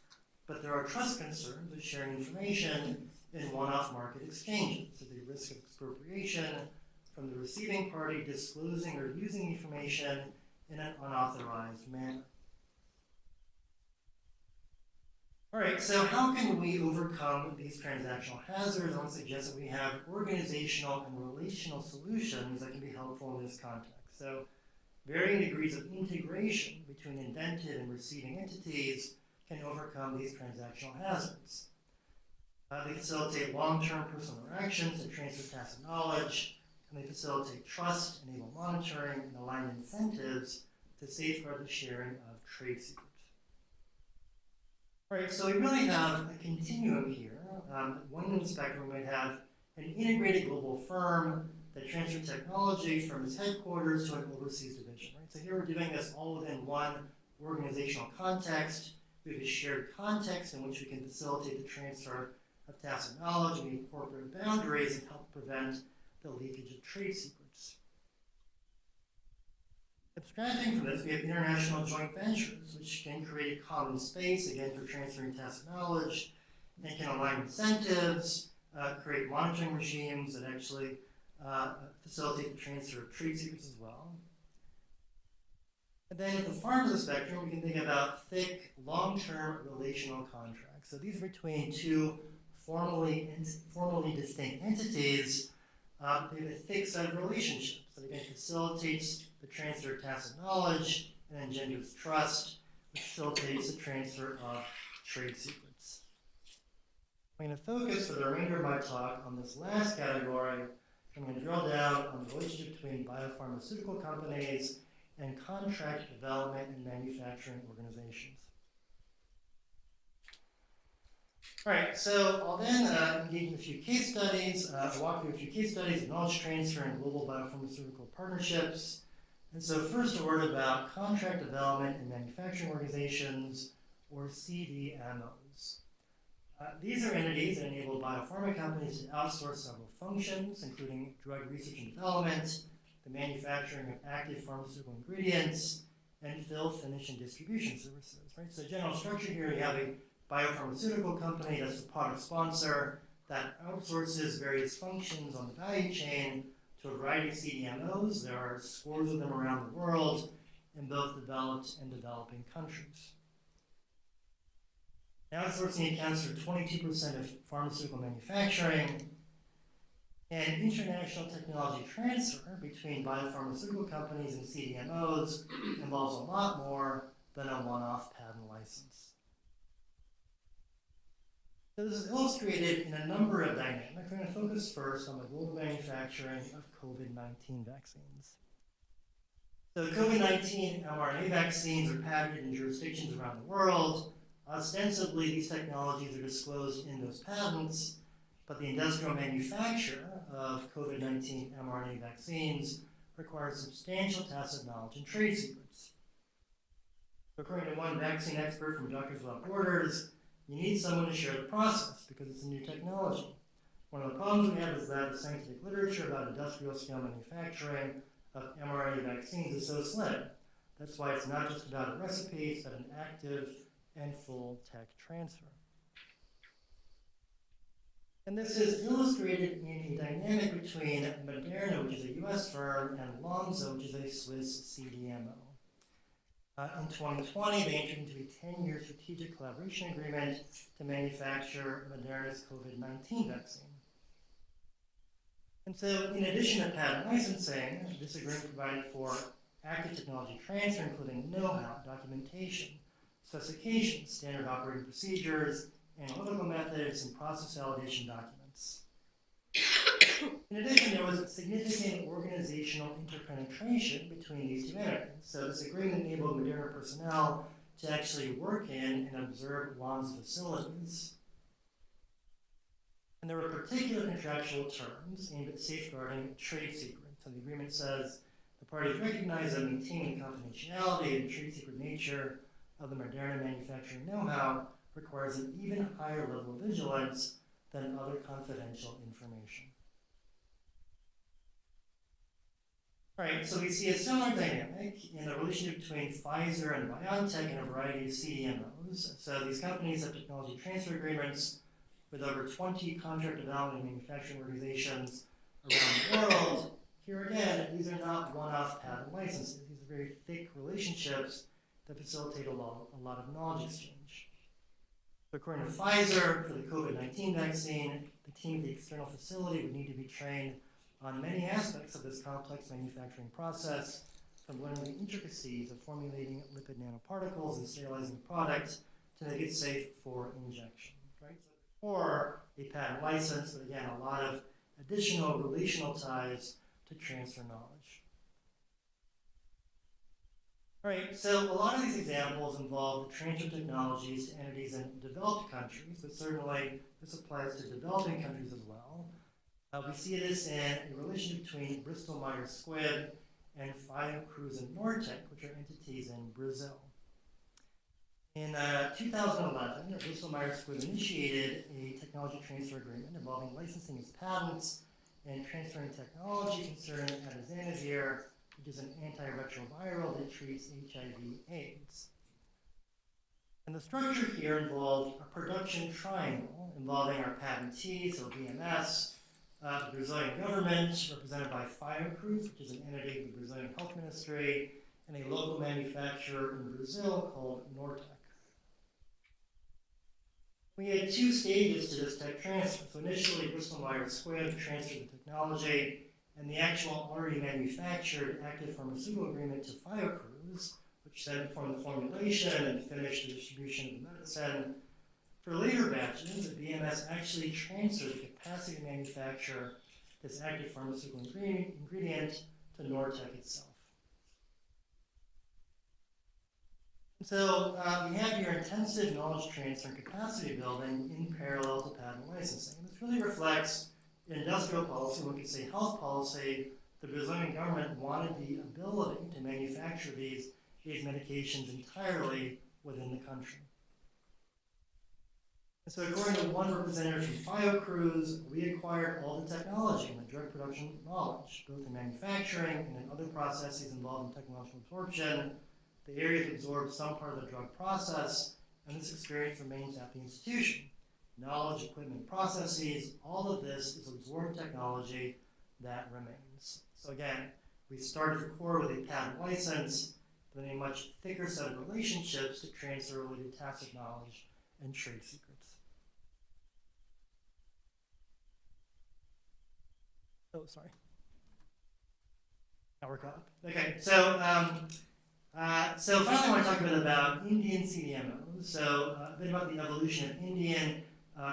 but there are trust concerns with sharing information in one-off market exchanges. So the risk of expropriation from the receiving party disclosing or using information in an unauthorized manner. All right, so how can we overcome these transactional hazards? I want to suggest that we have organizational and relational solutions that can be helpful in this context. So varying degrees of integration between invented and receiving entities can overcome these transactional hazards. They facilitate long-term personal interactions to transfer tacit knowledge, and they facilitate trust, enable monitoring, and align incentives to safeguard the sharing of trade secrets. All right, so we really have a continuum here. One end of the spectrum, we might have an integrated global firm that transfers technology from its headquarters to an overseas division. Right? So here we're doing this all within one organizational context. We have a shared context in which we can facilitate the transfer of tacit knowledge and meet corporate boundaries and help prevent the leakage of trade secrets. Abstracting from this, we have international joint ventures, which can create a common space, again, for transferring tacit knowledge, and can align incentives, create monitoring regimes that actually facilitate the transfer of trade secrets as well. And then at the far end of the spectrum, we can think about thick, long-term relational contracts. So these are between two formally distinct entities. They have a thick set of relationships that again facilitates the transfer of tacit knowledge and engenders trust, which facilitates the transfer of trade secrets. I'm going to focus for the remainder of my talk on this last category. I'm going to drill down on the relationship between biopharmaceutical companies and contract development and manufacturing organizations. All right, so I'll then engage in a few case studies. I'll walk through a few case studies of knowledge transfer and global biopharmaceutical partnerships. And so first a word about contract development and manufacturing organizations, or CDMOs. These are entities that enable biopharma companies to outsource several functions, including drug research and development, the manufacturing of active pharmaceutical ingredients, and fill, finish, and distribution services. Right? So general structure here, you have a biopharmaceutical company that's the product sponsor that outsources various functions on the value chain to a variety of CDMOs. There are scores of them around the world in both developed and developing countries. Outsourcing accounts for 22% of pharmaceutical manufacturing, and international technology transfer between biopharmaceutical companies and CDMOs involves a lot more than a one-off patent license. So this is illustrated in a number of dynamics. I'm going to focus first on the global manufacturing of COVID-19 vaccines. So COVID-19 mRNA vaccines are patented in jurisdictions around the world. Ostensibly, these technologies are disclosed in those patents, but the industrial manufacture of COVID-19 mRNA vaccines requires substantial tacit knowledge and trade secrets. So according to one vaccine expert from Doctors Without Borders, you need someone to share the process because it's a new technology. One of the problems we have is that the scientific literature about industrial scale manufacturing of mRNA vaccines is so slim. That's why it's not just about a recipe, it's about an active and full tech transfer. And this is illustrated in a dynamic between Moderna, which is a US firm, and Lonza, which is a Swiss CDMO. In 2020, they entered into a 10-year strategic collaboration agreement to manufacture Moderna's COVID-19 vaccine. And so, in addition to patent licensing, this agreement provided for active technology transfer, including know-how, documentation, specifications, standard operating procedures, analytical methods, and process validation documents. In addition, there was significant organizational interpenetration between these two entities. So this agreement enabled Moderna personnel to actually work in and observe Lonza facilities. And there were particular contractual terms aimed at safeguarding trade secrets. So the agreement says the parties recognize that maintaining the confidentiality and trade secret nature of the Moderna manufacturing know-how requires an even higher level of vigilance than other confidential information. All right, so we see a similar dynamic in the relationship between Pfizer and BioNTech and a variety of CDMOs. So these companies have technology transfer agreements with over 20 contract development and manufacturing organizations around the world. Here again, these are not one-off patent licenses. These are very thick relationships that facilitate a lot of knowledge exchange. So according to Pfizer, for the COVID-19 vaccine, the team at the external facility would need to be trained on many aspects of this complex manufacturing process, from learning the intricacies of formulating lipid nanoparticles and sterilizing the product to make it safe for injection. Right? So or a patent license, but again, a lot of additional relational ties to transfer knowledge. All right, so a lot of these examples involve the transfer of technologies to entities in developed countries, but certainly this applies to developing countries as well. We see this in a relation between Bristol Myers Squibb and Fiocruz and Nortec, which are entities in Brazil. In 2011, Bristol Myers Squibb initiated a technology transfer agreement involving licensing its patents and transferring technology concerning atazanavir, which is an antiretroviral that treats HIV/AIDS. And the structure here involved a production triangle involving our patentee, so BMS, the Brazilian government, represented by Fiocruz, which is an entity of the Brazilian Health Ministry, and a local manufacturer in Brazil called Nortec. We had two stages to this tech transfer. So initially, Bristol Myers Squibb transferred the technology and the actual already manufactured active pharmaceutical agreement to Fiocruz, which then performed the formulation and finished the distribution of the medicine. For later batches, the BMS actually transferred the capacity to manufacture this active pharmaceutical ingredient to Nortec itself. So we have here intensive knowledge transfer and capacity building in parallel to patent licensing. And this really reflects industrial policy, one could say health policy. The Brazilian government wanted the ability to manufacture these medications entirely within the country. And so according to one representative from Fiocruz, we acquired all the technology and the drug production knowledge, both in manufacturing and in other processes involved in technological absorption. The areas absorbed some part of the drug process, and this experience remains at the institution. Knowledge, equipment, processes, all of this is absorbed technology that remains. So again, we started the core with a patent license, but then a much thicker set of relationships to transfer related tacit knowledge and trade secrets. Oh, sorry. Now we're caught up. Okay, so finally I want to talk a bit about Indian CDMOs. So a bit about the evolution of Indian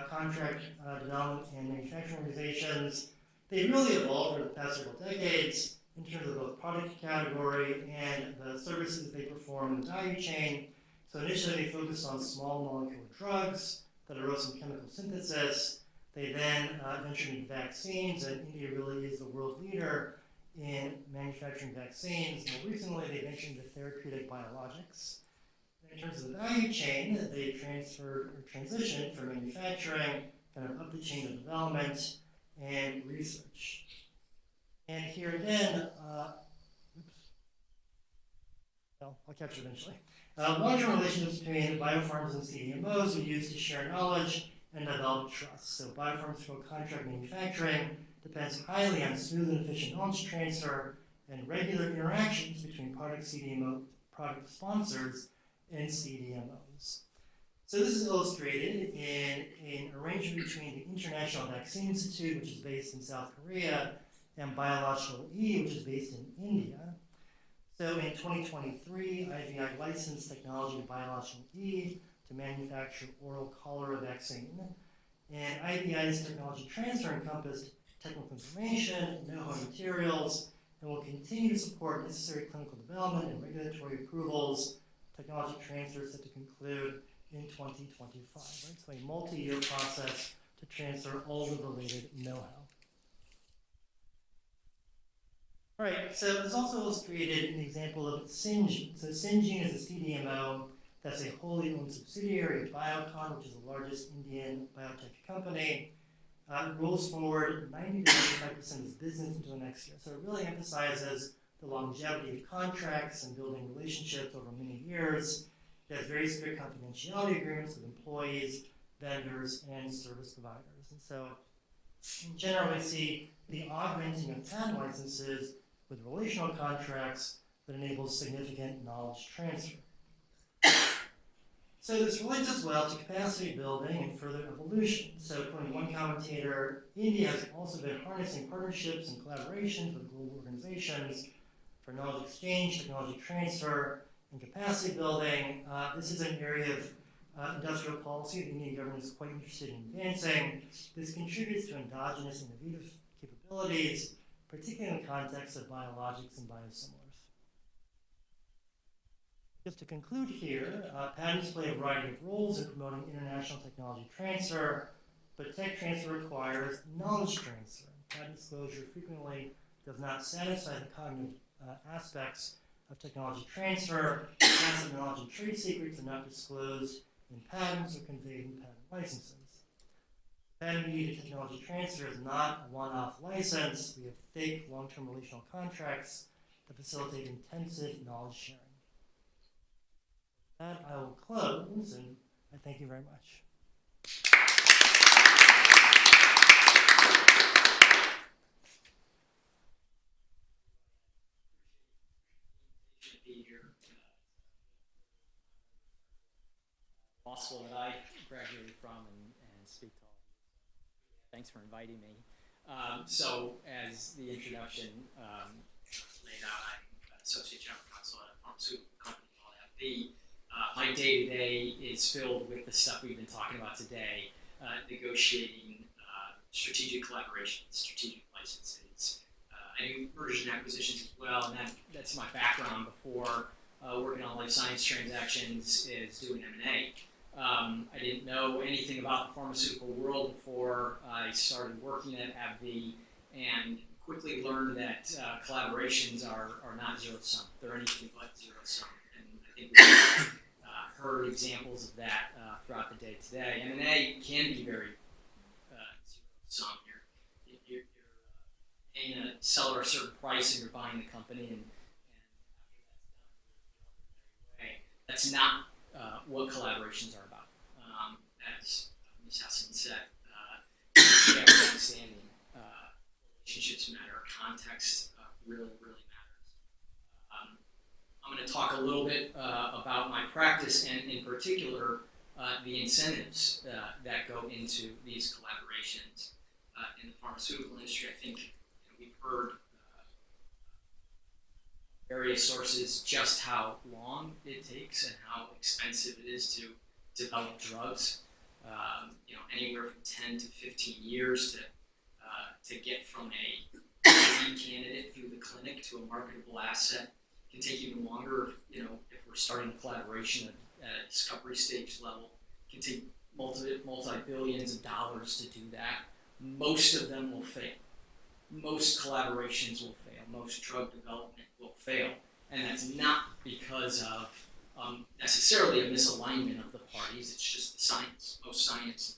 contract development and manufacturing organizations. They've really evolved over the past several decades. in terms of both product category and the services they perform in the value chain. So initially they focused on small molecule drugs that arose from chemical synthesis. They then ventured into vaccines, and India really is the world leader in manufacturing vaccines. More recently, they ventured into therapeutic biologics. In terms of the value chain, they transferred or transitioned from manufacturing kind of up the chain of development and research. And here again, well, I'll catch it eventually. Long-term relationships between biopharms and CDMOs are used to share knowledge and develop trust. So biopharmaceutical contract manufacturing depends highly on smooth and efficient knowledge transfer and regular interactions between product product sponsors and CDMOs. So this is illustrated in an arrangement between the International Vaccine Institute, which is based in South Korea, and Biological E, which is based in India. So in 2023, IVI licensed technology to Biological E to manufacture oral cholera vaccine. And IVI's technology transfer encompassed technical information, know-how materials, and will continue to support necessary clinical development and regulatory approvals. Technology transfer is set to conclude in 2025, right? So a multi-year process to transfer all the related know-how. All right, so this is also illustrated in the example of Syngene. So Syngene is a CDMO that's a wholly owned subsidiary of Biocon, which is the largest Indian biotech company. It rolls forward 90 to 95% of its business into the next year. So it really emphasizes the longevity of contracts and building relationships over many years. It has very strict confidentiality agreements with employees, vendors, and service providers. And so, in general, we see the augmenting of patent licenses with relational contracts that enables significant knowledge transfer. So this relates as well to capacity building and further evolution. So according to one commentator, India has also been harnessing partnerships and collaborations with global organizations for knowledge exchange, technology transfer, and capacity building. This is an area of industrial policy the Indian government is quite interested in advancing. This contributes to endogenous innovative capabilities, particularly in the context of biologics and biosimilars. Just to conclude here, patents play a variety of roles in promoting international technology transfer, but tech transfer requires knowledge transfer. Patent disclosure frequently does not satisfy the cognitive aspects of technology transfer. Passive knowledge and trade secrets are not disclosed in patents or conveyed in patent licenses. Patent mediated technology transfer is not a one-off license. We have thick, long-term relational contracts that facilitate intensive knowledge sharing. With that, I will close, and I thank you very much. Law school that I graduated from and speak to all of you. Thanks for inviting me. So as the introduction laid out, I'm Associate General Counsel at a pharmaceutical company called FB. My day-to-day is filled with the stuff we've been talking about today, negotiating strategic collaborations, strategic licenses. I do mergers and acquisitions as well, and that's my background before working on life science transactions is doing M&A. I didn't know anything about the pharmaceutical world before I started working at AbbVie, and quickly learned that collaborations are not zero-sum. They're anything but zero-sum. And I think we've heard examples of that throughout the day today. M&A can be very zero-sum. You're paying a seller a certain price and you're buying the company, and that's not what collaborations are about. As Ms. Hessen said, we have understanding. Relationships matter. Context really matters. I'm going to talk a little bit about my practice and, in particular, the incentives that go into these collaborations in the pharmaceutical industry. I think we've heard various sources just how long it takes and how expensive it is to develop drugs. Anywhere from 10 to 15 years to get from a lead candidate through the clinic think, to a marketable asset can take even longer. You know, if we're starting a collaboration at a discovery stage level, it can take multi-billions of dollars to do that. Most of them will fail. Most collaborations will fail. Most drug development will fail. And that's not because of necessarily a misalignment of the parties. It's just the science. Most science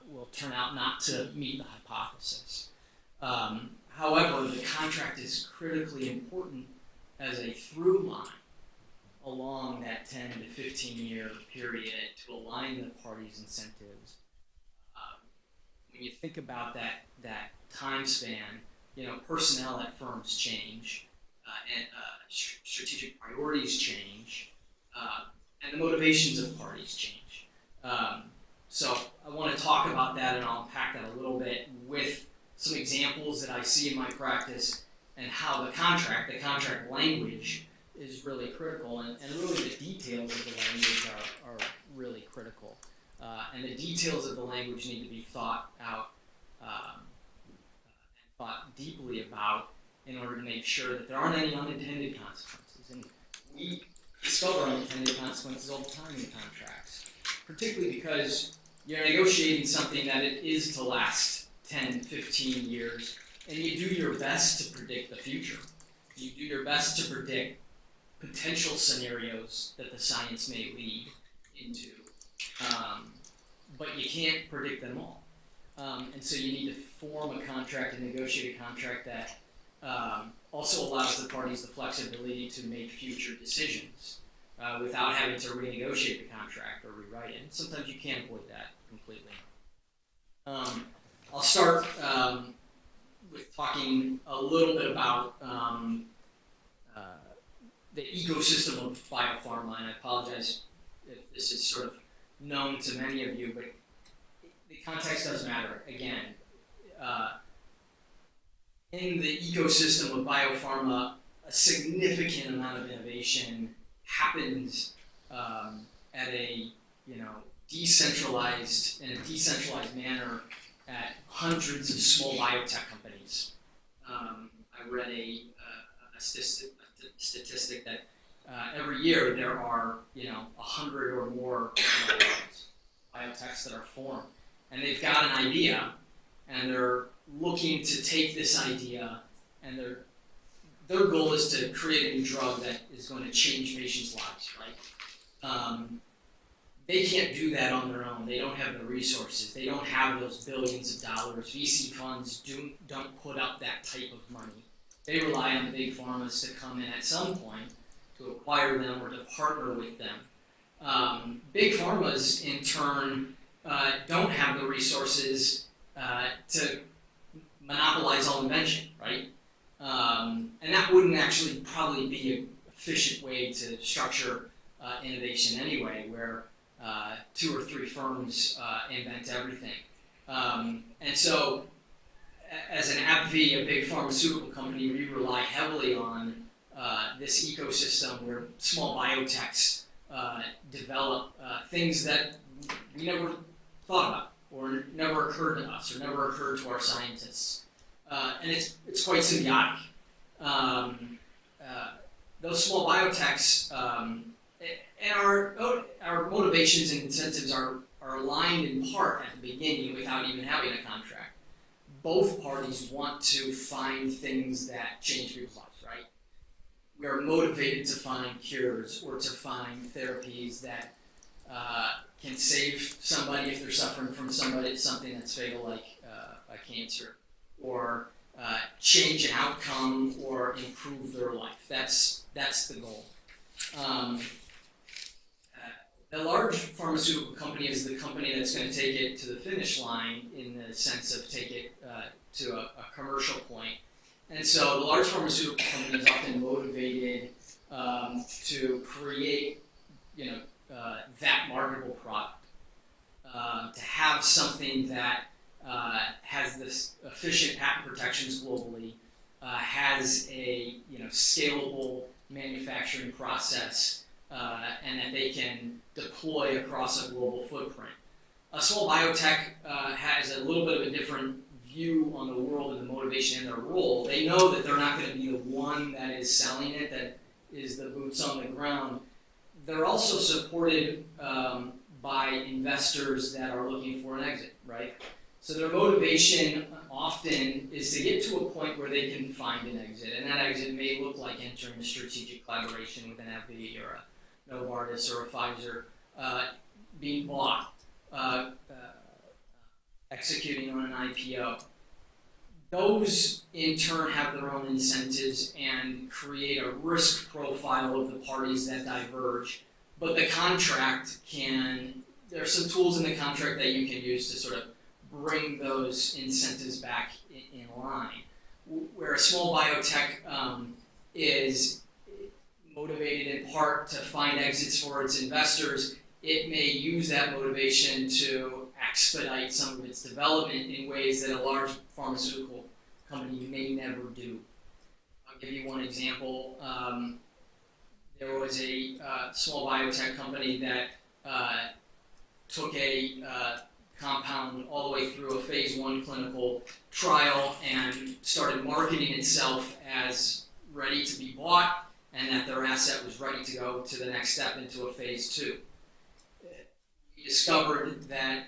will turn out not to meet the hypothesis. However, the contract is critically important as a through line along that 10 to 15 year period to align the parties' incentives. When you think about that time span, you know, personnel at firms change, and strategic priorities change, and the motivations of parties change. So I want to talk about that, and I'll unpack that a little bit with some examples that I see in my practice and how the contract language is really critical, and really the details of the language are really critical. And the details of the language need to be thought out and thought deeply about in order to make sure that there aren't any unintended consequences. And we discover unintended consequences all the time in contracts, particularly because you're negotiating something that it is to last 10, 15 years, and you do your best to predict the future. You do your best to predict potential scenarios that the science may lead into, but you can't predict them all. And so you need to form a contract and negotiate a contract that also allows the parties the flexibility to make future decisions without having to renegotiate the contract or rewrite it. And sometimes you can't avoid that completely. I'll start with talking a little bit about the ecosystem of biopharma, and I apologize if this is sort of known to many of you, but the context does matter. Again, in the ecosystem of biopharma, a significant amount of innovation happens at a decentralized manner at hundreds of small biotech companies. I read a statistic that every year there are 100 or more biotechs that are formed, and they've got an idea, and they're looking to take this idea, and their goal is to create a new drug that is going to change patients' lives, right? They can't do that on their own. They don't have the resources. They don't have those billions of dollars. VC funds don't put up that type of money. They rely on the big pharmas to come in at some point to acquire them or to partner with them. Big pharmas, in turn, don't have the resources to monopolize all invention, right? And that wouldn't actually probably be an efficient way to structure innovation anyway, where 2 or 3 firms invent everything. And so, as an AbbVie, a big pharmaceutical company, we rely heavily on this ecosystem where small biotechs develop things that we never thought about, or never occurred to us, or never occurred to our scientists. And it's quite symbiotic. Those small biotechs and our motivations and incentives are aligned in part at the beginning without even having a contract. Both parties want to find things that change people's lives, right? We are motivated to find cures or to find therapies that can save somebody if they're suffering from something that's fatal, like a cancer, or change an outcome or improve their life. That's the goal. A large pharmaceutical company is the company that's going to take it to the finish line, in the sense of take it to a commercial point. And so the large pharmaceutical company is often motivated to create, that marketable product, to have something that has this efficient patent protections globally, has a scalable manufacturing process, and that they can deploy across a global footprint. A small biotech has a little bit of a different view on the world and the motivation and their role. They know that they're not going to be the one that is selling it, that is the boots on the ground. They're also supported by investors that are looking for an exit, right? So their motivation often is to get to a point where they can find an exit, and that exit may look like entering a strategic collaboration with an AbbVie or a Novartis or a Pfizer, being bought, executing on an IPO. Those in turn have their own incentives and create a risk profile of the parties that diverge. But the contract there are some tools in the contract that you can use to sort of bring those incentives back in line. Where a small biotech is motivated in part to find exits for its investors, it may use that motivation to expedite some of its development in ways that a large pharmaceutical company may never do. I'll give you one example. There was a small biotech company that took a compound all the way through a phase 1 clinical trial and started marketing itself as ready to be bought, and that their asset was ready to go to the next step into a phase 2. We discovered that,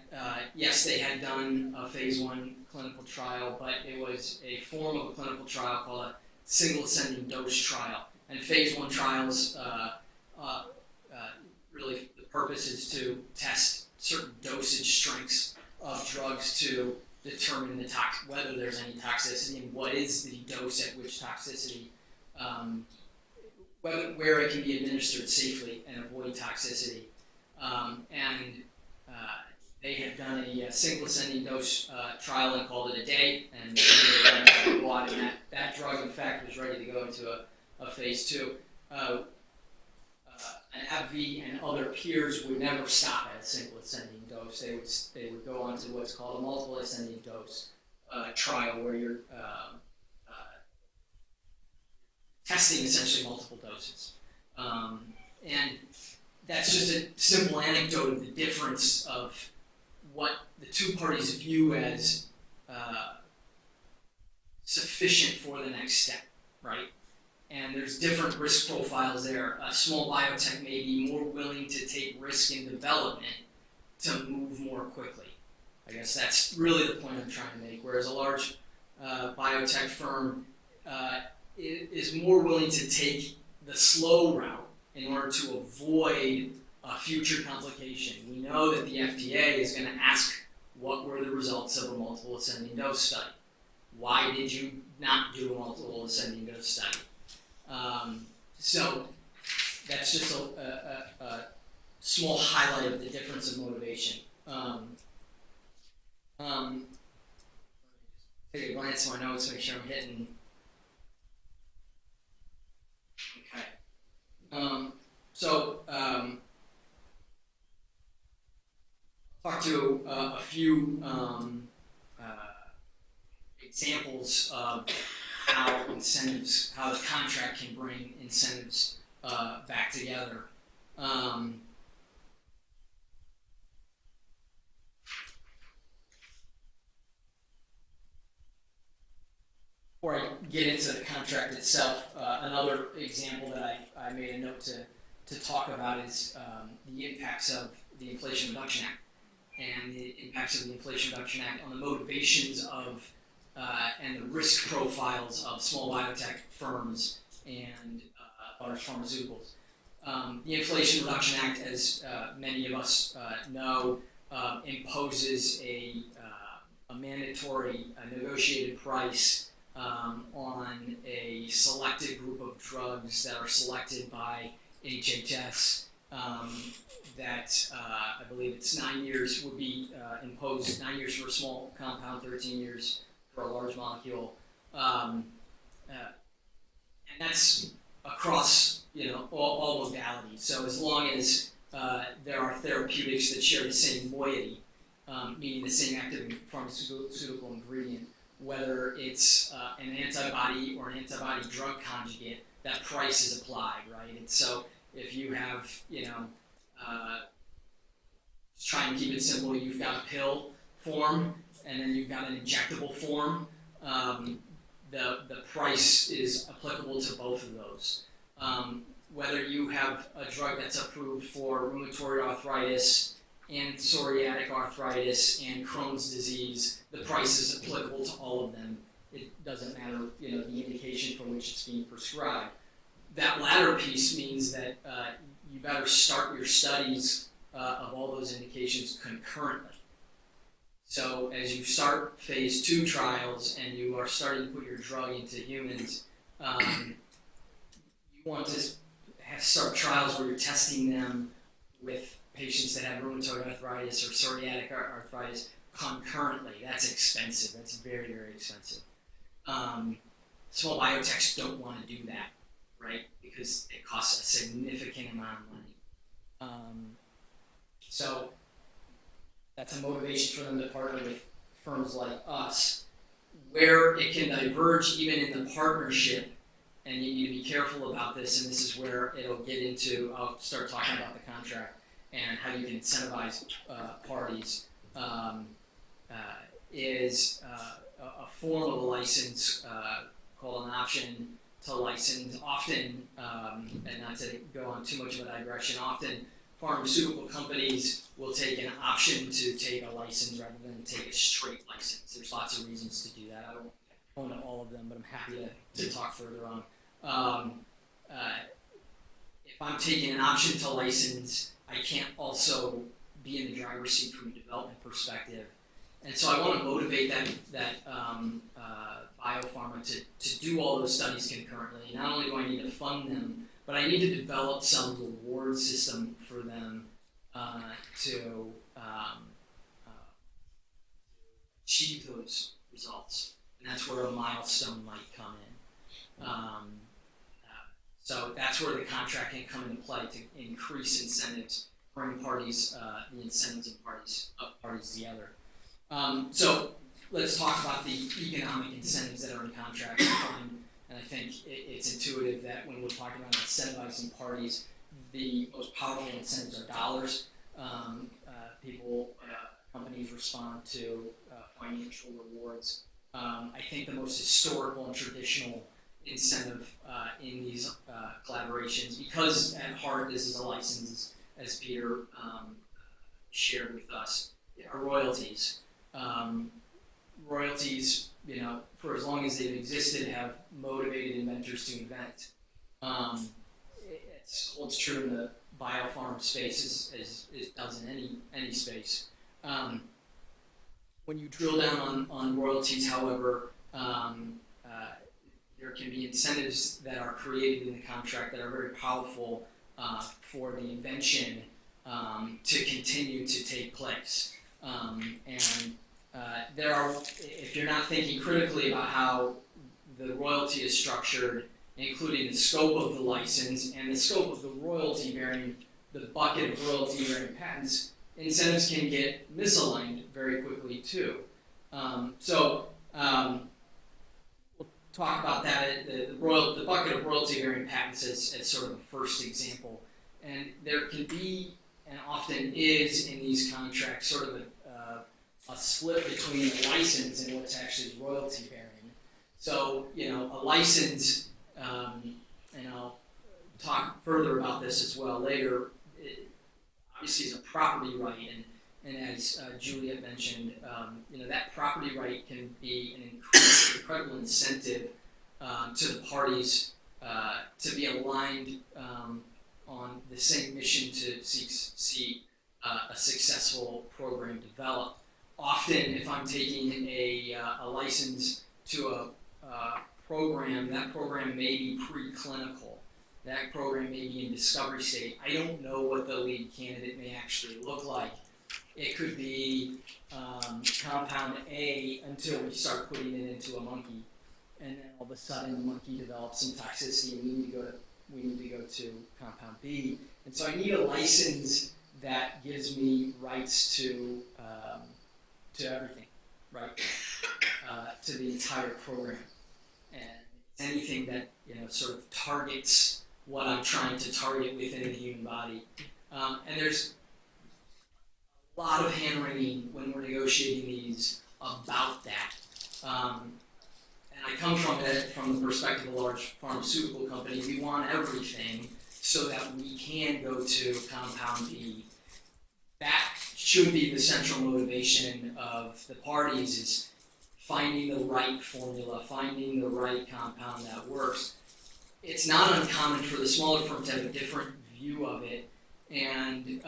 yes, they had done a phase 1 clinical trial, but it was a form of a clinical trial called a single ascending dose trial. And phase 1 trials, really the purpose is to test certain dosage strengths of drugs to determine whether there's any toxicity and what is the dose at which toxicity, where it can be administered safely and avoid toxicity. They had done a single ascending dose trial and called it a day, and they were ready to and that drug, in fact, was ready to go into a phase 2. An AbbVie and other peers would never stop at a single ascending dose. They would go on to what's called a multiple ascending dose trial, where you're testing essentially multiple doses. And that's just a simple anecdote of the difference of what the two parties view as sufficient for the next step, right? And there's different risk profiles there. A small biotech may be more willing to take risk in development to move more quickly. I guess that's really the point I'm trying to make. Whereas a large biotech firm is more willing to take the slow route in order to avoid a future complication. We know that the FDA is going to ask, what were the results of a multiple ascending dose study? Why did you not do a multiple ascending dose study? So that's just a small highlight of the difference of motivation. Take a glance at my notes, make sure I'm hitting. Okay. Talk to a few examples of how the contract can bring incentives back together. Before I get into the contract itself, another example that I made a note to talk about is the impacts of the Inflation Reduction Act and the impacts of the Inflation Reduction Act on the motivations of and the risk profiles of small biotech firms and large pharmaceuticals. The Inflation Reduction Act, as many of us know, imposes a mandatory negotiated price on a selected group of drugs that are selected by HHS. That I believe it's 9 years would be imposed, 9 years for a small compound, 13 years for a large molecule, and that's across all modalities. So as long as there are therapeutics that share the same moiety, meaning the same active pharmaceutical ingredient, whether it's an antibody or an antibody drug conjugate, that price is applied, right? And so if you have, try and keep it simple, you've got a pill form and then you've got an injectable form, the price is applicable to both of those. Whether you have a drug that's approved for rheumatoid arthritis and psoriatic arthritis and Crohn's disease, the price is applicable to all of them. It doesn't matter, the indication for which it's being prescribed. That latter piece means that you better start your studies of all those indications concurrently. So as you start phase 2 trials and you are starting to put your drug into humans, you want to start trials where you're testing them with patients that have rheumatoid arthritis or psoriatic arthritis concurrently. That's expensive. That's very, very expensive. Small biotechs don't want to do that, right? Because it costs a significant amount of money. So that's a motivation for them to partner with firms like us. Where it can diverge even in the partnership, and you need to be careful about this, and this is where it'll get into, I'll start talking about the contract and how you can incentivize parties, is a form of a license called an option to license. Often, and not to go on too much of a digression, often pharmaceutical companies will take an option to take a license rather than take a straight license. There's lots of reasons to do that. I don't own all of them, but I'm happy to talk further on. If I'm taking an option to license, I can't also be in the driver's seat from a development perspective. And so I want to motivate that biopharma to do all those studies concurrently. Not only do I need to fund them, but I need to develop some reward system for them to achieve those results. And that's where a milestone might come in. So that's where the contract can come into play to increase incentives, bring parties, the incentives of parties together. So let's talk about the economic incentives that are in contracts. And I think it's intuitive that when we're talking about incentivizing parties, the most powerful incentives are dollars. Companies respond to financial rewards. I think the most historical and traditional incentive in these collaborations, because at heart this is a license, as Peter shared with us, are royalties. Royalties, for as long as they've existed, have motivated inventors to invent. It holds true in the biopharm space as it does in any space. When you drill down on royalties, however, there can be incentives that are created in the contract that are very powerful for the invention to continue to take place. There are, if you're not thinking critically about how the royalty is structured, including the scope of the license and the scope of the royalty-bearing, the bucket of royalty-bearing patents, incentives can get misaligned very quickly too. We'll talk about that, the bucket of royalty-bearing patents as sort of a first example. And there can be, and often is in these contracts, sort of a split between a license and what's actually royalty-bearing. So, a license, and I'll talk further about this as well later, obviously is a property right, and as Juliet mentioned, that property right can be an incredible incentive to the parties to be aligned on the same mission to see a successful program developed. Often, if I'm taking a license to a program, that program may be preclinical. That program may be in discovery state. I don't know what the lead candidate may actually look like. It could be compound A until we start putting it into a monkey, and then all of a sudden the monkey develops some toxicity, and we need to go to compound B. And so I need a license that gives me rights to everything, right? To the entire program, and anything that sort of targets what I'm trying to target within the human body. And there's a lot of hand-wringing when we're negotiating these about that. And I come from it from the perspective of a large pharmaceutical company. We want everything so that we can go to compound B. That should be the central motivation of the parties, is finding the right formula, finding the right compound that works. It's not uncommon for the smaller firm to have a different view of it and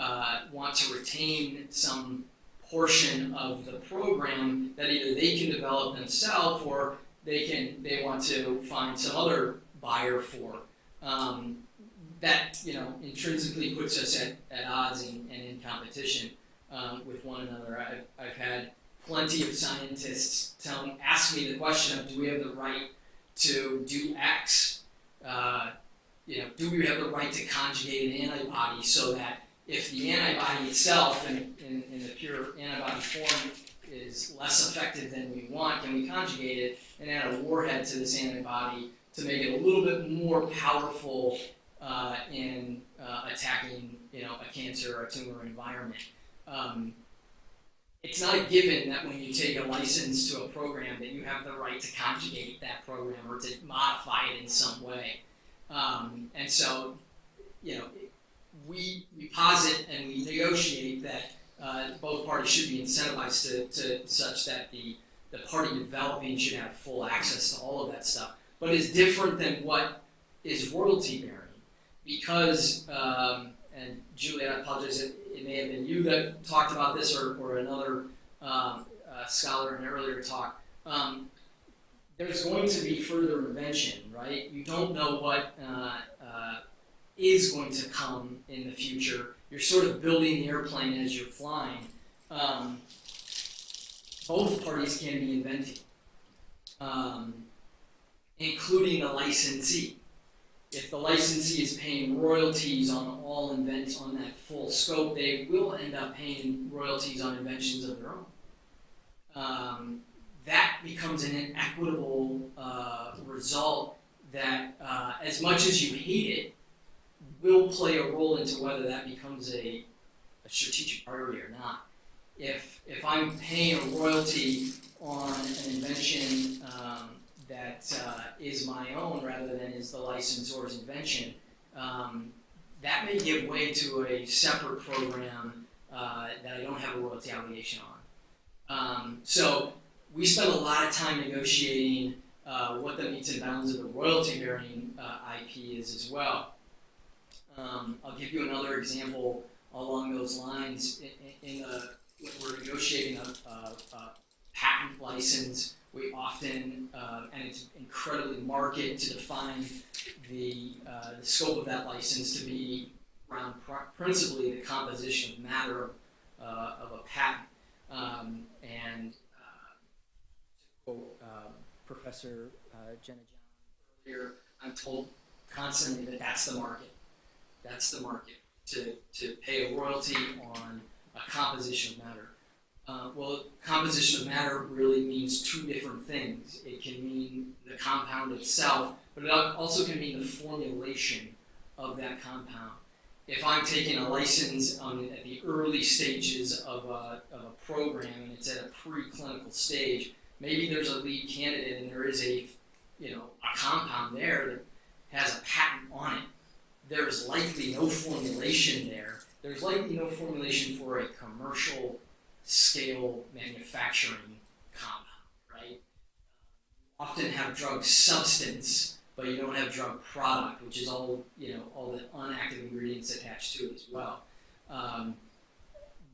want to retain some portion of the program that either they can develop themselves or they want to find some other buyer for. That intrinsically puts us at odds and in competition with one another. I've had plenty of scientists ask me the question of, do we have the right to do X? Do we have the right to conjugate an antibody so that if the antibody itself in the pure antibody form is less effective than we want, can we conjugate it and add a warhead to this antibody to make it a little bit more powerful in attacking a cancer or a tumor environment? It's not a given that when you take a license to a program that you have the right to conjugate that program or to modify it in some way. And so, we posit and we negotiate that both parties should be incentivized to such that the party developing should have full access to all of that stuff. But it's different than what is royalty bearing, because and Julie, I apologize, it may have been you that talked about this or another scholar in an earlier talk. There's going to be further invention, right? You don't know what is going to come in the future. You're sort of building the airplane as you're flying. Both parties can be inventing, including the licensee. If the licensee is paying royalties on all invents on that full scope, they will end up paying royalties on inventions of their own. That becomes an inequitable result that, as much as you hate it, will play a role into whether that becomes a strategic priority or not. If I'm paying a royalty on an invention that is my own rather than is the licensor's invention, that may give way to a separate program that I don't have a royalty obligation on. So we spend a lot of time negotiating what the metes and bounds of the royalty-bearing IP is as well. I'll give you another example along those lines. When we're negotiating a patent license, we often, and it's incredibly market to define the scope of that license to be around principally the composition of matter of a patent. And to quote Professor Jennejohn earlier, I'm told constantly that that's the market. That's the market, to pay a royalty on a composition of matter. Well, composition of matter really means two different things. It can mean the compound itself, but it also can mean the formulation of that compound. If I'm taking a license at the early stages of a program and it's at a preclinical stage, maybe there's a lead candidate and there is a compound there that has a patent on it. There's likely no formulation there. There's likely no formulation for a commercial scale manufacturing compound, right? Often have drug substance, but you don't have drug product, which is all the unactive ingredients attached to it as well.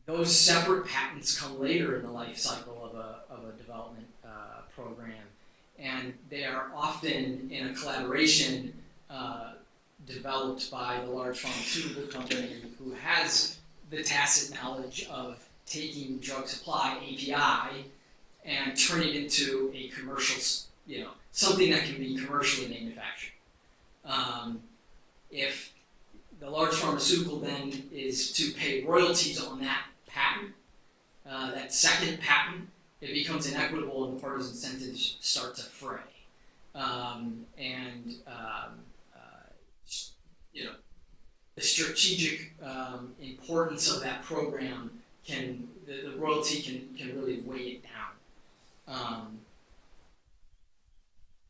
Those separate patents come later in the life cycle of a development program, and they are often in a collaboration developed by the large pharmaceutical company who has the tacit knowledge of taking drug supply, API, and turning it into a commercial, something that can be commercially manufactured. If the large pharmaceutical then is to pay royalties on that patent, that second patent, it becomes inequitable and the parties' incentives start to fray. The strategic importance of that program the royalty can really weigh it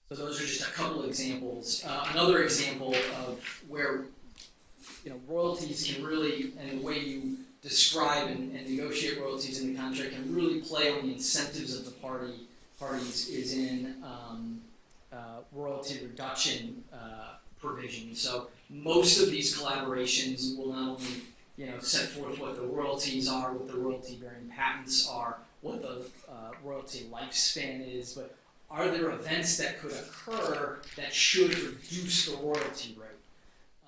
So those are just a couple examples. Another example of where royalties can really, and the way you describe and negotiate royalties in the contract can really play on the incentives of the parties is in royalty reduction provisions. So most of these collaborations will not only set forth what the royalties are, what the royalty-bearing patents are, what the royalty lifespan is, but are there events that could occur that should reduce the royalty rate?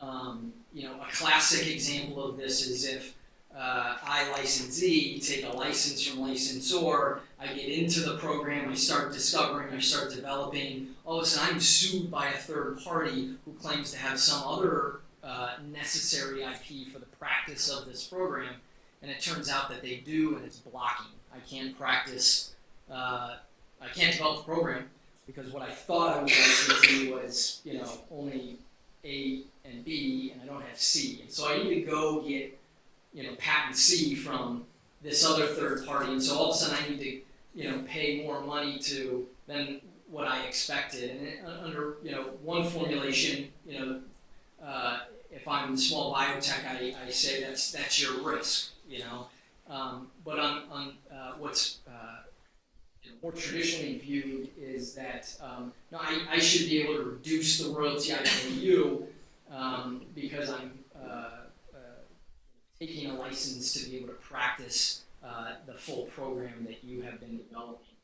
A classic example of this is if I, licensee, take a license from licensor, I get into the program, I start discovering, I start developing, all of a sudden I'm sued by a third party who claims to have some other necessary IP for the practice of this program, and it turns out that they do, and it's blocking. I can't practice, I can't develop the program because what I thought I was licensed to do was, only A and B, and I don't have C. And so I need to go get, patent C from this other third party, and so all of a sudden I need to, pay more money than what I expected. And under, one formulation, if I'm small biotech, I say that's your risk, But on what's more traditionally viewed is that no, I should be able to reduce the royalty I pay you because I'm taking a license to be able to practice the full program that you have been developing.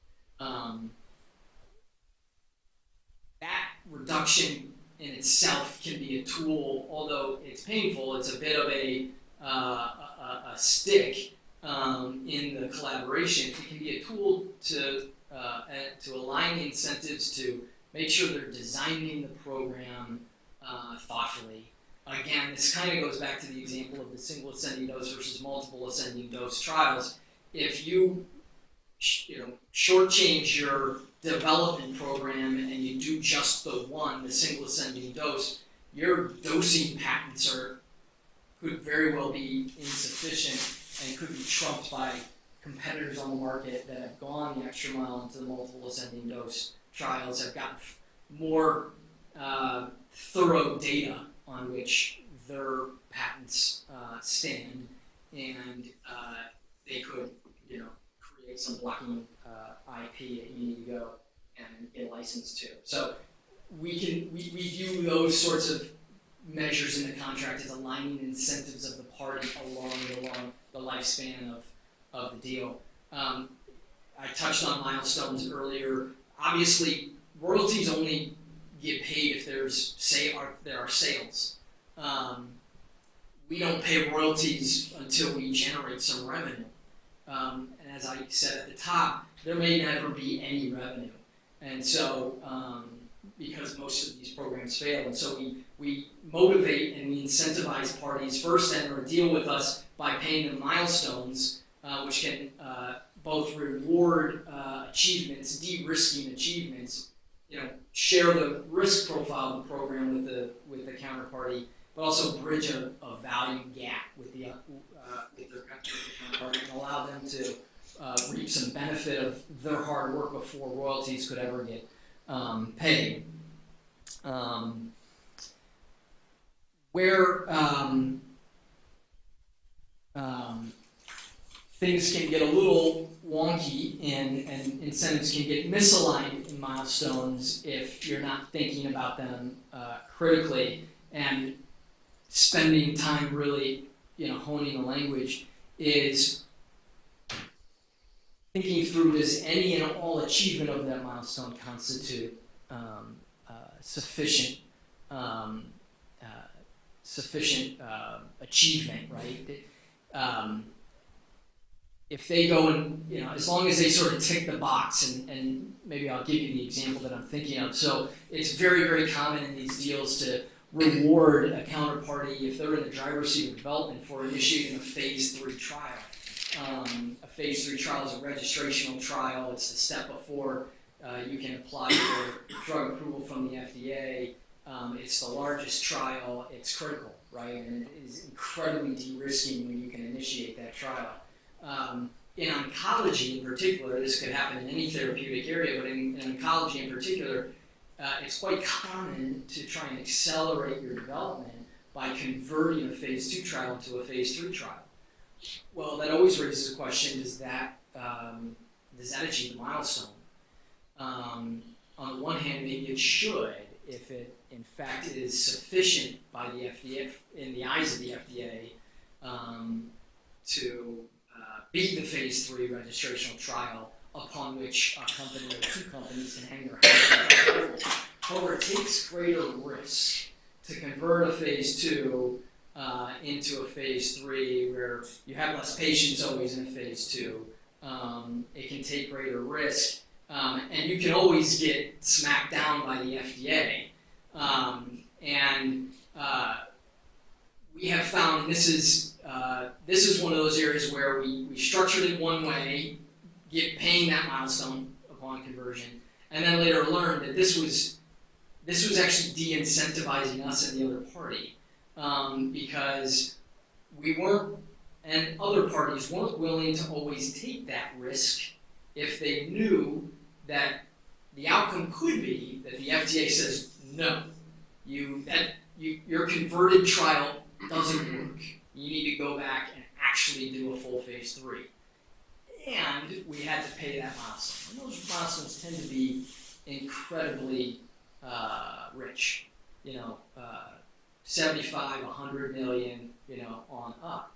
That reduction in itself can be a tool, although it's painful, it's a bit of a stick in the collaboration. It can be a tool to align the incentives to make sure they're designing the program thoughtfully. Again, this kind of goes back to the example of the single ascending dose versus multiple ascending dose trials. If you shortchange your development program and you do just the single ascending dose, your dosing patents could very well be insufficient and could be trumped by competitors on the market that have gone the extra mile into the multiple ascending dose trials, have gotten more thorough data on which their patents stand, and they could, create some blocking IP that you need to go and get licensed to. So we view those sorts of measures in the contract as aligning incentives of the party along the lifespan of the deal. I touched on milestones earlier. Obviously, royalties only get paid if there are sales. We don't pay royalties until we generate some revenue. And as I said at the top, there may never be any revenue. And so, because most of these programs fail, and so we motivate and we incentivize parties first to enter a deal with us by paying them milestones, which can both reward achievements, de-risking achievements, share the risk profile of the program with the counterparty, but also bridge a value gap with their counterparty and allow them to reap some benefit of their hard work before royalties could ever get paid. Where things can get a little wonky and incentives can get misaligned in milestones if you're not thinking about them critically and spending time really honing the language is thinking through, does any and all achievement of that milestone constitute sufficient achievement, right? If they go and, as long as they sort of tick the box, and maybe I'll give you the example that I'm thinking of. So it's very, very common in these deals to reward a counterparty if they're in the driver's seat of development for initiating a phase 3 trial. A phase 3 trial is a registrational trial. It's the step before you can apply for drug approval from the FDA. It's the largest trial. It's critical, right? And it is incredibly de-risking when you can initiate that trial. in oncology in particular, this could happen in any therapeutic area, but in oncology in particular, it's quite common to try and accelerate your development by converting a phase 2 trial into a phase 3 trial. Well, that always raises a question: does that achieve the milestone? On the one hand, maybe it should, if it in fact is sufficient by the FDA, in the eyes of the FDA, to beat the phase 3 registrational trial upon which a company or two companies can hang their hat. However, it takes greater risk to convert a phase 2 into a phase 3 where you have less patients always in a phase 2. It can take greater risk, and you can always get smacked down by the FDA. We have found, and this is one of those areas where we structured it one way, paying that milestone upon conversion, and then later learned that this was actually de-incentivizing us and the other party, because we weren't, and other parties weren't willing to always take that risk if they knew that the outcome could be that the FDA says, no, your converted trial doesn't work. You need to go back and actually do a full phase 3. And we had to pay that milestone. And those milestones tend to be incredibly rich, 75, 100 million, on up.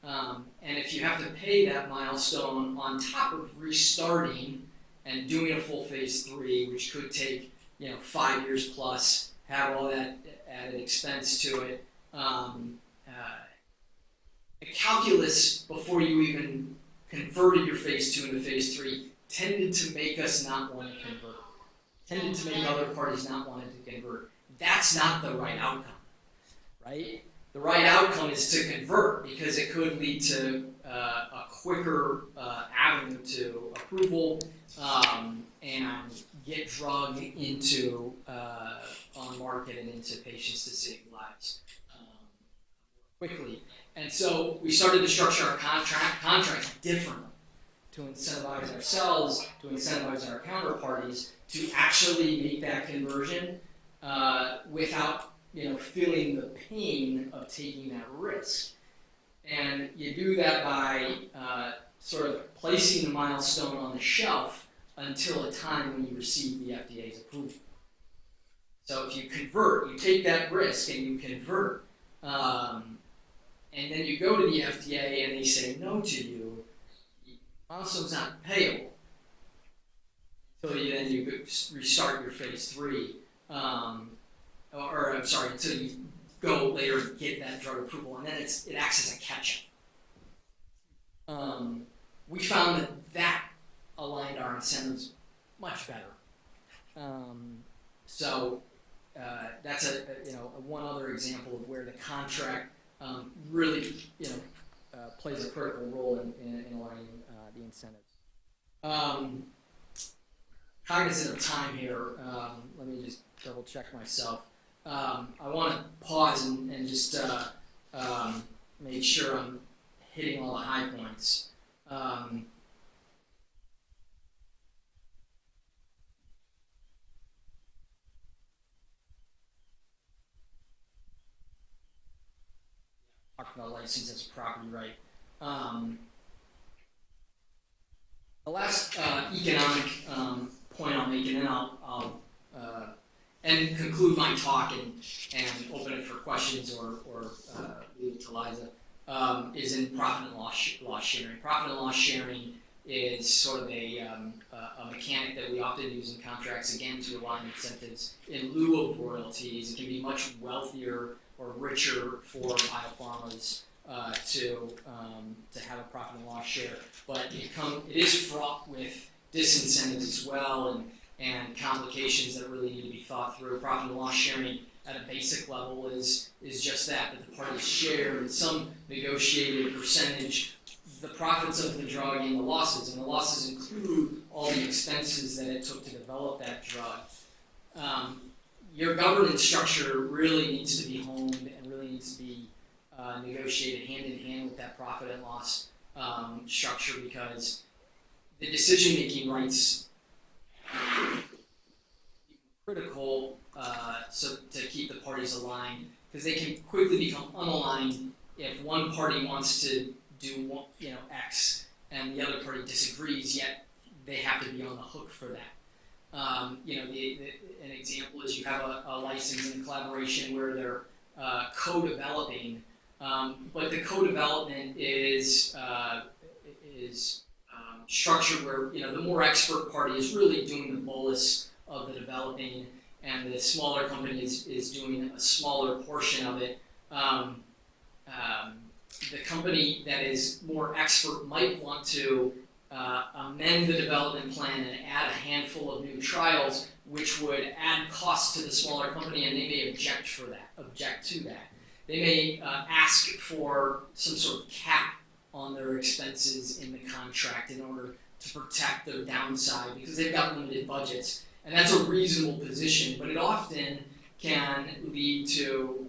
And if you have to pay that milestone on top of restarting and doing a full phase 3, which could take 5 years plus, have all that added expense to it, the calculus before you even converted your phase 2 into phase 3 tended to make us not want to convert, tended to make other parties not want to convert. That's not the right outcome, right? The right outcome is to convert because it could lead to a quicker avenue to approval and get drug into on market and into patients to save lives quickly. And so we started to structure our contracts differently to incentivize ourselves, to incentivize our counterparties to actually make that conversion without feeling the pain of taking that risk. And you do that by sort of placing the milestone on the shelf until a time when you receive the FDA's approval. So if you convert, you take that risk and you convert, and then you go to the FDA and they say no to you, the milestone's not payable until you restart your phase 3. Until you go later and get that drug approval, and then it acts as a catch-up. We found that aligned our incentives much better. So that's one other example of where the contract really plays a critical role in aligning the incentives. Cognizant of time here, let me just double check myself. I want to pause and just make sure I'm hitting all the high points. Talking about license as a property right. The last economic point I'll make, and then I'll and conclude my talk and open it for questions or leave it to Liza, is in profit and loss sharing. Profit and loss sharing is sort of a mechanic that we often use in contracts, again, to align incentives in lieu of royalties. It can be much wealthier or richer for biopharmas to have a profit and loss share, but it is fraught with disincentives as well and complications that really need to be thought through. Profit and loss sharing at a basic level is just that the parties share in some negotiated percentage the profits of the drug and the losses include all the expenses that it took to develop that drug. Your governance structure really needs to be honed and really needs to be negotiated hand in hand with that profit and loss structure because the decision-making rights critical so to keep the parties aligned, because they can quickly become unaligned if one party wants to do X and the other party disagrees, yet they have to be on the hook for that. An example is you have a license and a collaboration where they're co-developing, but the co-development is structured where the more expert party is really doing the bolus of the developing, and the smaller company is doing a smaller portion of it. The company that is more expert might want to amend the development plan and add a handful of new trials, which would add costs to the smaller company, and they may object to that. They may ask for some sort of cap on their expenses in the contract in order to protect their downside because they've got limited budgets. And that's a reasonable position, but it often can lead to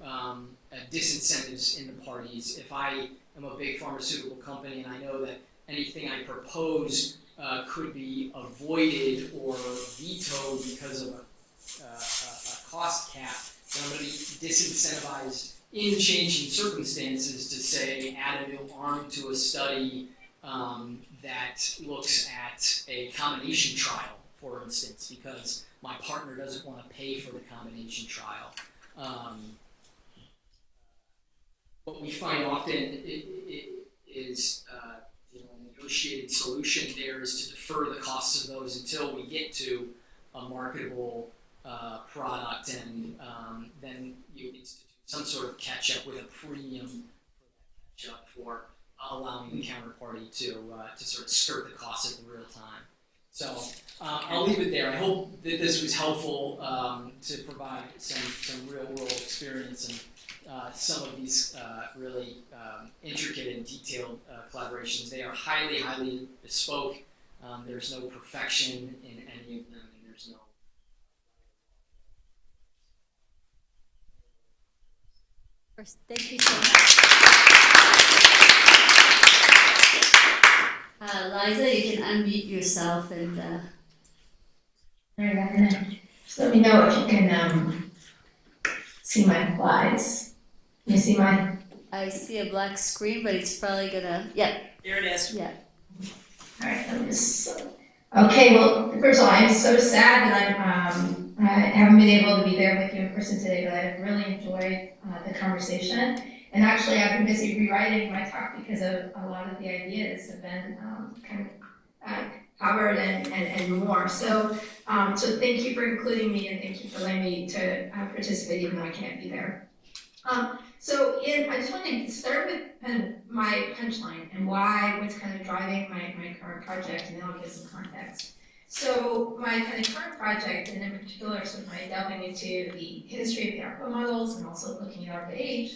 disincentives in the parties. If I am a big pharmaceutical company and I know that anything I propose could be avoided or vetoed because of a cost cap, then I'm going to be disincentivized in changing circumstances to say add a new arm to a study that looks at a combination trial, for instance, because my partner doesn't want to pay for the combination trial. What we find often is a negotiated solution there is to defer the costs of those until we get to a marketable product, and then you institute some sort of catch-up with a premium catch-up for allowing the counterparty to sort of skirt the costs at the real time. So I'll leave it there. I hope that this was helpful to provide some real-world experience and some of these really intricate and detailed collaborations. They are highly, highly bespoke. There's no perfection in any of them, and there's no. First, thank you so much. Liza, you can unmute yourself and. Just let me know if you can see my slides. Can you see mine? I see a black screen, but it's probably gonna. Yep. Here it is. Yeah. All right, let me just. Okay, well, first of all, I'm so sad that I haven't been able to be there with you in person today, but I've really enjoyed the conversation. And actually, I've been busy rewriting my talk because of a lot of the ideas have been kind of covered and more. So thank you for including me, and thank you for letting me to participate even though I can't be there. I just wanted to start with kind of my punchline and what's kind of driving my current project, and then I'll give some context. So my kind of current project, and in particular sort of my delving into the history of the ARPA models and also looking at ARPA age,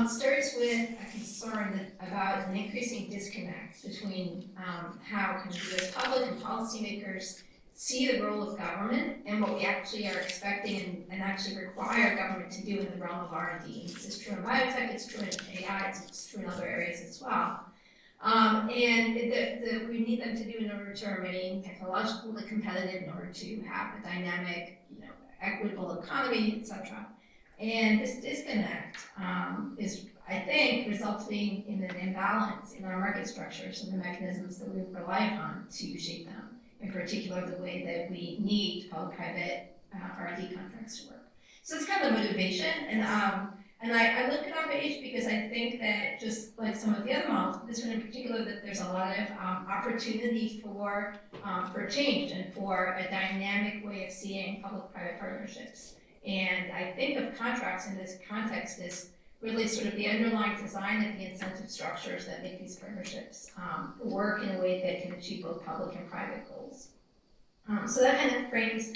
starts with a concern about an increasing disconnect between how kind of the public and policymakers see the role of government and what we actually are expecting and actually require government to do in the realm of R&D. This is true in biotech, it's true in AI, it's true in other areas as well. And we need them to do in order to remain technologically competitive, in order to have a dynamic, equitable economy, etc. And this disconnect is, I think, resulting in an imbalance in our market structures and the mechanisms that we rely upon to shape them. In particular, the way that we need public-private R&D contracts to work. So it's kind of motivation, and I look at ARPA age because I think that just like some of the other models, this one in particular, that there's a lot of opportunity for change and for a dynamic way of seeing public-private partnerships. And I think of contracts in this context as really sort of the underlying design of the incentive structures that make these partnerships work in a way that can achieve both public and private goals. So that kind of frames,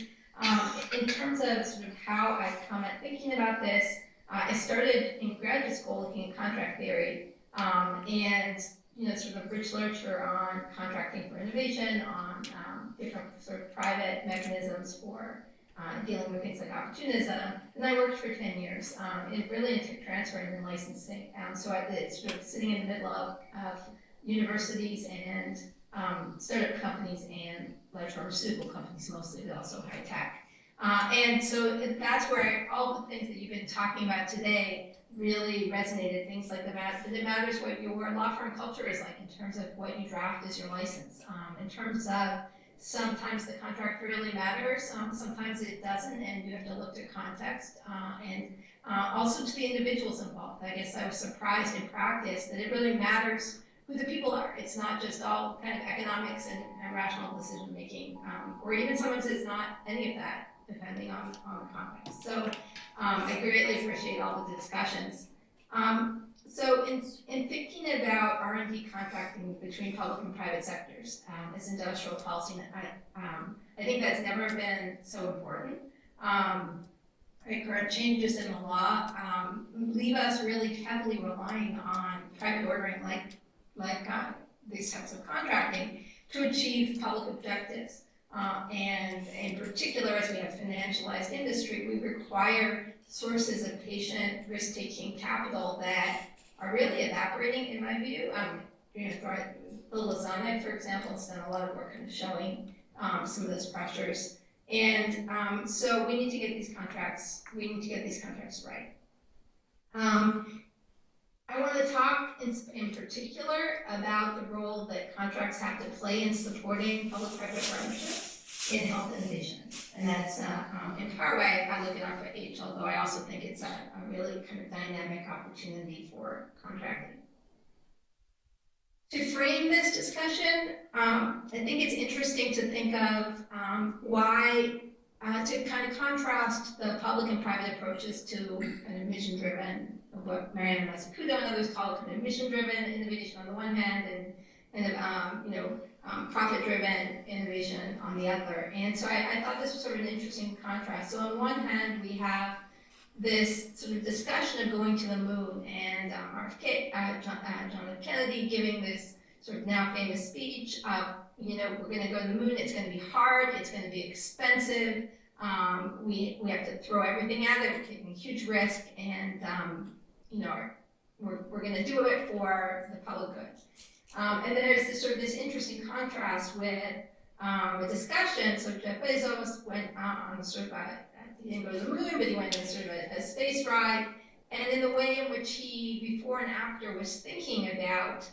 in terms of sort of how I've come at thinking about this, I started in graduate school looking at contract theory and sort of rich literature on contracting for innovation, on different sort of private mechanisms for dealing with things like opportunism, and I worked for 10 years really in tech transfer and then licensing. So it's sort of sitting in the middle of universities and startup companies and large pharmaceutical companies mostly, but also high tech. And so that's where all the things that you've been talking about today really resonated. Things like that it matters what your law firm culture is like in terms of what you draft as your license. In terms of sometimes the contract really matters, sometimes it doesn't, and you have to look to context. And also to the individuals involved. I guess I was surprised in practice that it really matters who the people are. It's not just all kind of economics and rational decision making, or even sometimes it's not any of that, depending on the context. So I greatly appreciate all the discussions. So in thinking about R&D contracting between public and private sectors as industrial policy, I think that's never been so important. Current changes in the law leave us really heavily relying on private ordering like these types of contracting to achieve public objectives. And in particular, as we have financialized industry, we require sources of patient risk-taking capital that are really evaporating, in my view. Bill Lasonic, for example, has done a lot of work kind of showing some of those pressures. And so we need to get these contracts, right. I want to talk in particular about the role that contracts have to play in supporting public-private partnerships in health innovation. And that's in part why I look at ARPA-H, although I also think it's a really kind of dynamic opportunity for contracting. To frame this discussion, I think it's interesting to think of why, to kind of contrast the public and private approaches to kind of mission-driven, what Marion and others call kind of mission-driven innovation on the one hand, and profit-driven innovation on the other. And so I thought this was sort of an interesting contrast. So on one hand, we have this sort of discussion of going to the moon, and John F. Kennedy giving this sort of now famous speech of, we're going to go to the moon, it's going to be hard, it's going to be expensive, we have to throw everything at it, we're taking a huge risk, and we're going to do it for the public good. And then there's this interesting contrast with a discussion. So Jeff Bezos went on sort of he didn't go to the moon, but he went on sort of a space ride. And in the way in which he, before and after, was thinking about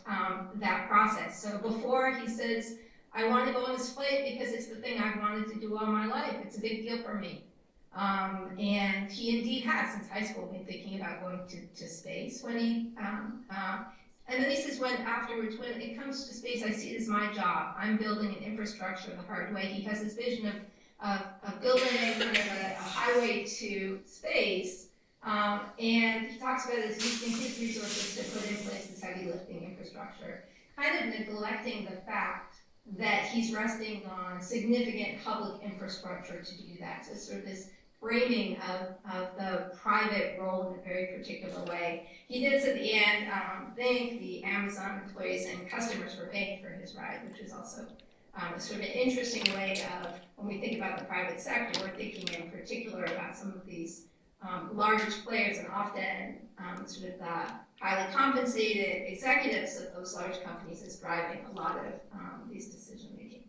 that process. So before, he says, I want to go on this flight because it's the thing I've wanted to do all my life. It's a big deal for me. And he indeed has, since high school, been thinking about going to space. When he, and then he says, when it comes to space, I see it as my job. I'm building an infrastructure the hard way. He has this vision of building kind of a highway to space. And he talks about it as using his resources to put in place this heavy lifting infrastructure, kind of neglecting the fact that he's resting on significant public infrastructure to do that. So sort of this framing of the private role in a very particular way. He did at the end thank the Amazon employees and customers for paying for his ride, which is also sort of an interesting way of, when we think about the private sector, we're thinking in particular about some of these large players, and often sort of the highly compensated executives of those large companies is driving a lot of these decision making.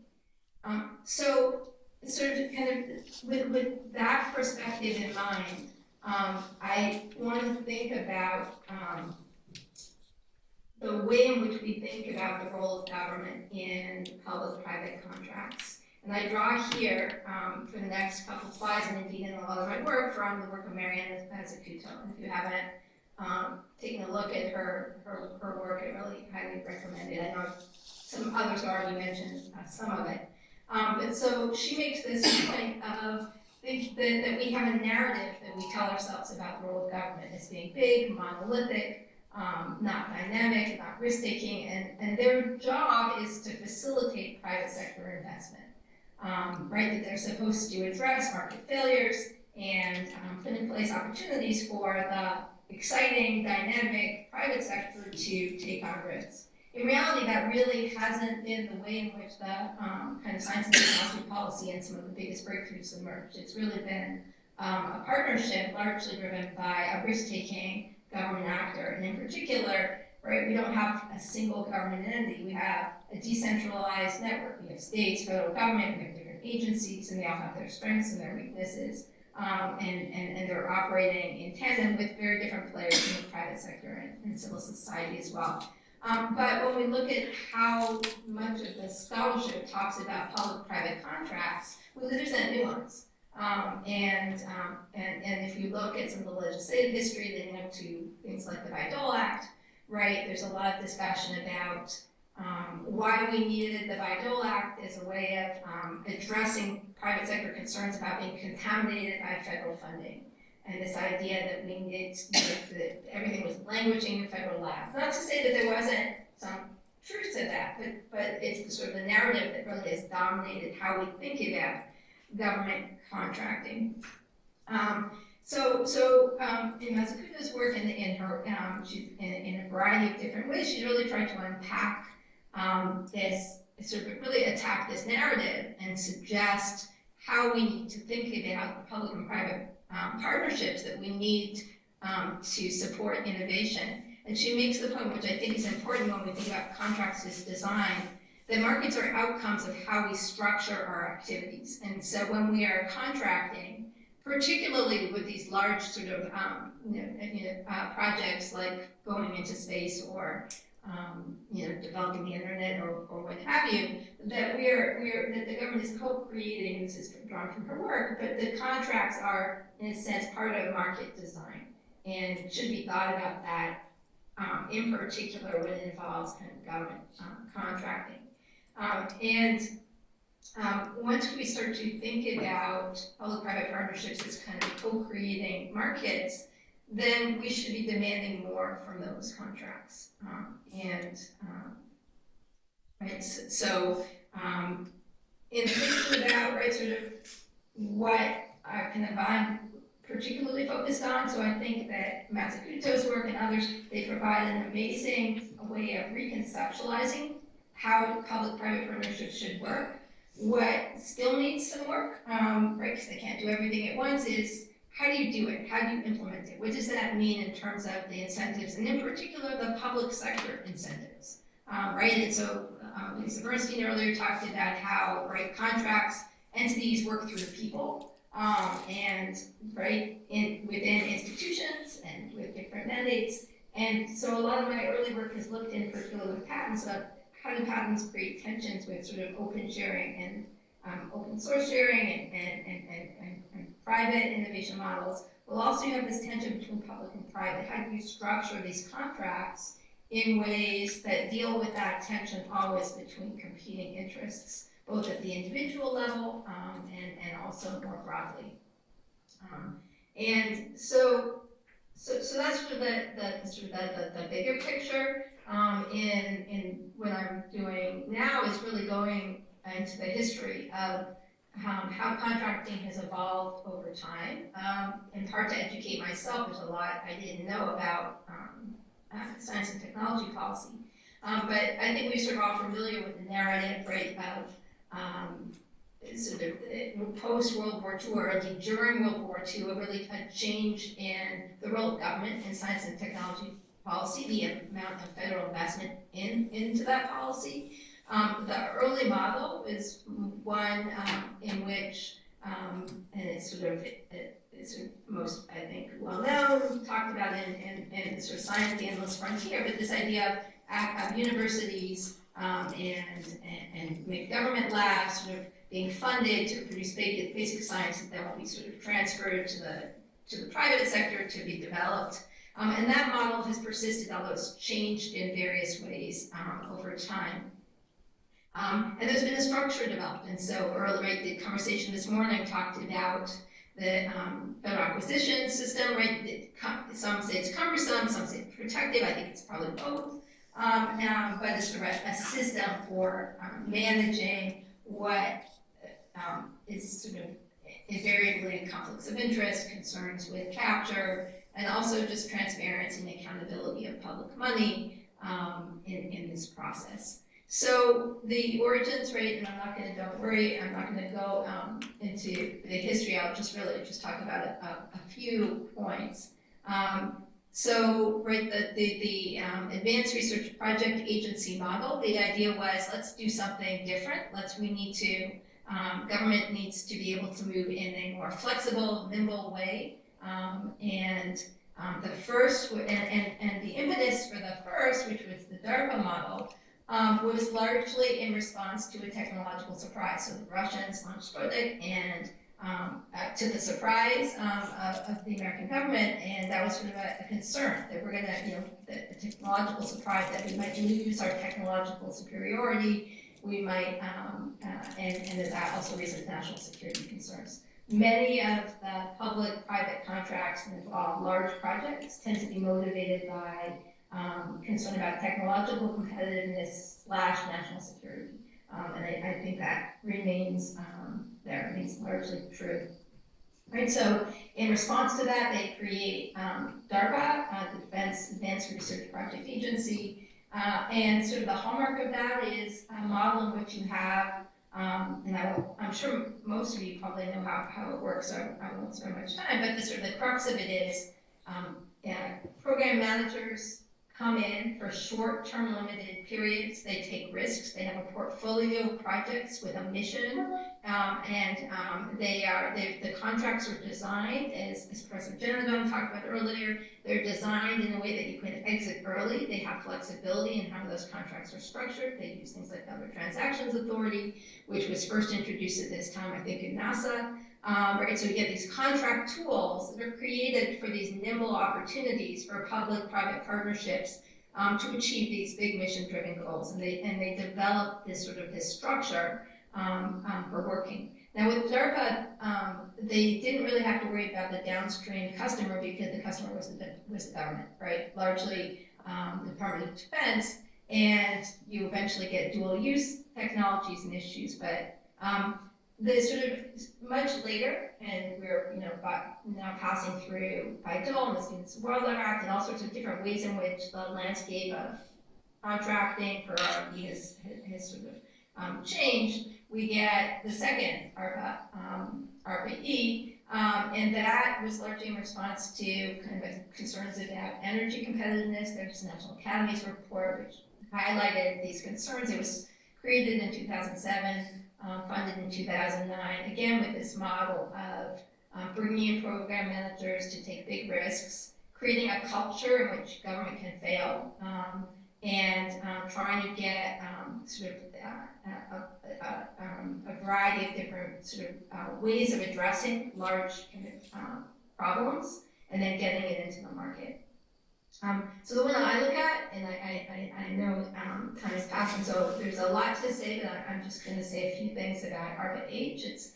So sort of kind of with that perspective in mind, I want to think about the way in which we think about the role of government in public-private contracts. And I draw here for the next couple slides, and indeed in a lot of my work, from the work of Marion as a Kuto. And if you haven't taken a look at her work, I really highly recommend it. I know some others already mentioned some of it. But so she makes this point of that we have a narrative that we tell ourselves about the role of government as being big, monolithic, not dynamic, not risk-taking, and their job is to facilitate private sector investment. Right, that they're supposed to address market failures and put in place opportunities for the exciting, dynamic private sector to take on risks. In reality, that really hasn't been the way in which the kind of science and technology policy and some of the biggest breakthroughs emerged. It's really been a partnership largely driven by a risk-taking government actor, and in particular, right? We don't have a single government entity. We have a decentralized network. We have states, federal government, we have different agencies, and they all have their strengths and their weaknesses. And they're operating in tandem with very different players in the private sector and civil society as well. But when we look at how much of the scholarship talks about public-private contracts, we lose that nuance. And if you look at some of the legislative history leading up to things like the Bayh-Dole Act, right, there's a lot of discussion about why we needed the Bayh-Dole Act as a way of addressing private sector concerns about being contaminated by federal funding. And this idea that we needed, that everything was languishing in federal labs. Not to say that there wasn't some truth to that, but it's the sort of the narrative that really has dominated how we think about government contracting. In Mazzucato's work she's in a variety of different ways, she really tried to unpack this, sort of really attack this narrative and suggest how we need to think about the public and private partnerships that we need to support innovation. And she makes the point, which I think is important when we think about contracts as design, that markets are outcomes of how we structure our activities. And so when we are contracting, particularly with these large sort of projects like going into space or developing the internet or what have you, that that the government is co-creating. This is drawn from her work, but the contracts are, in a sense, part of market design and should be thought about that in particular when it involves kind of government contracting. Once we start to think about public-private partnerships as kind of co-creating markets, then we should be demanding more from those contracts. In thinking about sort of what I'm particularly focused on, so I think that Mazzucato's work and others, they provide an amazing way of reconceptualizing how public-private partnerships should work. What still needs some work, right, because they can't do everything at once, is how do you do it? How do you implement it? What does that mean in terms of the incentives, and in particular, the public sector incentives, right? And so Lisa Bernstein earlier talked about how, right, contracts, entities work through the people, and, right, within institutions and with different mandates. And so a lot of my early work has looked in particular with patents about how do patents create tensions with sort of open sharing and open source sharing and private innovation models. We'll also have this tension between public and private. How do you structure these contracts in ways that deal with that tension always between competing interests, both at the individual level and also more broadly. So that's sort of the bigger picture. In what I'm doing now is really going into the history of how contracting has evolved over time. In part to educate myself, there's a lot I didn't know about science and technology policy. But I think we're sort of all familiar with the narrative, right, of sort of post-World War II, or early during World War II, a change in the role of government in science and technology policy, the amount of federal investment into that policy. The early model is one in which, and it's sort of most, I think, well known, talked about in sort of science, the endless frontier, but this idea of universities and government labs sort of being funded to produce basic science that will be sort of transferred to the private sector to be developed. And that model has persisted, although it's changed in various ways over time. And there's been a structure developed. And so Earl, right, the conversation this morning talked about the federal acquisition system, right? Some say it's cumbersome, some say it's protective. I think it's probably both. But it's sort of a system for managing what is sort of invariably conflicts of interest, concerns with capture, and also just transparency and accountability of public money in this process. So the origins, right, and don't worry, I'm not going to go into the history. I'll just really talk about a few points. So, right, the Advanced Research Project Agency model, the idea was, let's do something different. Government needs to be able to move in a more flexible, nimble way. The first, and the impetus for the first, which was the DARPA model, was largely in response to a technological surprise. So the Russians launched Sputnik, and to the surprise of the American government, and that was sort of a concern that we're going to, the technological surprise, that we might lose our technological superiority, we might, and that also raises national security concerns. Many of the public-private contracts that involve large projects tend to be motivated by concern about technological competitiveness / national security. And I think that remains largely true. Right, so in response to that, they create DARPA, the Defense Advanced Research Project Agency, and sort of the hallmark of that is a model in which you have, and I'm sure most of you probably know how it works, so I won't spend much time, but the crux of it is program managers come in for short-term limited periods. They take risks. They have a portfolio of projects with a mission, the contracts are designed, as Professor Jennejohn talked about earlier, they're designed in a way that you can exit early. They have flexibility in how those contracts are structured. They use things like Government Transactions Authority, which was first introduced at this time, I think, in NASA. Right, so you get these contract tools that are created for these nimble opportunities for public-private partnerships to achieve these big mission-driven goals, and they develop this structure for working. Now with DARPA, they didn't really have to worry about the downstream customer because the customer was the government, right? Largely the Department of Defense, and you eventually get dual-use technologies and issues, but the sort of much later, and we're now passing through by DOL and the Students World Act and all sorts of different ways in which the landscape of contracting for RFP has sort of changed. We get the second ARPA, ARPA-E, and that was largely in response to kind of concerns about energy competitiveness. There's National Academy's report which highlighted these concerns. It was created in 2007. Funded in 2009, again with this model of bringing in program managers to take big risks, creating a culture in which government can fail, and trying to get a variety of different ways of addressing large problems, and then getting it into the market. So the one that I look at, and I know time is passing, so there's a lot to say, but I'm just going to say a few things about ARPA-H. It's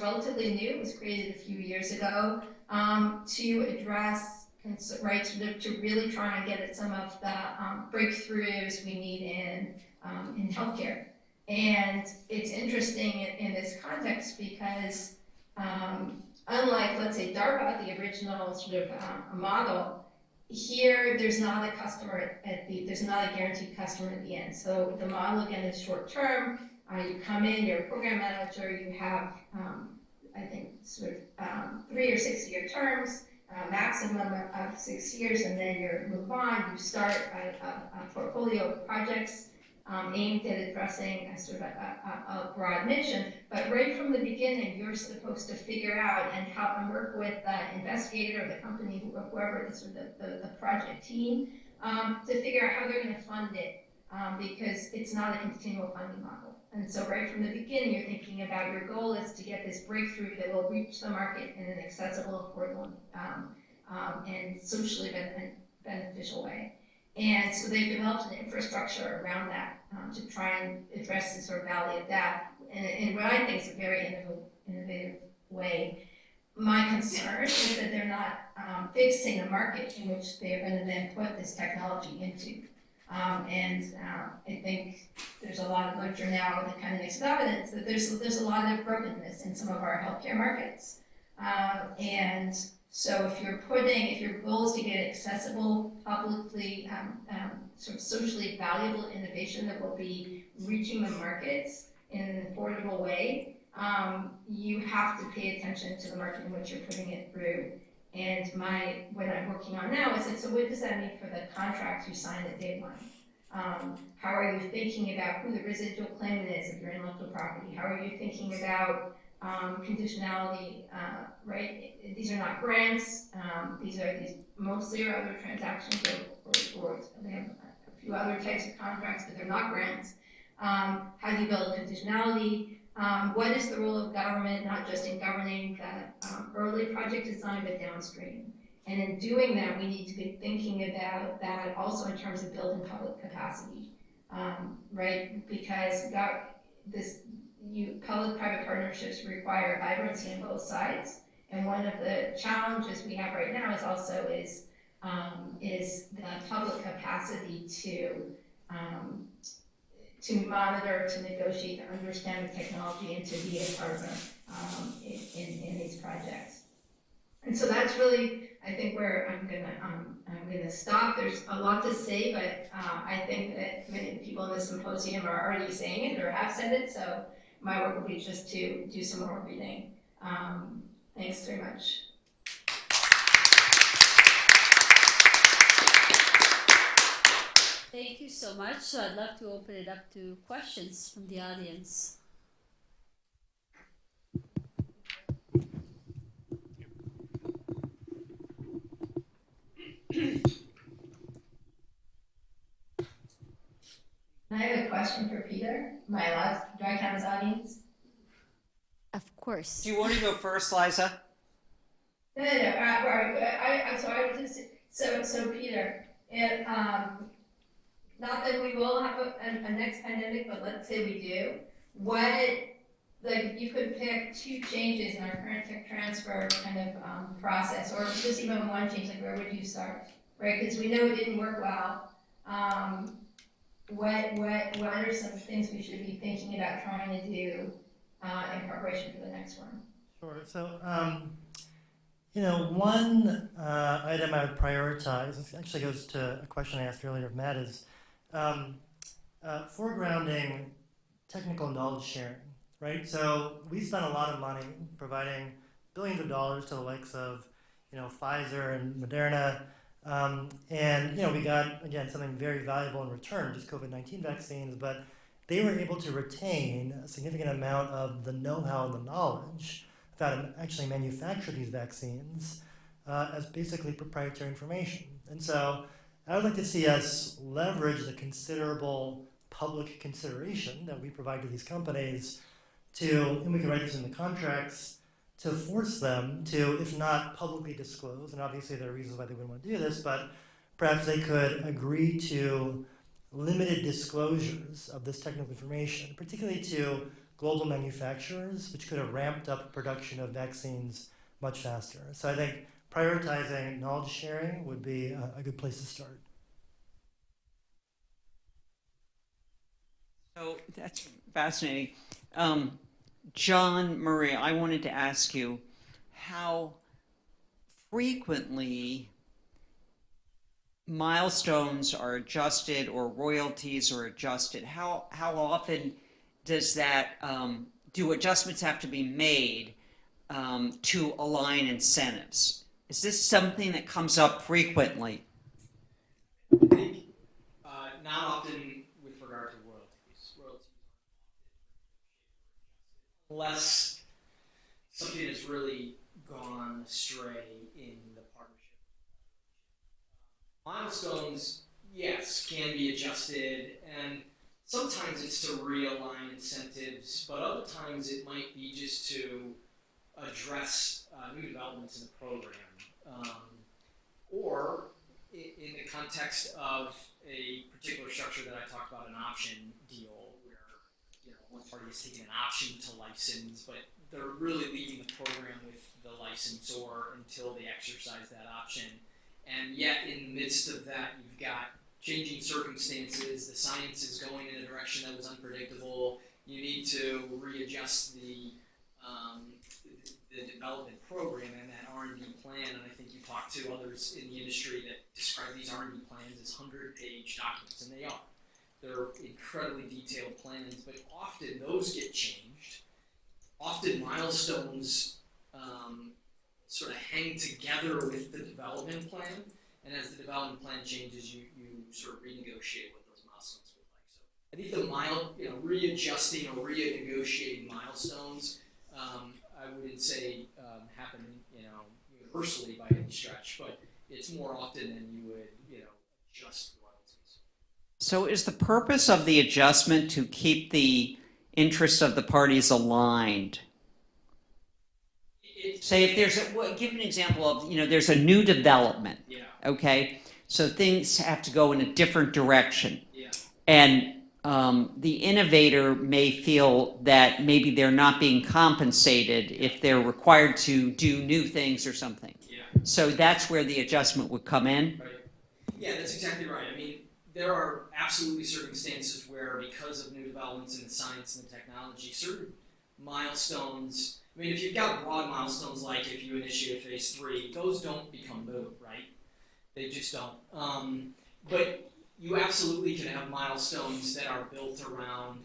relatively new. It was created a few years ago to address, to really try and get at some of the breakthroughs we need in healthcare. And it's interesting in this context because unlike, let's say, DARPA, the original model, here, there's not a customer there's not a guaranteed customer at the end. So the model again is short term. You come in, you're a program manager, you have, I think, 3 or 6 year terms, maximum of 6 years, and then you move on. You start a portfolio of projects aimed at addressing a broad mission, but right from the beginning, you're supposed to figure out and help and work with the investigator or the company, whoever the project team, to figure out how they're going to fund it, because it's not a continual funding model. And so right from the beginning, you're thinking about your goal is to get this breakthrough that will reach the market in an accessible, affordable, and socially beneficial way. And so they've developed an infrastructure around that to try and address the valley of that in what I think is a very innovative way. My concern is that they're not fixing a market in which they're going to then put this technology into. I think there's a lot of literature now that kind of makes evidence that there's a lot of brokenness in some of our healthcare markets. And so if your goal is to get accessible, publicly, socially valuable innovation that will be reaching the markets in an affordable way, you have to pay attention to the market in which you're putting it through. And what I'm working on now is, so what does that mean for the contract you sign at day one? How are you thinking about who the residual claimant is if you're intellectual property? How are you thinking about conditionality, right? These are not grants. These mostly are other transactions, or they have a few other types of contracts, but they're not grants. How do you build conditionality? What is the role of government, not just in governing the early project design, but downstream? And in doing that, we need to be thinking about that also in terms of building public capacity, right? Because public-private partnerships require vibrancy on both sides. And one of the challenges we have right now is the public capacity to monitor, to negotiate, to understand the technology, and to be a partner in these projects. And so that's really, I think, where I'm gonna stop. There's a lot to say, but I think that many people in the symposium are already saying it or have said it. So my work will be just to do some more reading. Thanks very much. Thank you so much. So I'd love to open it up to questions from the audience. I have a question for Peter. Am I allowed? Do I count as audience? Of course. Do you want to go first, Liza? No. So Peter, not that we will have a next pandemic, but let's say we do. You could pick 2 changes in our current tech transfer kind of process, or just even one change. Like, where would you start, right? Because we know it didn't work well. What are some things we should be thinking about trying to do in preparation for the next one? Sure. So, one item I would prioritize, this actually goes to a question I asked earlier of Matt, is foregrounding technical knowledge sharing, right? So we spent a lot of money providing billions of dollars to the likes of, Pfizer and Moderna, and we got, again, something very valuable in return, just COVID-19 vaccines, but they were able to retain a significant amount of the know-how and the knowledge of how to actually manufacture these vaccines as basically proprietary information. And so I would like to see us leverage the considerable public consideration that we provide to these companies and we can write this in the contracts, to force them to, if not publicly disclose, and obviously there are reasons why they wouldn't want to do this, but perhaps they could agree to limited disclosures of this technical information, particularly to global manufacturers, which could have ramped up production of vaccines much faster. So I think prioritizing knowledge sharing would be a good place to start. So that's fascinating. John Murray, I wanted to ask you how frequently milestones are adjusted or royalties are adjusted. How often does that, do adjustments have to be made to align incentives? Is this something that comes up frequently? I think not often with regard to royalties. Unless something has really gone astray in the partnership. Milestones, yes, can be adjusted, and sometimes it's to realign incentives, but other times it might be just to address new developments in the program. Or in the context of a particular structure that I talked about, an option deal, where one party is taking an option to license, but they're really leaving the program with the licensor until they exercise that option. And yet, in the midst of that, you've got changing circumstances, the science is going in a direction that was unpredictable, you need to readjust the development program and that R&D plan, and I think you talked to others in the industry that describe these R&D plans as 100-page documents, and they are. They're incredibly detailed plans, but often those get changed. Often milestones sort of hang together with the development plan. And as the development plan changes, you sort of renegotiate what those milestones look like. So I think the readjusting or renegotiating milestones, I wouldn't say happen, universally by any stretch, but it's more often than you would, adjust royalties. So is the purpose of the adjustment to keep the interests of the parties aligned? Say if there's give an example of, there's a new development. Yeah. Okay, so things have to go in a different direction. Yeah. And the innovator may feel that maybe they're not being compensated if they're required to do new things or something. Yeah. So that's where the adjustment would come in. Right. Yeah, that's exactly right. I mean, there are absolutely circumstances where, because of new developments in the science and the technology, certain milestones, I mean, if you've got broad milestones like if you initiate phase 3, those don't become moot, right? They just don't. But you absolutely can have milestones that are built around,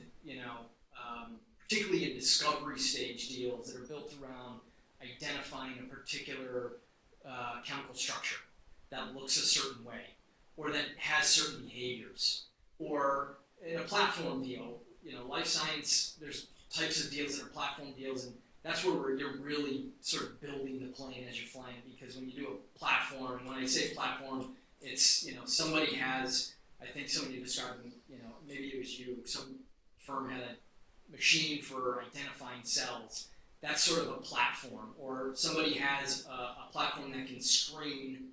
particularly in discovery stage deals, that are built around identifying a particular chemical structure that looks a certain way, or that has certain behaviors, or in a platform deal, life science, there's types of deals that are platform deals, and that's where you're really sort of building the plane as you're flying, because when you do a platform, when I say platform, it's, somebody has, I think somebody described, maybe it was you, some firm had a machine for identifying cells. That's sort of a platform. Or somebody has a platform that can screen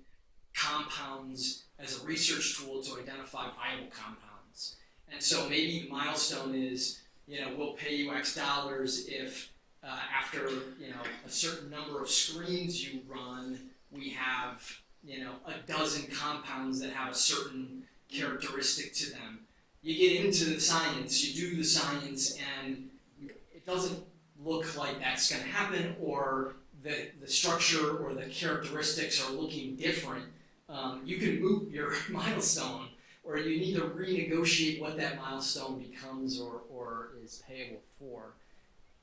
compounds as a research tool to identify viable compounds. And so maybe the milestone is, we'll pay you X dollars if after, a certain number of screens you run, we have, a dozen compounds that have a certain characteristic to them. You get into the science, you do the science, and it doesn't look like that's going to happen, or the structure or the characteristics are looking different. You can move your milestone, or you need to renegotiate what that milestone becomes or is payable for.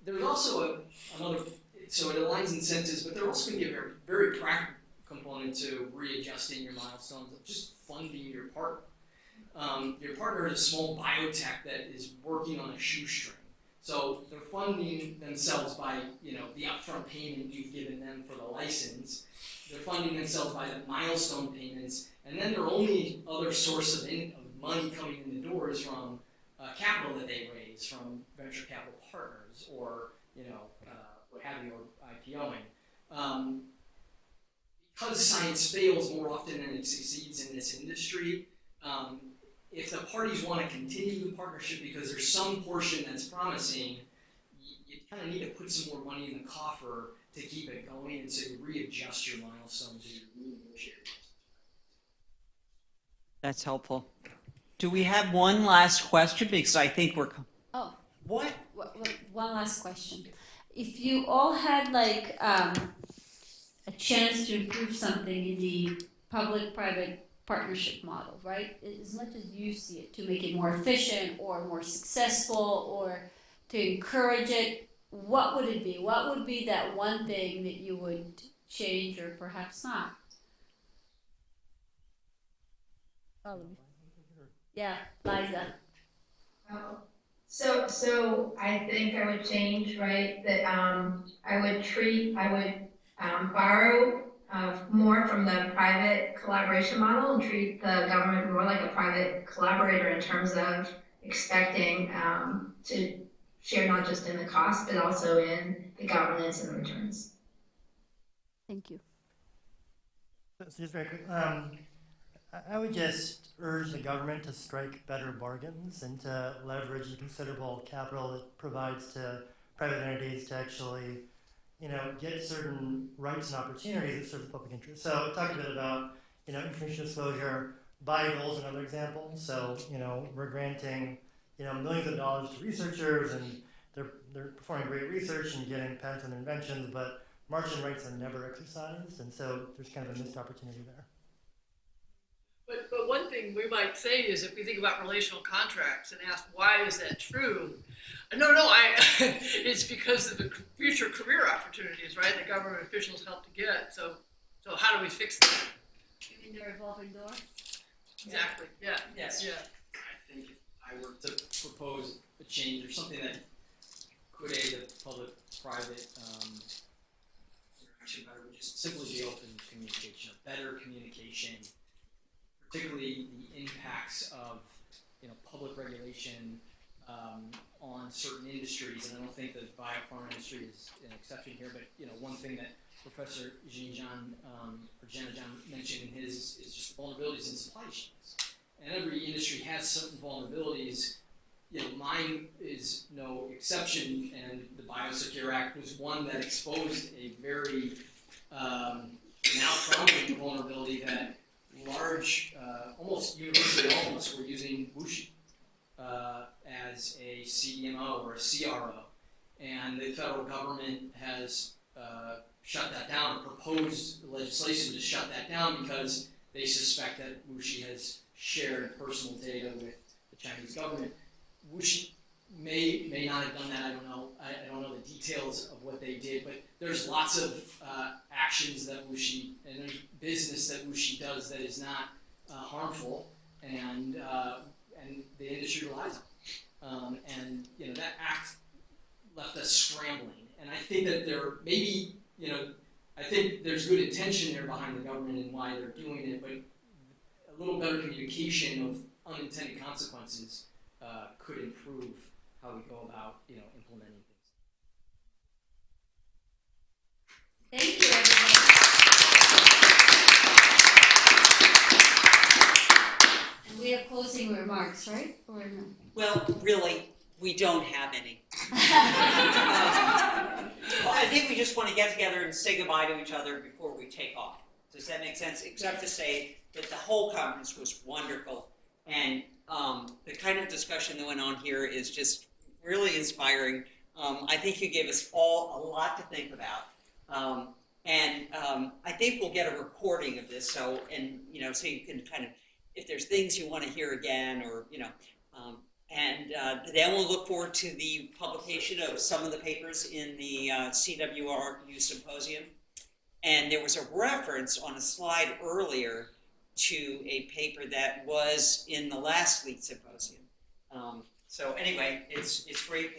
There's also another, so it aligns incentives, but there's also going to be a very, very practical component to readjusting your milestones, of just funding your partner. Your partner is a small biotech that is working on a shoestring. So they're funding themselves by, the upfront payment you've given them for the license. They're funding themselves by the milestone payments, and then their only other source of money coming in the door is from capital that they raise from venture capital partners, or what have you, or IPOing. Because science fails more often than it succeeds in this industry, if the parties want to continue the partnership because there's some portion that's promising, you kind of need to put some more money in the coffer to keep it going, and so you readjust your milestones, or you renegotiate. That's helpful. Do we have one last question? Because I think we're... Oh. What? One last question. If you all had a chance to improve something in the public-private partnership model, right? As much as you see it, to make it more efficient or more successful or to encourage it, what would it be? What would be that one thing that you would change or perhaps not? Yeah, Liza. So I think I would change, right, that I would borrow more from the private collaboration model and treat the government more like a private collaborator in terms of expecting to share not just in the cost, but also in the governance and the returns. Thank you. So just very quick, I would just urge the government to strike better bargains and to leverage the considerable capital it provides to private entities to actually, get certain rights and opportunities that serve the public interest. So talk a bit about, information disclosure. BYU is another example. So, we're granting, millions of dollars to researchers, and they're performing great research and getting patents and inventions, but margin rights are never exercised, and so there's kind of a missed opportunity there. But one thing we might say is, if we think about relational contracts and ask why is that true, No, it's because of the future career opportunities, right, that government officials help to get. So how do we fix that? You mean the revolving door? Exactly, yeah. Yes. Yeah. I think if I were to propose a change or something that could aid the public-private interaction better would just simply be open communication, better communication, particularly the impacts of public regulation on certain industries. And I don't think the biopharma industry is an exception here, but one thing that Professor Jennejohn mentioned in his is just vulnerabilities in supply chains. And every industry has certain vulnerabilities. Mine is no exception, and the Biosecure Act was one that exposed a very now prominent vulnerability that large, almost university almost, were using WuXi as a CDMO or a CRO. And the federal government has shut that down, or proposed legislation to shut that down because they suspect that WuXi has shared personal data with the Chinese government. WuXi may not have done that. I don't know. I don't know the details of what they did, but there's lots of actions that WuXi and there's business that WuXi does that is not harmful, and the industry relies on. And that act left us scrambling. And I think that there maybe I think there's good intention there behind the government and why they're doing it, but a little better communication of unintended consequences could improve how we go about implementing things. Thank you, everybody. And we have closing remarks, right? Or no? Well, really, we don't have any. Well, I think we just want to get together and say goodbye to each other before we take off. Does that make sense? Except to say that the whole conference was wonderful, and the kind of discussion that went on here is just really inspiring. I think you gave us all a lot to think about, and I think we'll get a recording of this. So so you can kind of, if there's things you want to hear again, or and then we'll look forward to the publication of some of the papers in the CWRU Symposium. And there was a reference on a slide earlier to a paper that was in the last LEET Symposium. So anyway, it's great.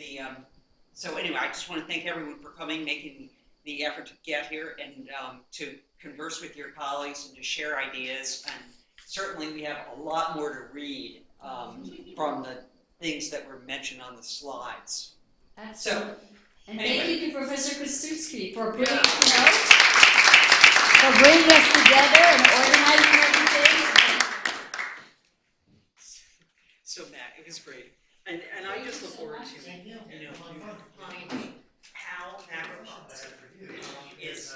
So anyway, I just want to thank everyone for coming, making the effort to get here, and to converse with your colleagues and to share ideas. And certainly we have a lot more to read from the things that were mentioned on the slides. Absolutely. So, and anyway. thank you to Professor Kostuski for bringing, for bringing us together and organizing everything. So Matt, it was great. And I just look forward to, finding how macro policy is,